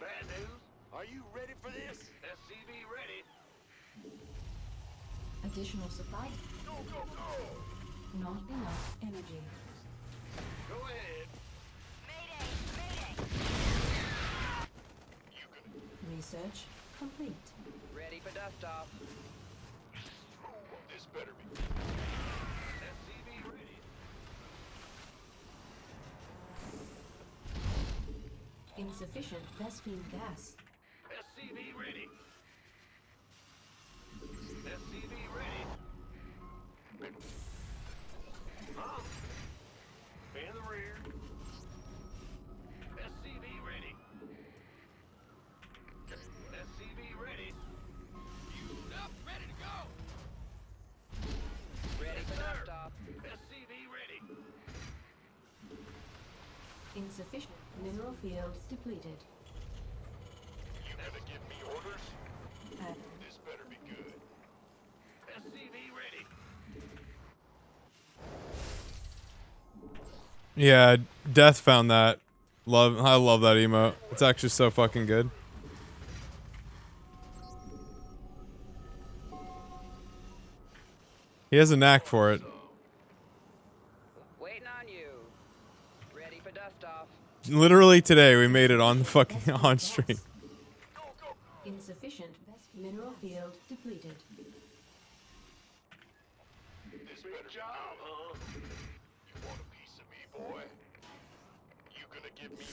Bad news. Are you ready for this? SCV ready. Additional supply. Go, go, go. Not enough energy. Go ahead. Research complete. Ready for dust off. This better be. SCV ready. Insufficient Vespine gas. SCV ready. SCV ready. Huh? In the rear. SCV ready. SCV ready. Queued up, ready to go. Ready for dust off. SCV ready. Insufficient mineral field depleted. You gonna give me orders? Add-on This better be good. SCV ready. Yeah, Death found that. I love that emote. It's actually so fucking good. He has a knack for it. Waiting on you. Ready for dust off. Literally today, we made it on the fucking on stream. insufficient mineral field depleted. This better job, huh? You want a piece of me, boy? You gonna give me?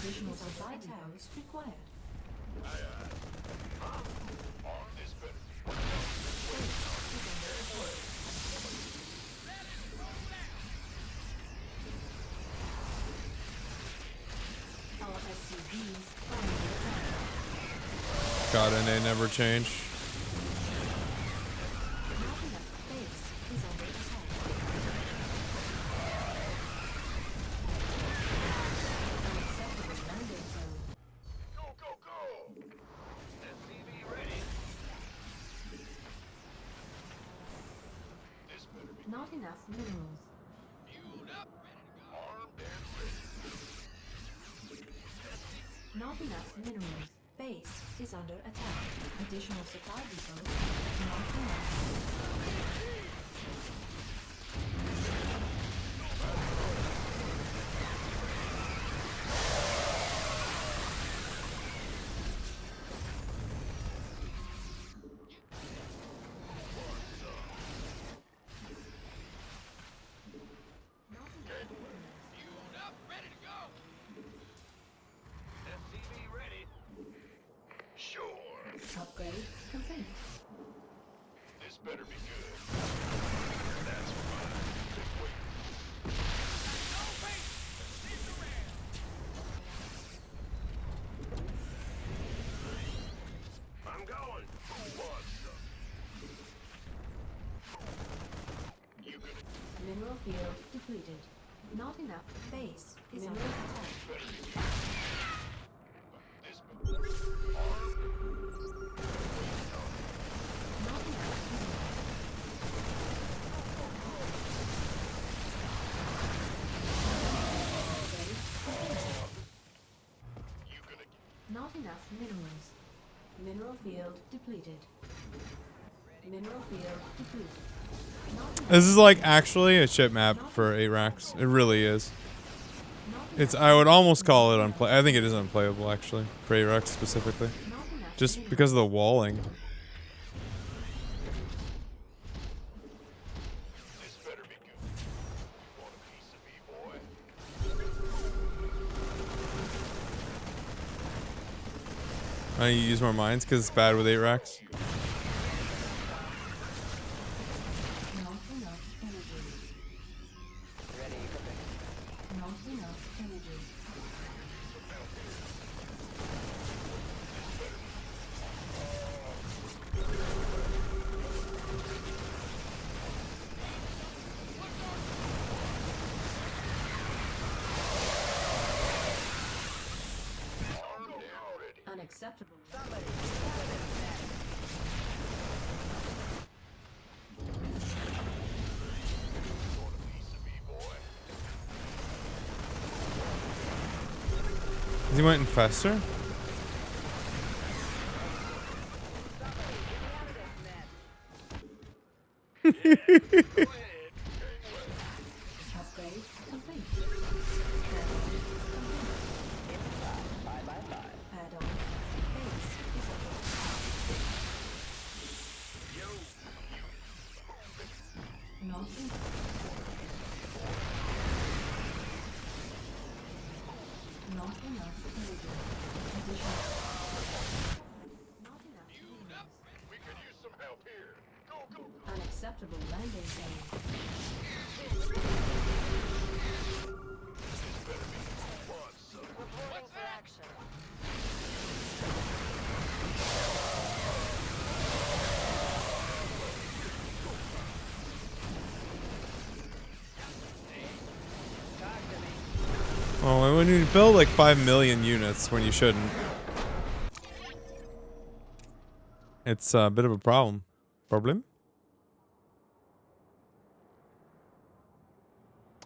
Additional supply towers required. This better. God, and they never change. Go, go, go! SCV ready. This better be Not enough minerals. fueled up, ready to go. Armed and ready. Not enough minerals. Base is under attack. Additional supply depots. Not enough. Fueled up, ready to go. SCV ready. Sure. Upgrade complete. This better be good. That's fine. Just wait. No, wait! Leave the ram! I'm going. Who wants some? You gonna Mineral field depleted. Not enough base is under attack. this Not enough minerals. you gonna Not enough minerals. Mineral field depleted. Mineral field depleted. Not enough. This is like actually a shit map for 8 racks. It really is. It's I would almost call it unplay. I think it is unplayable actually for 8 racks specifically, Not enough just minerals. because of the walling. this better be good. Want a piece of me, boy? I need to use more mines because it's bad with 8 racks. Not enough energy. Ready for pickup. Not enough energy. Unacceptable. Is he went infester? Upgrade complete. Add-on. Base is under Not enough. Not enough energy. Additional. Not enough minerals. We could use some help here. Go, go, go. Unacceptable landing zone. Reporting for action. Oh, when you build like 5 million units when you shouldn't. It's a bit of a problem. Problem?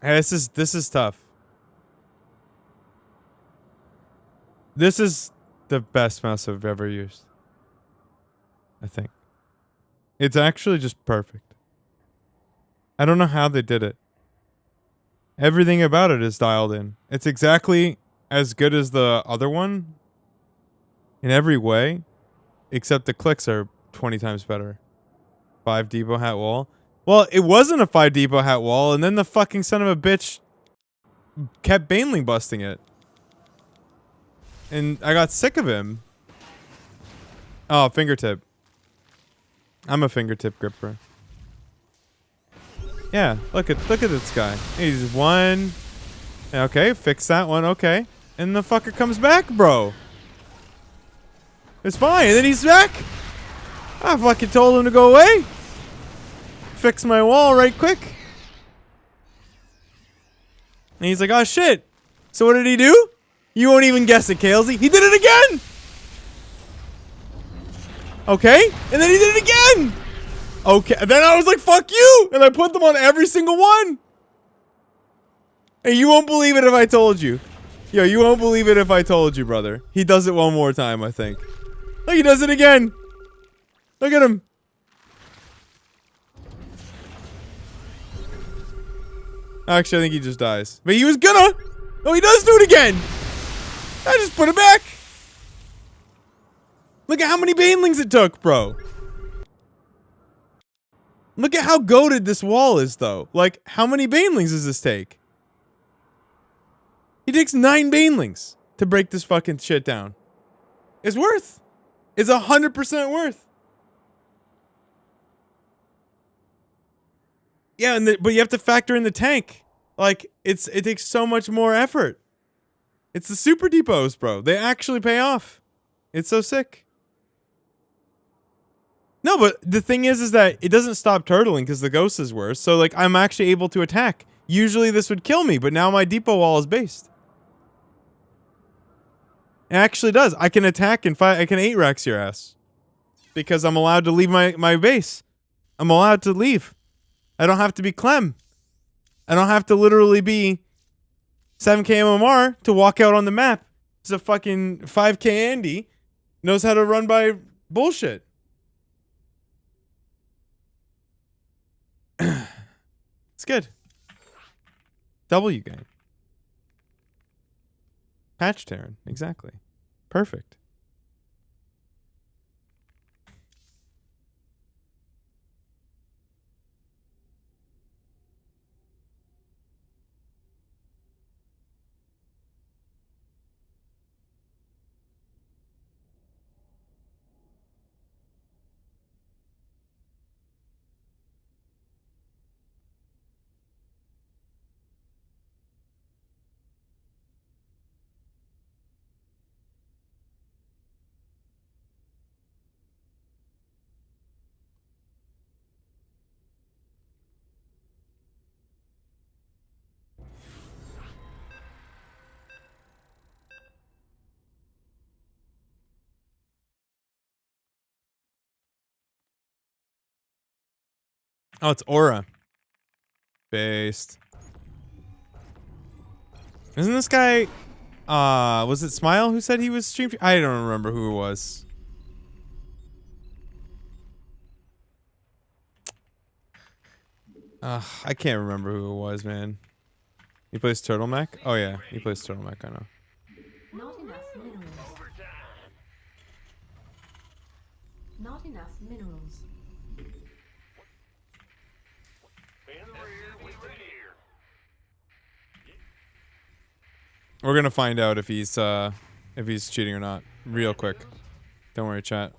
Hey, this is tough. This is the best mouse I've ever used. I think. It's actually just perfect. I don't know how they did it. Everything about it is dialed in. It's exactly as good as the other one in every way, except the clicks are 20 times better. 5 depot hat wall. Well, it wasn't a 5 depot hat wall, and then the fucking son of a bitch kept baneling busting it. And I got sick of him. Oh, fingertip. I'm a fingertip gripper. Yeah, look at this guy. He's one. Okay, fix that one. Okay. And the fucker comes back, bro. It's fine. And then he's back. I fucking told him to go away. Fix my wall right quick. And he's like, oh shit. So what did he do? You won't even guess it, Kalesy. He did it again. Okay. And then he did it again. Okay. Then I was like, fuck you. And I put them on every single one. And you won't believe it if I told you. Yo, you won't believe it if I told you, brother. He does it one more time, I think. Look, he does it again. Look at him. Actually, I think he just dies. But he was gonna. Oh, he does do it again. I just put it back. Look at how many banelings it took, bro. Look at how goated this wall is, though. Like, how many banelings does this take? He takes 9 banelings to break this fucking shit down. It's worth. It's 100% worth. Yeah, but you have to factor in the tank. Like, it takes so much more effort. It's the super depots, bro. They actually pay off. It's so sick. No, but the thing is that it doesn't stop turtling because the ghost is worse. So, like, I'm actually able to attack. Usually this would kill me, but now my depot wall is based. It actually does. I can attack and fight. I can 8-Rex your ass. Because I'm allowed to leave my base. I'm allowed to leave. I don't have to be Clem. I don't have to literally be 7k MMR to walk out on the map. It's a fucking 5k Andy. Knows how to run by bullshit. It's good. W game. Patch Terran, exactly. Perfect. Oh, it's Aura. Based. Isn't this guy... was it Smile who said he was streaming? I don't remember who it was. I can't remember who it was, man. He plays Turtleneck? Oh yeah, he plays Turtleneck, I know. Not enough minerals. Not enough minerals. We're gonna find out if he's cheating or not. Real quick. Don't worry, chat.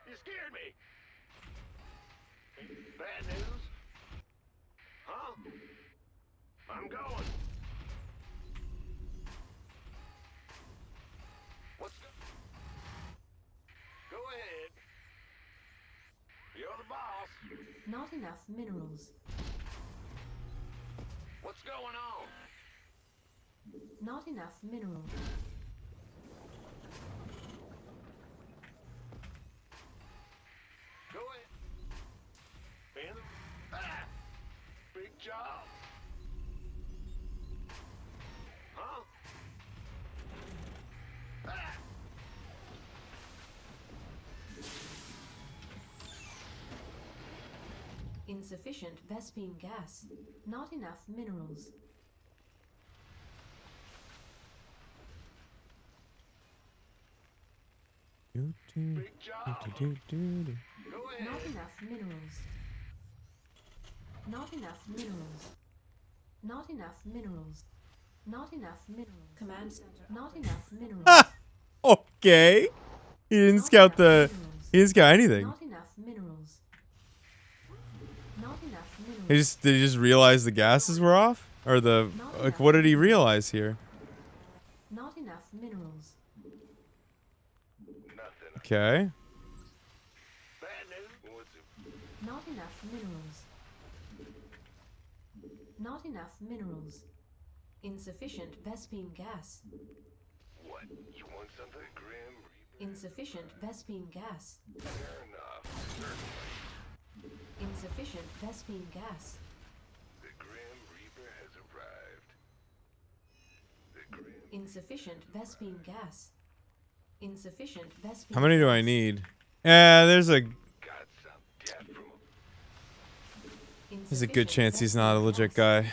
You scared me. Bad news? Huh? I'm going. What's go ahead. You're the boss. Not enough minerals. What's going on? Not enough minerals. Go ahead. Big job. Huh? Insufficient Vespine gas. Not enough minerals. Big job. Go ahead. Not enough minerals. Not enough minerals. Not enough minerals. Not enough minerals. Command center. Not enough minerals. Okay. He didn't Not scout enough the. minerals. He didn't scout anything. Not enough minerals. Not enough minerals. Did he just realize the gases were off, or the like? What did he realize here? Not enough minerals. Okay. Bad news? What's it? Not enough minerals. Not enough minerals. Insufficient Vespine gas. What? You want something, Grim Reaper? Insufficient Vespine gas. Fair enough. Certainly. Insufficient Vespine gas. The Grim Reaper has arrived. The Grim... Insufficient Vespine gas. Insufficient Vespine How many do I gas. need? Yeah, there's a Got some death from there's a good chance he's not a legit guy.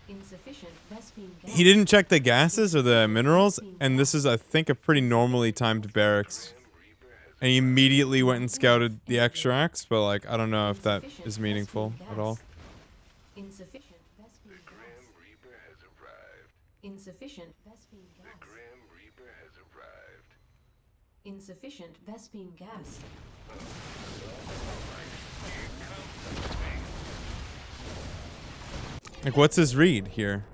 Insufficient Vespine gas. He didn't check the gases or the minerals, and this is, I think, a pretty normally timed barracks. And he immediately went and scouted the extracts, but like, I don't know if that is meaningful at all. Insufficient Vespine gas. Reaper has arrived. Insufficient Vespine gas. Grim Reaper has arrived. Insufficient Vespine gas. Like, what's his read here?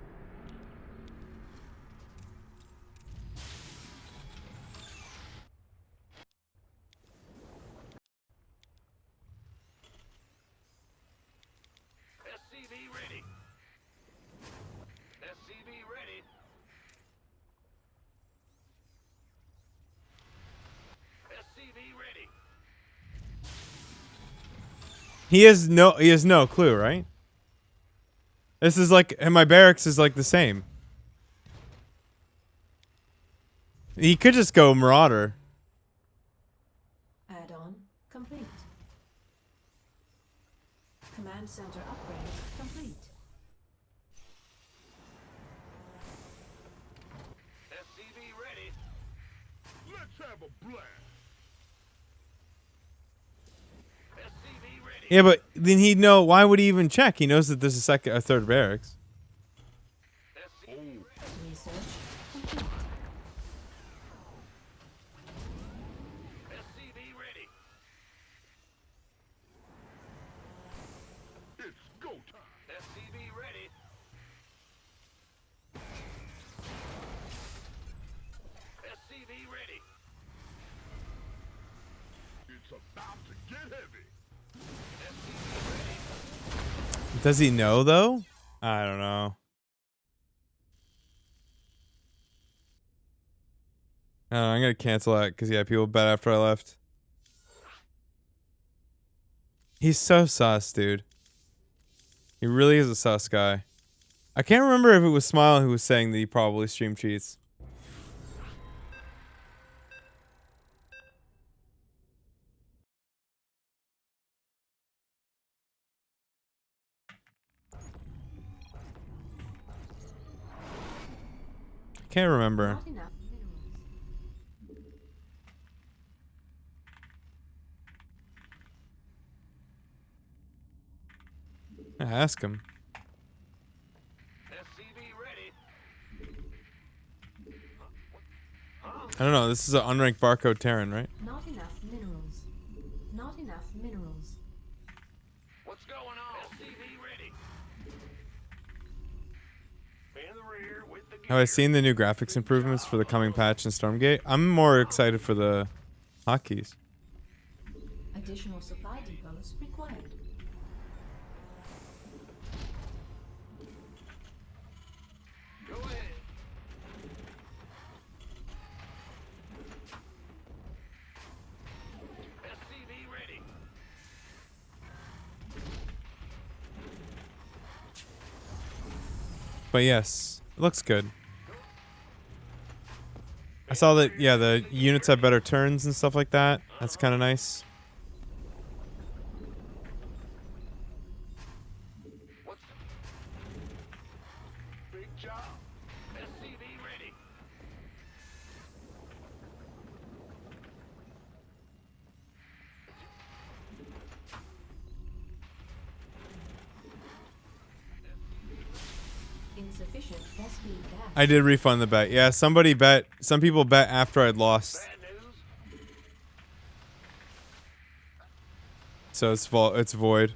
SCV ready. SCV ready. SCV ready. He has no clue, right? This is like, and my barracks is like the same. He could just go Marauder. Add-on complete. Command center upgrade complete. SCV ready. Let's have a blast. SCV ready. Yeah, but then he'd know. Why would he even check? He knows that this is a third barracks. Research complete. SCV ready. It's go time. SCV ready. SCV ready. It's about to get heavy. SCV ready. Does he know though? I don't know. I'm gonna cancel that because yeah, people bet after I left. He's so sus, dude. He really is a sus guy. I can't remember if it was Smile who was saying that he probably stream cheats. Can't remember. Not enough minerals. Ask him. SCV ready. I don't know. This is an unranked barcode Terran, right? Not enough minerals. Not enough minerals. What's going on? SCV ready. In the rear with the Have I seen the new graphics improvements for the coming patch in Stormgate? I'm more excited for the hotkeys. Additional supply depots required. Go ahead. SCV ready. But yes, it looks good. I saw that, yeah, the units have better turns and stuff like that. That's kind of nice. What's big job? SCV ready. Insufficient Vespine gas. I did refund the bet. Yeah, somebody bet. Some people bet after I'd lost. Bad news? So it's void.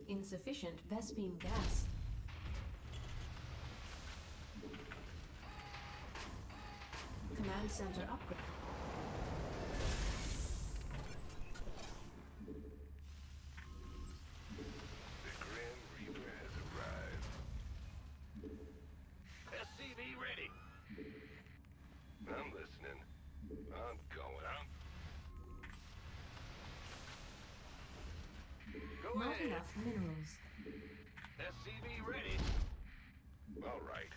Insufficient Vespine gas. Command center upgrade. The Grim Reaper has arrived. SCV ready. I'm listening. I'm going. Go Not ahead. enough minerals. SCV ready. All right.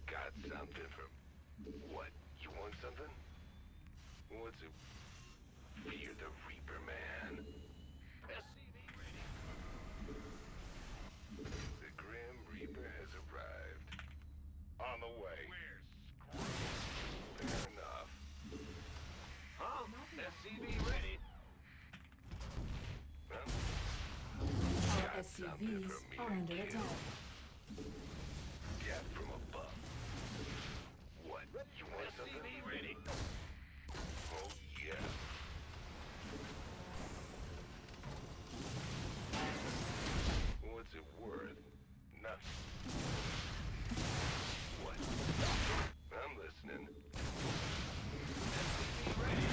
Got something from... What? You want something? What's it? Fear the Reaper, man. SCV ready. The Grim Reaper has arrived. On the way. Fair enough. Huh? SCV ready. Huh? Our Got something SCVs for me are to under kill. attack. Death from above. What? You want something? SCV ready. Oh, yeah. What's it worth? Nothing. What? I'm listening. SCV ready.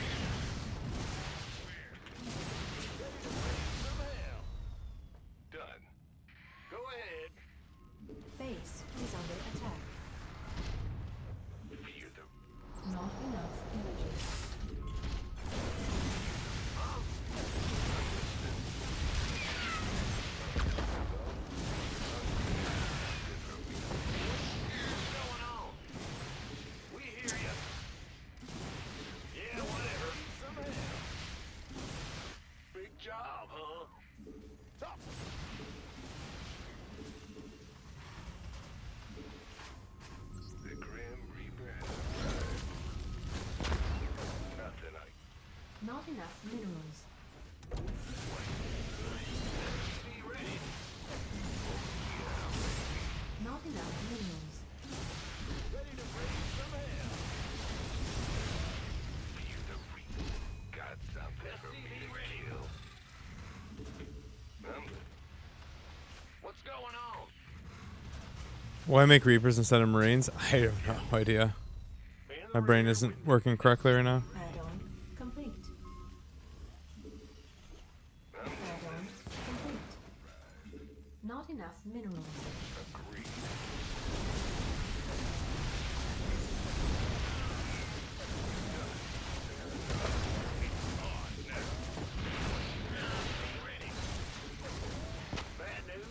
From hell. Done. Go ahead. Base is under attack. Fear the... Not enough energy. What's going on? We hear ya. Yeah, whatever. Some hell. Big job, huh? Tough. The Grim Reaper has arrived. Nothing I... Not enough minerals. Be ready. Not enough minerals. Ready to raise some hell. Fear the Reaper. Got something for me to kill. What's going on? Why make Reapers instead of Marines? I have no idea. My brain isn't working correctly right now. Add-on complete. Add-on complete. Not enough minerals. Agreed. Bad news?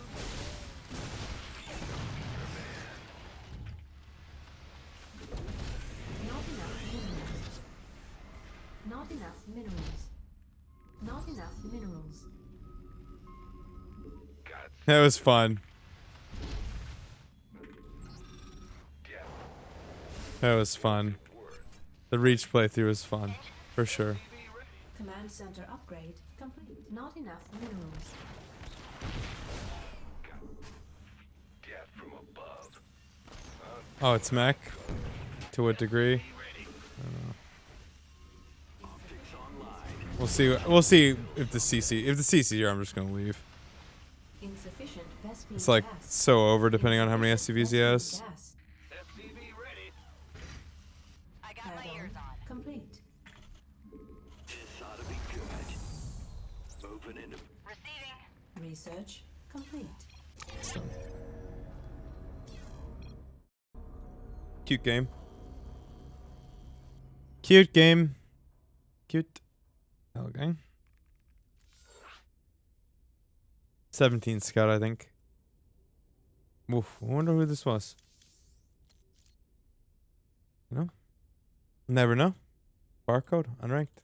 Not enough minerals. Not enough minerals. Not enough minerals. Got That was fun. death. That was fun. The Reach playthrough was fun. For sure. Command center upgrade complete. Not enough minerals. Death from above. Oh, it's mech? To what degree? We'll see. We'll see if the CC's here. I'm just gonna leave. Insufficient Vespine It's like gas. so over depending on how many SCVs he has. Gas. SCV ready. I got my Add-on ears on. complete. This ought to be good. Moving into... Receiving. Research complete. Cute game. Cute game. Cute. Okay. 17 scout, I think. Oof, I wonder who this was. No? Never know. Barcode, unranked.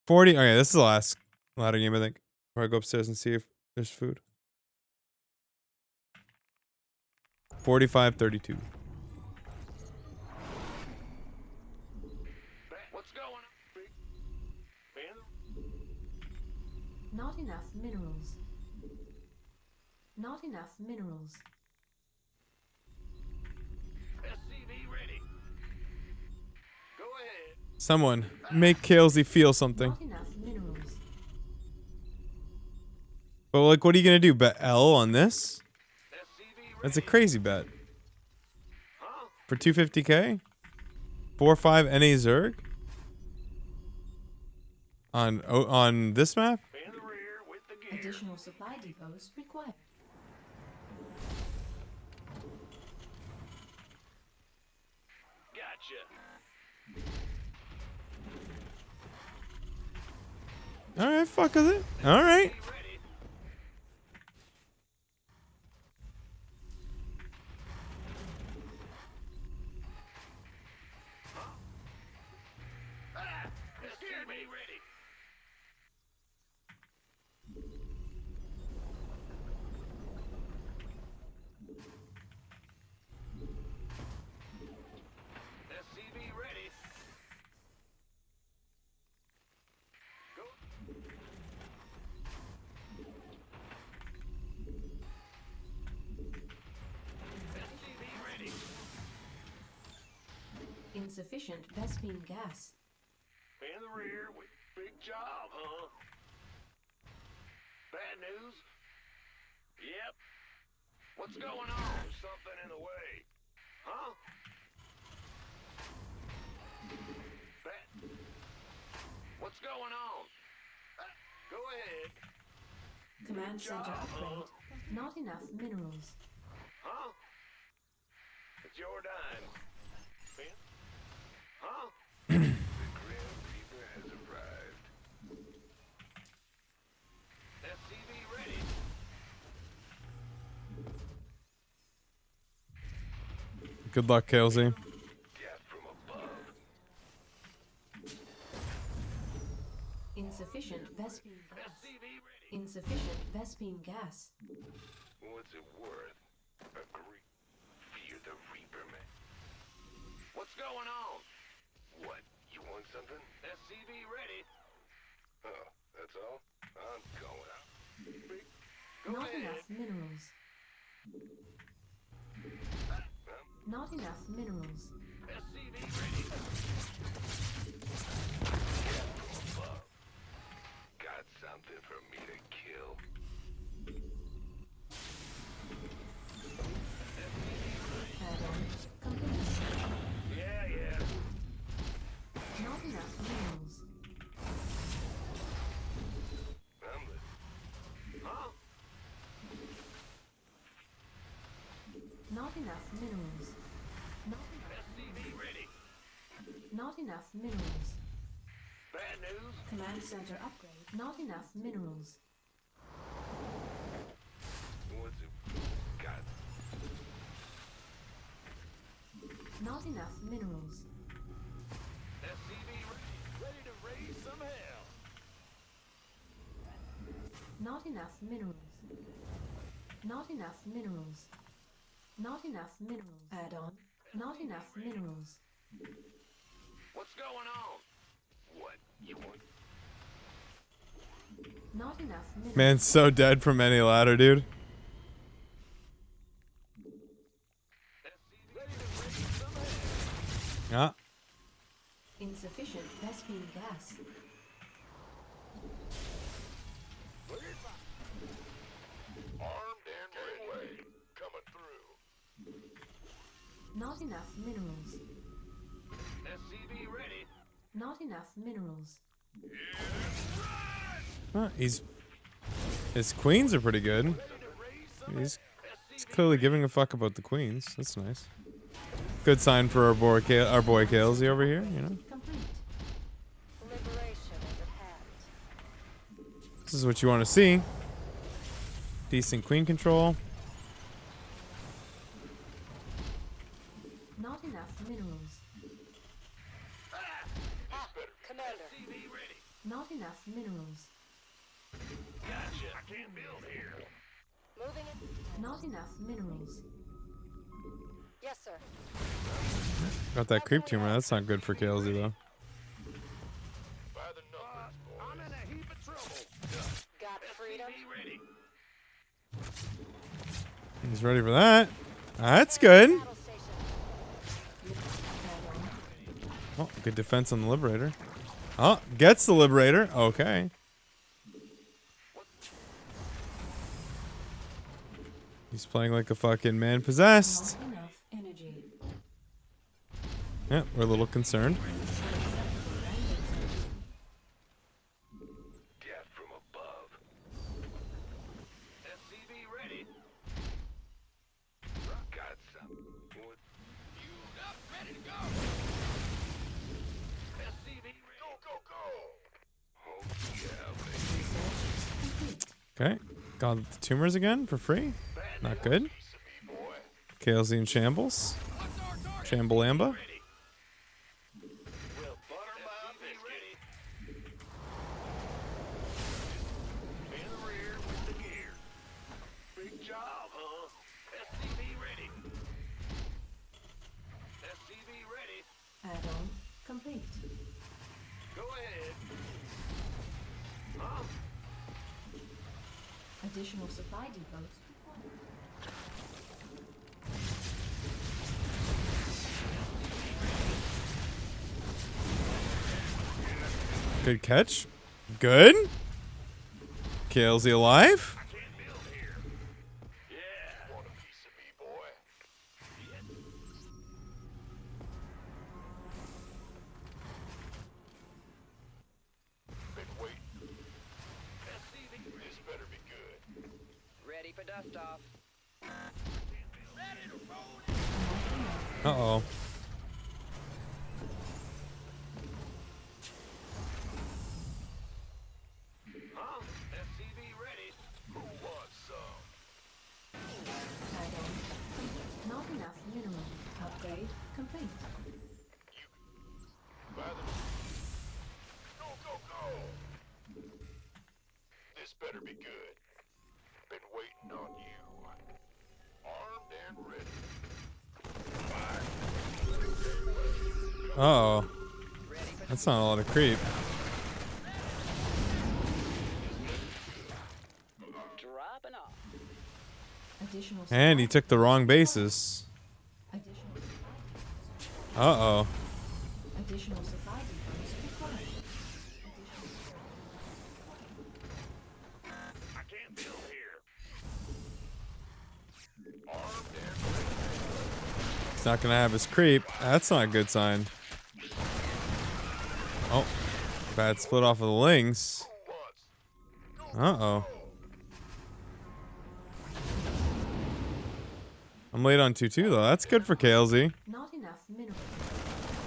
$40. Okay, this is the last ladder game, I think. Before I go upstairs and see if there's food. 45-32. Not enough minerals. Not enough minerals. SCV ready. Go ahead. Someone make Kalesy feel something. Not enough minerals. But like, what are you gonna do? Bet L on this? SCV That's a ready. crazy bet. Huh? For 250k? 4/5 NA Zerg? On this map? In the rear with the gear. Additional supply depots required. Gotcha. Alright, fuck with it. Alright. Be ready. Ah, SCV ready. SCV ready. Go. SCV ready. Insufficient Vespine gas. In the rear with big job, huh? Bad news? Yep. What's going on? Something in the way. Huh? Bad. What's going on? Go ahead. Command center upgrade. Not enough minerals. Huh? It's your dime. Ben? Huh? The Grim Reaper has arrived. SCV ready. Good luck, Kalesy. Death from above. Insufficient Vespine gas. SCV ready. Insufficient Vespine gas. What's it worth? Agree. Fear the Reaper, man. What's going on? What? You want something? SCV ready. Oh, that's all? I'm going out. Big. Go Not ahead. enough minerals. Not enough minerals. SCV ready. Got something for me to kill. Add-on complete. Yeah. Not enough minerals. I'm listening. Huh? Not enough minerals. SCV ready. Not enough minerals. Bad news? Command center upgrade. Not enough minerals. What's it got? Not enough minerals. SCV ready. Ready to raise some hell. Not enough minerals. Not enough minerals. Not enough minerals. Add-on. Not enough minerals. What's going on? What? You want? Not enough minerals. Man's so dead from any ladder, dude. SCV ready to raise some hell. Yeah. Insufficient Vespine gas. Armed and ready. Coming through. Not enough minerals. SCV ready. Not enough minerals. Huh, his queens are pretty good. He's clearly giving a fuck about the queens. That's nice. Good sign for our boy Kalesy over here, you know. Complete. Liberation is at hand. This is what you want to see. Decent queen control. Not enough minerals. Commander. SCV ready. Not enough minerals. Gotcha. I can't build here. Moving it. Not enough minerals. Yes, sir. Got that creep tumor. That's not good for Kalesy though. By the numbers, boys. I'm in a heap of trouble. Got He's ready for that. That's good. Battle station. Oh, good defense on the Liberator. Oh, gets the Liberator. Okay. He's playing like a fucking man possessed. Not enough energy. Yeah, we're a little concerned. Death from above. SCV ready. Got some. What? You up, ready to go. SCV ready. Go, go, go. Oh, yeah, baby. Okay. Got the tumors again for free. Not good. KLZ in shambles. Shambalamba. Well, butter my biscuit. In the rear with the gear. Big job, huh? SCV ready. SCV ready. Add-on complete. Go ahead. Huh? Additional supply depots. Good catch. Good. KLZ alive. Can't build here. Yeah. Want a piece of me, boy? Been waiting. SCV, this better be good. Ready for dust off. Ready to roll. Uh-oh. Huh? SCV ready. Who wants some? Add-on. Not enough mineral. Upgrade complete. By the... Go, go, go! This better be good. Been waiting on you. Armed and ready. Uh-oh. That's not a lot of creep. Dropping off. Additional And he supply- took the wrong bases. Additional supply. Uh-oh. Additional supply depots required. I can't build here. He's not gonna have his creep. That's not a good sign. Oh. Bad split off of the Lynx. Uh-oh. I'm late on 2-2 though. That's good for KLZ. Not enough mineral.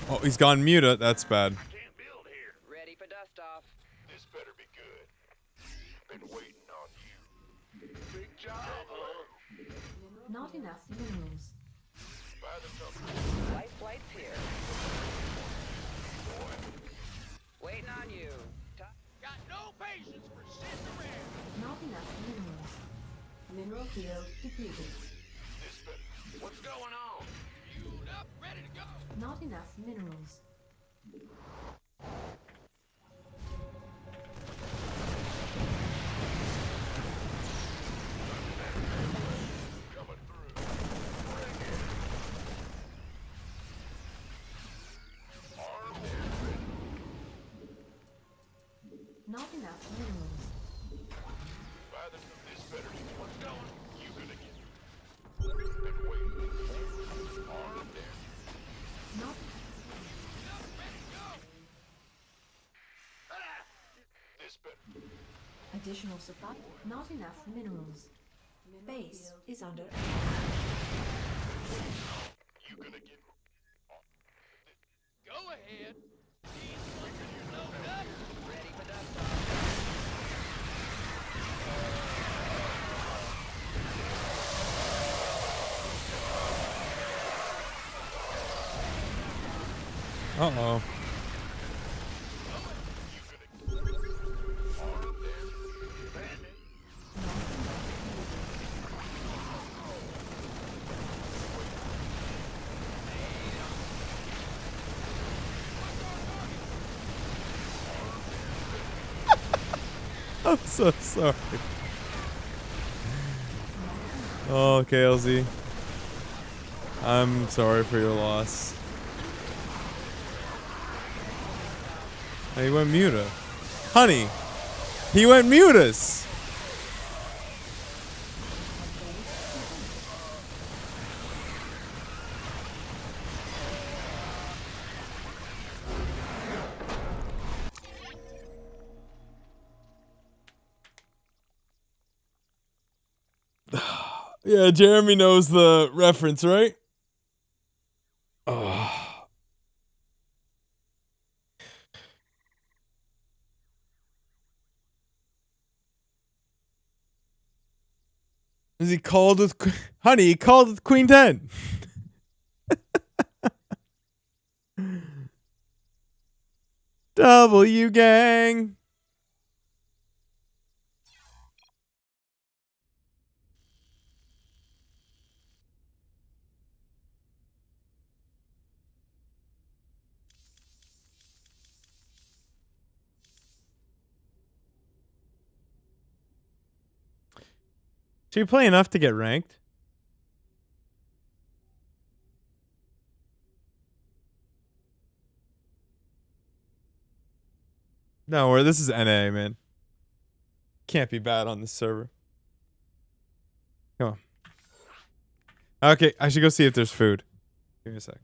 Oh, he's gone muta. That's bad. Can't build here. Ready for dust off. This better be good. Been waiting on you. Big job, huh? Not enough minerals. By the number. Life flight's here. Waiting on you. Got no patience for sitting around. Not enough minerals. Mineral field depleted. This better. What's going on? Fueled up, ready to go. Not enough minerals. Coming through. Armed and ready. Not enough minerals. By the this better be. What's going? You gonna get. Been waiting. Armed and Not this better. additional supply. Not enough minerals. Base is under. You gonna get. Go ahead. Ready for dust off. Uh-oh. I'm so sorry. Oh, KLZ. I'm sorry for your loss. He went muta. Honey, he went mutus. Yeah, Jeremy knows the reference, right? Oh. Is he called with honey? He called with Queen 10. W gang. Should you play enough to get ranked? No, or this is NA, man. Can't be bad on this server. Come on. Okay, I should go see if there's food. Give me a sec.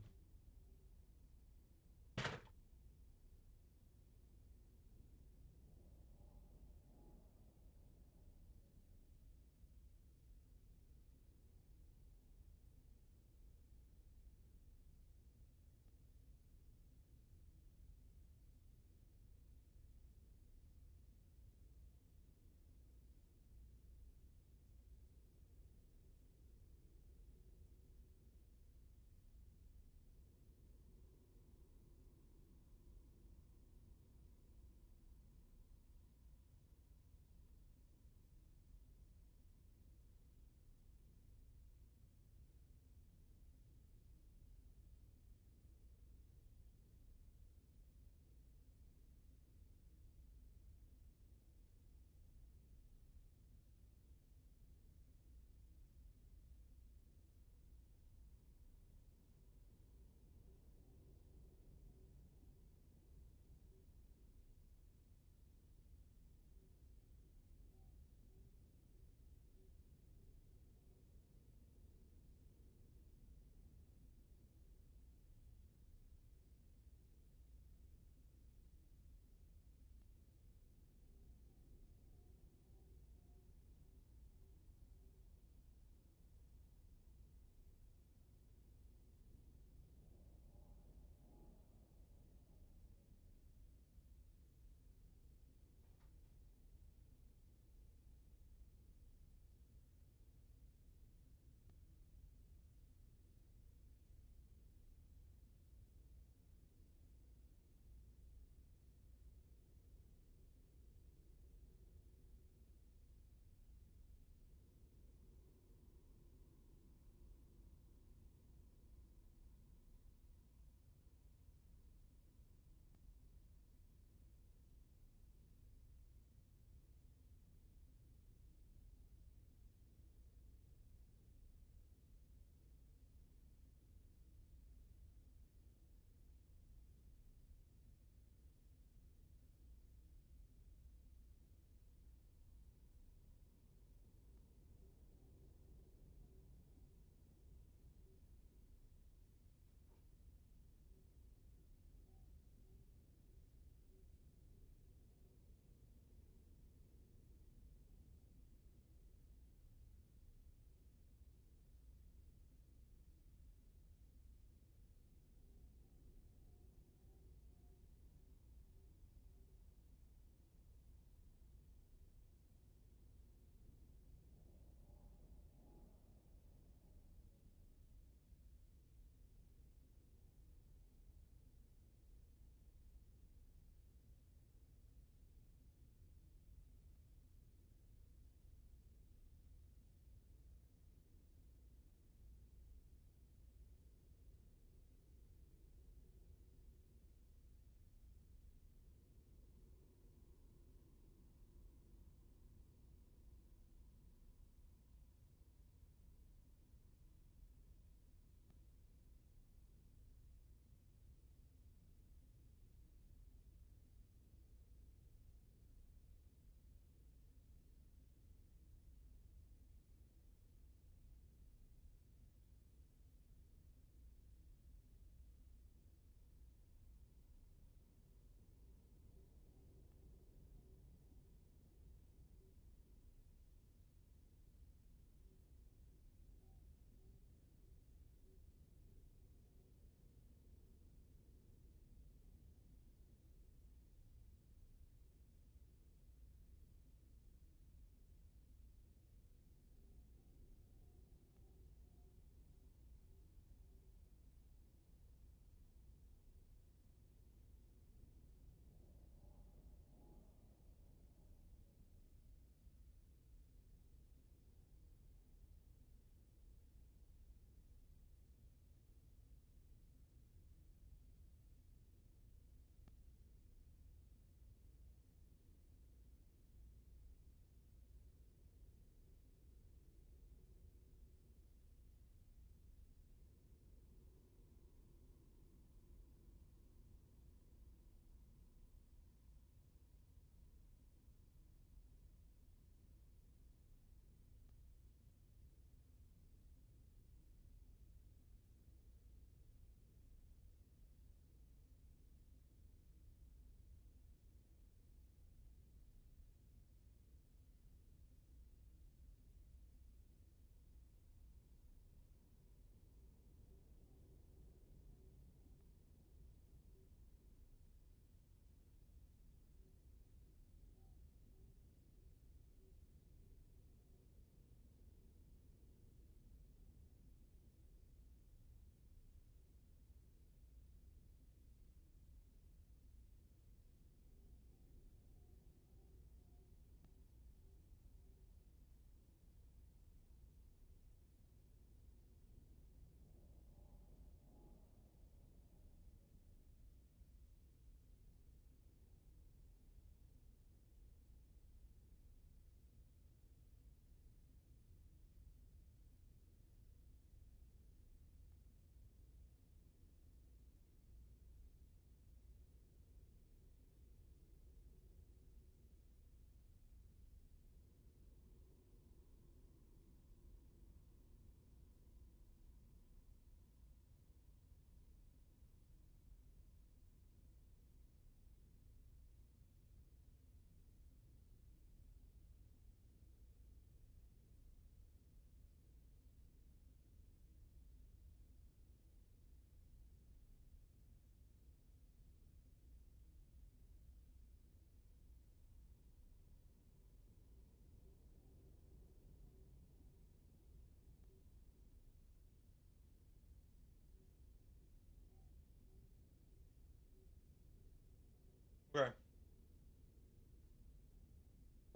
Okay.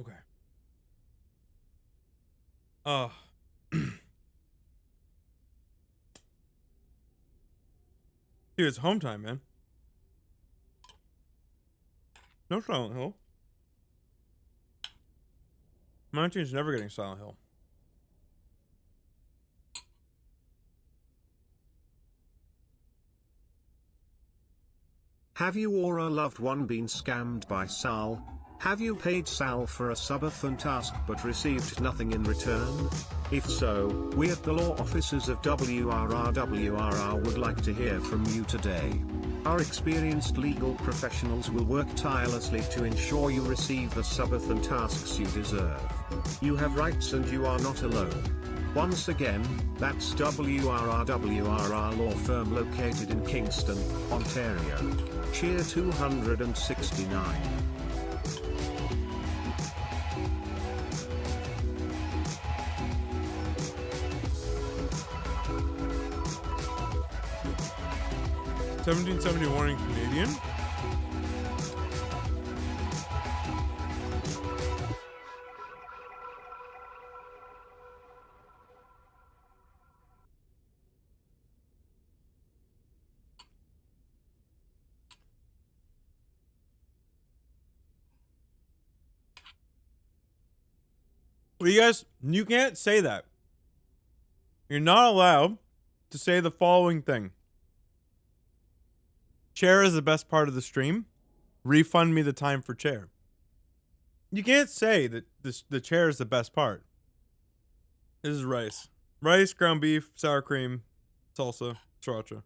Okay. Dude, it's home time, man. No Silent Hill. My team's never getting Silent Hill. Have you or a loved one been scammed by Sal? Have you paid Sal for a subathon task but received nothing in return? If so, we at the law offices of WRR would like to hear from you today. Our experienced legal professionals will work tirelessly to ensure you receive the subathon tasks you deserve. You have rights and you are not alone. Once again, that's WRR law firm located in Kingston, Ontario. Cheer 269. $17.71 in Canadian. Well, you can't say that. You're not allowed to say the following thing. Chair is the best part of the stream. Refund me the time for chair. You can't say that the chair is the best part. This is rice. Rice, ground beef, sour cream, salsa, sriracha.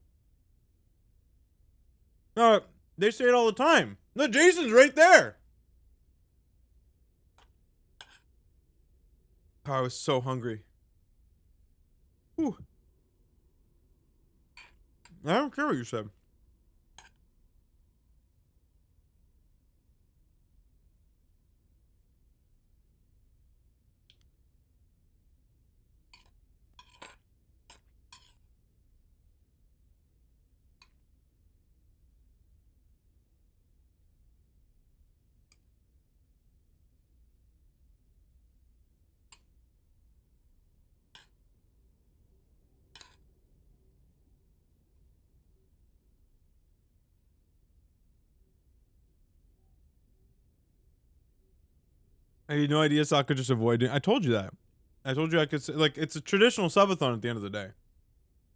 No, they say it all the time. No, Jason's right there. Oh, I was so hungry. Whew. I don't care what you said. I had no idea so I could just avoid it. I told you that. I told you I could say, like, it's a traditional subathon at the end of the day.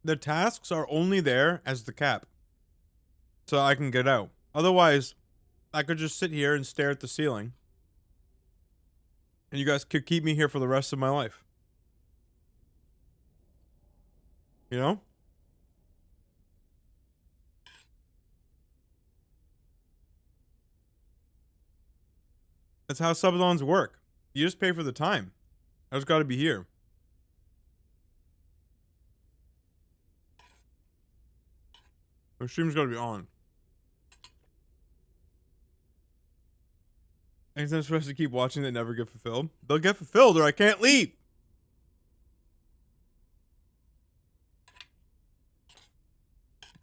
The tasks are only there as the cap. So I can get out. Otherwise, I could just sit here and stare at the ceiling. And you guys could keep me here for the rest of my life. You know? That's how subathons work. You just pay for the time. I just gotta be here. The stream's gotta be on. Anything I'm supposed to keep watching that never get fulfilled? They'll get fulfilled or I can't leave.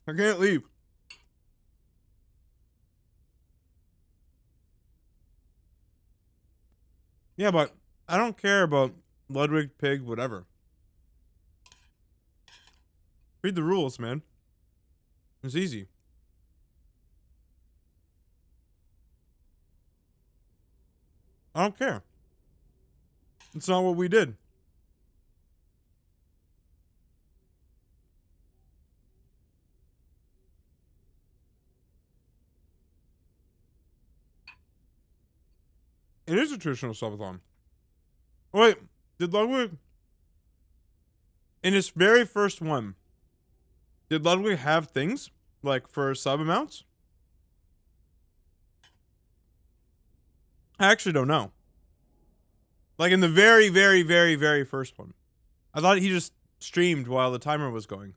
I can't leave. Yeah, but I don't care about Ludwig, Pig, whatever. Read the rules, man. It's easy. I don't care. It's not what we did. It is a traditional subathon. Wait, did Ludwig, in his very first one, did Ludwig have things like for sub amounts? I actually don't know. Like in the very, very, very, very first one. I thought he just streamed while the timer was going.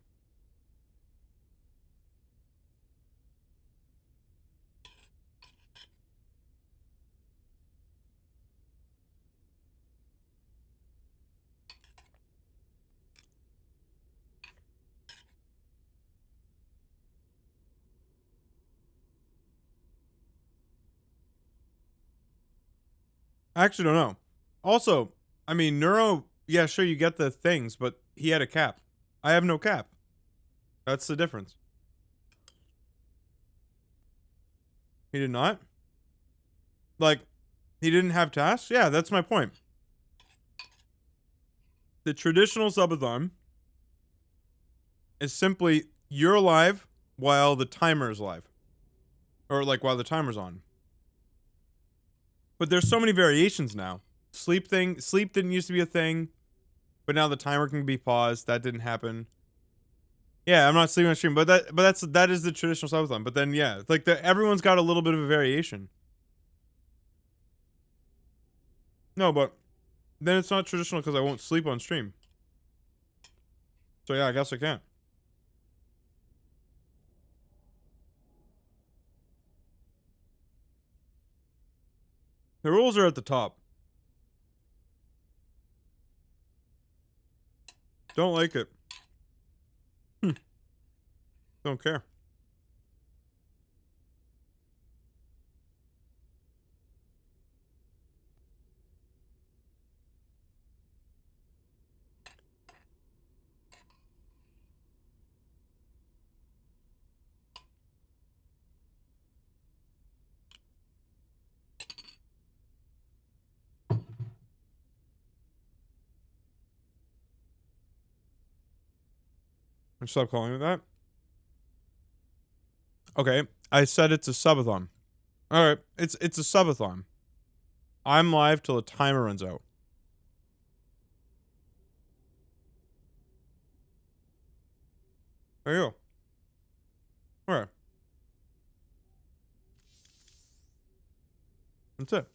I actually don't know. Also, I mean, Neuro, yeah, sure, you get the things, but he had a cap. I have no cap. That's the difference. He did not? Like, he didn't have tasks? Yeah, that's my point. The traditional subathon is simply you're alive while the timer is live. Or, like, while the timer's on. But there's so many variations now. Sleep didn't used to be a thing, but now the timer can be paused. That didn't happen. Yeah, I'm not sleeping on stream, but that is the traditional subathon. But then yeah, like everyone's got a little bit of a variation. No, but then it's not traditional because I won't sleep on stream. So yeah, I guess I can't. The rules are at the top. Don't like it. Don't care. Stop calling it that. Okay, I said it's a subathon. All right, it's a subathon. I'm live till the timer runs out. There you go. All right. That's it.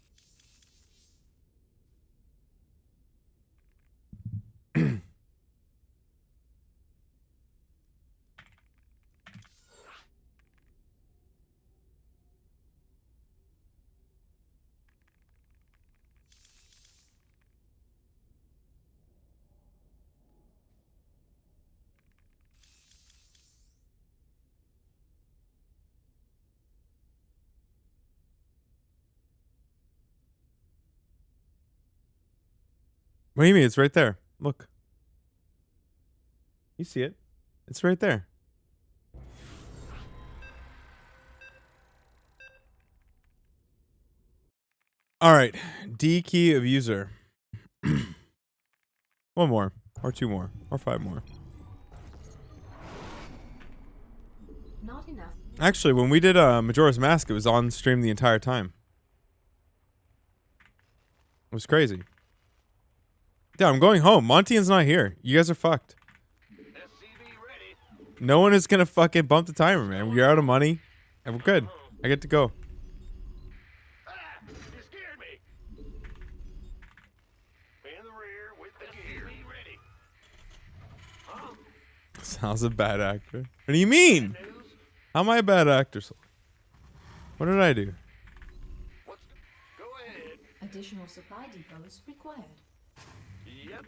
What do you mean? It's right there. Look. You see it. It's right there. All right. D key of user. One more. Or two more. Or five more. Not enough. Actually, when we did Majora's Mask, it was on stream the entire time. It was crazy. Yeah, I'm going home. Montian's not here. You guys are fucked. No one is gonna fucking bump the timer, man. We're out of money. And we're good. I get to go. You scared me. In the rear with the gear. Ready. Huh? Sounds a bad actor. What do you mean? How am I a bad actor? What did I do? Go ahead. Additional supply depots required. Yep.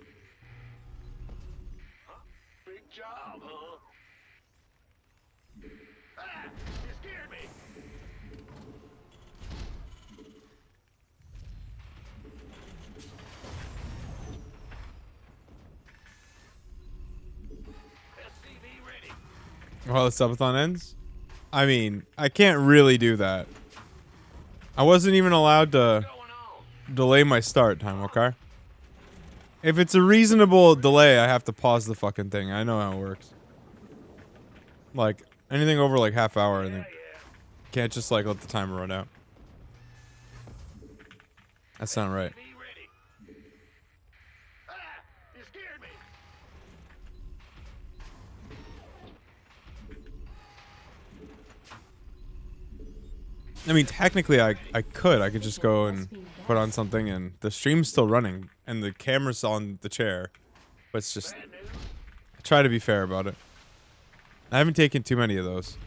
Huh? Big job, huh? You scared me. SCV ready. While the subathon ends? I mean, I can't really do that. I wasn't even allowed to delay my start time, okay? If it's a reasonable delay, I have to pause the fucking thing. I know how it works. Like, anything over like half hour, I think. Can't just like let the timer run out. That's not right. You scared me. I mean, technically, I could just go and put on something, and the stream's still running, and the camera's on the chair. But it's just, I try to be fair about it. I haven't taken too many of those.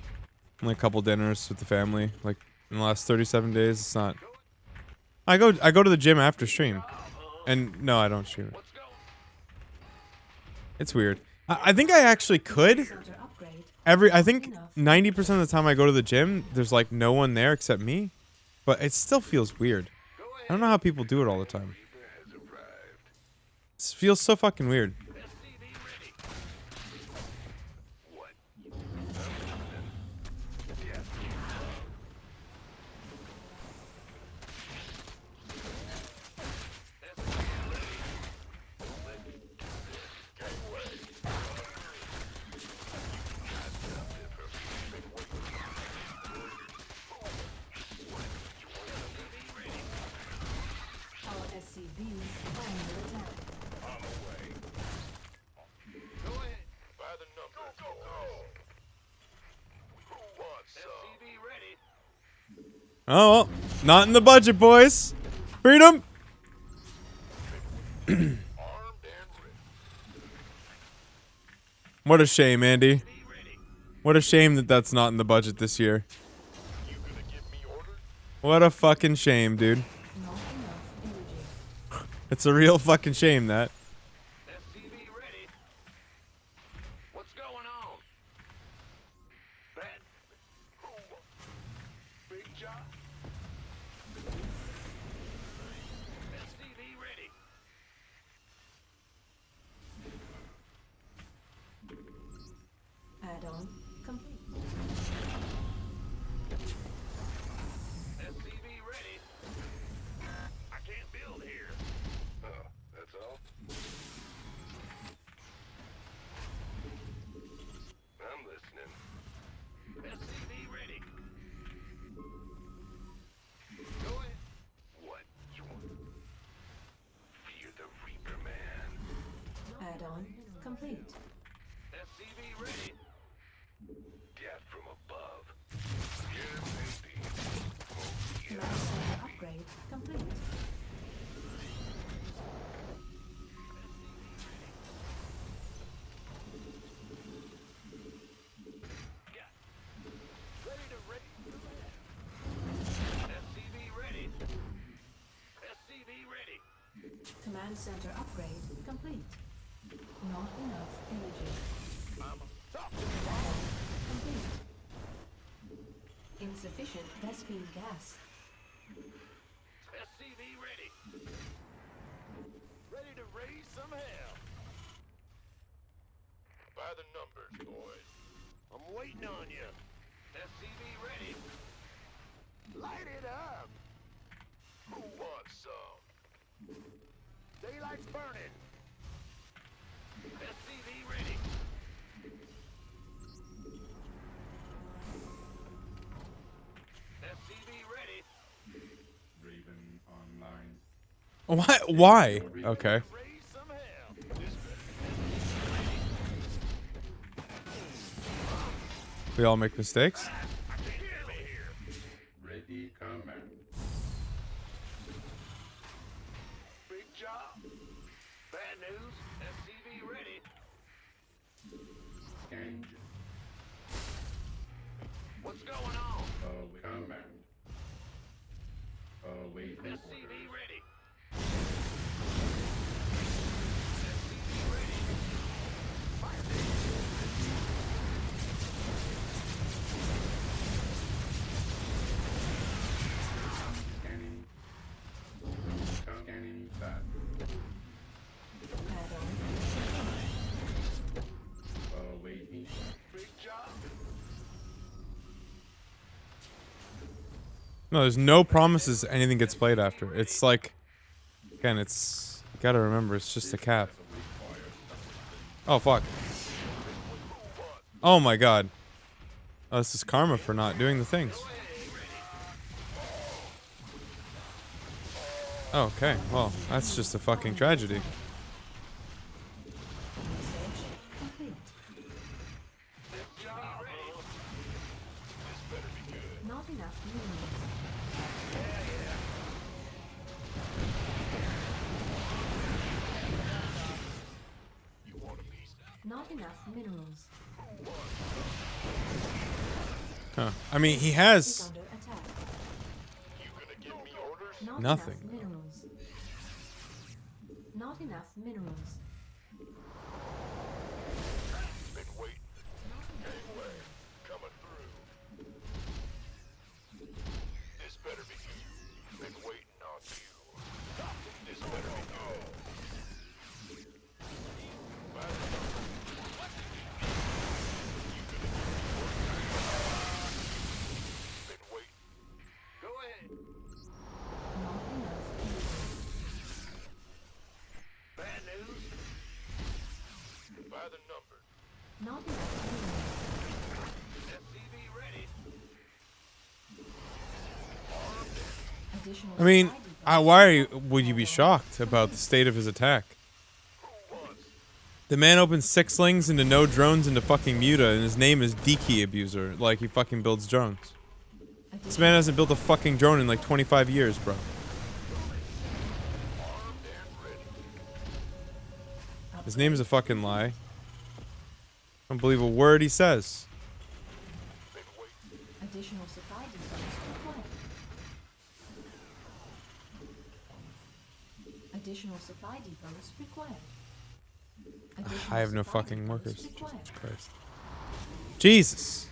Only a couple dinners with the family, like in the last 37 days. It's not. I go to the gym after stream, and no, I don't stream it. It's weird. I think I actually could. I think 90% of the time I go to the gym, there's like no one there except me, but it still feels weird. Go I don't know how people do it all the time. This feels so fucking weird. Our SCVs are under attack. Go ahead. By the numbers, boys. Who wants some? SCV ready. Oh, well, not in the budget, boys. Freedom. Armed and ready. What a shame, Andy. What a shame that that's not in the budget this year. You gonna give me orders? What a fucking shame, dude. Not enough energy. It's a real fucking shame that. SCV ready. What's going on? Bad. Who? Big job. SCV ready. Add-on complete. SCV ready. I can't build here. Oh, that's all? I'm listening. SCV ready. Go ahead. What you want? Fear the Reaper, man. Add-on complete. SCV ready. Death from above. Yes, indeed. Oh, yeah. Command center upgrade complete. Ready to raid the land. SCV ready. SCV ready. Command center upgrade complete. Not enough energy. I'm top. Complete. Insufficient Vespine gas. SCV ready. Ready to raise some hell. By the numbers, boys. I'm waiting on you. SCV ready. Light it up. Who wants some? Daylight's burning. SCV ready. SCV ready. Raven online. Why? Why? Okay. Raise some hell. We all make mistakes. Ready command. Big job. Bad news. SCV ready. Scan. What's going on? Command. Wait. SCV ready. Scanning. Scanning that. Add-on. Waiting. Big job. No, there's no promises anything gets played after. It's like, again, it's, you gotta remember, it's just a cap. Oh, fuck. Oh my god. Oh, this is karma for not doing the things. Okay, well, that's just a fucking tragedy. Complete. Not enough minerals. Not enough minerals. Huh. I mean, he Is has under attack. You gonna give me orders? Not Nothing. enough minerals. Not enough minerals. Been waiting. Gateway coming through. This better be you. Been waiting on you. Additional I mean, supply depots why would you be shocked about the state of his attack? The man opens 6 slings into no drones into fucking Muta, and his name is Diki Abuser. Like, he fucking builds drones. This man hasn't built a fucking drone in like 25 years, bro. His name is a fucking lie. I don't believe a word he says. Additional supply depots required. Additional supply depots required. I have no Supply fucking depots workers. required. Jesus Christ. Jesus.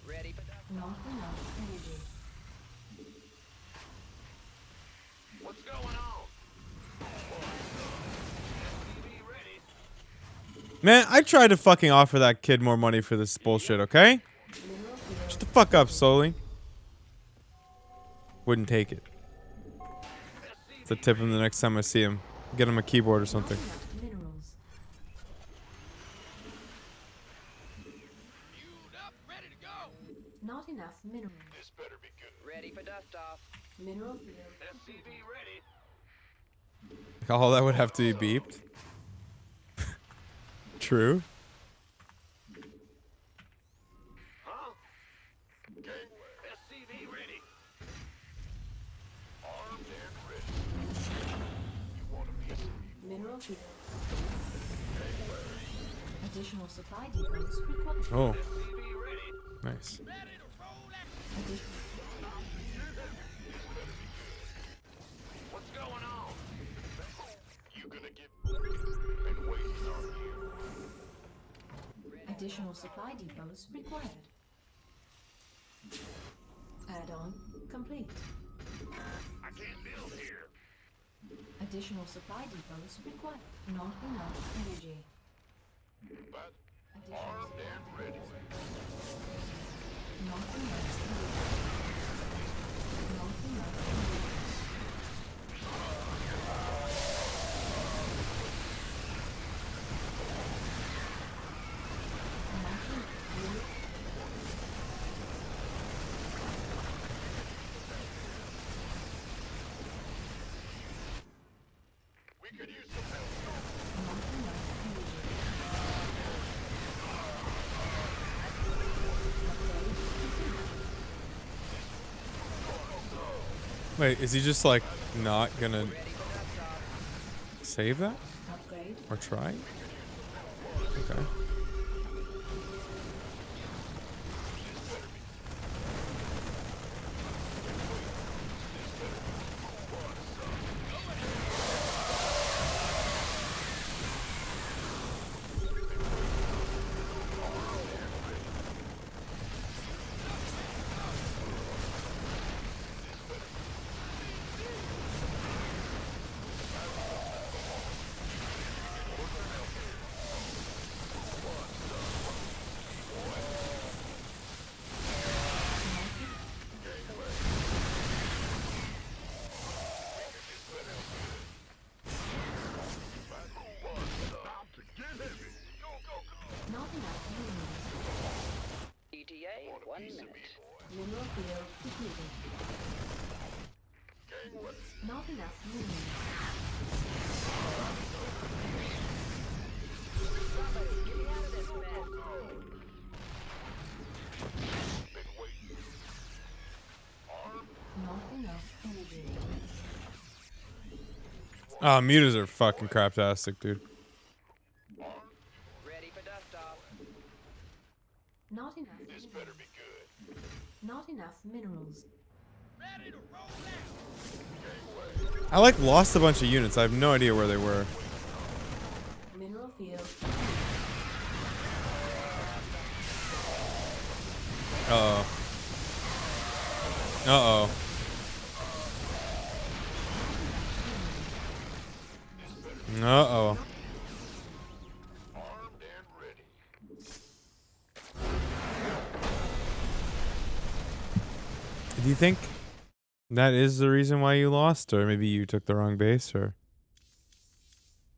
Ready for that? Not enough energy. What's going on? SCV ready. Man, I tried to fucking offer that kid more money for this bullshit, okay? Shut the fuck up, Slowly. Wouldn't take it. To tip him the next time I see him. Get him a keyboard or something. Minerals. Not enough minerals. This better be good. Ready for dust off. Mineral field. SCV ready. All that would have to be beeped. True. Huh? Gangway. SCV ready. Armed and ready. You want a piece of me? Mineral field. Additional supply depots required. Oh, SCV ready. nice. Additional What's going on? You gonna get been waiting on you. Additional supply depots required. Add-on complete. I can't build here. Additional supply depots required. Not enough energy. But Additional armed and ready. not enough energy. Not enough energy. We could use some help. Not enough energy. Wait, is he just like not gonna save that? Upgrade. Or try? Okay. Not enough minerals. ETA 1 minute. Mineral field depleted. Not enough minerals. Somebody get me out of this mess. Not enough energy. Ah, mutas are fucking craptastic, dude. Ready for dust off. Not enough. This better be good. Not enough minerals. I like lost a bunch of units. I have no idea where they were. Mineral field. Uh-oh. Uh-oh. Uh-oh. Armed and ready. Do you think that is the reason why you lost? Or maybe you took the wrong base? Or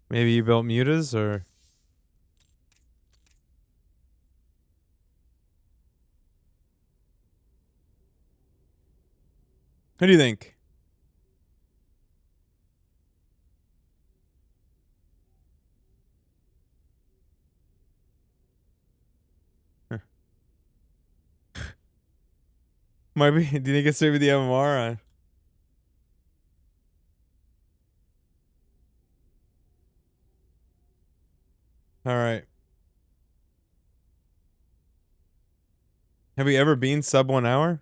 maybe you built mutas? Or... Who do you think? Might be. Do you think it's maybe the MMR? All right. Have we ever been sub 1 hour?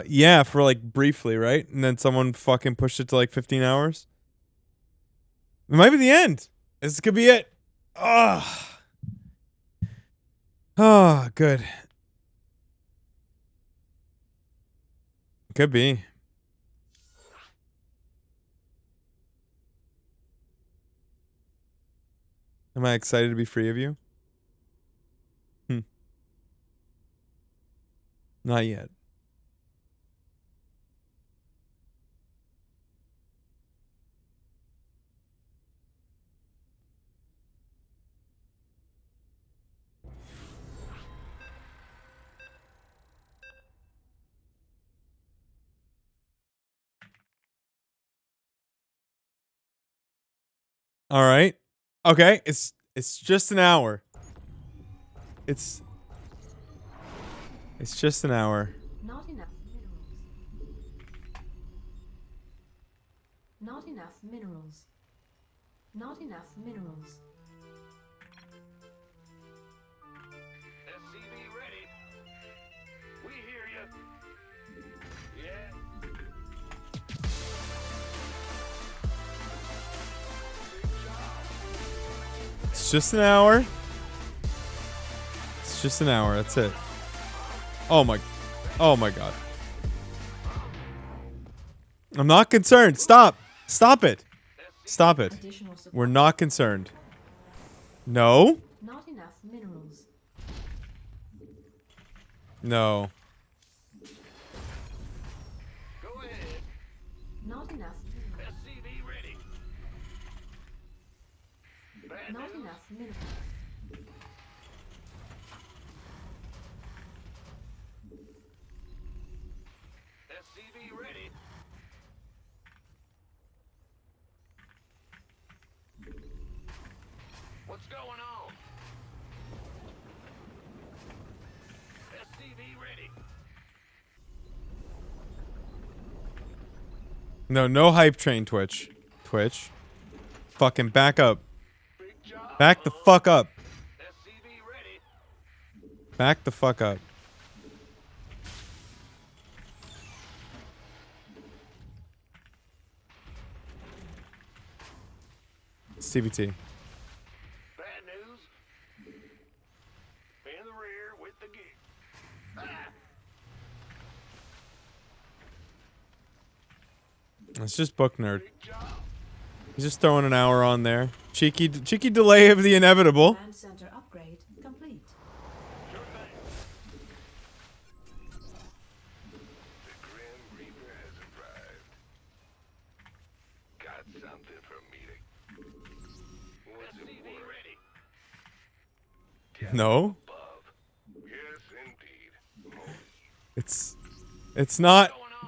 Yeah, for like briefly, right? And then someone fucking pushed it to like 15 hours. It might be the end. This could be it. Oh. Oh, good. Could be. Am I excited to be free of you? Not yet. All right. Okay, it's just an hour. It's just an hour. Not enough minerals. Not enough minerals. Not enough minerals. SCV ready. We hear you. Yeah. It's just an hour. It's just an hour. That's it. Oh my god. I'm not concerned. Stop. Stop it. Stop it. We're not concerned. No. Not enough minerals. No. Go ahead. Not enough minerals. SCV ready. Bad Not news. enough minerals. SCV ready. What's going on? SCV ready. No hype train, Twitch. Fucking back up. Big job. Back the fuck up. SCV ready. Back the fuck up. CBT. Bad news. In the rear with the gear. Ah! It's just book nerd. Big job. He's just throwing an hour on there. Cheeky delay of the inevitable. Command center upgrade complete. Sure thing. The Grim Reaper has arrived. Got something for me to... What's it worth? Ready. No. Above. Yes, indeed.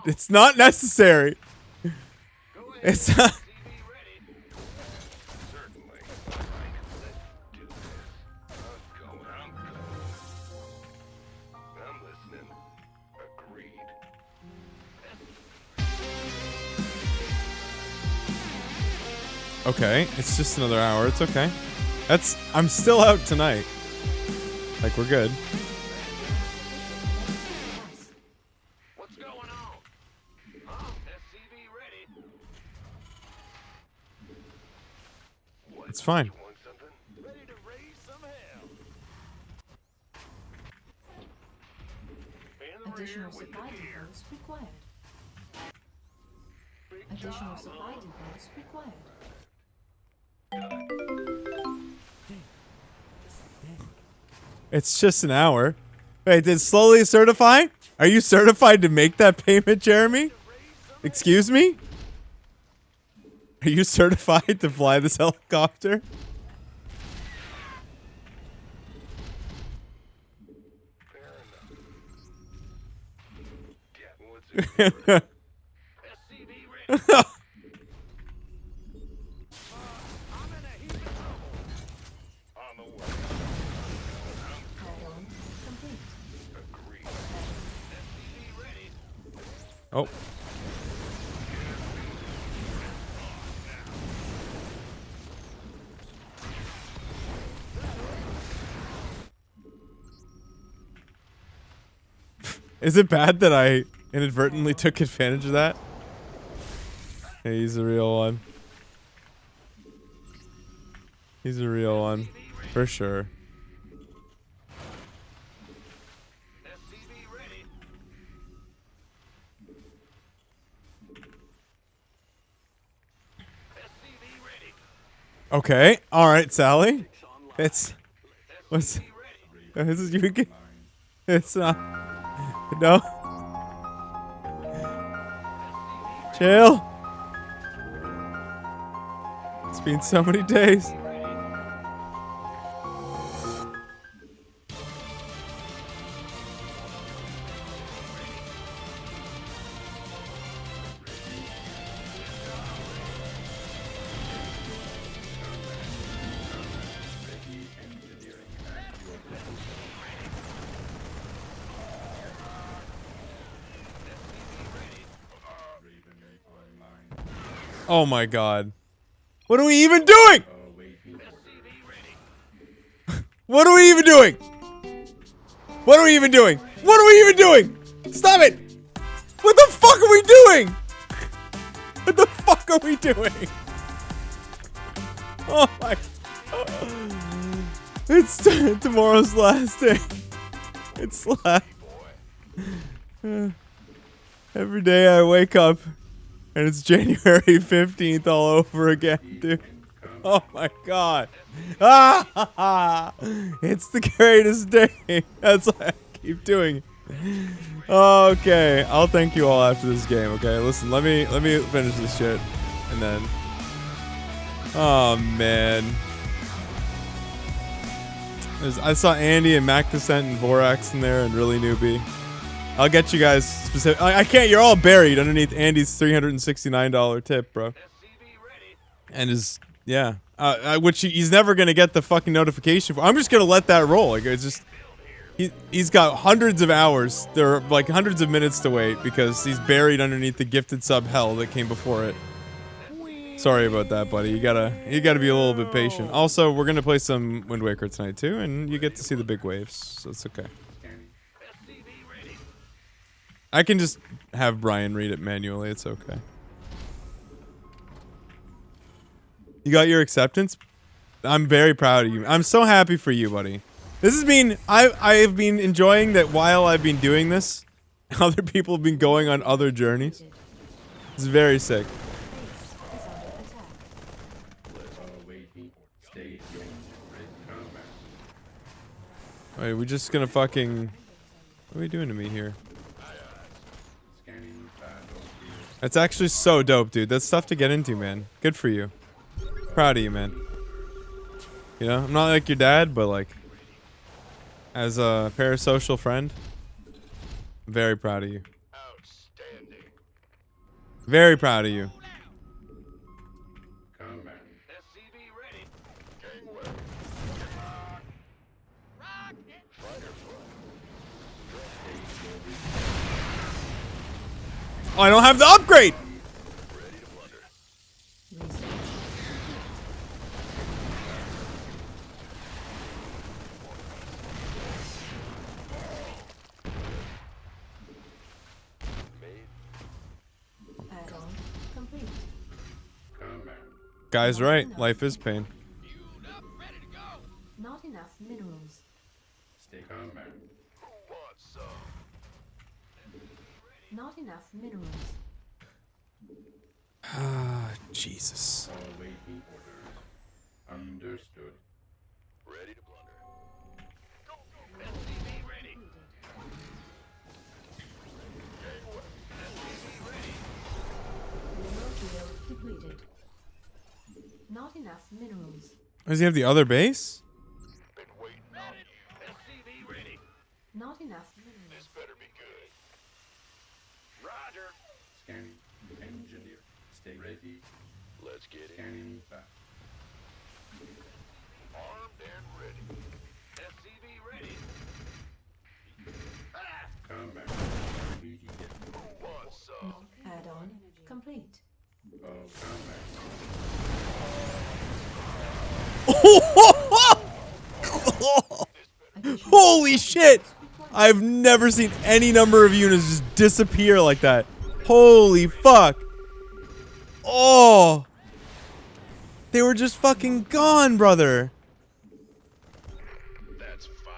It's not necessary. Go ahead. It's not. TV ready. Certainly. All right, let's do this. I'm going. I'm listening. Agreed. Okay, it's just another hour. It's okay. I'm still out tonight. Like, we're good. What's going on? Huh? SCV ready. What? It's fine. You want something? Ready to raise some hell. In the rear Additional with the supply gear. depots required. Big Additional job. supply depots required. It's just an hour. Wait, did slowly certify? Are you certified to make that payment, Jeremy? Excuse me? Are you certified to fly this helicopter? Fair enough. Yeah, what's it worth? Oh. Is it bad that I inadvertently took advantage of that? Hey, he's a real one. He's a real one. For sure. Okay. All right, Sally. It's what's this is you can, it's no. Chill. It's been so many days. Oh my god. What are we even doing? What are we even doing? What are we even doing? What are we even doing? Stop it! What the fuck are we doing? What the fuck are we doing? Oh my. It's tomorrow's last day. It's last. Every day I wake up and it's January 15th all over again, dude. Oh my god. Ah! It's the greatest day. That's why I keep doing it. Okay, I'll thank you all after this game, okay? Listen, let me finish this shit and then. Oh man. I saw Andy and Mac Descent and Vorax in there and Really Newbie. I'll get you guys specific. I can't. You're all buried underneath Andy's $369 tip, bro. And his which he's never gonna get the fucking notification for. I'm just gonna let that roll. Like it's just he's got hundreds of hours. There are like hundreds of minutes to wait because he's buried underneath the gifted sub hell that came before it. Sorry about that, buddy. You gotta be a little bit patient. Also, we're gonna play some Wind Waker tonight too, and you get to see the big waves, so it's okay. I can just have Brian read it manually. It's okay. You got your acceptance? I'm very proud of you. I'm so happy for you, buddy. This has been I've been enjoying that while I've been doing this, other people have been going on other journeys. It's very sick. Wait, we're just gonna fucking... What are we doing to me here? That's actually so dope, dude. That's stuff to get into, man. Good for you. Proud of you, man. You know, I'm not like your dad, but like... As a parasocial friend, I'm very proud of you. Very proud of you. Oh, I don't have the upgrade! Guy's right. Life is pain. Not enough minerals. Not enough minerals. Ah, Jesus. Understood. Ready to blunder. SCV ready. Mineral field depleted. Not enough minerals. Does he have the other base? Been waiting on you. SCV ready. Not enough minerals. This better be good. Roger. Scanning. Engineer. Stay ready. Let's get it. Scanning back. Armed and ready. SCV ready. Combat. Immediate. Who wants some? Add-on complete. Holy shit! I've never seen any number of units just disappear like that. Holy fuck! Oh! They were just fucking gone, brother. That's fine.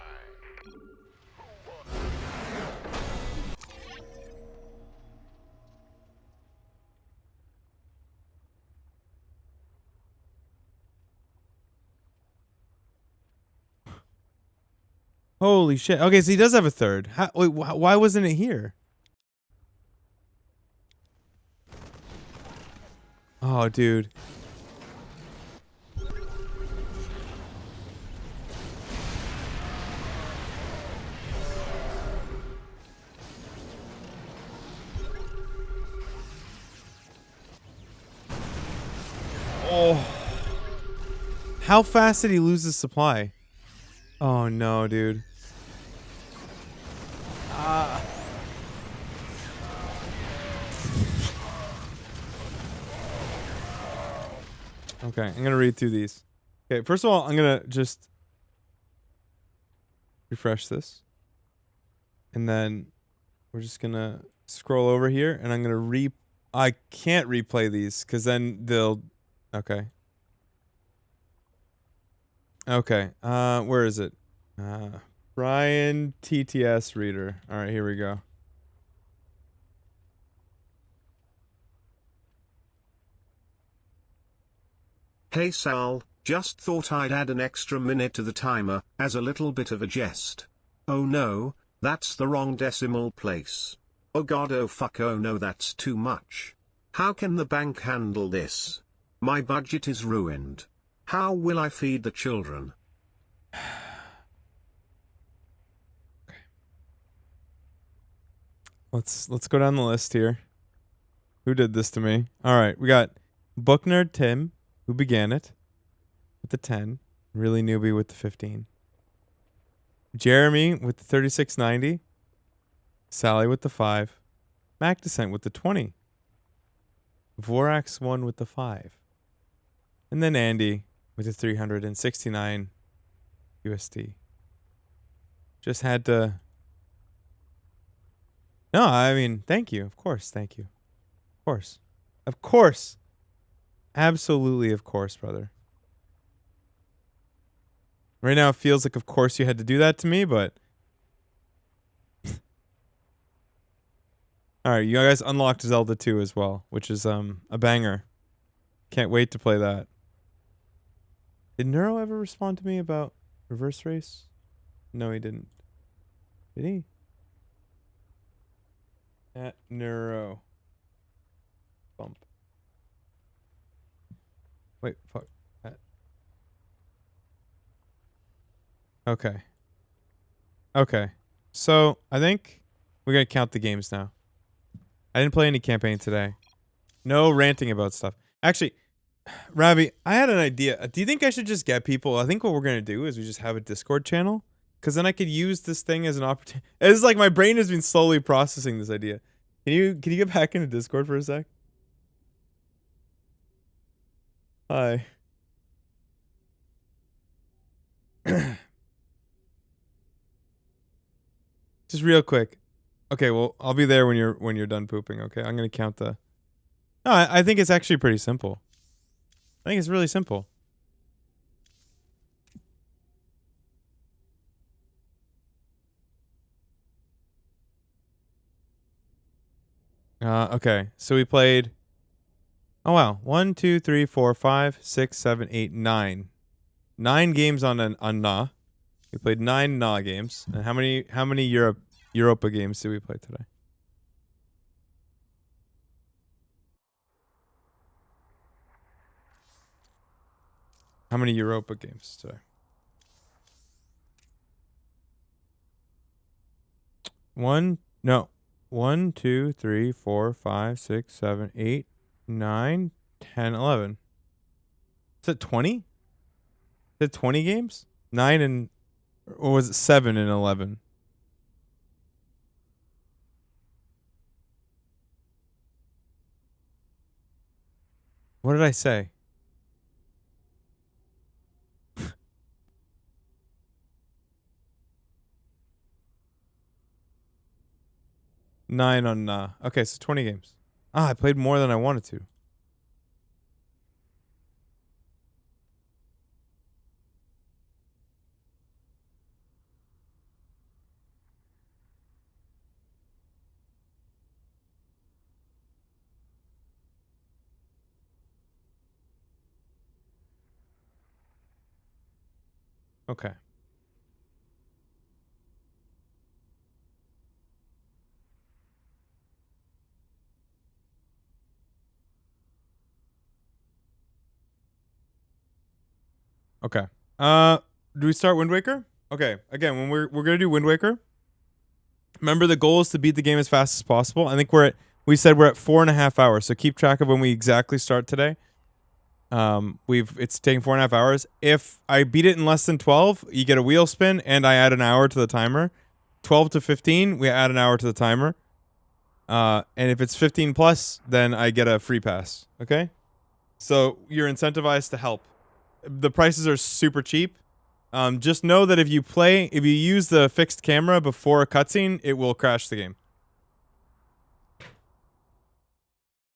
Holy shit. Okay, so he does have a third. Wait, why wasn't it here? Oh, dude. Oh. How fast did he lose his supply? Oh, no, dude. Okay, I'm gonna read through these. Okay, first of all, I'm gonna just refresh this. And then we're just gonna scroll over here and I'm gonna I can't replay these because then they'll okay. Okay. Where is it? Brian TTS reader. Alright, here we go. Hey Sal, just thought I'd add an extra minute to the timer, as a little bit of a jest. Oh no, that's the wrong decimal place. Oh god, oh fuck, oh no, that's too much. How can the bank handle this? My budget is ruined. How will I feed the children? Let's go down the list here. Who did this to me? Alright, we got Bookner Tim, who began it with the 10. Really newbie with the 15. Jeremy with the 3690. Sally with the 5. Mac Descent with the 20. Vorax 1 with the 5. And then Andy with the 369 USD. Just had to... No, I mean, thank you. Of course, thank you. Of course. Of course. Absolutely, of course, brother. Right now it feels like, of course, you had to do that to me, but... Alright, you guys unlocked Zelda 2 as well, which is a banger. Can't wait to play that. Did Neuro ever respond to me about Reverse Race? No, he didn't. Did he? At Neuro. Bump. Wait, fuck. Okay. Okay. So, I think we're going to count the games now. I didn't play any campaign today. No ranting about stuff. Actually, Ravi, I had an idea. Do you think I should just get people? I think what we're going to do is we just have a Discord channel. Because then I could use this thing as an opportunity. It's like my brain has been slowly processing this idea. Can you get back into Discord for a sec? Hi. Just real quick. Okay, well, I'll be there when you're done pooping, okay? I'm going to count the... No, I think it's actually pretty simple. I think it's really simple. Okay, so we played... Oh, wow. 1, 2, 3, 4, 5, 6, 7, 8, 9. 9 games on Na. We played 9 Na games. And how many Europa games did we play today? How many Europa games today? 1, 2, 3, 4, 5, 6, 7, 8, 9, 10, 11. Is it 20? Is it 20 games? 9 and... Or was it 7 and 11? What did I say? Nine on okay, so 20 games. Ah, I played more than I wanted to. Okay. Okay. Do we start Wind Waker? Okay. Again, when we're gonna do Wind Waker. Remember, the goal is to beat the game as fast as possible. I think we said we're at 4.5 hours, so keep track of when we exactly start today. It's taking 4.5 hours. If I beat it in less than 12, you get a wheel spin, and I add an hour to the timer. 12 to 15, we add an hour to the timer. And if it's 15 plus, then I get a free pass. Okay? So you're incentivized to help. The prices are super cheap. Just know that if you use the fixed camera before a cutscene, it will crash the game.